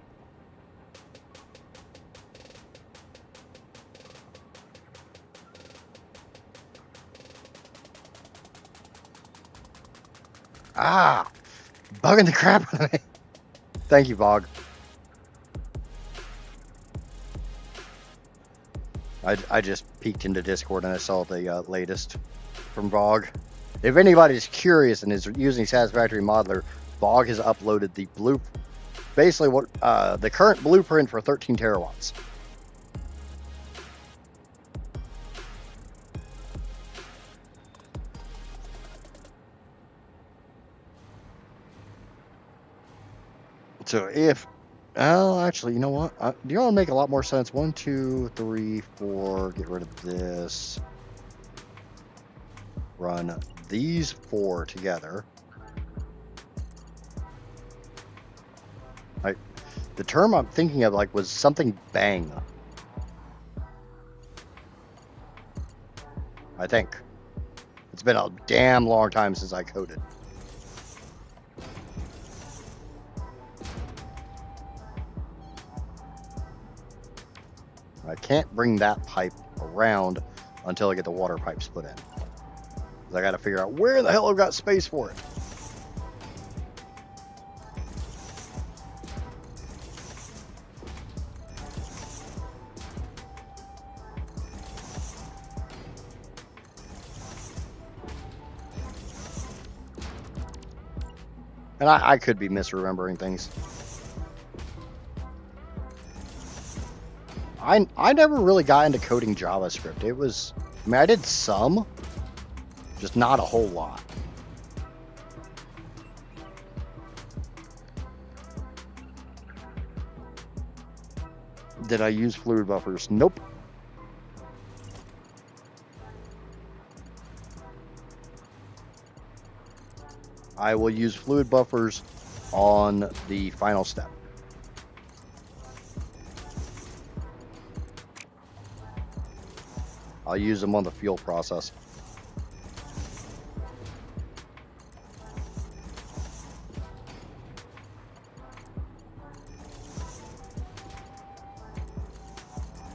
Ah, bugging the crap out of me. Thank you, Bog. I just peeked into Discord and I saw the latest from Bog. If anybody's curious and is using Satisfactory Modeler, Bog has uploaded the the current blueprint for 13 terawatts. So actually, you know what? Do you want to make a lot more sense? 1, 2, 3, 4. Get rid of this. Run these 4 together. The term I'm thinking of was something bang. I think. It's been a damn long time since I coded. I can't bring that pipe around until I get the water pipes put in. I got to figure out where the hell I've got space for it. And I could be misremembering things. I never really got into coding JavaScript. It was, I mean, I did some, just not a whole lot. Did I use fluid buffers? Nope. I will use fluid buffers on the final step. I'll use them on the fuel process.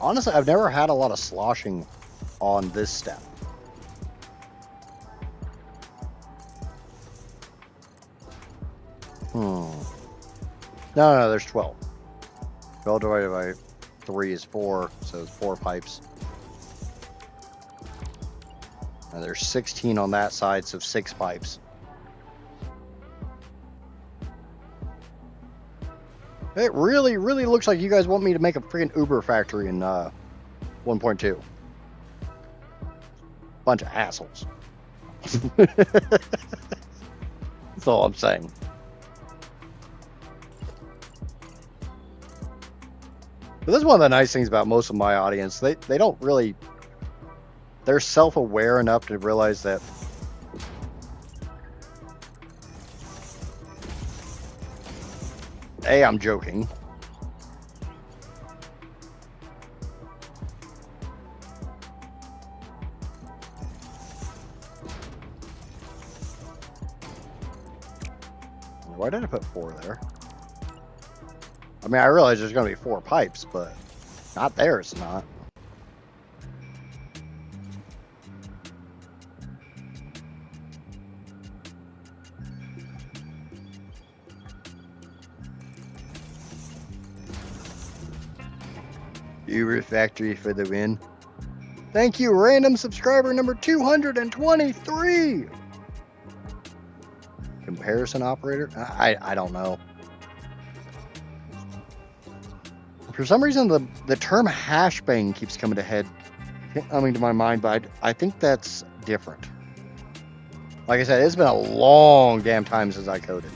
Honestly, I've never had a lot of sloshing on this step. No, there's 12. 12 divided by 3 is 4, so it's 4 pipes. And there's 16 on that side, so 6 pipes. It really looks like you guys want me to make a freaking Uber factory in 1.2. Bunch of assholes. That's all I'm saying. But this is one of the nice things about most of my audience. They don't really... They're self-aware enough to realize that A, I'm joking. Why did I put 4 there? I mean, I realize there's going to be 4 pipes, but not there, it's not. Uber factory for the win. Thank you, random subscriber number 223. Comparison operator? I don't know. For some reason, the term hashbang keeps coming to my mind, but I think that's different. Like I said, it's been a long damn time since I coded.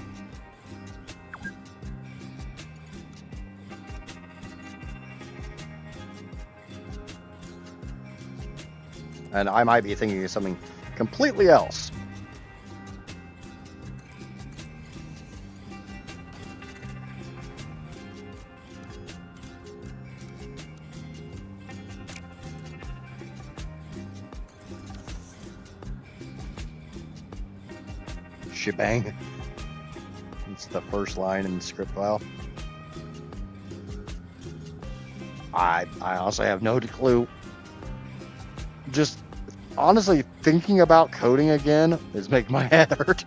And I might be thinking of something completely else. Shebang. It's the first line in the script file. I also have no clue. Just honestly thinking about coding again is making my head hurt.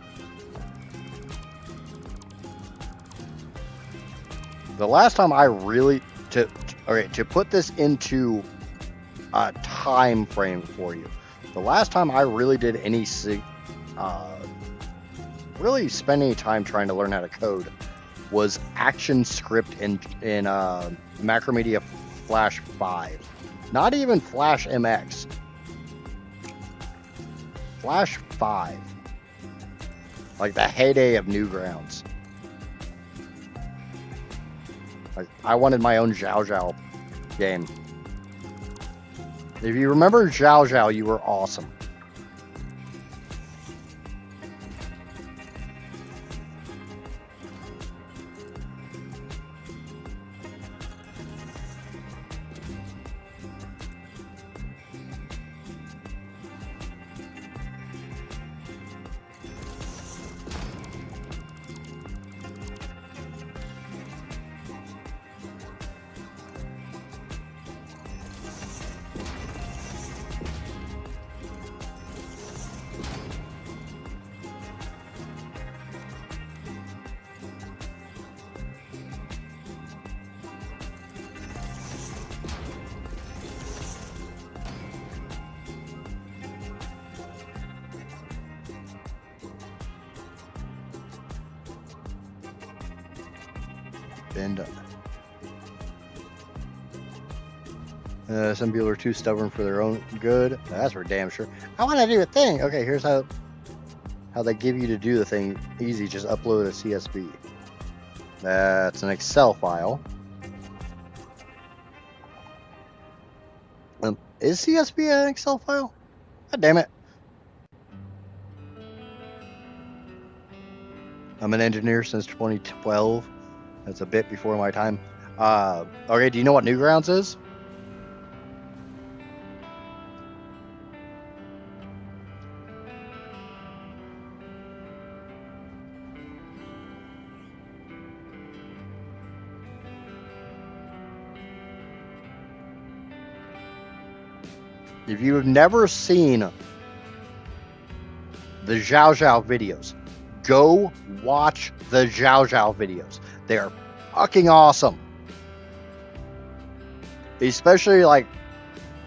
The last time I really to put this into a time frame for you. The last time I really did any really spend any time trying to learn how to code was ActionScript in Macromedia Flash 5. Not even Flash MX. Flash 5. Like the heyday of Newgrounds. Like, I wanted my own Zhao Zhao game. If you remember Zhao Zhao, you were awesome. been done. Some people are too stubborn for their own good. That's for damn sure. I want to do a thing. Okay, here's how they give you to do the thing. Easy, just upload a CSV. That's an Excel file. Is CSV an Excel file? God damn it. I'm an engineer since 2012. That's a bit before my time. Okay, do you know what Newgrounds is? If you have never seen the Zhao Zhao videos, go watch the Zhao Zhao videos. They are fucking awesome. Especially like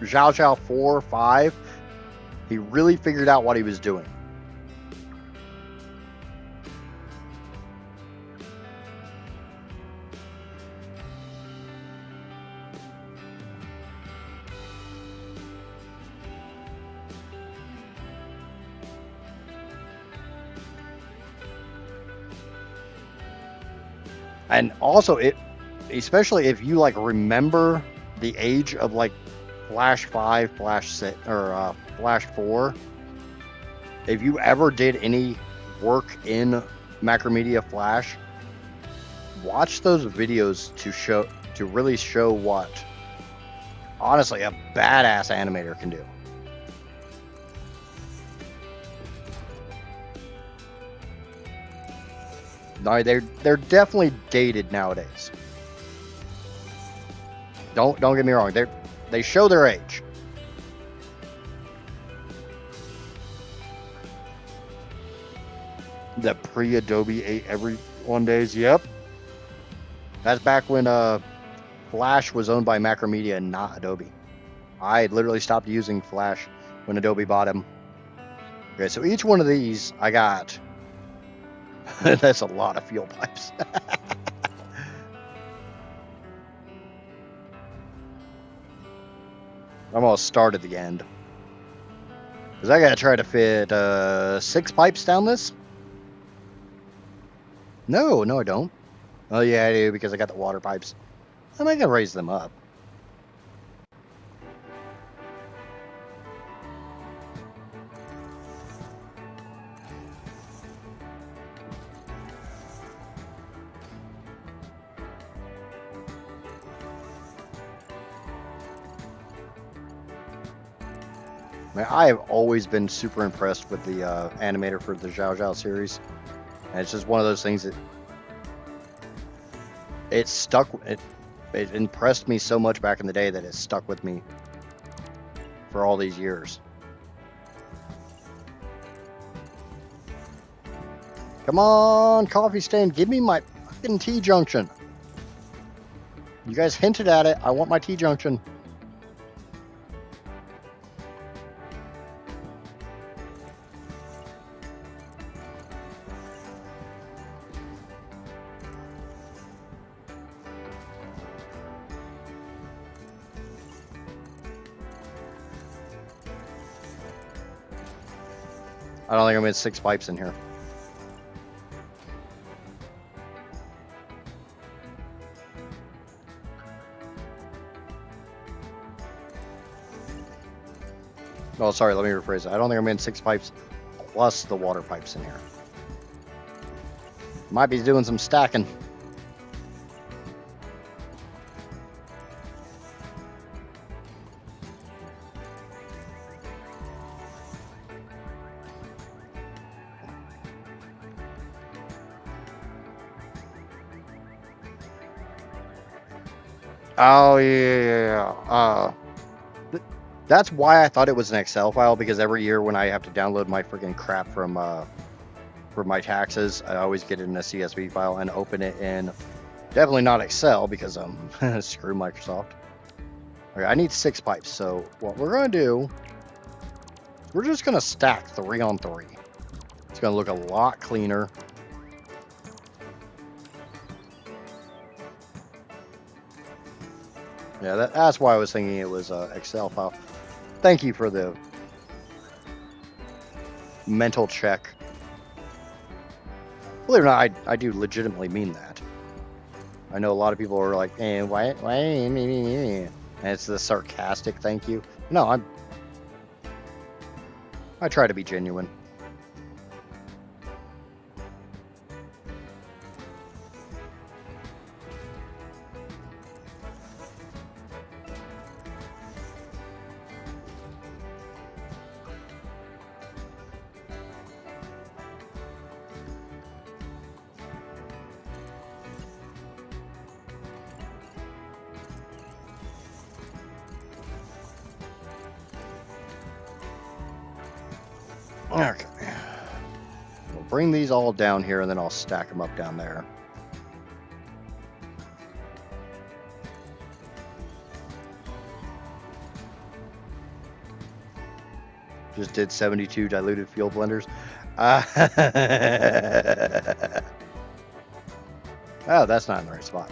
Zhao Zhao 4 or 5. He really figured out what he was doing. And also, especially if you like remember the age of like Flash 5, Flash 6, or Flash 4. If you ever did any work in Macromedia Flash, watch those videos to really show what, honestly, a badass animator can do. No, they're definitely dated nowadays. Don't get me wrong. They show their age. The pre-Adobe 8 everyone days. Yep. That's back when Flash was owned by Macromedia and not Adobe. I literally stopped using Flash when Adobe bought him. Okay, so each one of these I got. That's a lot of fuel pipes. I'm gonna start at the end, because I gotta try to fit 6 pipes down this. No, I don't. Oh yeah, I do, because I got the water pipes. I'm gonna raise them up. Man, I have always been super impressed with the animator for the Zhao Zhao series. And it's just one of those things that it stuck. It impressed me so much back in the day that it stuck with me for all these years. Come on, coffee stand, give me my fucking T-junction. You guys hinted at it. I want my T-junction. I don't think I'm in 6 pipes in here. Oh, sorry, let me rephrase it. I don't think I'm in 6 pipes plus the water pipes in here. Might be doing some stacking. Oh, yeah. That's why I thought it was an Excel file, because every year when I have to download my freaking crap from for my taxes, I always get it in a CSV file and open it in, definitely not Excel, because screw Microsoft. Okay, I need 6 pipes, so what we're going to do, we're just going to stack 3 on 3. It's going to look a lot cleaner. Yeah, that's why I was thinking it was a Excel file. Thank you for the mental check. Believe it or not, I do legitimately mean that. I know a lot of people are like, why, and it's the sarcastic thank you. No, I try to be genuine. Okay. We'll bring these all down here, and then I'll stack them up down there. Just did 72 diluted fuel blenders. Oh, that's not in the right spot.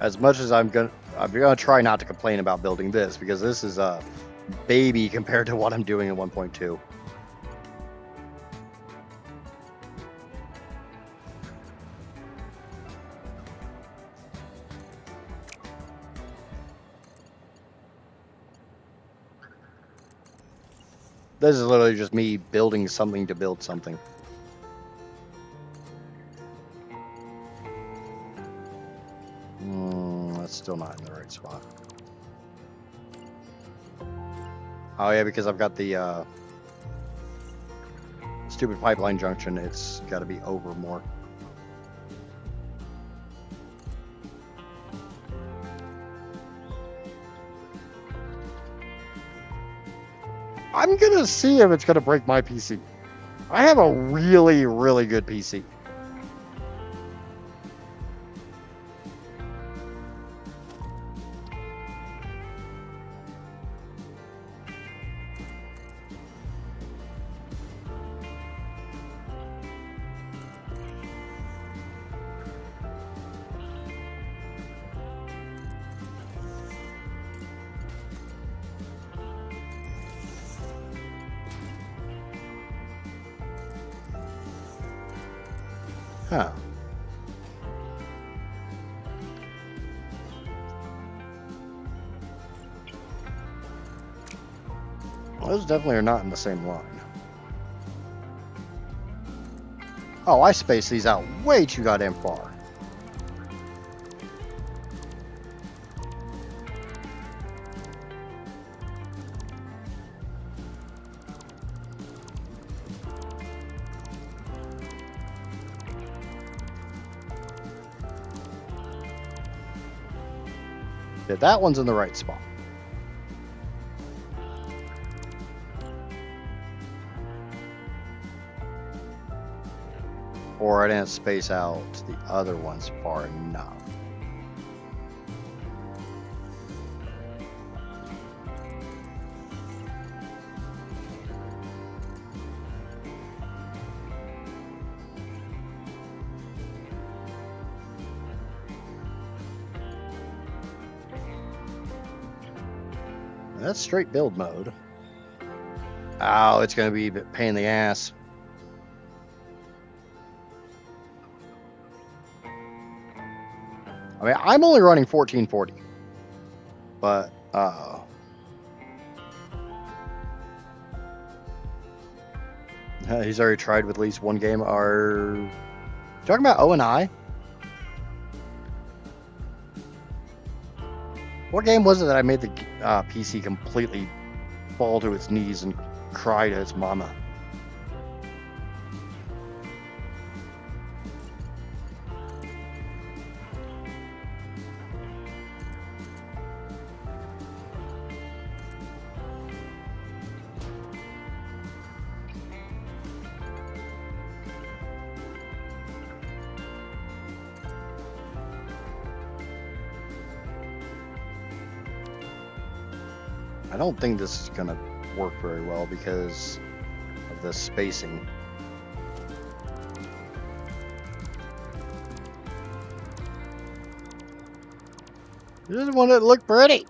As much as I'm gonna try not to complain about building this, because this is a baby compared to what I'm doing in 1.2. This is literally just me building something to build something. That's still not in the right spot. Oh yeah, because I've got the stupid pipeline junction. It's got to be over more. I'm gonna see if it's gonna break my PC. I have a really, really good PC. Huh. Those definitely are not in the same line. Oh, I spaced these out way too goddamn far. Yeah, that one's in the right spot. Or I didn't space out the other ones far enough. That's straight build mode. Oh, it's going to be a bit pain in the ass. I mean, I'm only running 1440, but he's already tried with at least one game. Are you talking about O and I? What game was it that I made the PC completely fall to its knees and cry to its mama? I don't think this is going to work very well because of the spacing. You just want it to look pretty.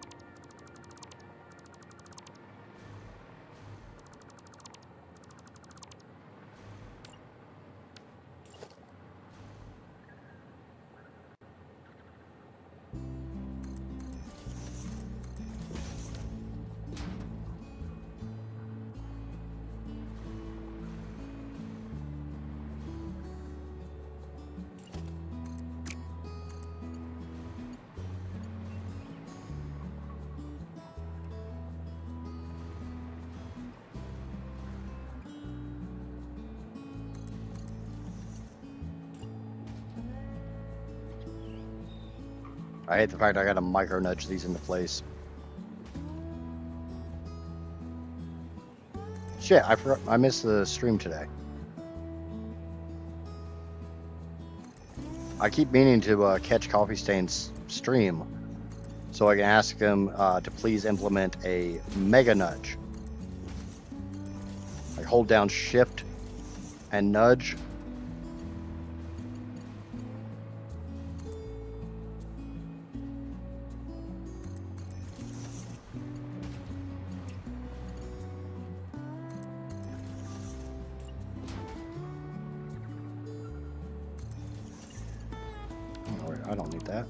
I hate the fact I gotta micro nudge these into place. Shit, I forgot. I missed the stream today. I keep meaning to catch Coffee Stain's stream so I can ask him to please implement a mega nudge. Like hold down shift and nudge. I don't need that.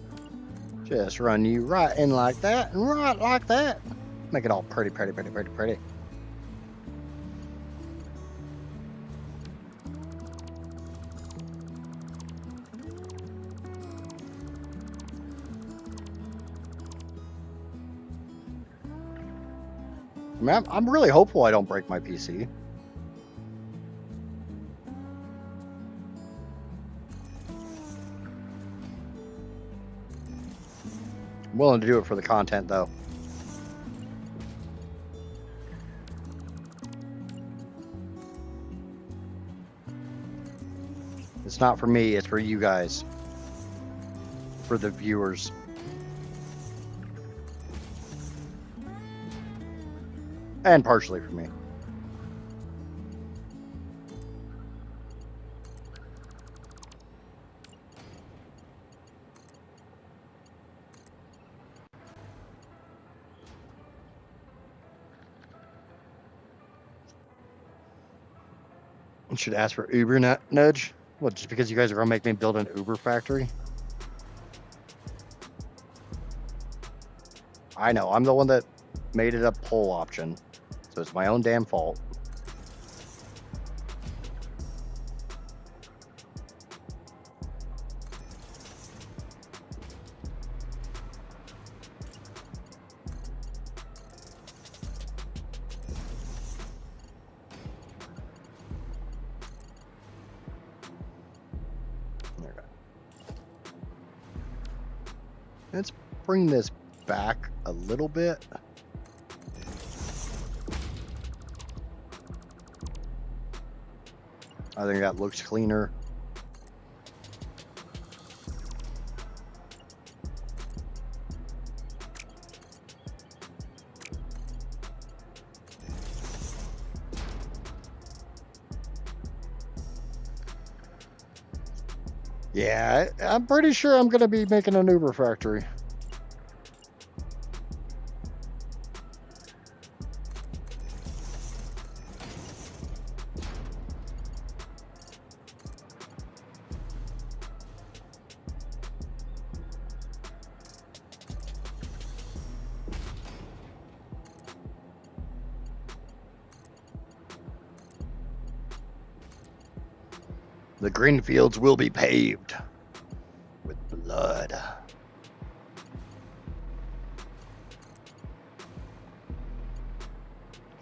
Just run you right in like that and right like that. Make it all pretty, pretty, pretty, pretty, pretty. I mean, I'm really hopeful I don't break my PC. I'm willing to do it for the content, though. It's not for me, it's for you guys. For the viewers. And partially for me. I should ask for Uber nudge. What, just because you guys are gonna make me build an Uber factory? I know, I'm the one that made it a poll option. So it's my own damn fault. Let's bring this back a little bit. I think that looks cleaner. Yeah, I'm pretty sure I'm going to be making an Uber factory. The green fields will be paved with blood.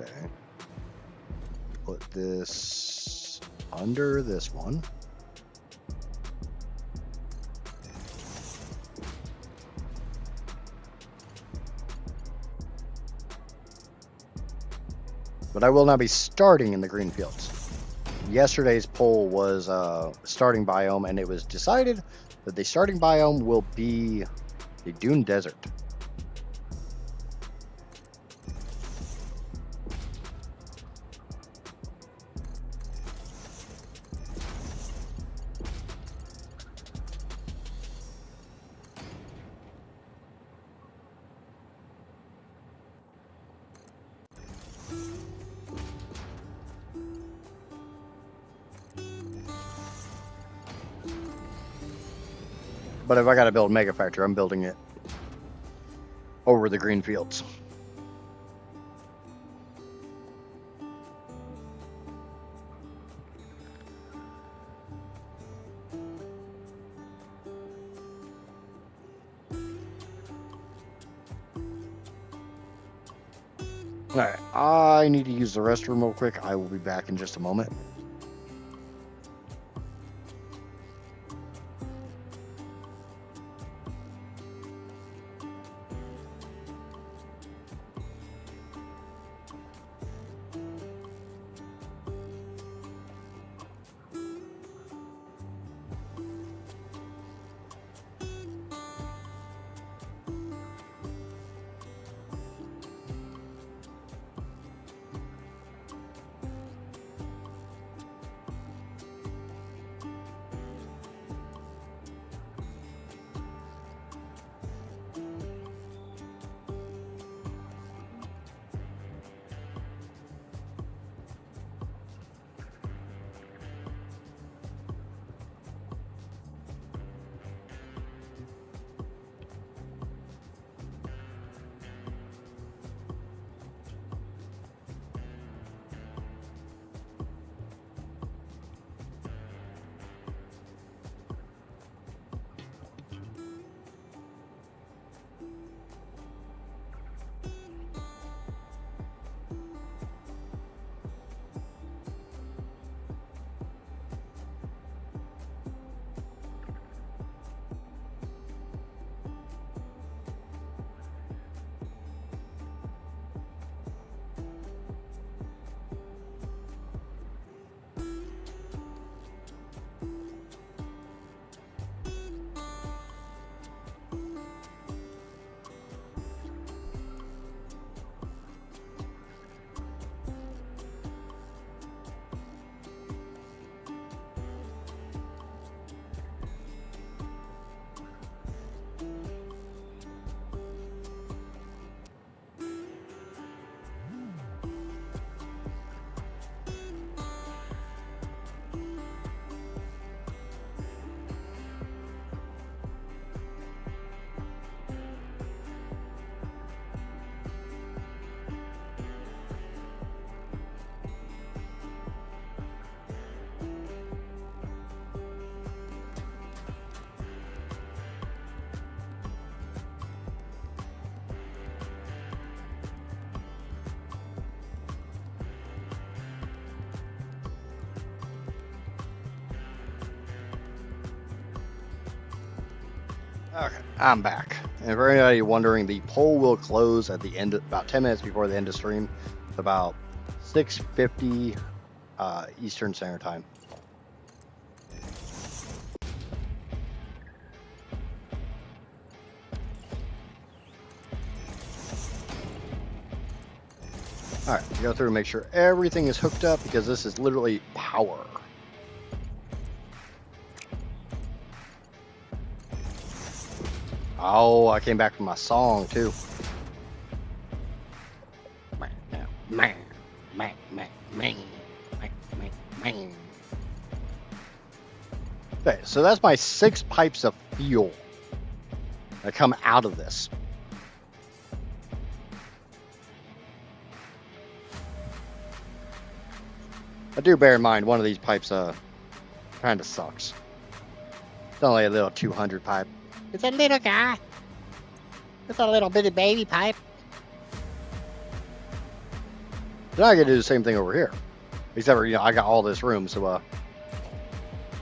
Okay. Put this under this one. But I will not be starting in the green fields. Yesterday's poll was starting biome, and it was decided that the starting biome will be the Dune Desert. But if I got to build Mega Factory, I'm building it over the green fields. Alright, I need to use the restroom real quick. I will be back in just a moment. Okay, I'm back. And for anybody wondering, the poll will close at the end, about 10 minutes before the end of stream, about 6:50 Eastern Standard Time. All right, go through and make sure everything is hooked up because this is literally power. Oh, I came back from my song too. Okay, so that's my 6 pipes of fuel that come out of this. I do bear in mind one of these pipes kind of sucks. It's only a little 200 pipe. It's a little guy. It's a little bitty baby pipe. Then I can do the same thing over here. Except for, I got all this room, so, I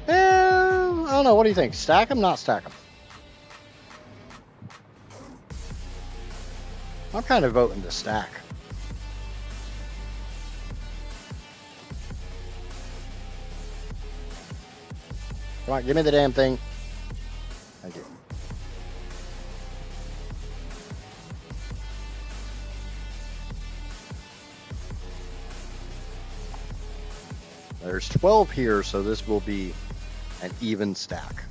don't know. What do you think? Stack them? Not stack them. I'm kind of voting to stack. Come on, give me the damn thing. Thank you. There's 12 here, so this will be an even stack.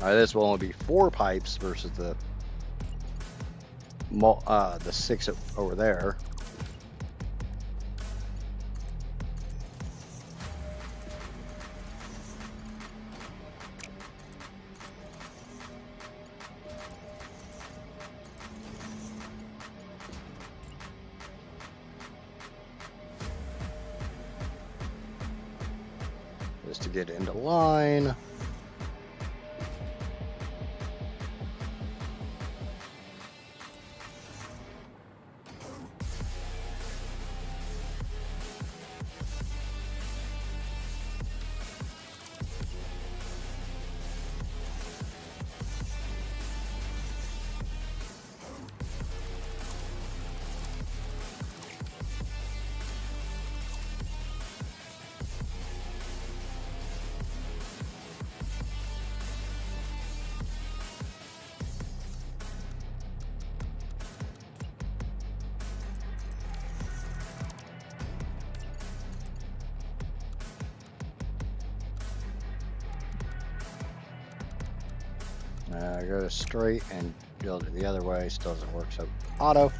This will only be 4 pipes versus the 6 over there. Just to get into line. Go straight and build it the other way. Still doesn't work, so auto.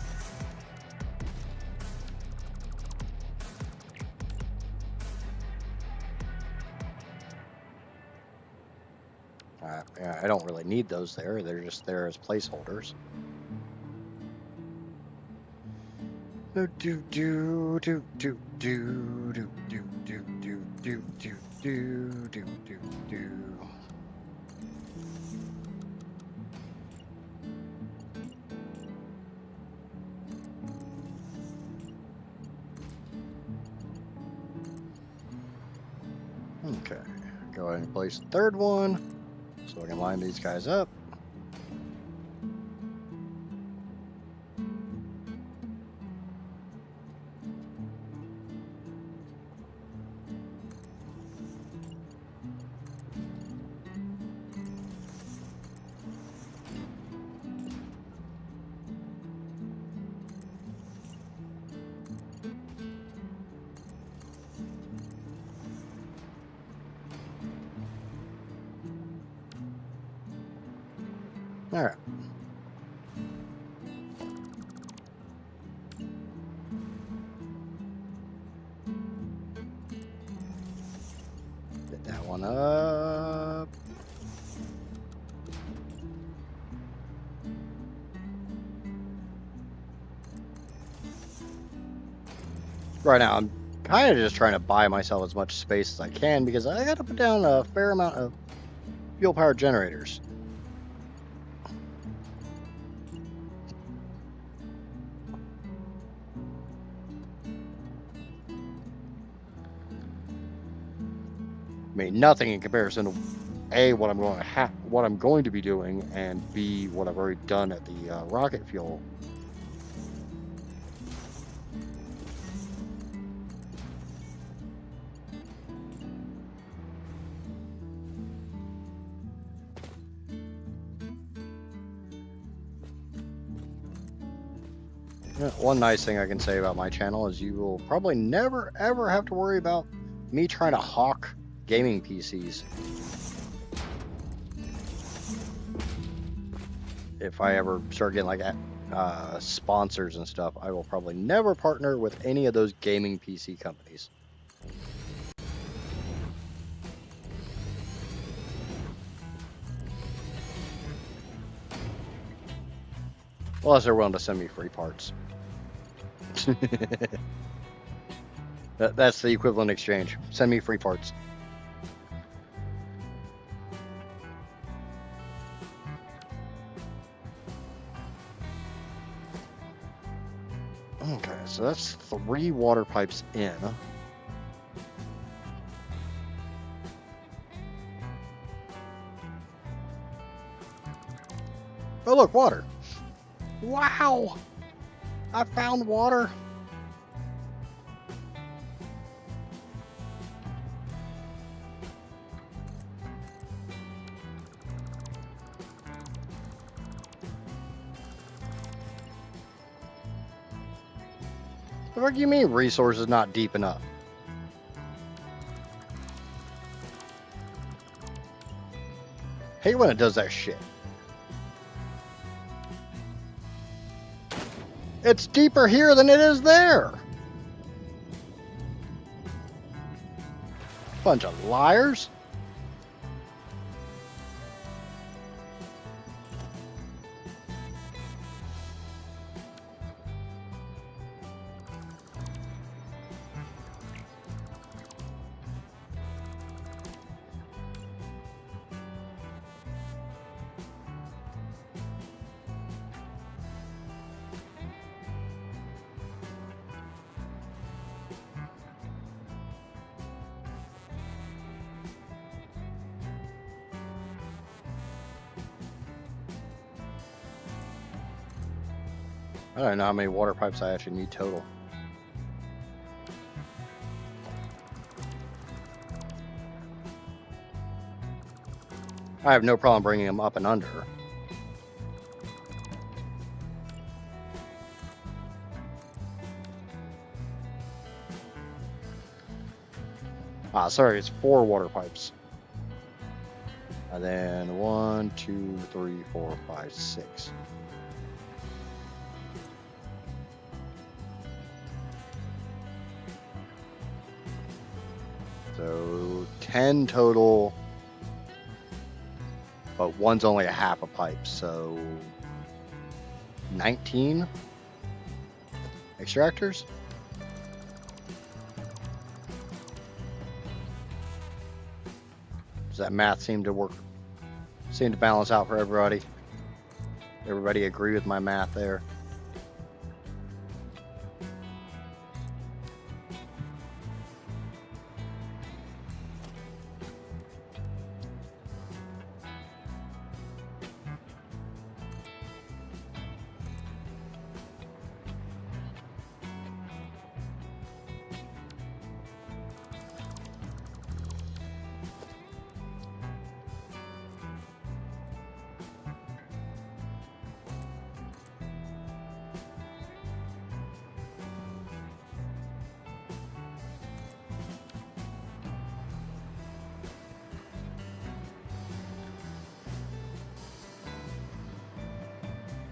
Yeah, I don't really need those there. They're just there as placeholders. Do do do do do do do do do do do do do do do. Okay, go ahead and place the third one so I can line these guys up. All right. Get that one up. Right now, I'm kind of just trying to buy myself as much space as I can because I got to put down a fair amount of fuel-powered generators. I mean, nothing in comparison to A, what I'm going to be doing, and B, what I've already done at the rocket fuel. One nice thing I can say about my channel is you will probably never ever have to worry about me trying to hawk gaming PCs. If I ever start getting like sponsors and stuff, I will probably never partner with any of those gaming PC companies. Unless they're willing to send me free parts. That's the equivalent exchange. Send me free parts. Okay, so that's 3 water pipes in. Oh, look, water. Wow! I found water. What do you mean resources not deep enough? Hate when it does that shit. It's deeper here than it is there. Bunch of liars. I don't know how many water pipes I actually need total. I have no problem bringing them up and under. Ah, sorry, it's 4 water pipes. And then 1, 2, 3, 4, 5, 6. So 10 total, but one's only a half a pipe, so 19 extractors. Does that math seem to work? Seem to balance out for everybody? Everybody agree with my math there?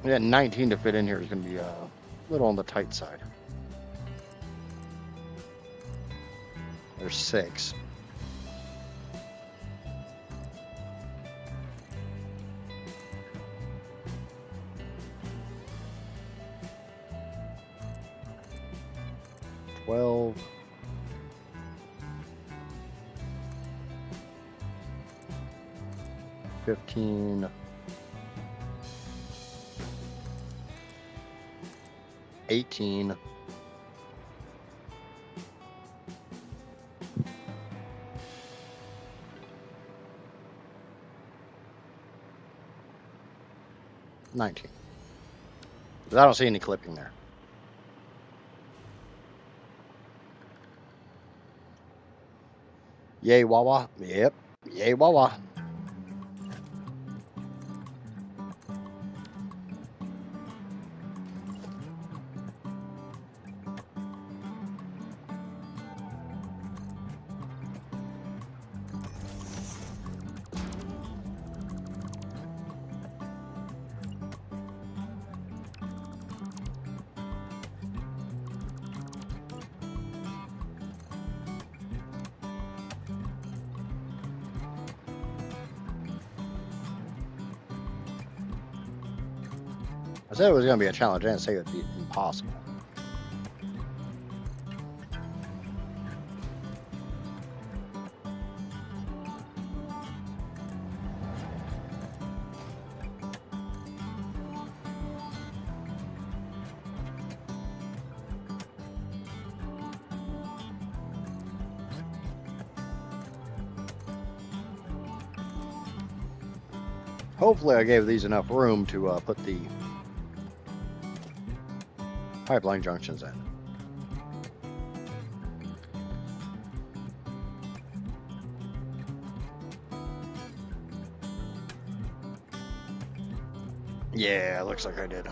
Yeah, 19 to fit in here is going to be a little on the tight side. There's 6. $12. 15. 18. 19. I don't see any clipping there. Yay, Wawa. Yep. Yay, Wawa. I said it was going to be a challenge. I didn't say it would be impossible. Hopefully I gave these enough room to put the pipeline junctions in. Yeah, looks like I did.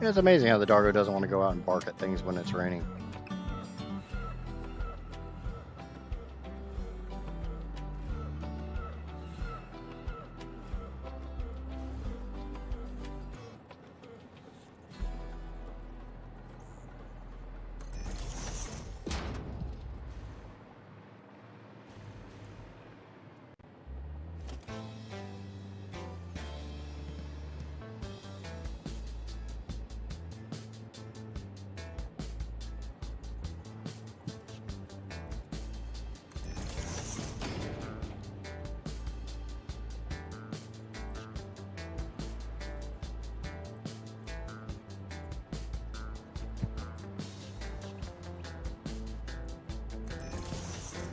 It's amazing how the doggo doesn't want to go out and bark at things when it's raining.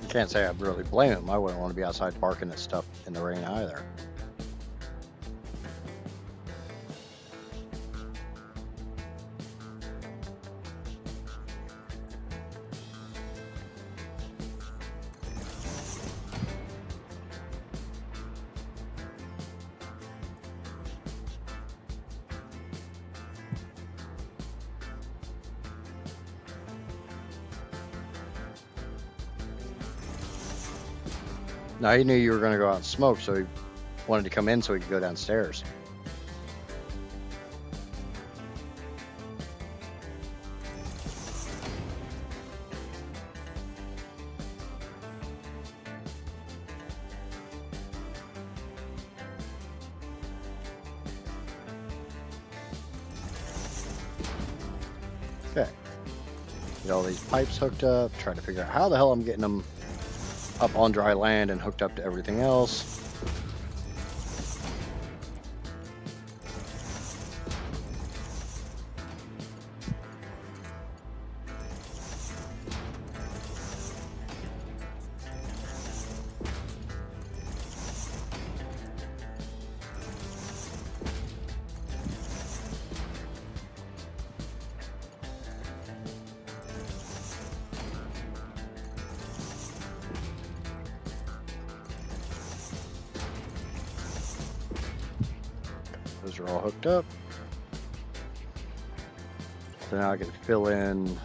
Can't say I really blame him. I wouldn't want to be outside barking at stuff in the rain either. Now he knew you were going to go out and smoke, so he wanted to come in so he could go downstairs. Okay. Get all these pipes hooked up, trying to figure out how the hell I'm getting them up on dry land and hooked up to everything else. Those are all hooked up. So now I can fill in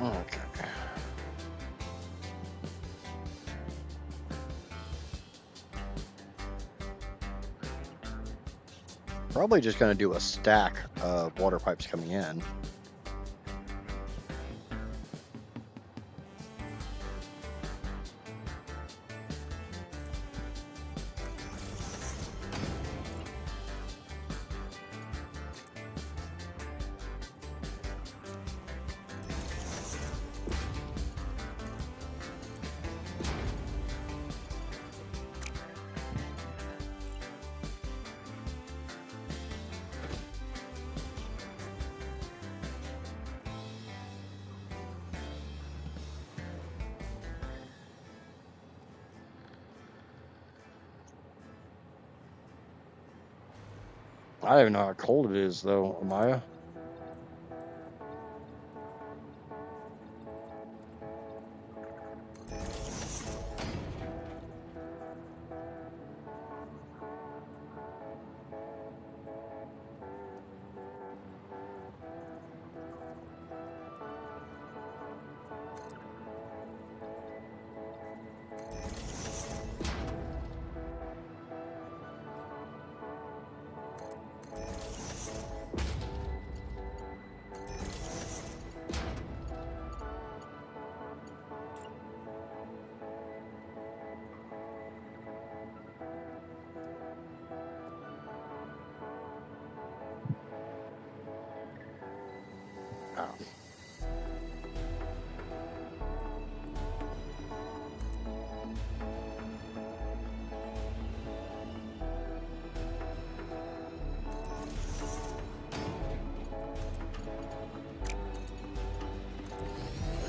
okay. Probably just going to do a stack of water pipes coming in. I don't even know how cold it is, though, Amaya.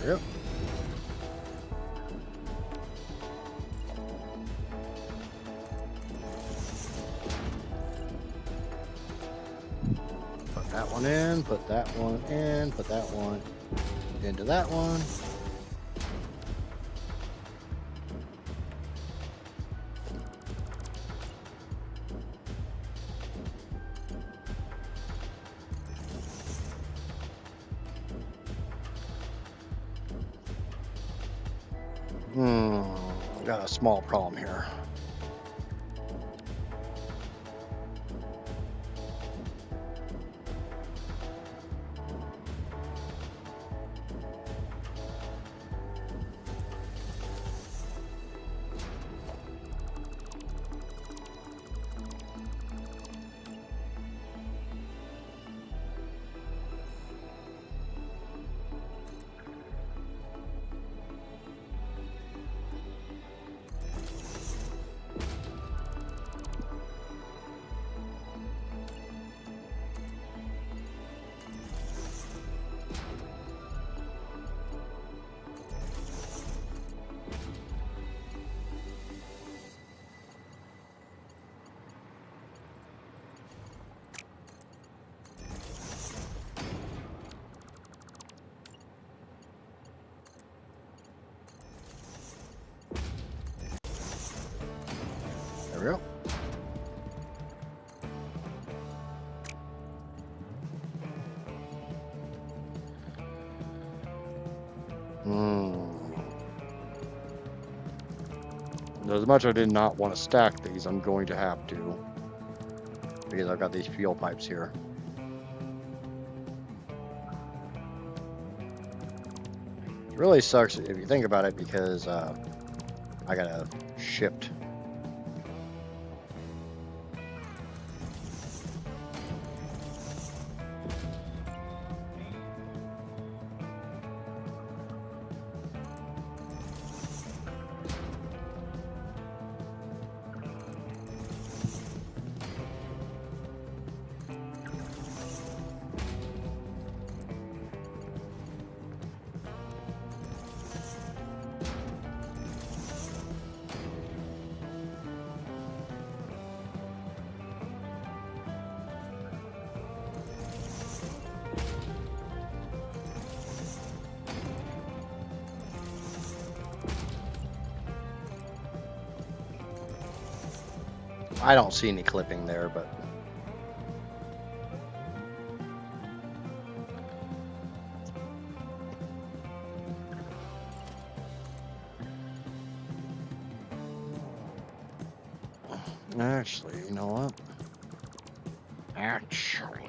we go. Put that one in, put that one in, put that one into that one. Got a small problem here. There we go. As much as I did not want to stack these, I'm going to have to, because I've got these fuel pipes here. It really sucks if you think about it, because I gotta shift. I don't see any clipping there, but actually, you know what? Actually,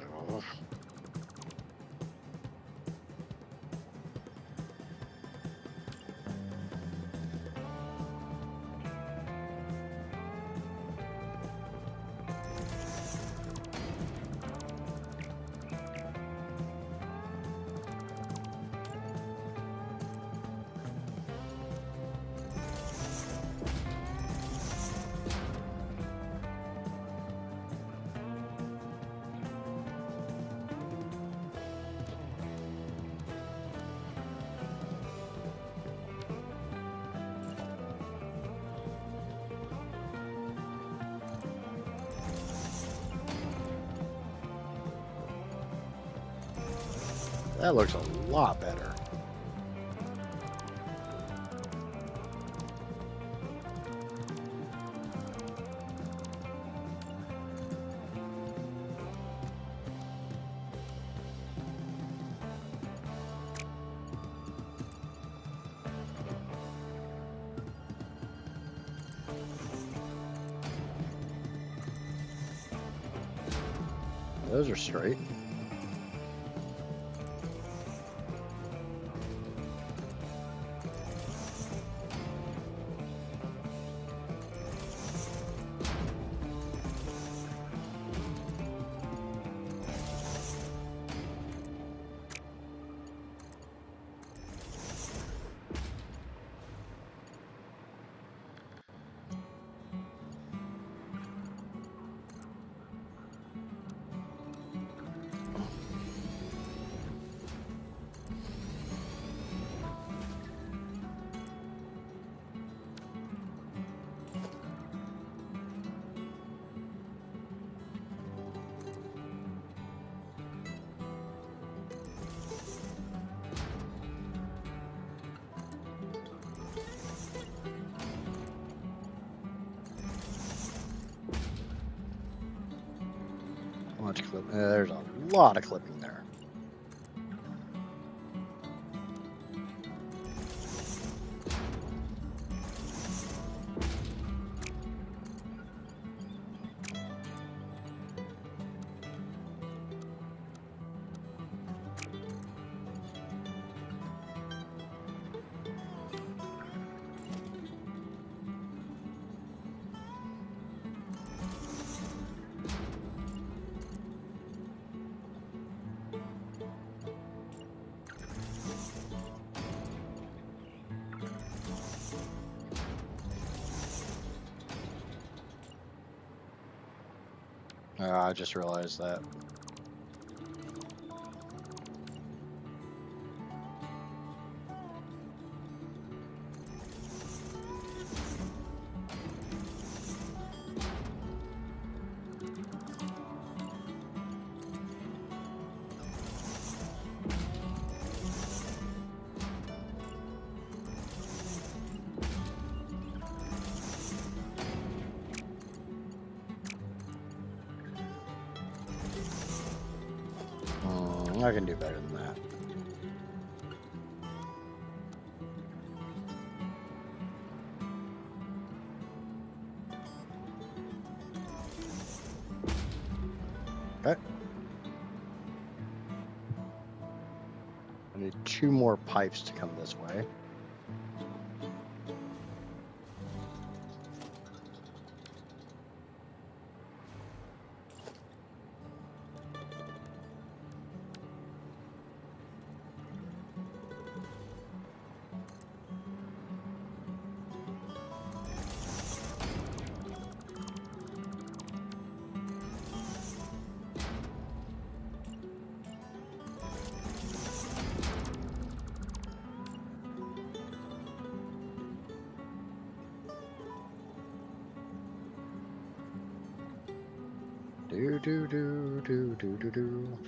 that looks a lot better. Those are straight. much clip. There's a lot of clipping there. I just realized that. I can do better than that. Okay. I need 2 more pipes to come this way. Do.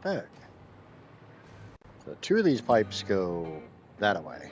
Heck. So 2 of these pipes go that way.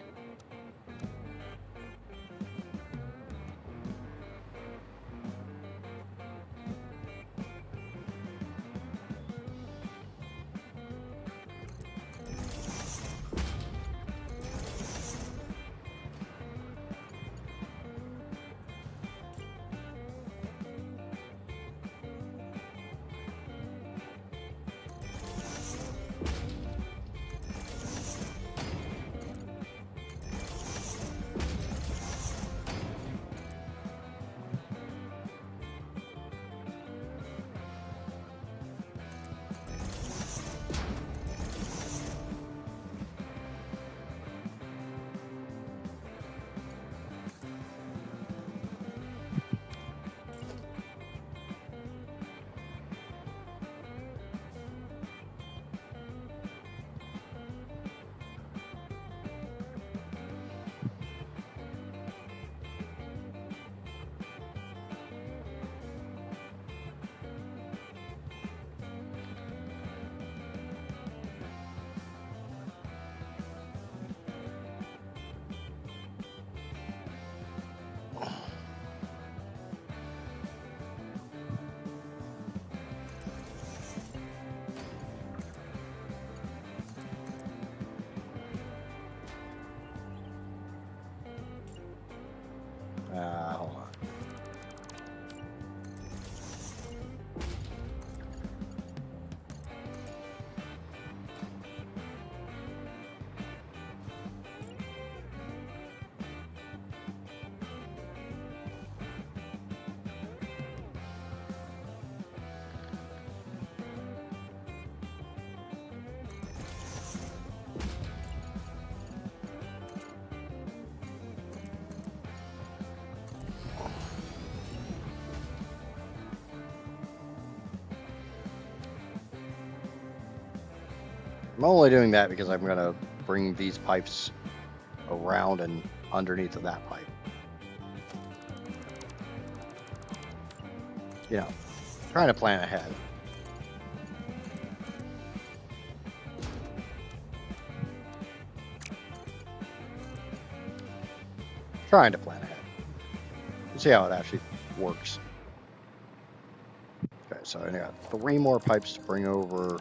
I'm only doing that because I'm going to bring these pipes around and underneath of that pipe. You know, trying to plan ahead. Trying to plan ahead. Let's see how it actually works. Okay, so I got 3 more pipes to bring over.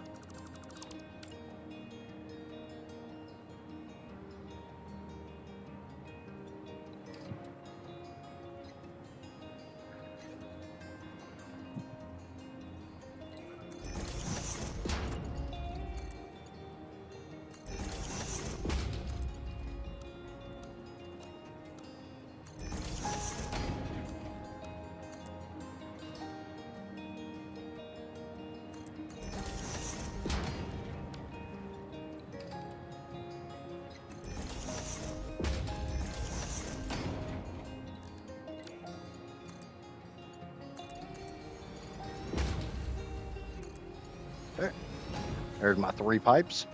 There. There's my 3 pipes.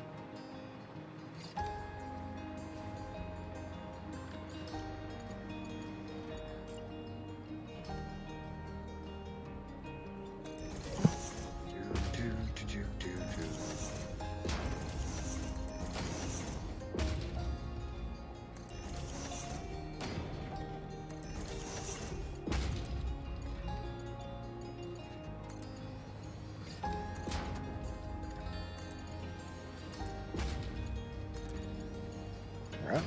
All right.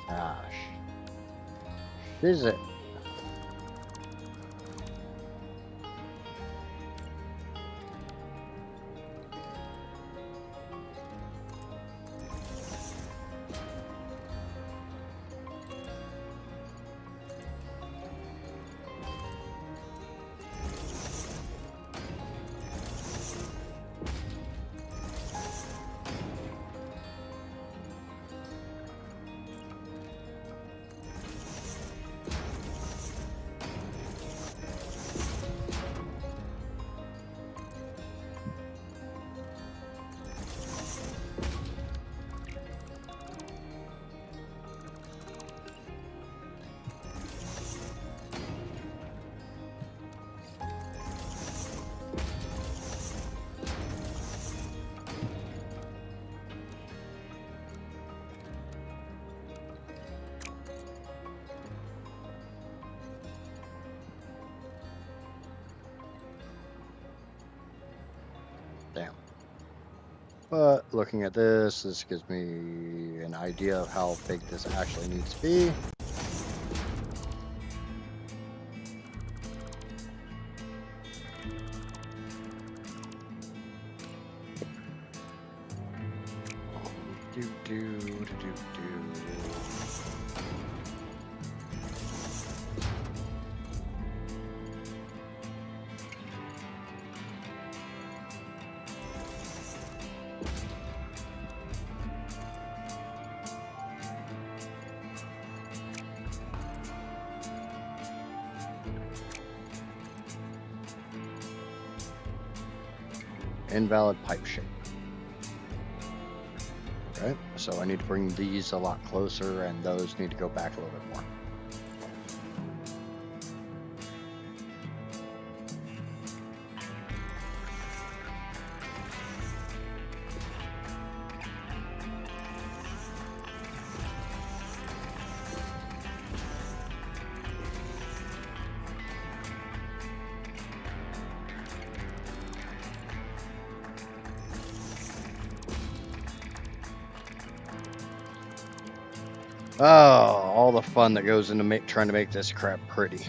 Gosh. Is it? Damn. But looking at this gives me an idea of how big this actually needs to be. Invalid pipe shape. Okay, so I need to bring these a lot closer, and those need to go back a little bit more. Oh, all the fun that goes into trying to make this crap pretty.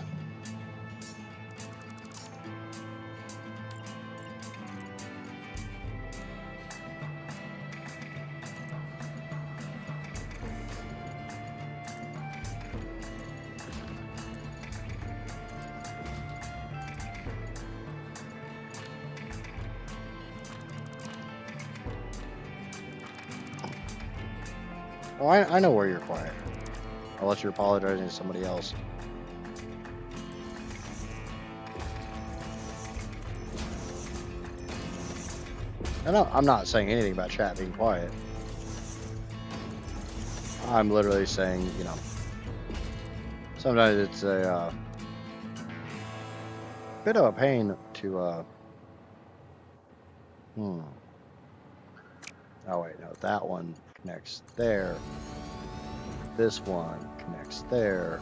Oh, I know where you're quiet. Unless you're apologizing to somebody else. I'm not saying anything about chat being quiet. I'm literally saying, you know, sometimes it's a bit of a pain to, Oh wait, no, that one connects there. This one connects there.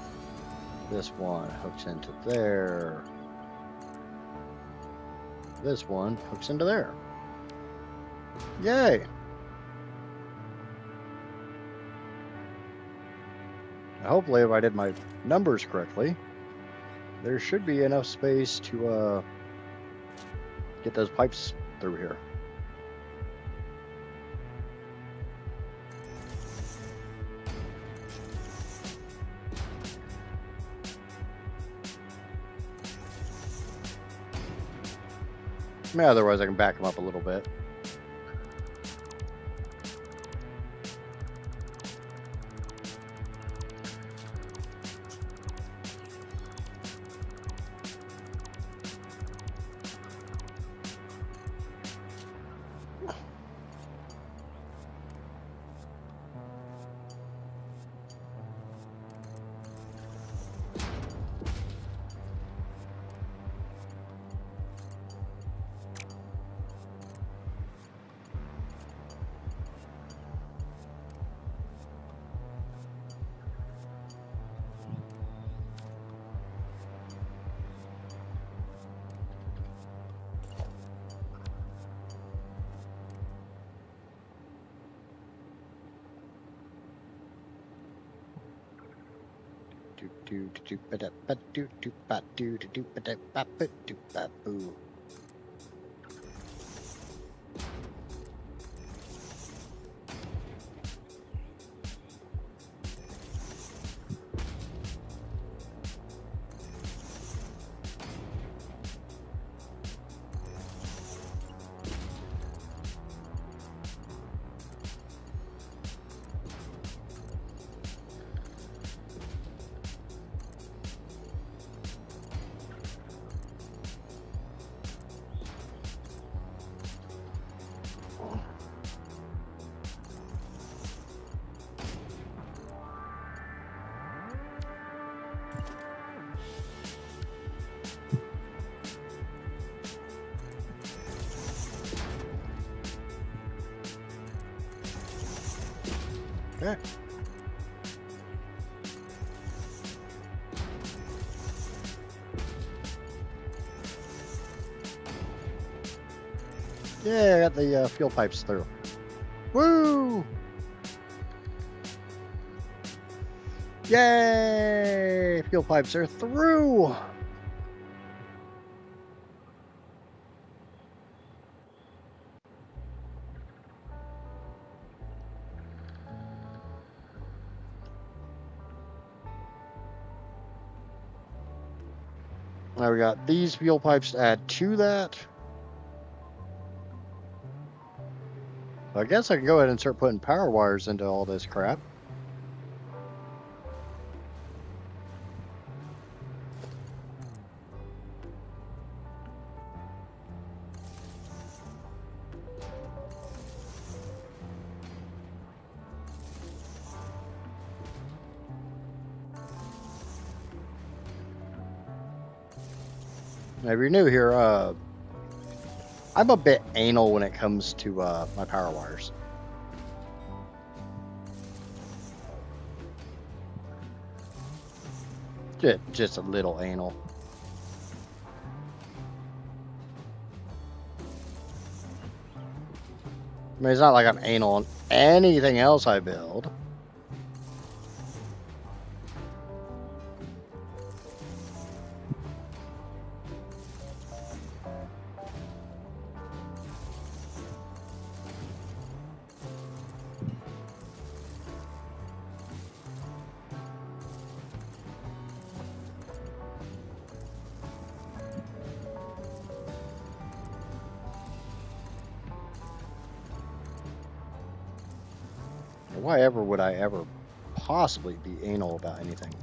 This one hooks into there. This one hooks into there. Yay! Hopefully, if I did my numbers correctly, there should be enough space to get those pipes through here. I mean, otherwise I can back them up a little bit. Okay. Yeah, I got the fuel pipes through. Woo! Yay! Fuel pipes are through! Now we got these fuel pipes to add to that. I guess I can go ahead and start putting power wires into all this crap. Now, if you're new here, I'm a bit anal when it comes to my power wires. Just a little anal. I mean, it's not like I'm anal on anything else I build. Why ever would I ever possibly be anal about anything?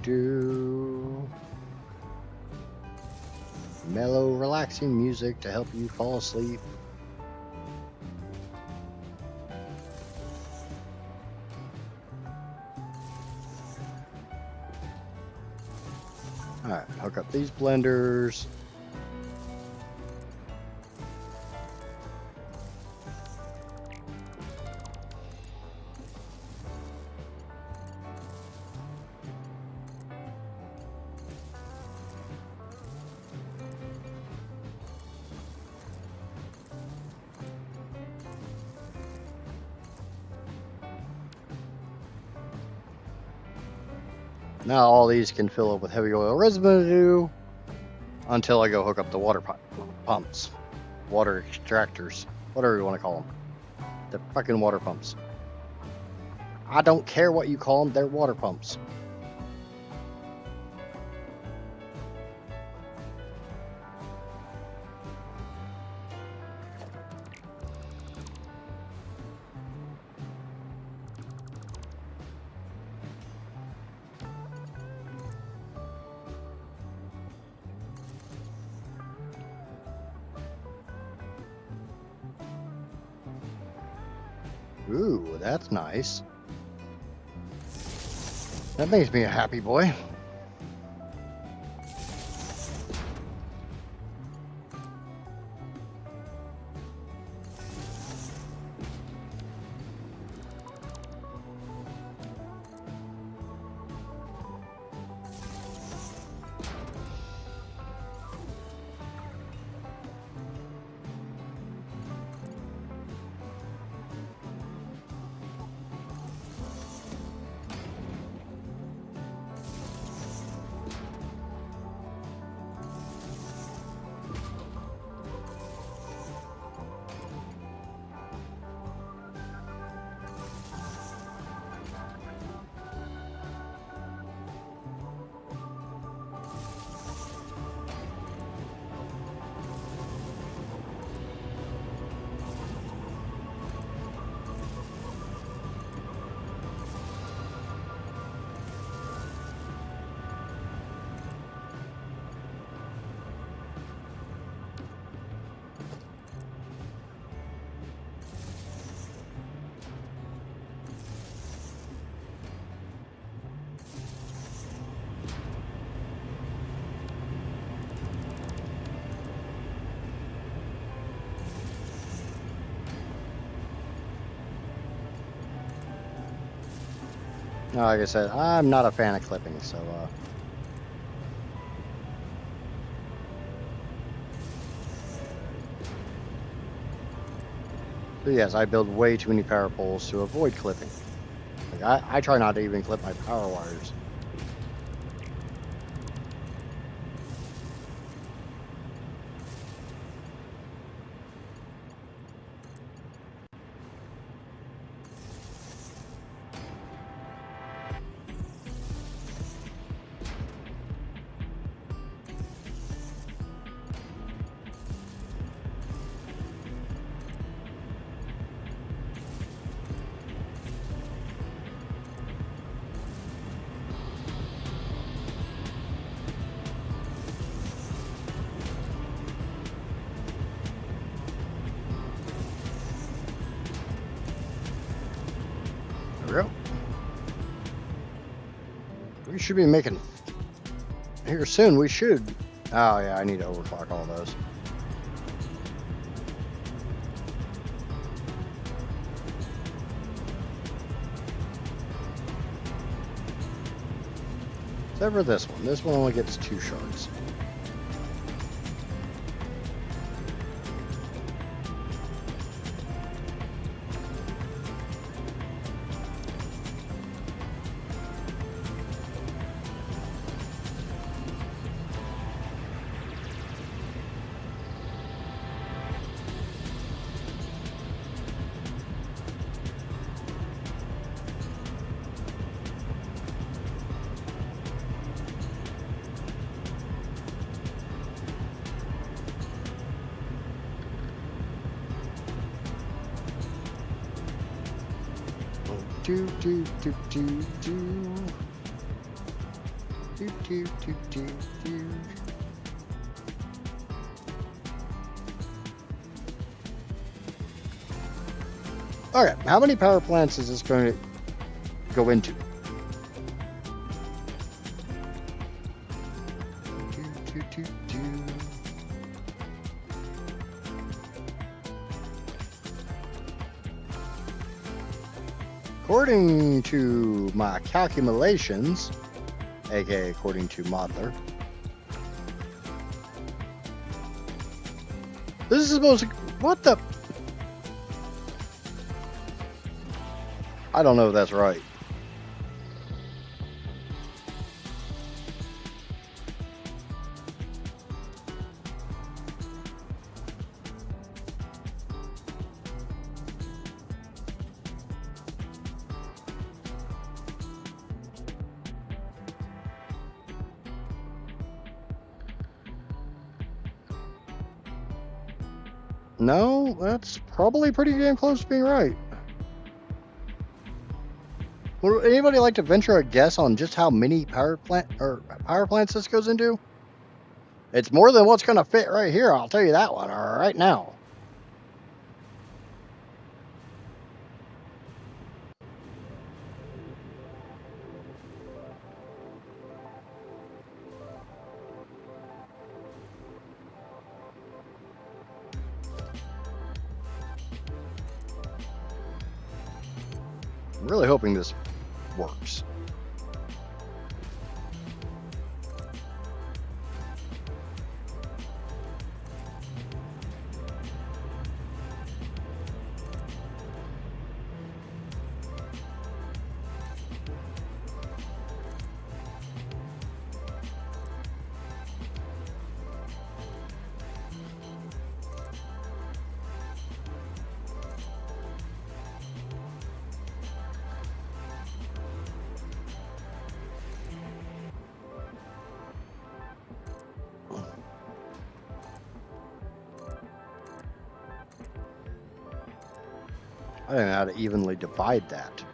Do. Mellow, relaxing music to help you fall asleep. Alright, hook up these blenders. Now all these can fill up with heavy oil residue until I go hook up the water pumps, water extractors, whatever you want to call them. The fucking water pumps. I don't care what you call them, they're water pumps. Ooh, that's nice. That makes me a happy boy. Like I said, I'm not a fan of clipping, so yes, I build way too many power poles to avoid clipping. Like I try not to even clip my power wires. There we go. We should be making here soon. We should. Oh yeah, I need to overclock all those. Except for this one. This one only gets 2 shards. Do do do do do do do do do do. Okay, how many power plants is this going to go into? Do, do, do, do. According to my calculations, aka according to Modeler, this is supposed to... What the... I don't know if that's right. No, that's probably pretty damn close to being right. Would anybody like to venture a guess on just how many power plants this goes into? It's more than what's going to fit right here, I'll tell you that one right now. I'm really hoping this works. I don't know how to evenly divide that.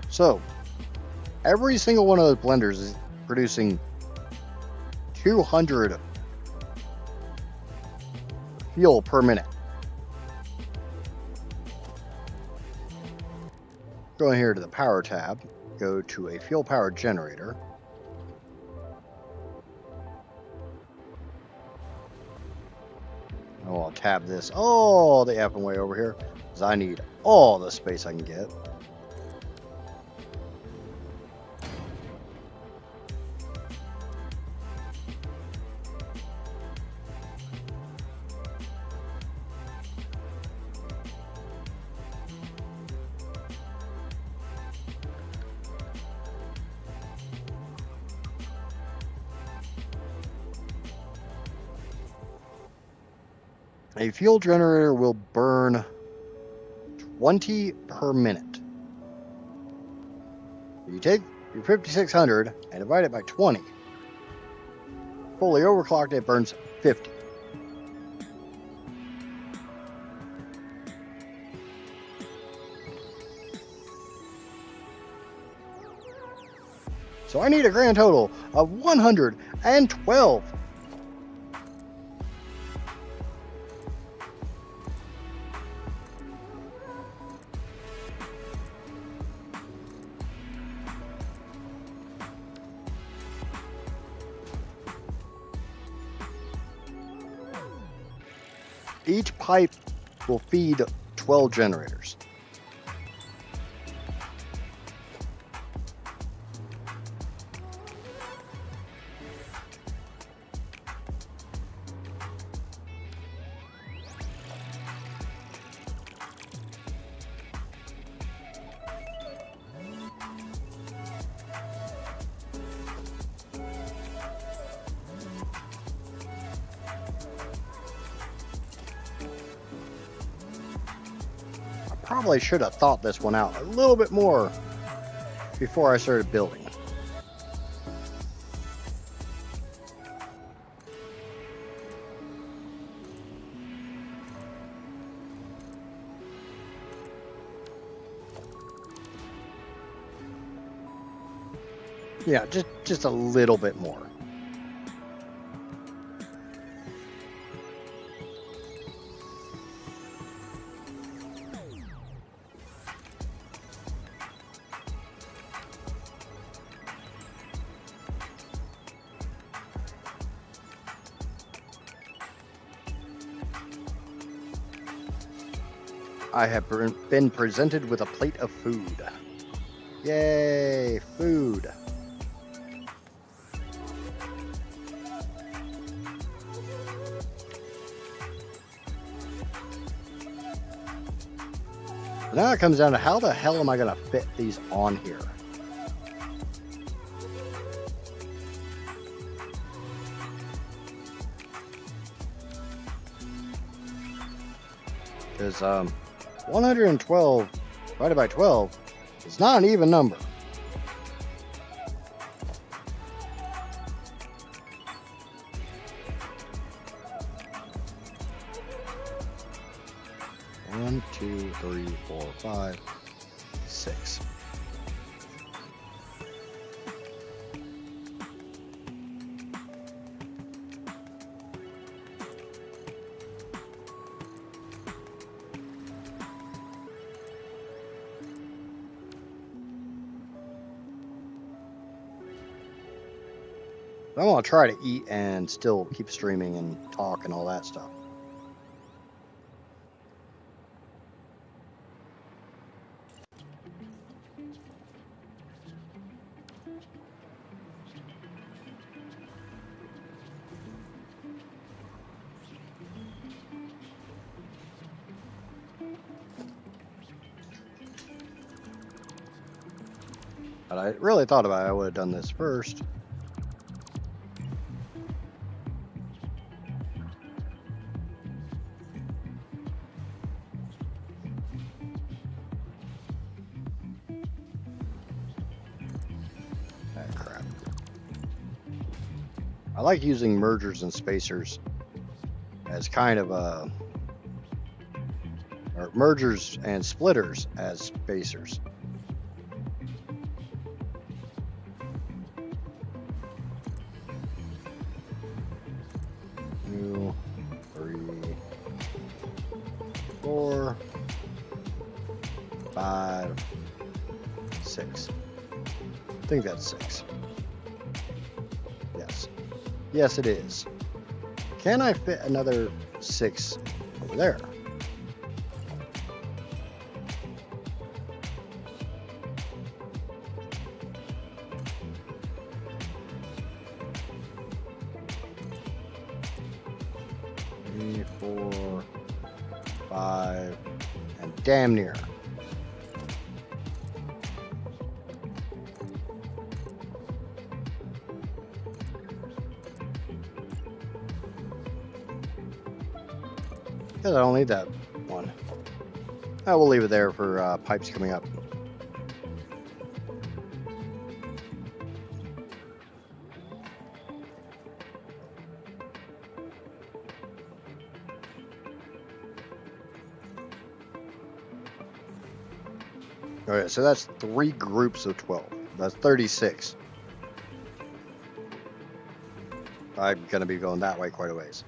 So, every single one of those blenders is producing 200 fuel per minute. Go in here to the power tab, go to a fuel power generator. Oh, I'll tab this all the effing way over here, because I need all the space I can get. A fuel generator will burn 20 per minute. You take your 5600 and divide it by 20. Fully overclocked, it burns 50. So I need a grand total of 112. Each pipe will feed 12 generators. Probably should have thought this one out a little bit more before I started building. Yeah, just a little bit more. I have been presented with a plate of food. Yay, food. Now it comes down to how the hell am I going to fit these on here? Because 112 divided by 12 is not an even number. One, two, three, four, five, six. I want to try to eat and still keep streaming and talk and all that stuff. But I really thought about it, I would have done this first. Crap. I like using mergers and spacers as kind of a, or mergers and splitters as spacers. Two, three, four, five, six. I think that's six. Yes. Yes, it is. Can I fit another six over there? Three, four, five, and damn near. Because I don't need that one. I will leave it there for pipes coming up. Alright, so that's 3 groups of 12. That's 36. I'm going to be going that way quite a ways.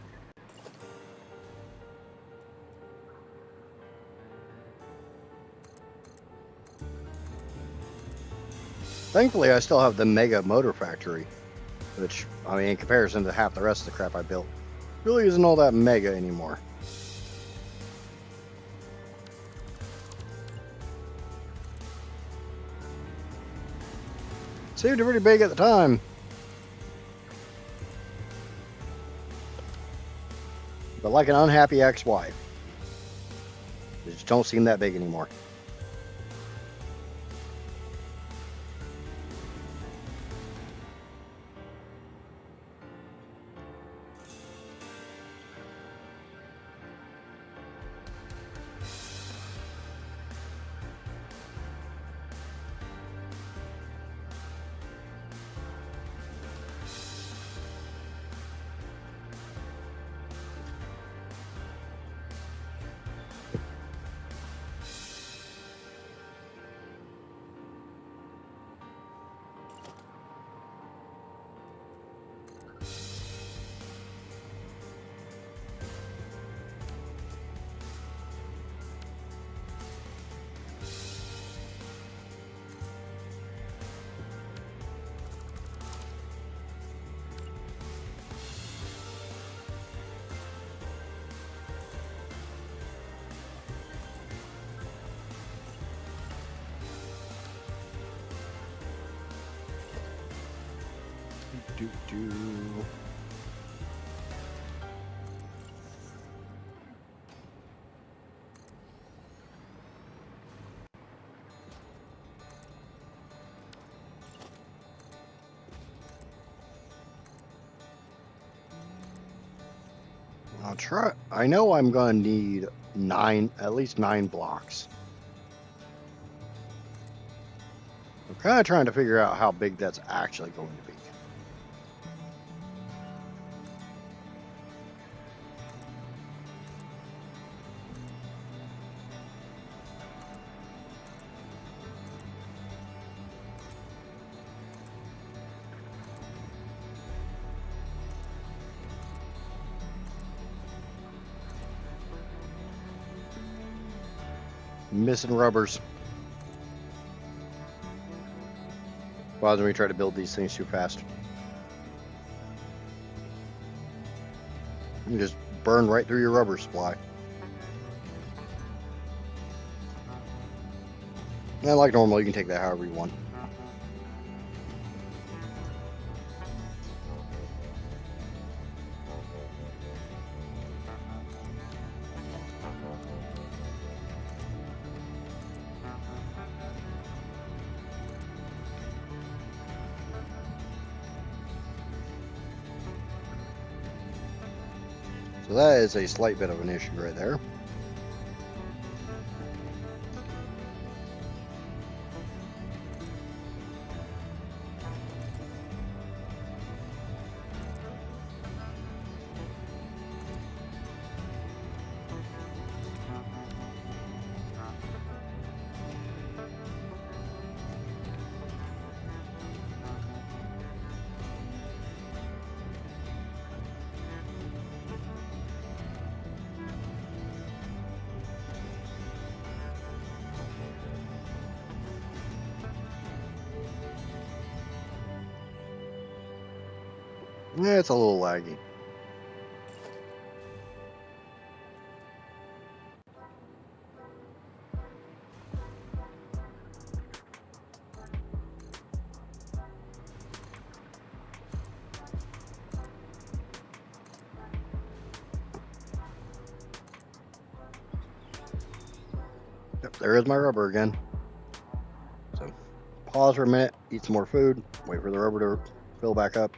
Thankfully, I still have the Mega Motor Factory, which, I mean, in comparison to half the rest of the crap I built, really isn't all that mega anymore. Seemed pretty big at the time. But like an unhappy ex-wife, they just don't seem that big anymore. I'll try. I know I'm going to need at least 9 blocks. I'm kind of trying to figure out how big that's actually going to be. Missing rubbers. Why don't we try to build these things too fast? You just burn right through your rubber supply. And like normal, you can take that however you want. So that is a slight bit of an issue right there. Yeah, it's a little laggy. Yep, there is my rubber again. So pause for a minute, eat some more food, wait for the rubber to fill back up.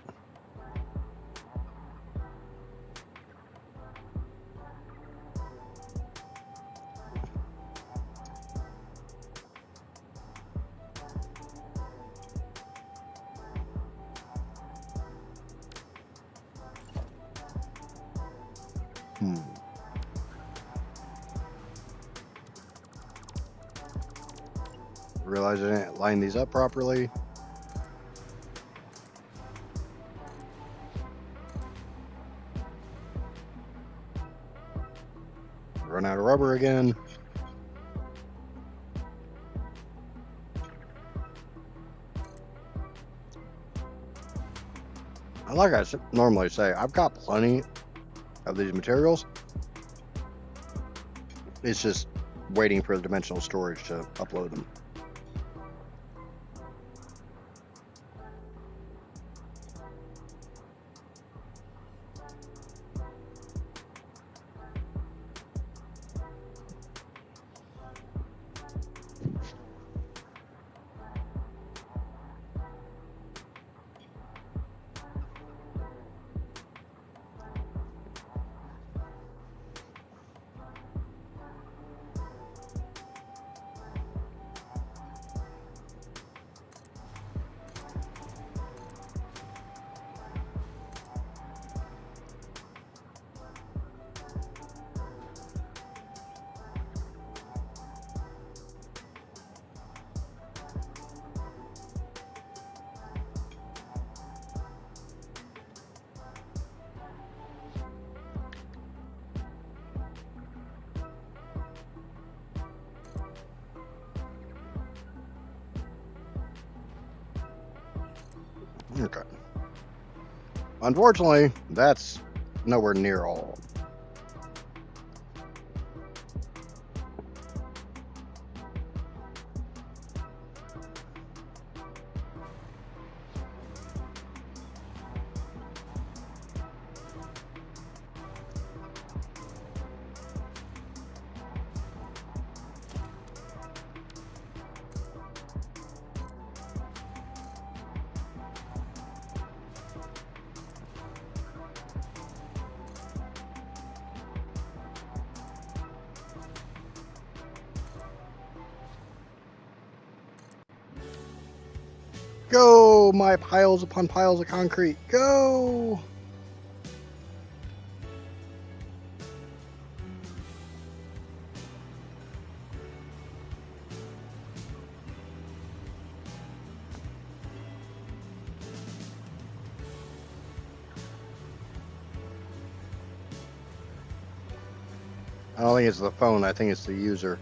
Realize I didn't line these up properly. Run out of rubber again. Like I normally say, I've got plenty of these materials. It's just waiting for the dimensional storage to upload them. Okay. Unfortunately, that's nowhere near all. Go, my piles upon piles of concrete. Go! I don't think it's the phone, I think it's the user.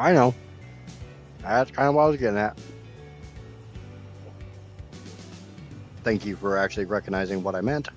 I know. That's kind of what I was getting at. Thank you for actually recognizing what I meant.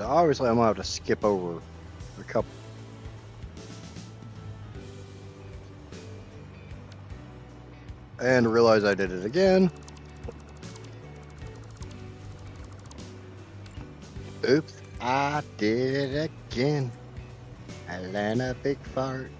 Obviously, I'm gonna have to skip over a couple. And realize I did it again. Oops, I did it again. I land a big fart.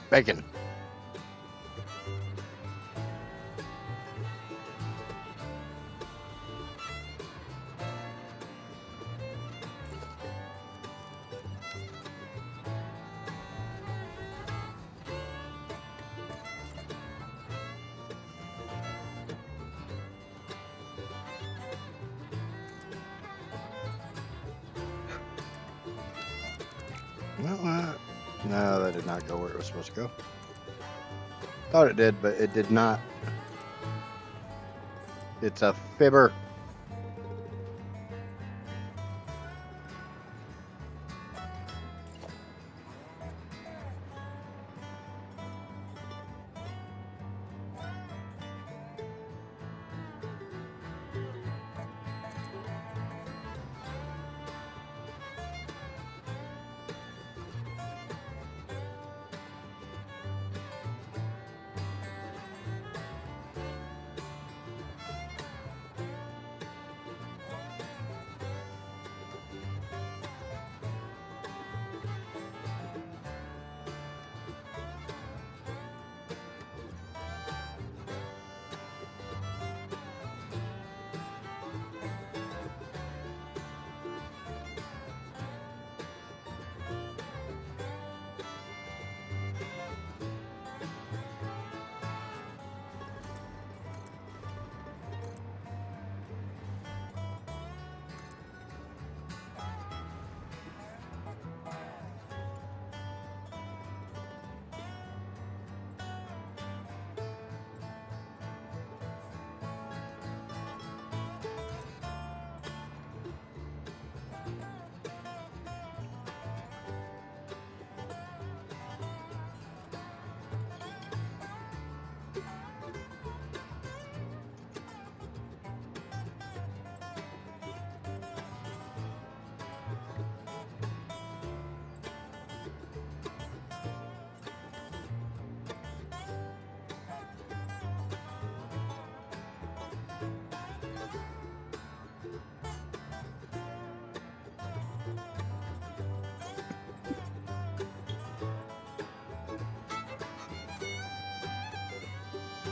Bacon. No, that did not go where it was supposed to go. Thought it did, but it did not. It's a fibber.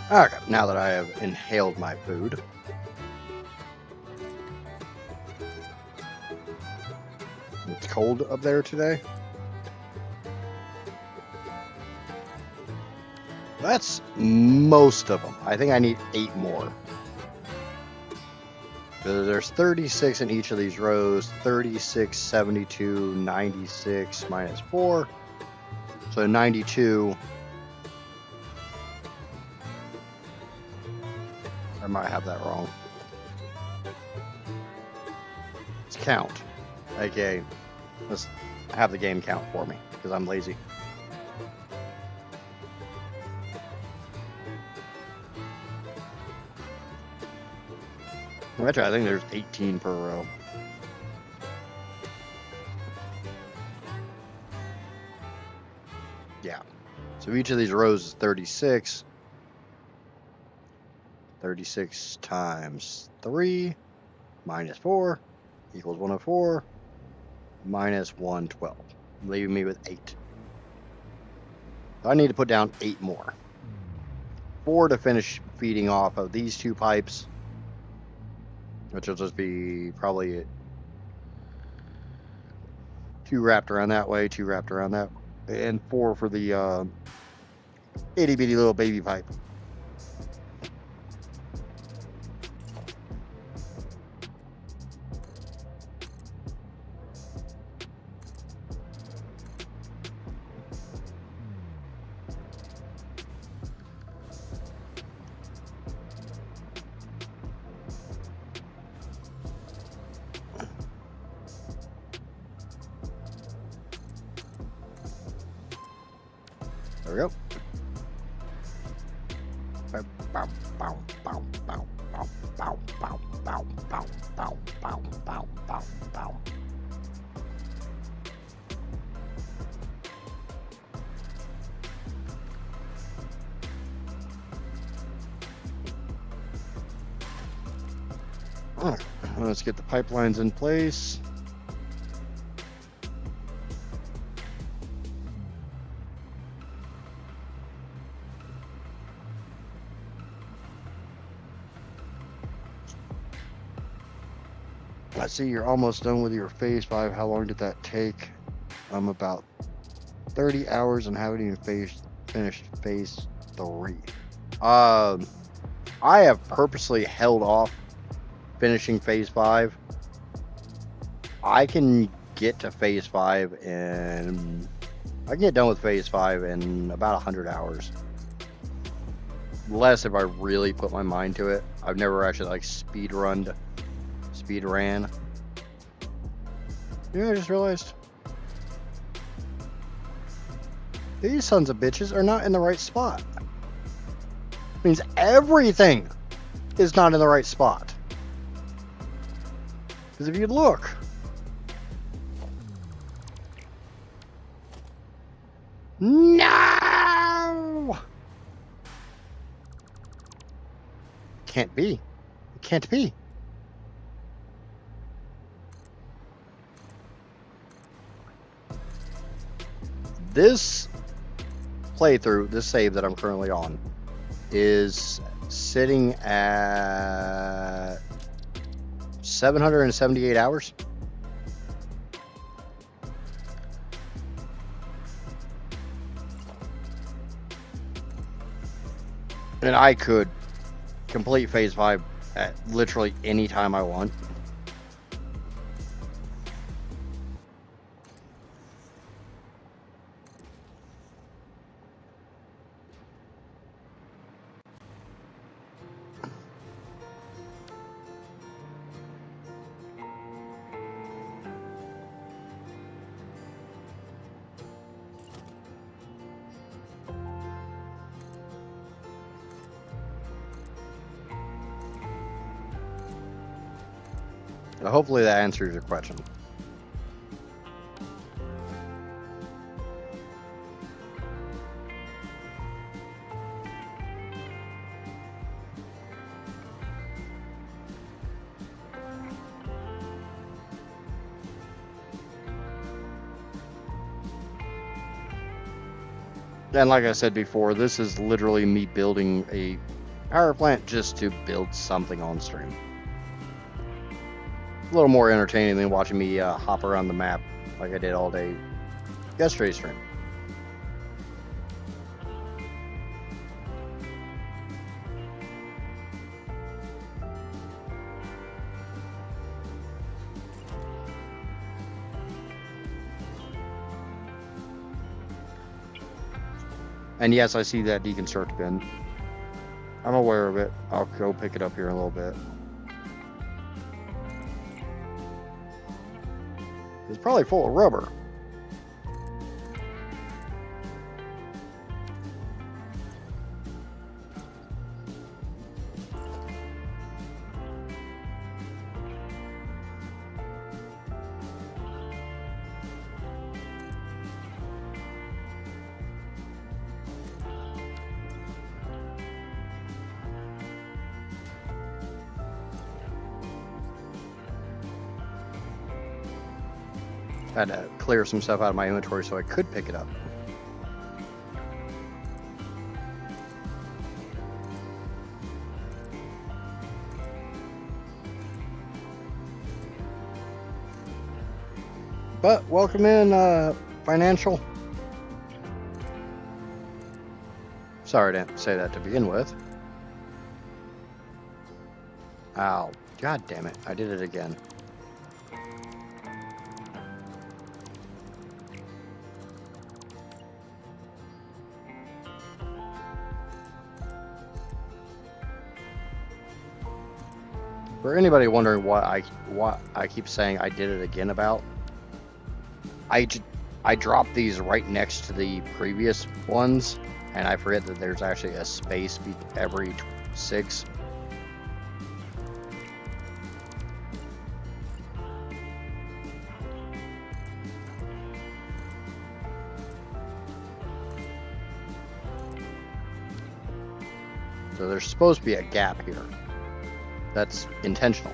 Okay, now that I have inhaled my food. It's cold up there today. That's most of them. I think I need 8 more. There's 36 in each of these rows. 36, 72, 96 minus 4. So 92. I might have that wrong. Let's count. Okay, let's have the game count for me because I'm lazy. Actually, I think there's 18 per row. Yeah. So each of these rows is 36. 36 times 3 minus 4 equals 104 minus 112, leaving me with 8. So I need to put down 8 more. 4 to finish feeding off of these 2 pipes, which will just be probably 2 wrapped around that way, 2 wrapped around that way, and 4 for the itty bitty little baby pipe. There we go. Alright, let's get the pipelines in place. I see you're almost done with your phase 5. How long did that take? I'm about 30 hours and haven't even finished phase 3. I have purposely held off finishing phase 5. I can get to phase 5 and I can get done with phase 5 in about 100 hours. Less if I really put my mind to it. I've never actually like speed ran. Yeah, I just realized these sons of bitches are not in the right spot. It means everything is not in the right spot. Because if you look, no, can't be. It can't be. This playthrough, this save that I'm currently on, is sitting at 778 hours. And I could complete phase 5 at literally any time I want. Hopefully that answers your question. And like I said before, this is literally me building a power plant just to build something on stream. A little more entertaining than watching me hop around the map like I did all day yesterday's stream. And yes, I see that deconstruct bin. I'm aware of it. I'll go pick it up here in a little bit. It's probably full of rubber. I had to clear some stuff out of my inventory so I could pick it up. But welcome in, Financial. Sorry I didn't say that to begin with. Ow. God damn it. I did it again. For anybody wondering what I keep saying I did it again about, I dropped these right next to the previous ones, and I forget that there's actually a space every 6. So there's supposed to be a gap here. That's intentional.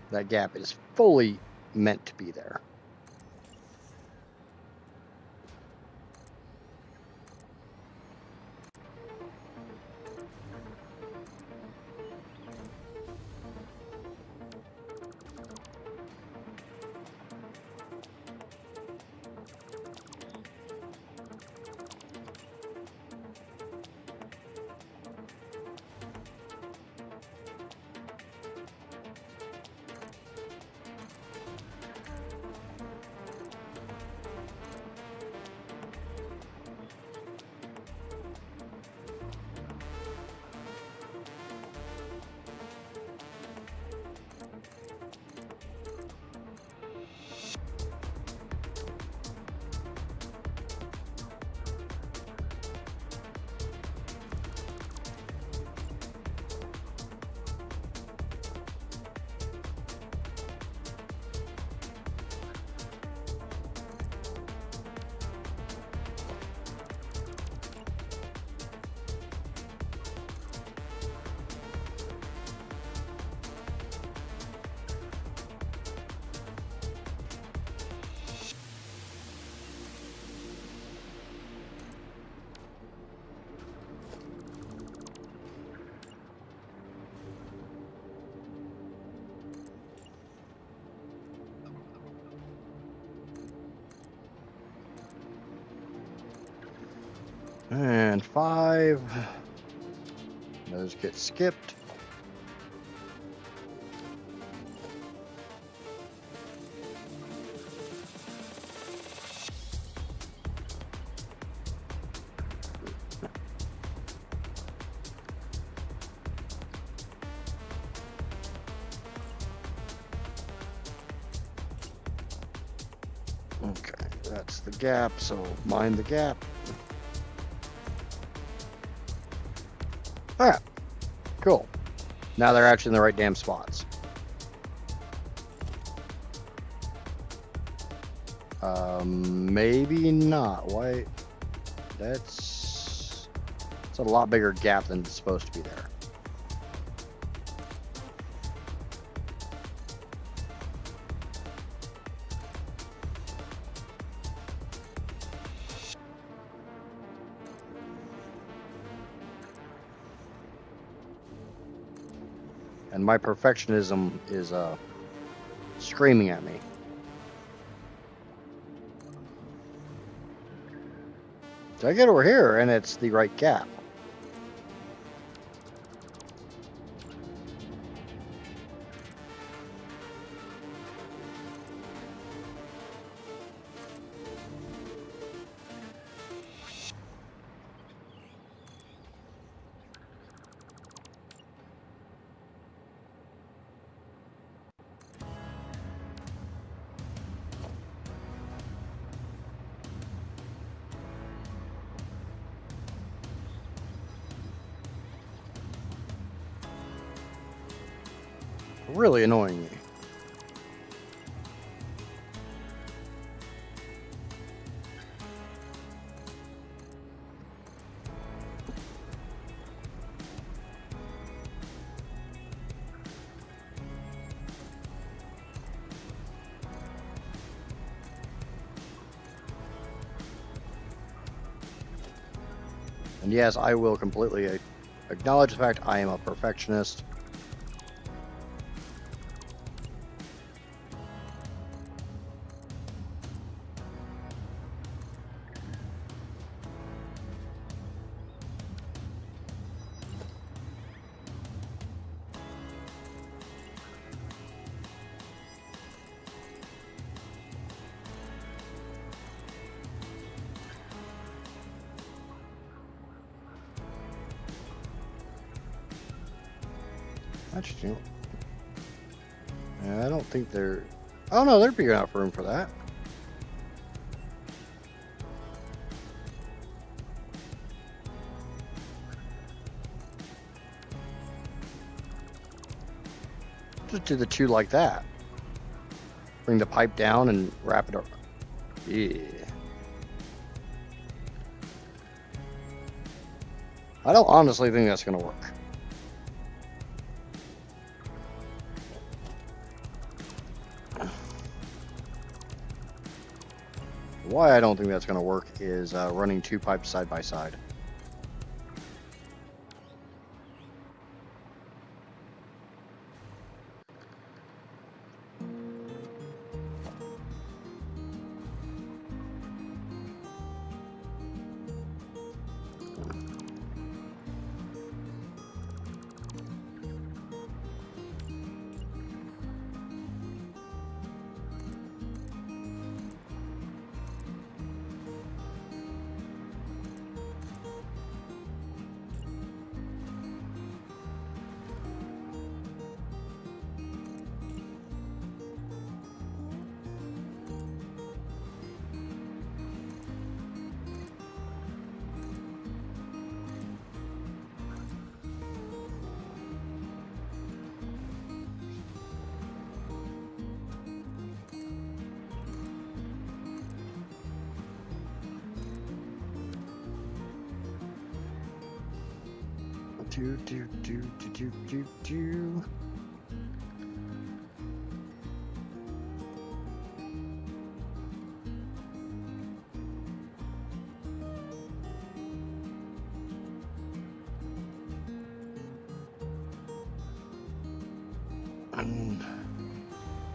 That gap is fully meant to be there. And 5. Those get skipped. Okay, that's the gap, so mind the gap. Alright, cool. Now they're actually in the right damn spots. Maybe not. Why? It's a lot bigger gap than it's supposed to be there. And my perfectionism is screaming at me. So I get over here and it's the right gap. Really annoying me. And yes, I will completely acknowledge the fact I am a perfectionist. Actually, I don't think they're... Oh no, they're big enough room for that. Just do the 2 like that. Bring the pipe down and wrap it up. Yeah. I don't honestly think that's going to work. Why I don't think that's going to work is running 2 pipes side by side. Do.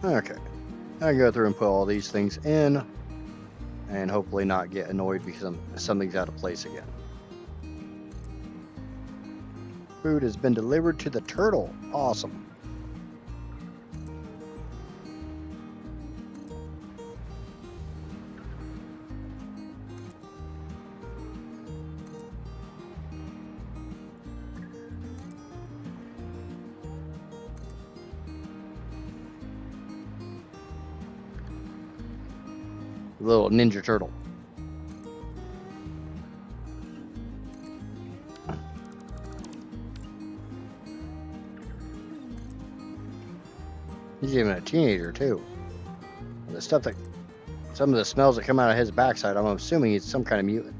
Okay, I can go through and put all these things in and hopefully not get annoyed because something's out of place again. food has been delivered to the turtle. Awesome. Little ninja turtle. He's even a teenager too. The stuff that, some of the smells that come out of his backside, I'm assuming he's some kind of mutant.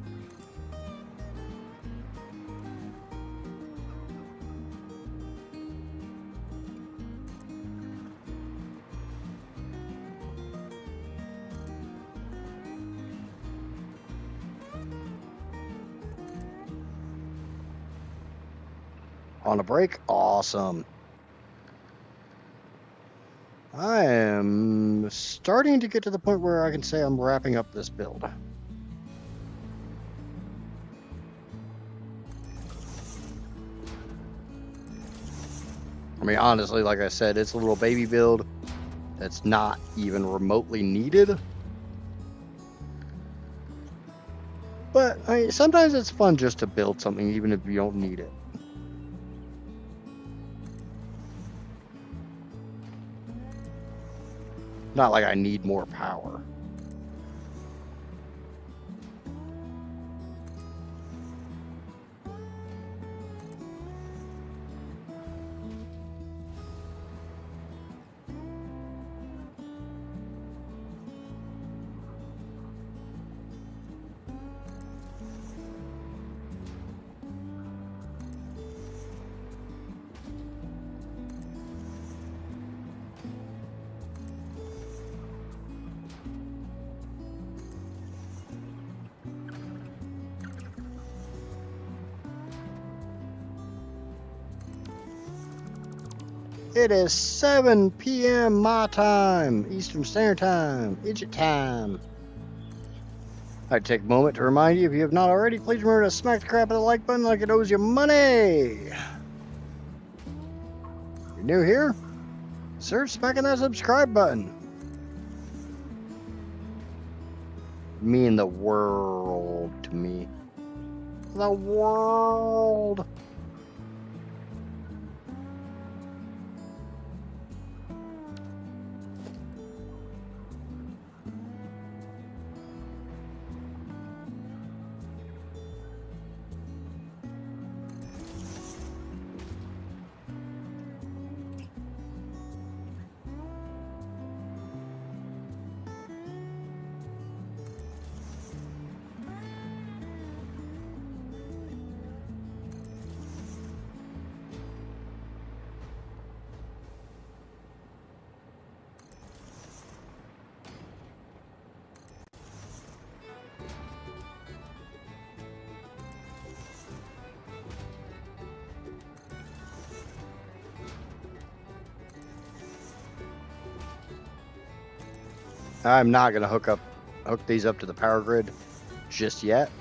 On a break? Awesome. I am starting to get to the point where I can say I'm wrapping up this build. I mean, honestly, like I said, it's a little baby build that's not even remotely needed. But sometimes it's fun just to build something even if you don't need it. Not like I need more power. It is 7 p.m. my time, Eastern Standard Time, Egypt time. I'd take a moment to remind you, if you have not already, please remember to smack the crap out of the like button like it owes you money. If you're new here, search smacking that subscribe button. Mean the world to me. The world. I'm not going to hook these up to the power grid just yet.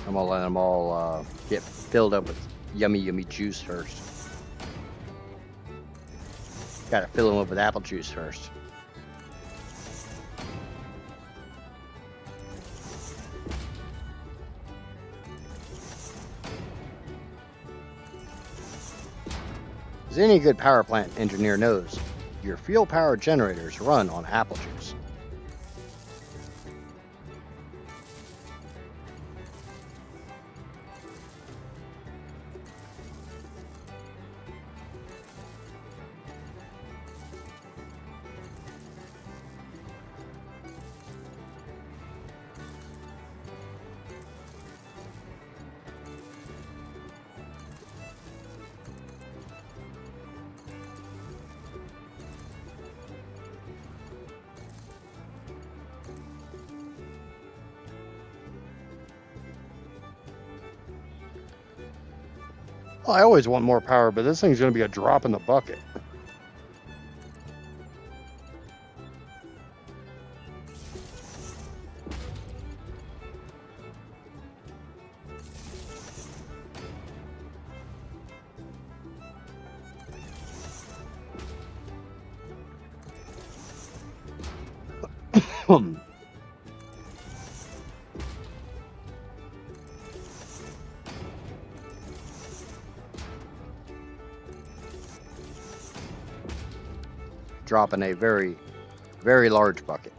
I'm going to let them all get filled up with yummy, yummy juice first. Got to fill them up with apple juice first. As any good power plant engineer knows, your fuel power generators run on apple juice. I always want more power, but this thing's going to be a drop in the bucket. Drop in a very, very large bucket.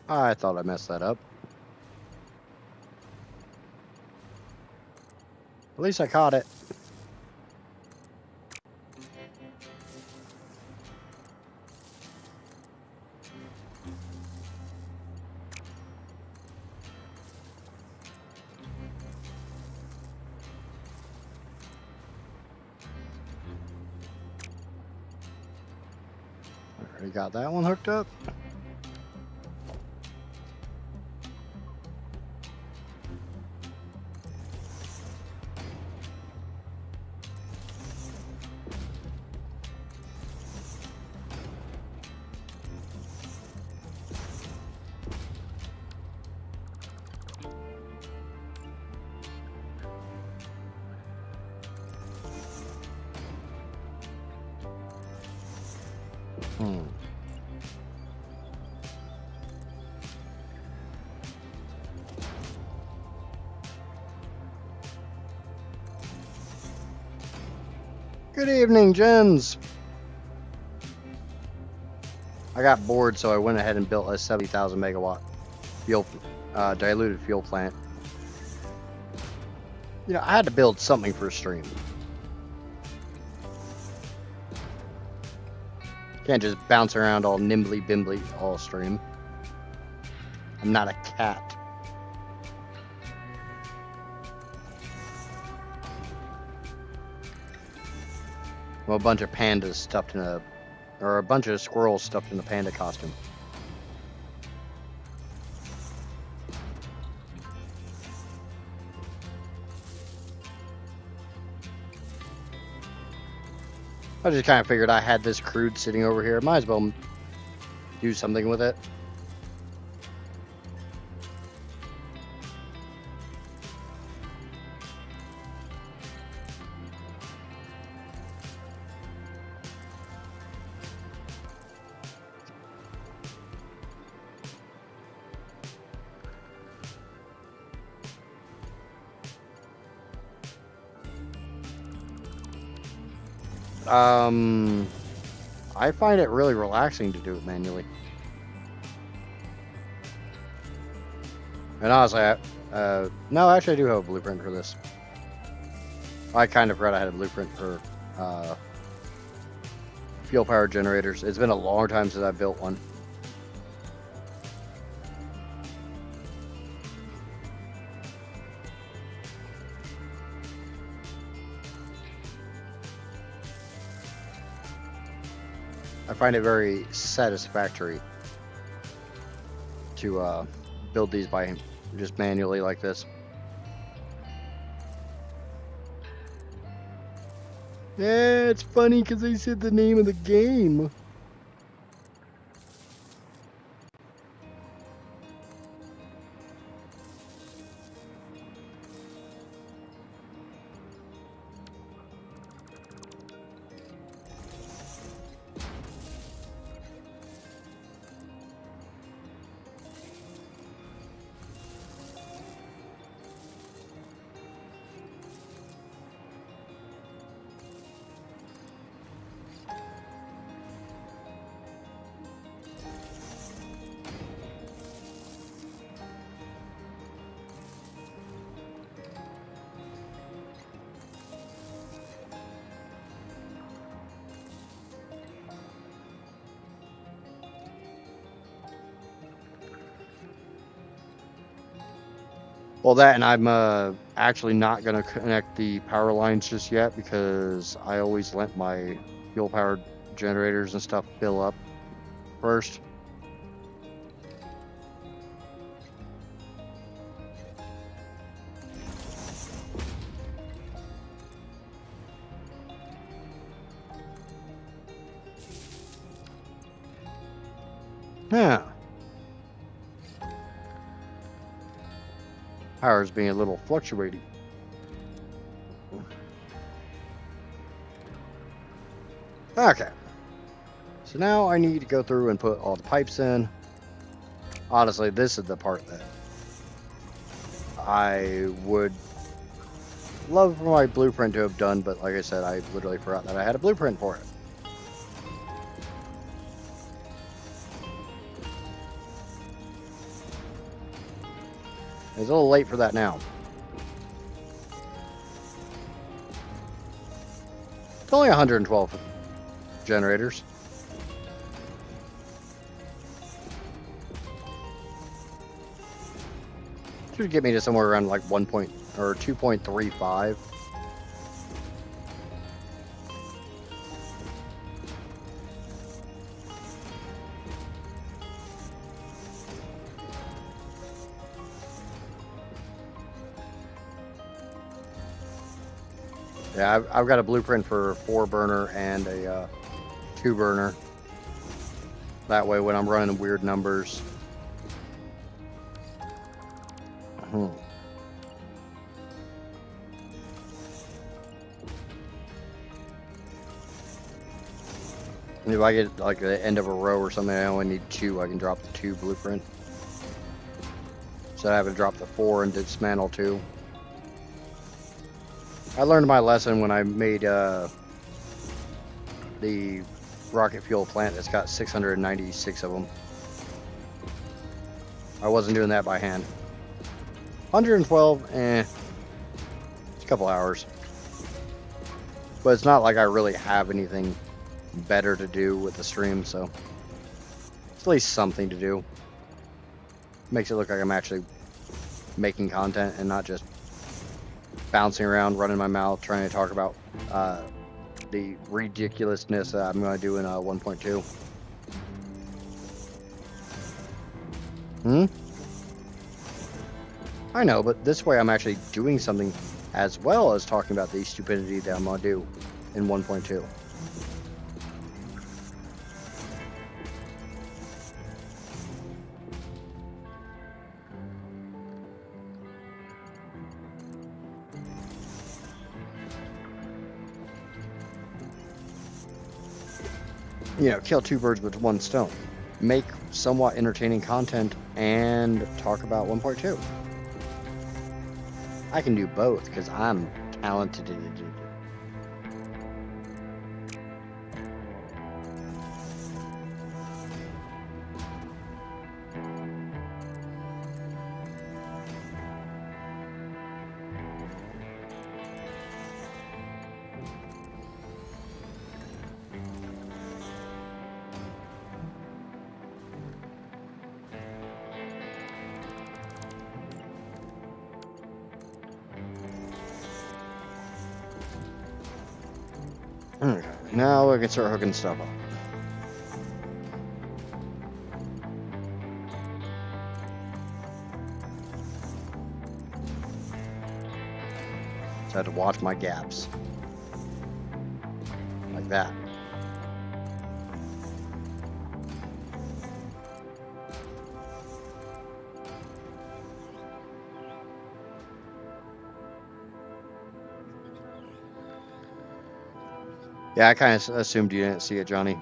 I thought I messed that up. At least I caught it. Already got that one hooked up. Good evening, gens. I got bored, so I went ahead and built a 70,000 megawatt fuel, diluted fuel plant. You know, I had to build something for a stream. Can't just bounce around all nimbly bimbly all stream. I'm not a cat. Well, a bunch of pandas stuffed in or a bunch of squirrels stuffed in a panda costume. I just kind of figured I had this crude sitting over here. Might as well do something with it. I find it really relaxing to do it manually. And honestly, no, actually I do have a blueprint for this. I kind of forgot I had a blueprint for fuel power generators. It's been a long time since I built one. I find it very satisfactory to build these by just manually like this. Yeah, it's funny because they said the name of the game. Well, that, and I'm actually not going to connect the power lines just yet because I always let my fuel-powered generators and stuff fill up first. Yeah. Power's being a little fluctuating. Okay. So now I need to go through and put all the pipes in. Honestly, this is the part that I would love for my blueprint to have done, but like I said, I literally forgot that I had a blueprint for it. It's a little late for that now. It's only 112 generators. Should get me to somewhere around like 2.35. Yeah, I've got a blueprint for 4-burner and a 2-burner. That way, when I'm running weird numbers. If I get like the end of a row or something, I only need 2. I can drop the 2 blueprint. So I have to drop the 4 and dismantle 2. I learned my lesson when I made the rocket fuel plant that's got 696 of them. I wasn't doing that by hand. 112, it's a couple hours. But it's not like I really have anything better to do with the stream, so it's at least something to do. Makes it look like I'm actually making content and not just bouncing around, running my mouth, trying to talk about the ridiculousness that I'm going to do in 1.2. I know, but this way I'm actually doing something as well as talking about the stupidity that I'm going to do in 1.2. You know, kill 2 birds with 1 stone. Make somewhat entertaining content and talk about 1.2. I can do both because I'm talented. Okay, now we can start hooking stuff up. So I had to watch my gaps. Like that. Yeah, I kind of assumed you didn't see it, Johnny.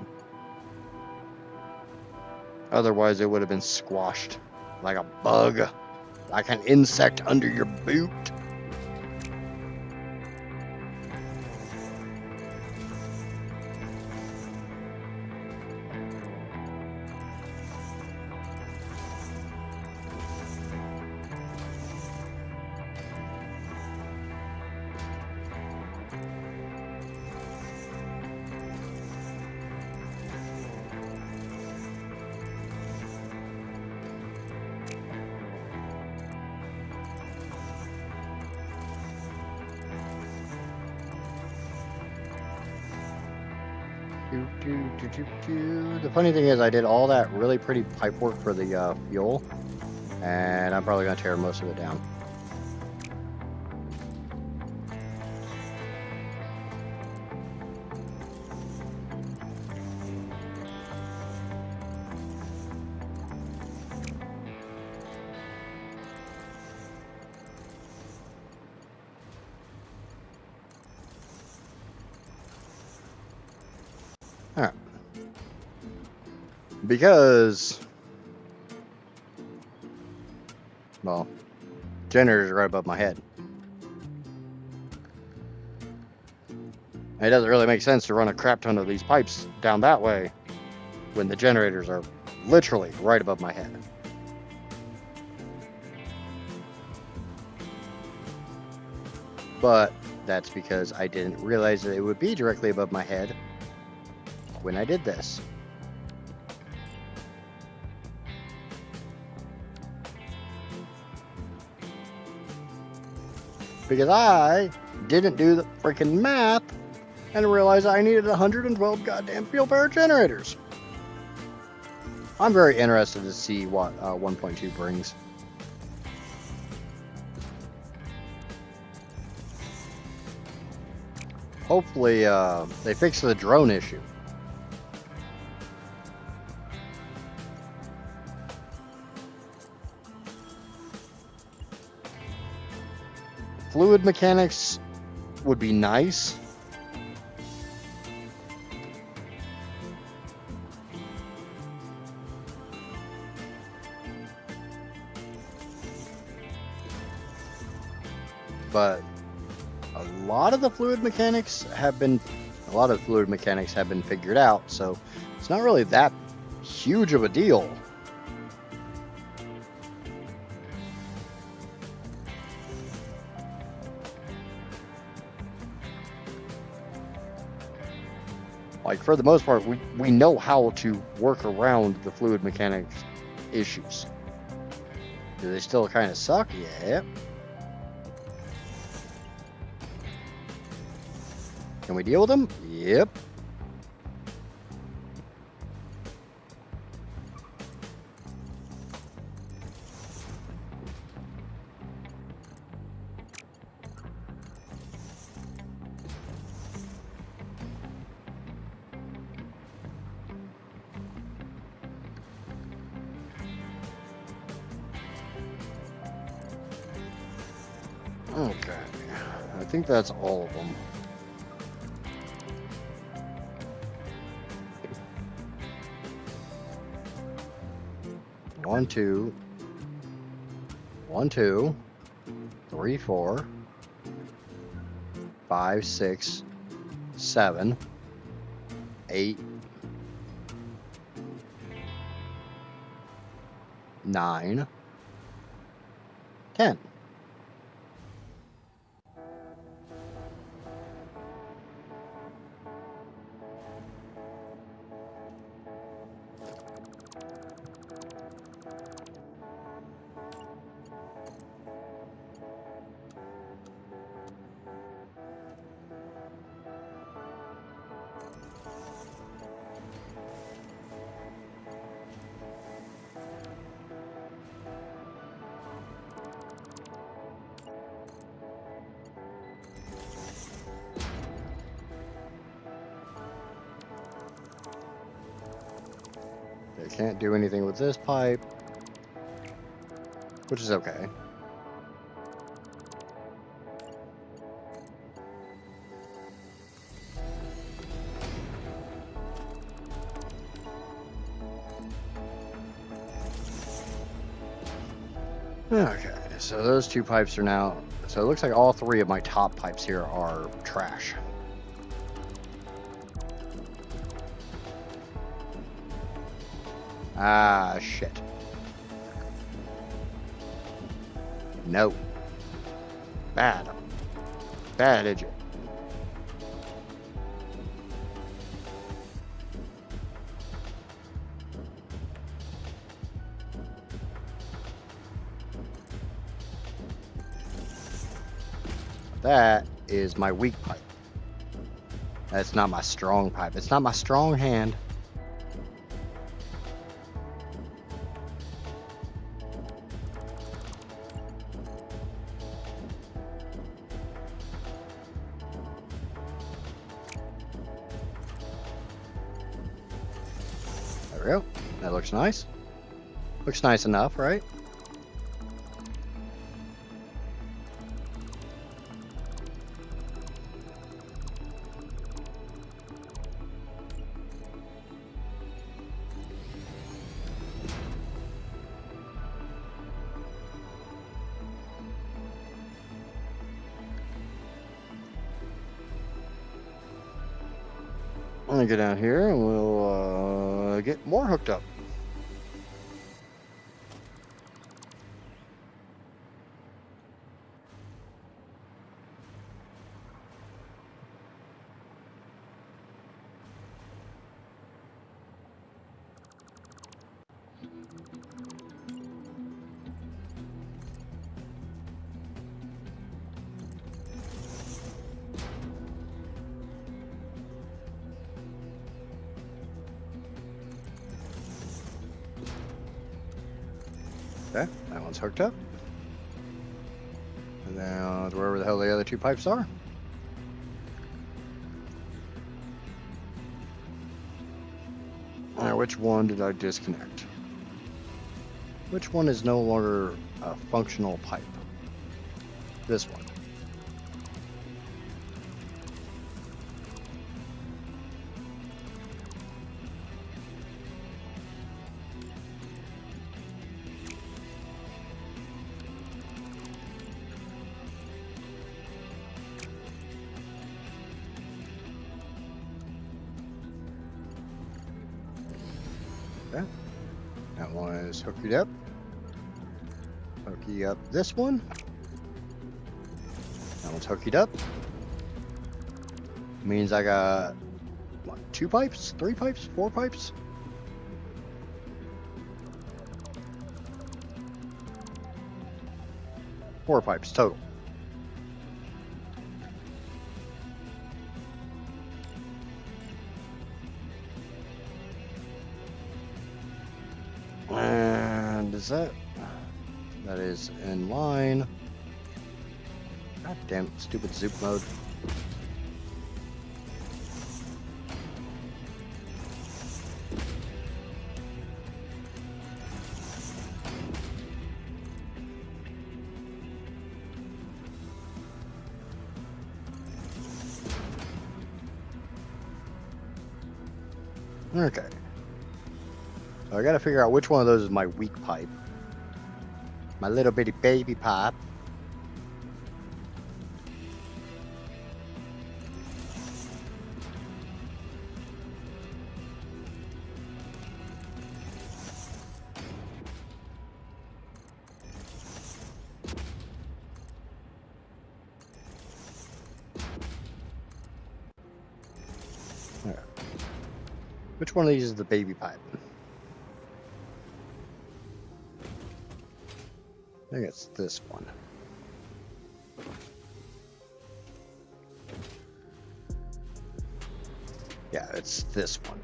Otherwise, it would have been squashed like a bug, like an insect under your boot. The funny thing is I did all that really pretty pipe work for the fuel, and I'm probably going to tear most of it down. Alright. Because, well, generators are right above my head. It doesn't really make sense to run a crap ton of these pipes down that way when the generators are literally right above my head. But that's because I didn't realize that it would be directly above my head when I did this. Because I didn't do the freaking math and realized I needed 112 goddamn fuel power generators. I'm very interested to see what 1.2 brings. Hopefully they fix the drone issue. Fluid mechanics would be nice. But a lot of the fluid mechanics have been figured out, so it's not really that huge of a deal. Like, for the most part, we know how to work around the fluid mechanics issues. Do they still kind of suck? Yeah. Can we deal with them? Yep. Okay. I think that's all of them. One, two, 3, 4, 5, 6, 7, 8, 9, 10. They can't do anything with this pipe, which is okay. Okay, so those two pipes are now... So it looks like all three of my top pipes here are trash. Ah, shit. No. Bad. Bad idiot. That is my weak pipe. That's not my strong pipe. It's not my strong hand. There we go. That looks nice. Looks nice enough, right? I'm gonna go down here and we'll get more hooked up. Okay, that one's hooked up. And now wherever the hell the other two pipes are. Alright, which one did I disconnect? Which one is no longer a functional pipe? This one. Okay. That one is hooked up. Hooky up this one. That one's hooked up. Means I got, what, 2 pipes? 3 pipes? 4 pipes? Four pipes total. And is that is in line. God damn it, stupid zoop mode. Okay. So I gotta figure out which one of those is my weak pipe. My little bitty baby pipe. All right. Which one of these is the baby pipe? I think it's this one. Yeah, it's this one.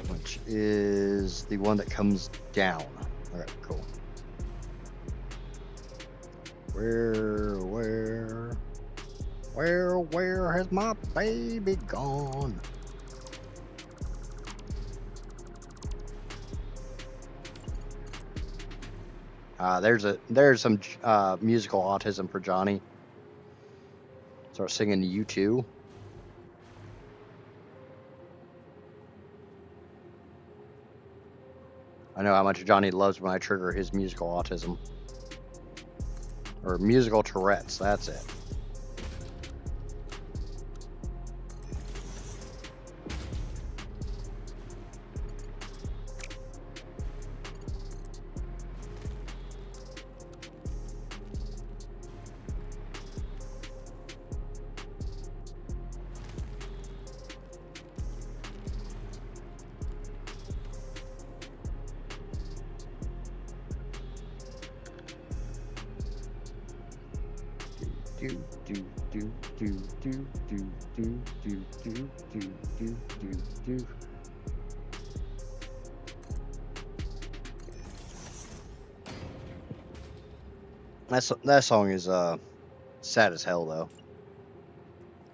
Which is the one that comes down. Alright, cool. Where has my baby gone? There's some musical autism for Johnny. Start singing U2. I know how much Johnny loves when I trigger his musical autism. Or musical Tourette's, that's it. That song is sad as hell though.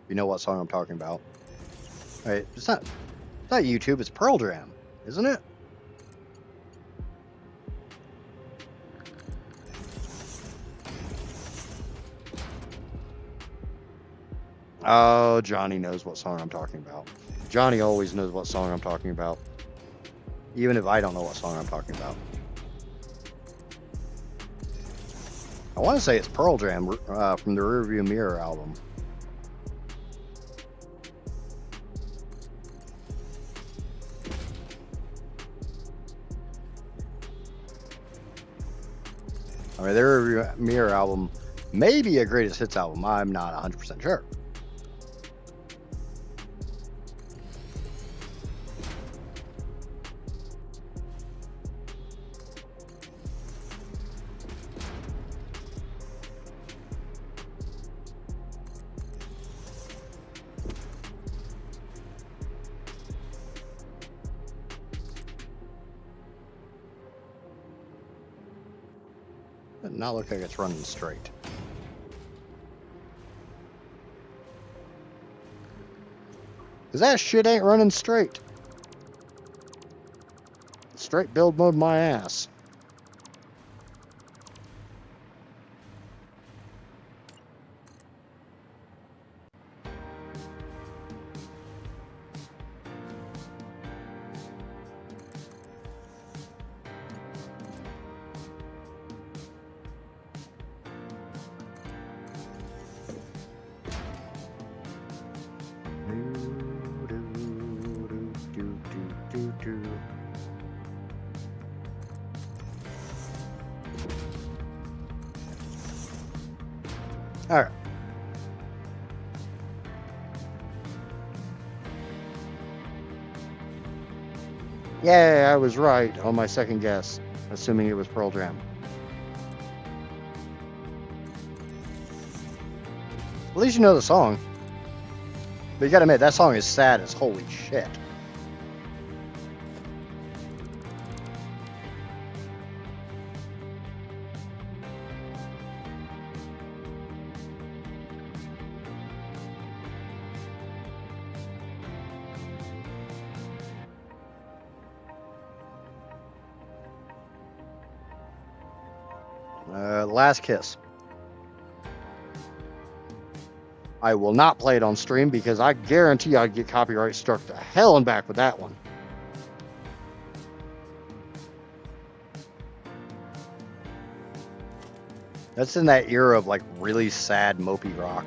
You know what song I'm talking about? Right? It's not YouTube. It's Pearl Jam, isn't it? Oh, Johnny knows what song I'm talking about. Johnny always knows what song I'm talking about, even if I don't know what song I'm talking about. I want to say it's Pearl Jam from the Rearview Mirror album. I mean, their Rearview Mirror album may be a greatest hits album. I'm not 100% sure. Does not look like it's running straight. Cause that shit ain't running straight. Straight build mode my ass. All right. Yeah, I was right on my second guess, assuming it was Pearl Jam. At least you know the song. But you gotta admit, that song is sad as holy shit. Last Kiss. I will not play it on stream because I guarantee I'd get copyright struck to hell and back with that one. That's in that era of like really sad mopey rock.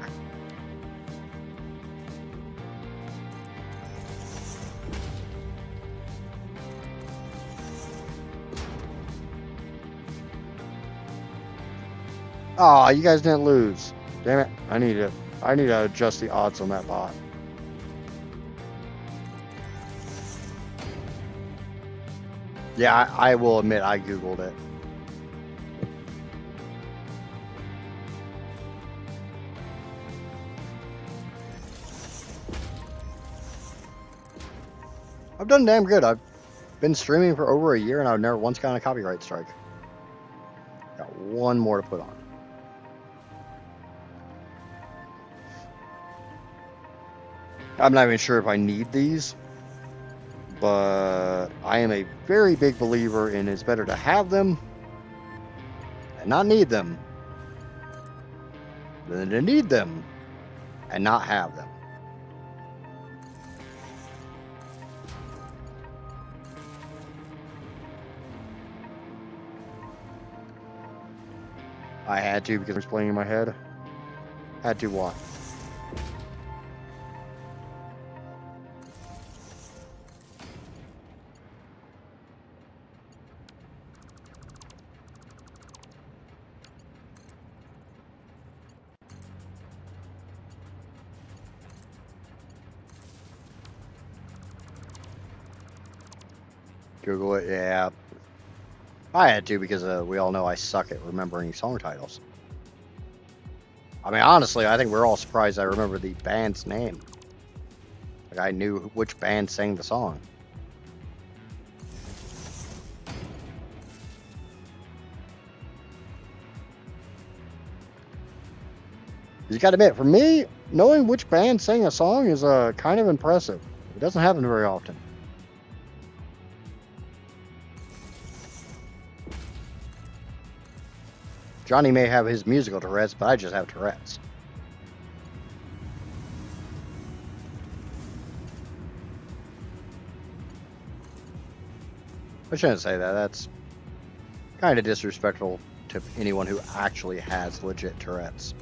Oh, you guys didn't lose. Damn it. I need to adjust the odds on that bot. Yeah, I will admit I Googled it. I've done damn good. I've been streaming for over a year and I've never once gotten a copyright strike. Got one more to put on. I'm not even sure if I need these, but I am a very big believer in it's better to have them and not need them than to need them and not have them. I had to because it was playing in my head. Had to what? Google it, yeah. I had to because we all know I suck at remembering song titles. I mean, honestly, I think we're all surprised I remember the band's name. Like, I knew which band sang the song. You gotta admit, for me, knowing which band sang a song is kind of impressive. It doesn't happen very often. Johnny may have his musical Tourette's, but I just have Tourette's. I shouldn't say that. That's kind of disrespectful to anyone who actually has legit Tourette's.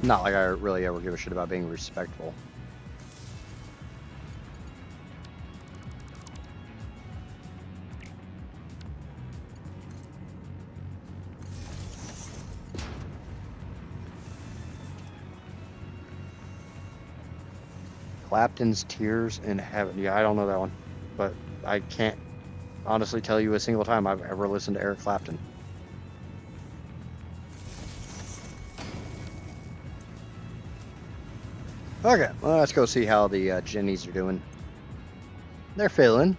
Not like I really ever give a shit about being respectful. Clapton's Tears in Heaven. Yeah, I don't know that one, but I can't honestly tell you a single time I've ever listened to Eric Clapton. Okay, well, let's go see how the Jennies are doing. They're feeling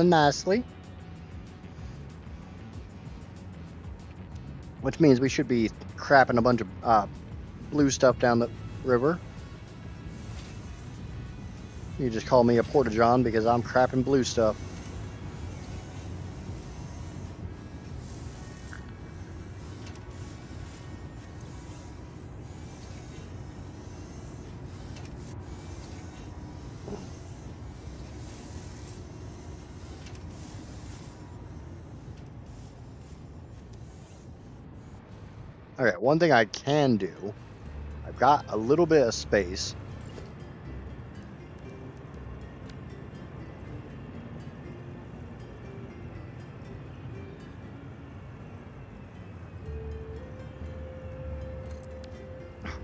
nicely. Which means we should be crapping a bunch of blue stuff down the river. You just call me a porta-john because I'm crapping blue stuff. Okay, one thing I can do, I've got a little bit of space.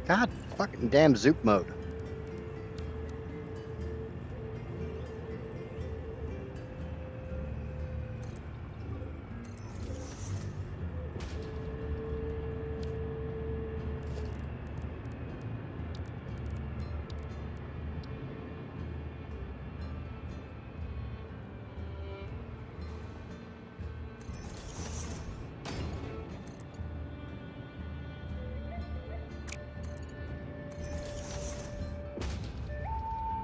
God fucking damn Zoop mode.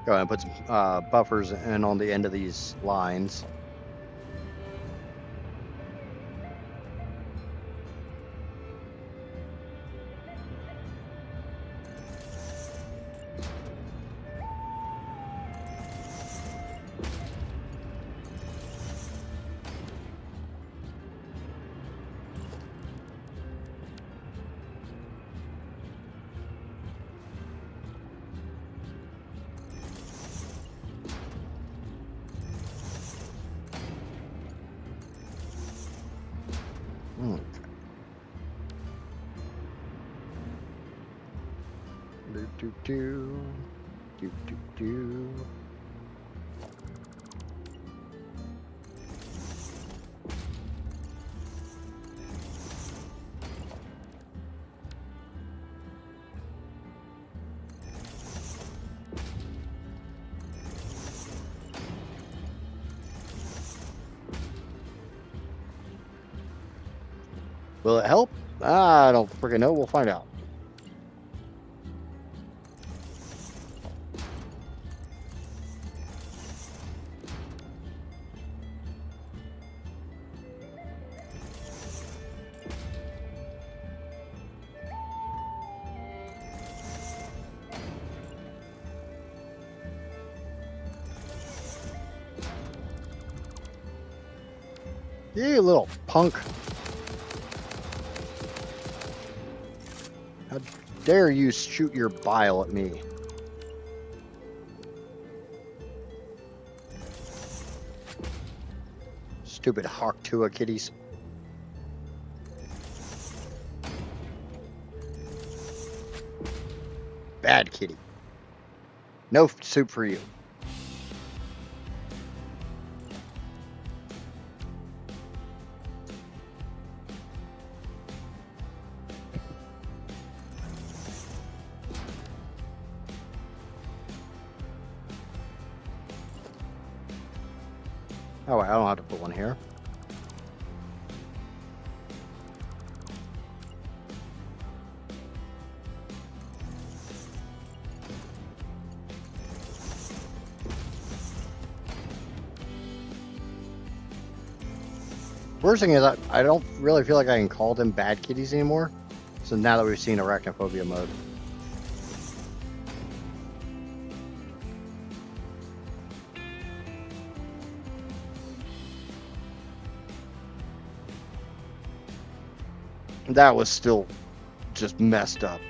Go ahead and put some buffers in on the end of these lines. Do. Will it help? I don't freaking know. We'll find out. You little punk. How dare you shoot your bile at me? Stupid Hawk-Tua kitties. Bad kitty. No soup for you. Oh, wait, I don't have to put one here. Worst thing is, I don't really feel like I can call them bad kitties anymore. So now that we've seen arachnophobia mode. That was still just messed up.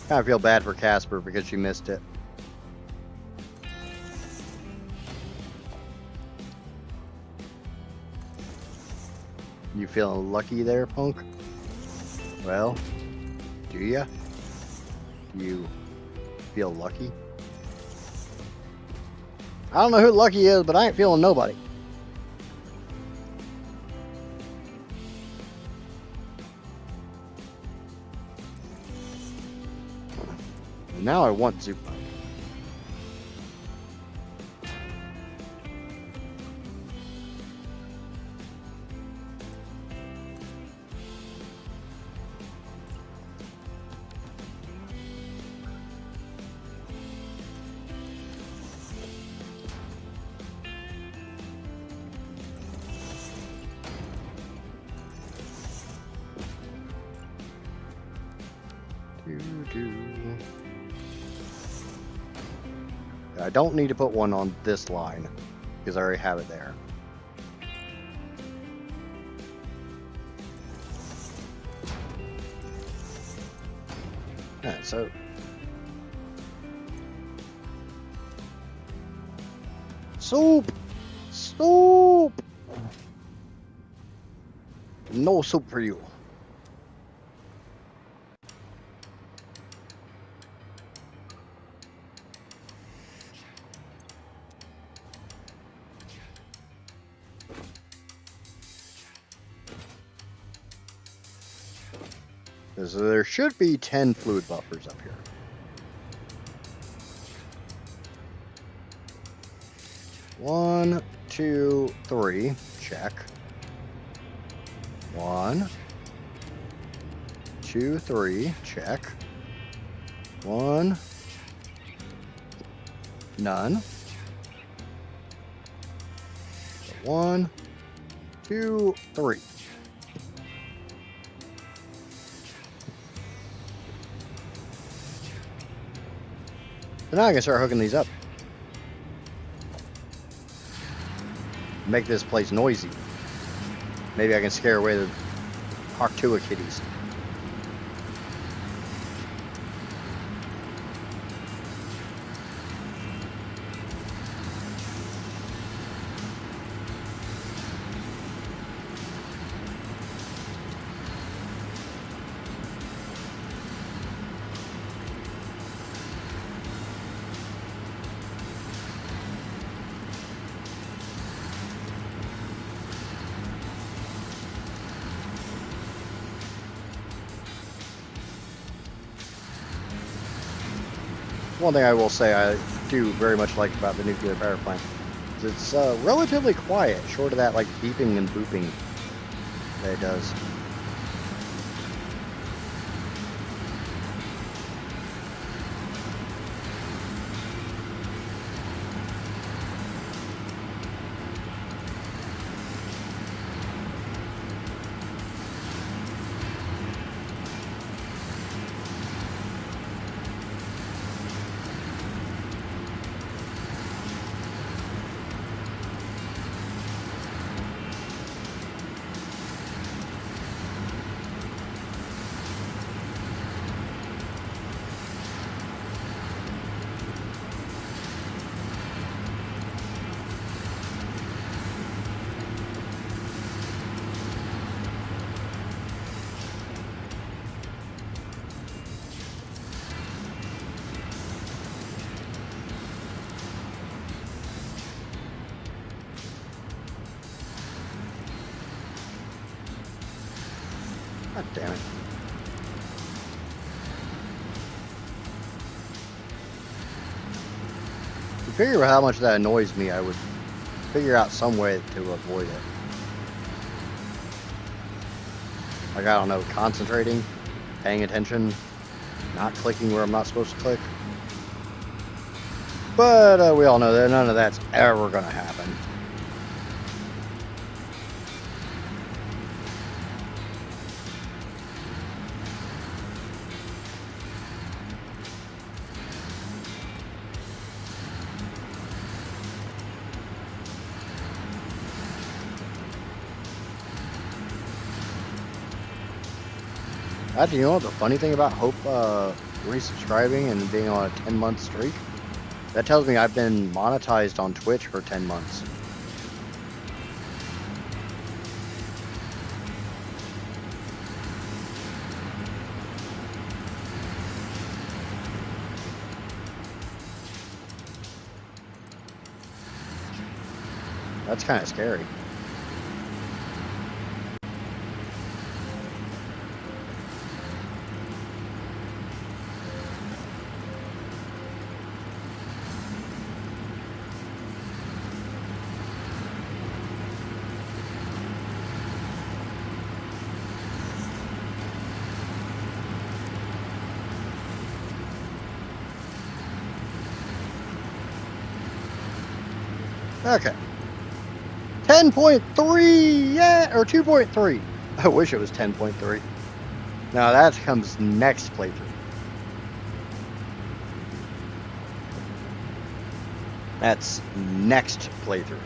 Kind of feel bad for Casper because she missed it. You feeling lucky there, punk? Well, do ya? Do you feel lucky? I don't know who lucky is, but I ain't feeling nobody. Now I want Zoop. I don't need to put one on this line because I already have it there. Alright, so soup! Soup! No soup for you. So there should be 10 fluid buffers up here. One, two, three. Check. 1, 2, 3. Check. 1. None. 1, 2, 3. So now I can start hooking these up. Make this place noisy. Maybe I can scare away the Arctua kitties. One thing I will say I do very much like about the nuclear power plant is it's relatively quiet, short of that like beeping and booping that it does. God damn it. To figure out how much that annoys me, I would figure out some way to avoid it. Like, I don't know, concentrating, paying attention, not clicking where I'm not supposed to click. But we all know that none of that's ever going to happen. Actually, you know what the funny thing about Hope resubscribing and being on a 10-month streak? That tells me I've been monetized on Twitch for 10 months. That's kind of scary. Okay. 10.3, yeah, or 2.3. I wish it was 10.3. Now that comes next playthrough. That's next playthrough.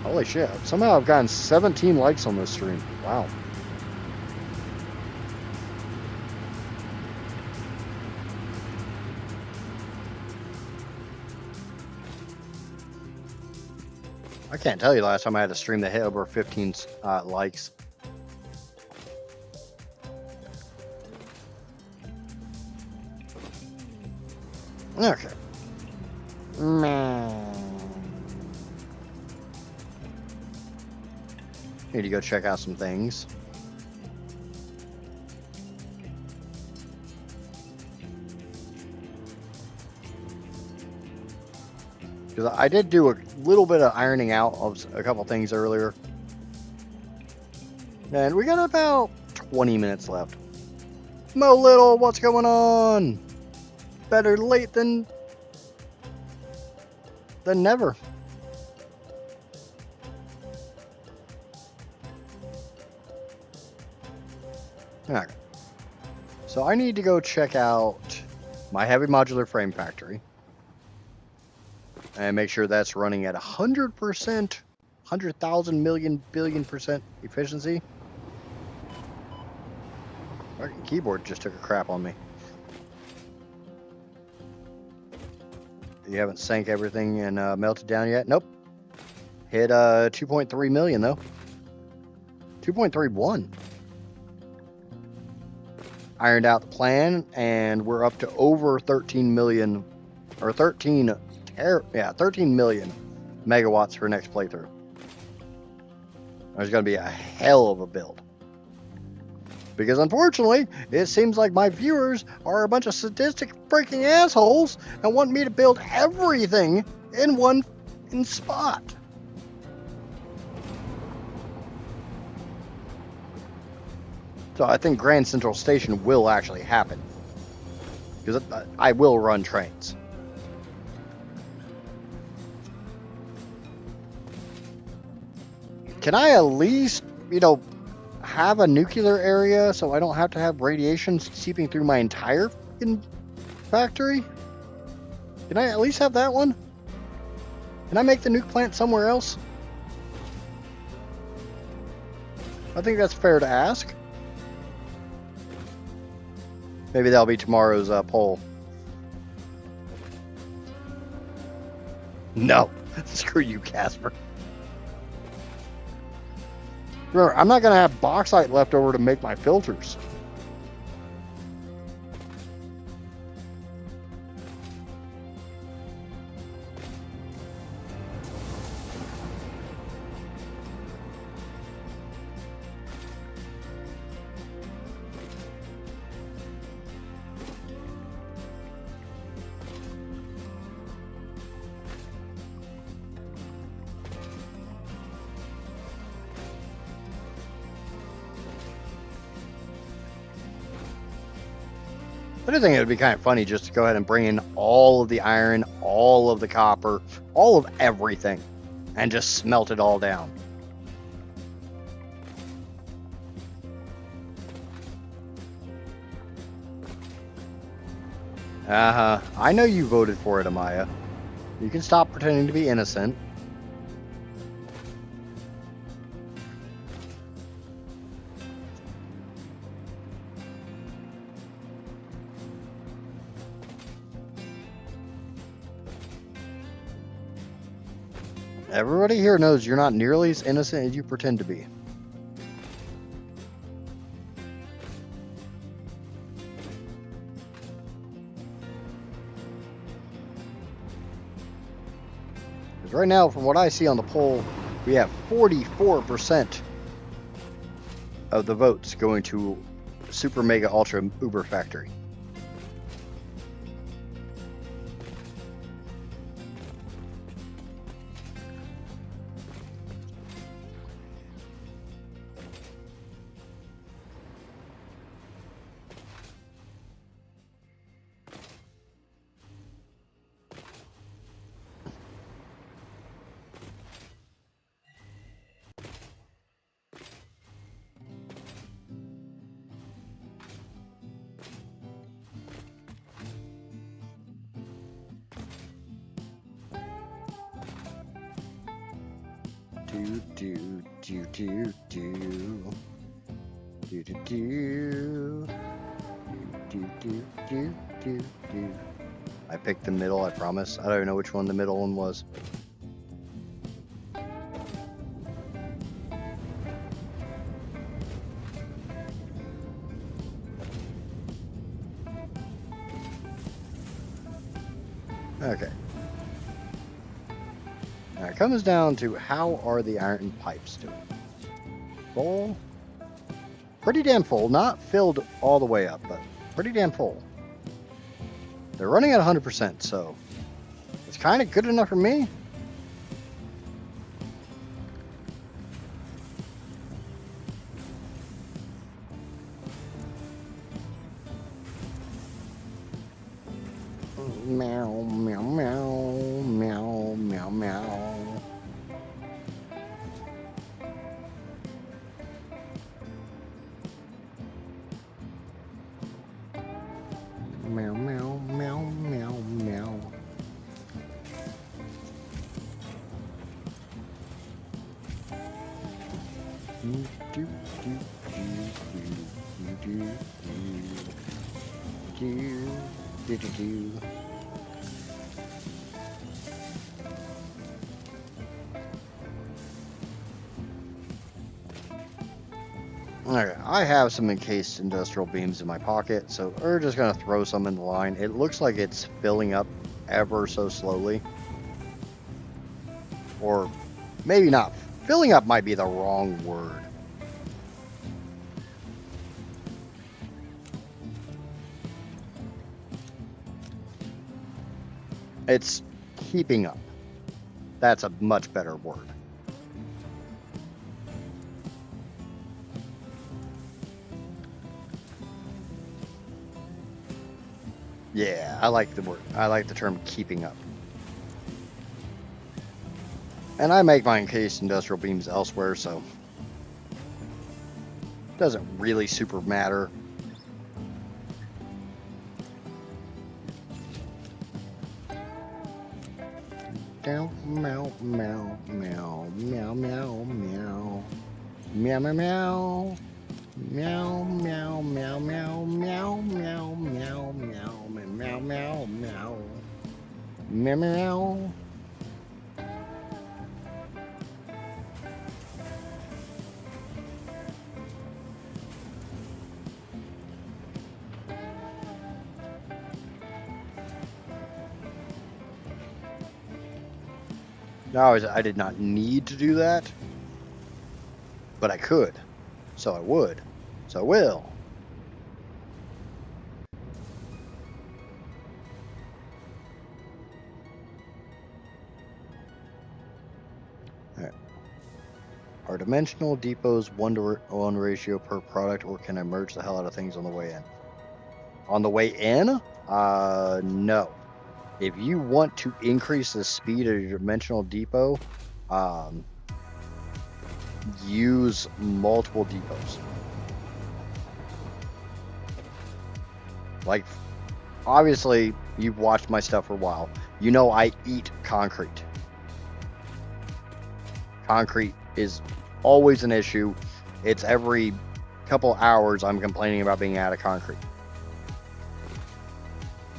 Holy shit. Somehow I've gotten 17 likes on this stream. Wow. I can't tell you the last time I had a stream that hit over 15 likes. Okay. Need to go check out some things. Because I did do a little bit of ironing out of a couple things earlier. And we got about 20 minutes left. Mo Little, what's going on? Better late than never. Okay. So I need to go check out my heavy modular frame factory. And make sure that's running at 100%, 100,000 million billion percent efficiency. My keyboard just took a crap on me. You haven't sank everything and melted down yet? Nope. Hit 2.3 million though. 2.31. Ironed out the plan, and we're up to over 13 million, or 13 million megawatts for next playthrough. There's going to be a hell of a build. Because unfortunately, it seems like my viewers are a bunch of sadistic freaking assholes and want me to build everything in one spot. So I think Grand Central Station will actually happen. Because I will run trains. Can I at least, have a nuclear area so I don't have to have radiation seeping through my entire factory? Can I at least have that one? Can I make the nuke plant somewhere else? I think that's fair to ask. Maybe that'll be tomorrow's poll. No. Screw you, Casper. Remember, I'm not going to have bauxite left over to make my filters. But I think it would be kind of funny just to go ahead and bring in all of the iron, all of the copper, all of everything, and just smelt it all down. I know you voted for it, Amaya. You can stop pretending to be innocent. Everybody here knows you're not nearly as innocent as you pretend to be. Because right now, from what I see on the poll, we have 44% of the votes going to Super Mega Ultra Uber Factory. I picked the middle, I promise. I don't even know which one the middle one was. Okay. Now it comes down to how are the iron pipes doing? Full? Pretty damn full. Not filled all the way up, but pretty damn full. They're running at 100%, so it's kind of good enough for me. Meow, meow, meow, meow, meow, meow. Meow, meow, meow, meow, meow. Do, do, do, do, do, do, do. Okay, I have some encased industrial beams in my pocket, so we're just going to throw some in the line. It looks like it's filling up ever so slowly. Or maybe not. Filling up might be the wrong word. It's keeping up. That's a much better word. Yeah, I like the word. I like the term keeping up. And I make my encased industrial beams elsewhere, so it doesn't really super matter. Meow, meow, meow, meow, meow, meow, meow, meow, meow, meow. Meow, meow, meow, meow, meow, meow, meow, meow, meow, meow, meow, meow, meow. No, I did not need to do that, but I could, so I would, so I will. All right. Are dimensional depots 1-to-1 ratio per product, or can I merge the hell out of things on the way in? On the way in, no. If you want to increase the speed of your dimensional depot, use multiple depots. Like, obviously, you've watched my stuff for a while. You know I eat concrete. Concrete is always an issue. It's every couple hours I'm complaining about being out of concrete.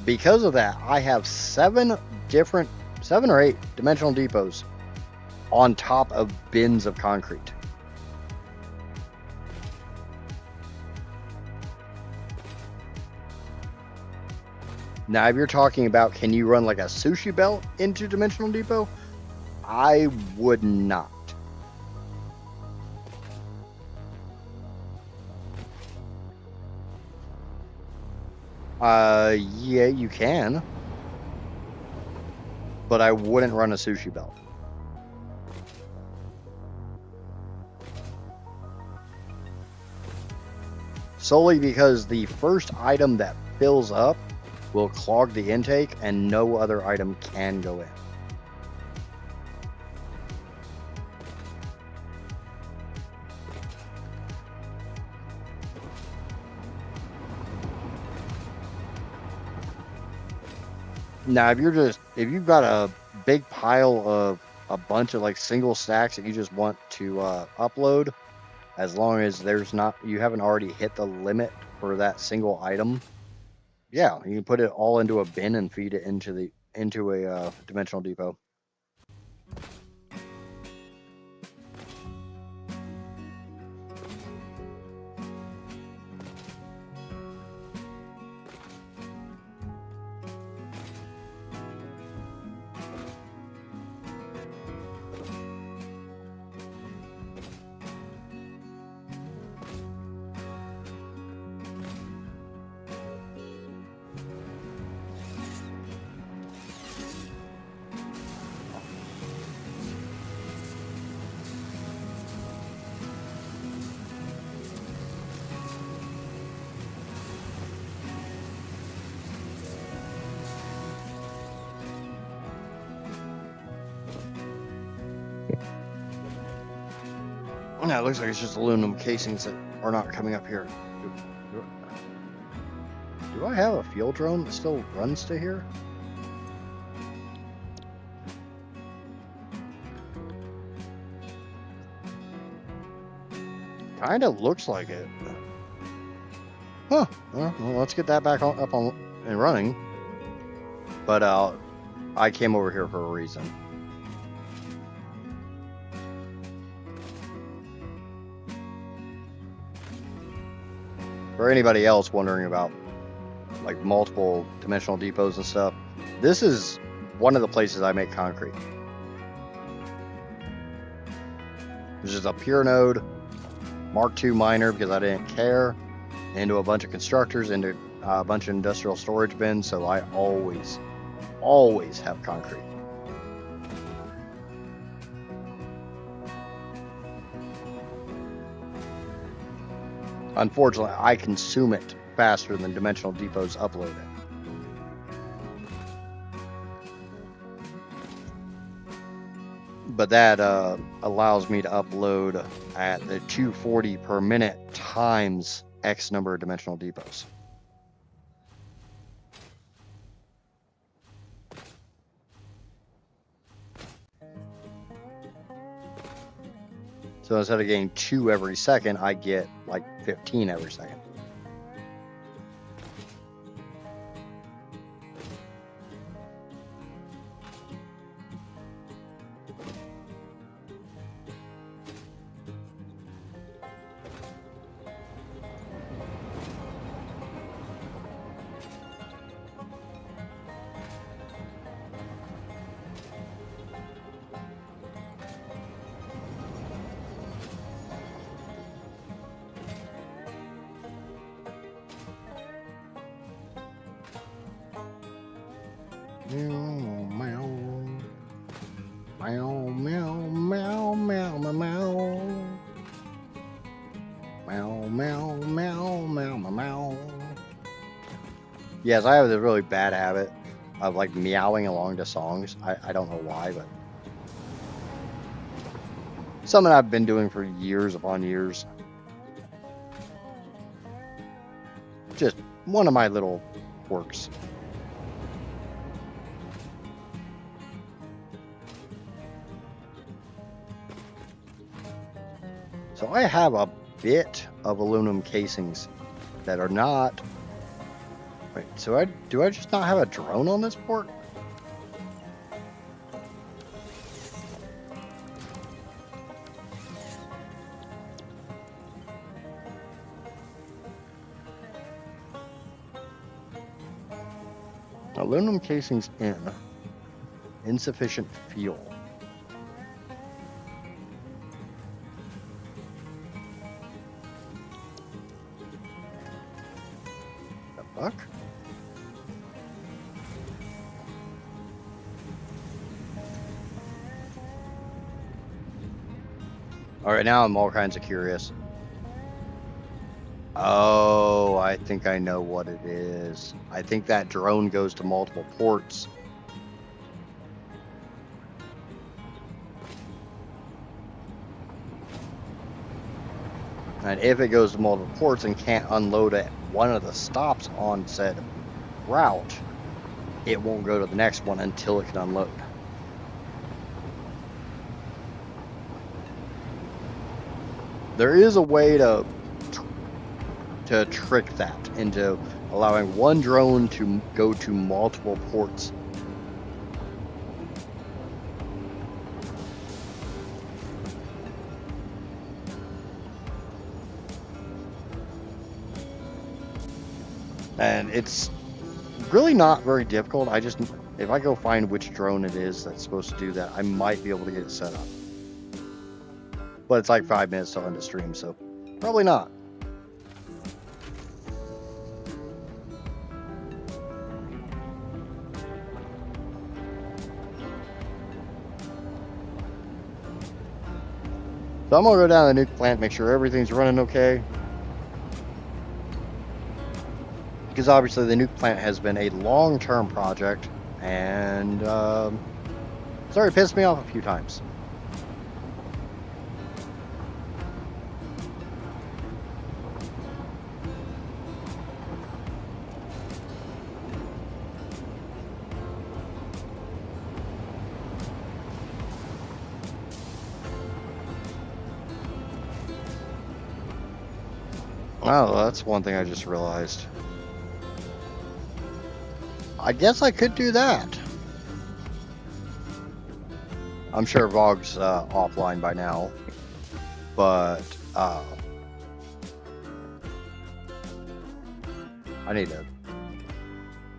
Because of that, I have 7 or 8 dimensional depots on top of bins of concrete. Now, if you're talking about can you run like a sushi belt into dimensional depot, I would not. Yeah, you can, but I wouldn't run a sushi belt. Solely because the first item that fills up will clog the intake and no other item can go in. Now, if you've got a big pile of a bunch of like single stacks that you just want to upload, as long as you haven't already hit the limit for that single item, yeah, you can put it all into a bin and feed it into a dimensional depot. Yeah, it looks like it's just aluminum casings that are not coming up here. Do I have a fuel drone that still runs to here? Kinda looks like it. Huh. Well, let's get that back up and running. But I came over here for a reason. For anybody else wondering about like multiple dimensional depots and stuff, this is one of the places I make concrete. This is a pure node, Mark II miner because I didn't care, into a bunch of constructors, into a bunch of industrial storage bins, so I always have concrete. Unfortunately, I consume it faster than dimensional depots upload it. But that allows me to upload at the 240 per minute times X number of dimensional depots. So instead of getting 2 every second, I get like 15 every second. Meow, meow. Meow, meow, meow, meow, meow, meow. Meow, meow, meow, meow, meow, meow. Yes, I have this really bad habit of like meowing along to songs. I don't know why, but something I've been doing for years upon years. Just one of my little quirks. So I have a bit of aluminum casings that are not. Wait, so do I just not have a drone on this port? Aluminum casings in. Insufficient fuel. The fuck? Alright, now I'm all kinds of curious. Oh, I think I know what it is. I think that drone goes to multiple ports. And if it goes to multiple ports and can't unload at one of the stops on said route, it won't go to the next one until it can unload. There is a way to trick that into allowing one drone to go to multiple ports. And it's really not very difficult. If I go find which drone it is that's supposed to do that, I might be able to get it set up. But it's like 5 minutes to end the stream, so probably not. So I'm gonna go down to the nuke plant, make sure everything's running okay. Because obviously the nuke plant has been a long-term project, and it's already pissed me off a few times. Oh, that's one thing I just realized. I guess I could do that. I'm sure VOG's offline by now, but I need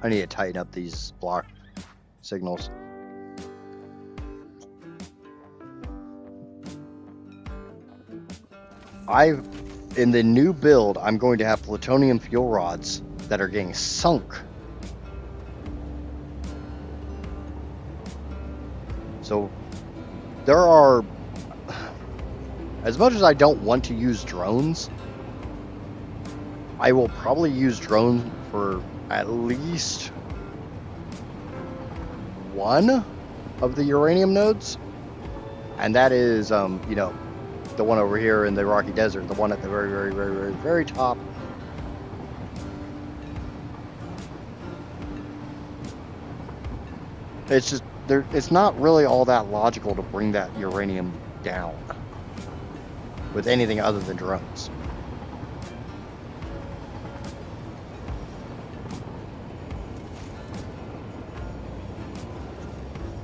to tighten up these block signals. In the new build, I'm going to have plutonium fuel rods that are getting sunk. So there are, as much as I don't want to use drones, I will probably use drones for at least one of the uranium nodes, and that is, you know, the one over here in the Rocky Desert, the one at the very, very, very, very, very top. It's just, it's not really all that logical to bring that uranium down with anything other than drones.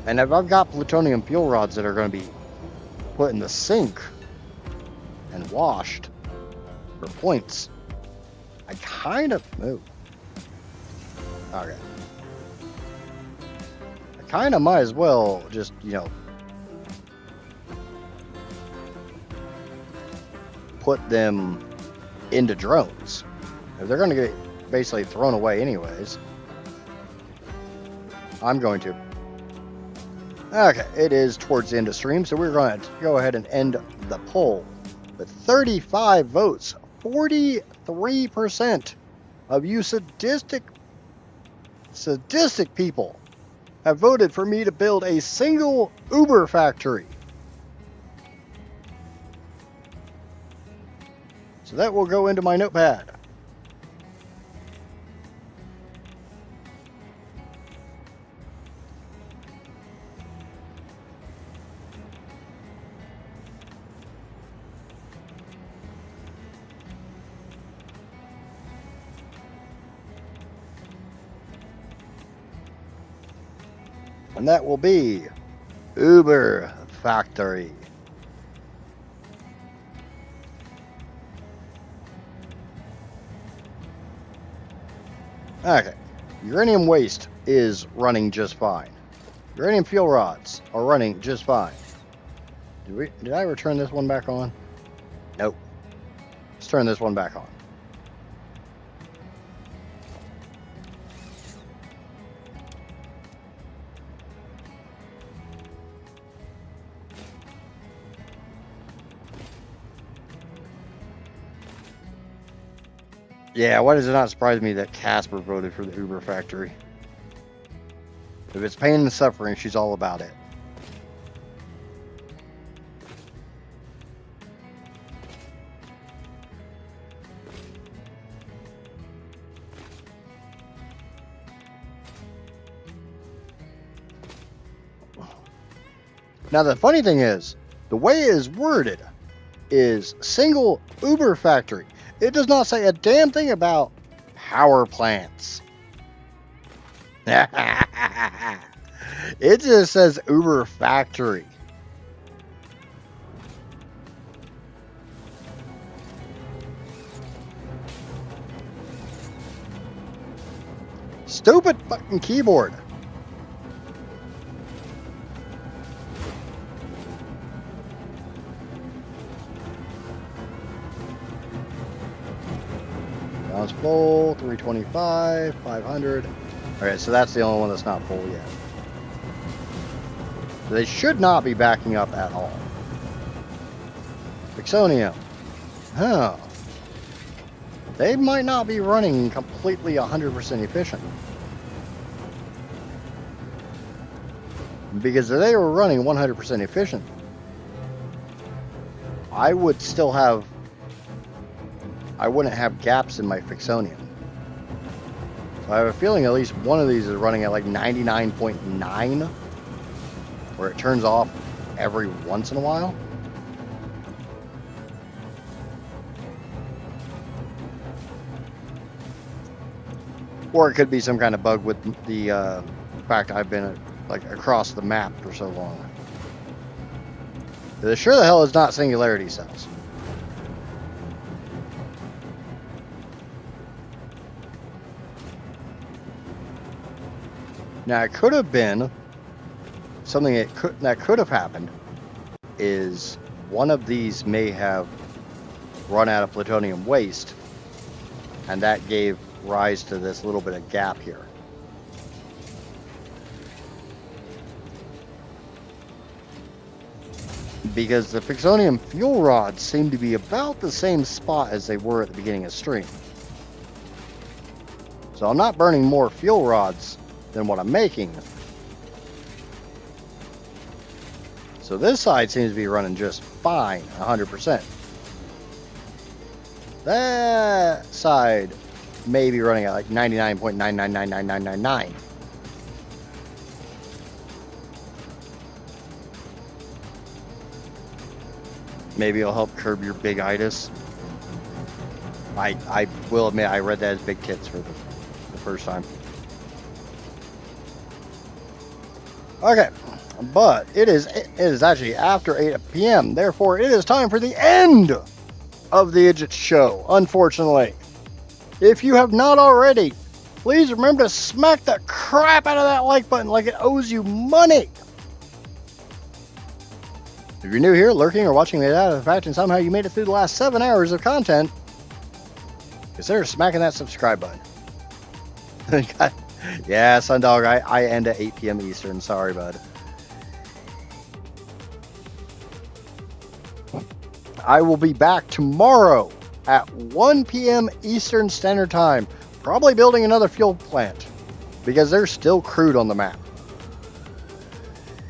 And if I've got plutonium fuel rods that are going to be put in the sink and washed for points, I kind of move. Okay. I kind of might as well just, you know, put them into drones. If they're going to get basically thrown away anyways, I'm going to. Okay, it is towards the end of stream, so we're going to go ahead and end the poll with 35 votes. 43% of you sadistic sadistic people have voted for me to build a single Uber factory. So that will go into my notepad. And that will be Uber Factory. Okay, uranium waste is running just fine. Uranium fuel rods are running just fine. Did I return this one back on? Nope. Let's turn this one back on. Yeah, why does it not surprise me that Casper voted for the Uber factory? If it's pain and suffering, she's all about it. Now, the funny thing is, the way it is worded is single Uber factory. It does not say a damn thing about power plants. It just says Uber factory. Stupid fucking keyboard. Now it's full, 325, 500. Okay, so that's the only one that's not full yet. So they should not be backing up at all. Fixonium. Huh. They might not be running completely 100% efficient. Because if they were running 100% efficient, I would still have... I wouldn't have gaps in my Fixonium. So I have a feeling at least one of these is running at like 99.9, where it turns off every once in a while. Or it could be some kind of bug with the fact I've been like across the map for so long. It sure the hell is not singularity cells. Now, it could have been something that could have happened is one of these may have run out of plutonium waste, and that gave rise to this little bit of gap here. Because the Fixonium fuel rods seem to be about the same spot as they were at the beginning of stream. So I'm not burning more fuel rods than what I'm making. So this side seems to be running just fine, 100%. That side may be running at like 99.99999999. Maybe it'll help curb your big itis. I will admit I read that as big tits for the first time. Okay, but it is actually after 8 p.m. Therefore, it is time for the end of the Idjit Show, unfortunately. If you have not already, please remember to smack the crap out of that like button like it owes you money. If you're new here, lurking, or watching it out of the fact and somehow you made it through the last 7 hours of content, consider smacking that subscribe button. Yeah, Sundog, I end at 8 p.m. Eastern. Sorry, bud. I will be back tomorrow at 1 p.m. Eastern Standard Time, probably building another fuel plant. because there's still crude on the map.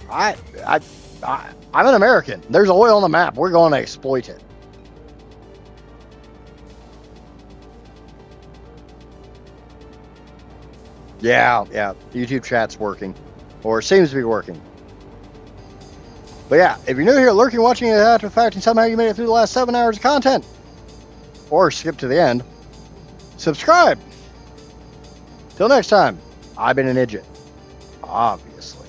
I'm an American. There's oil on the map. We're going to exploit it. Yeah. YouTube chat's working, or seems to be working. But yeah, if you're new here, lurking, watching it after the fact, and somehow you made it through the last 7 hours of content, or skip to the end, subscribe. Till next time, I've been an idiot, obviously.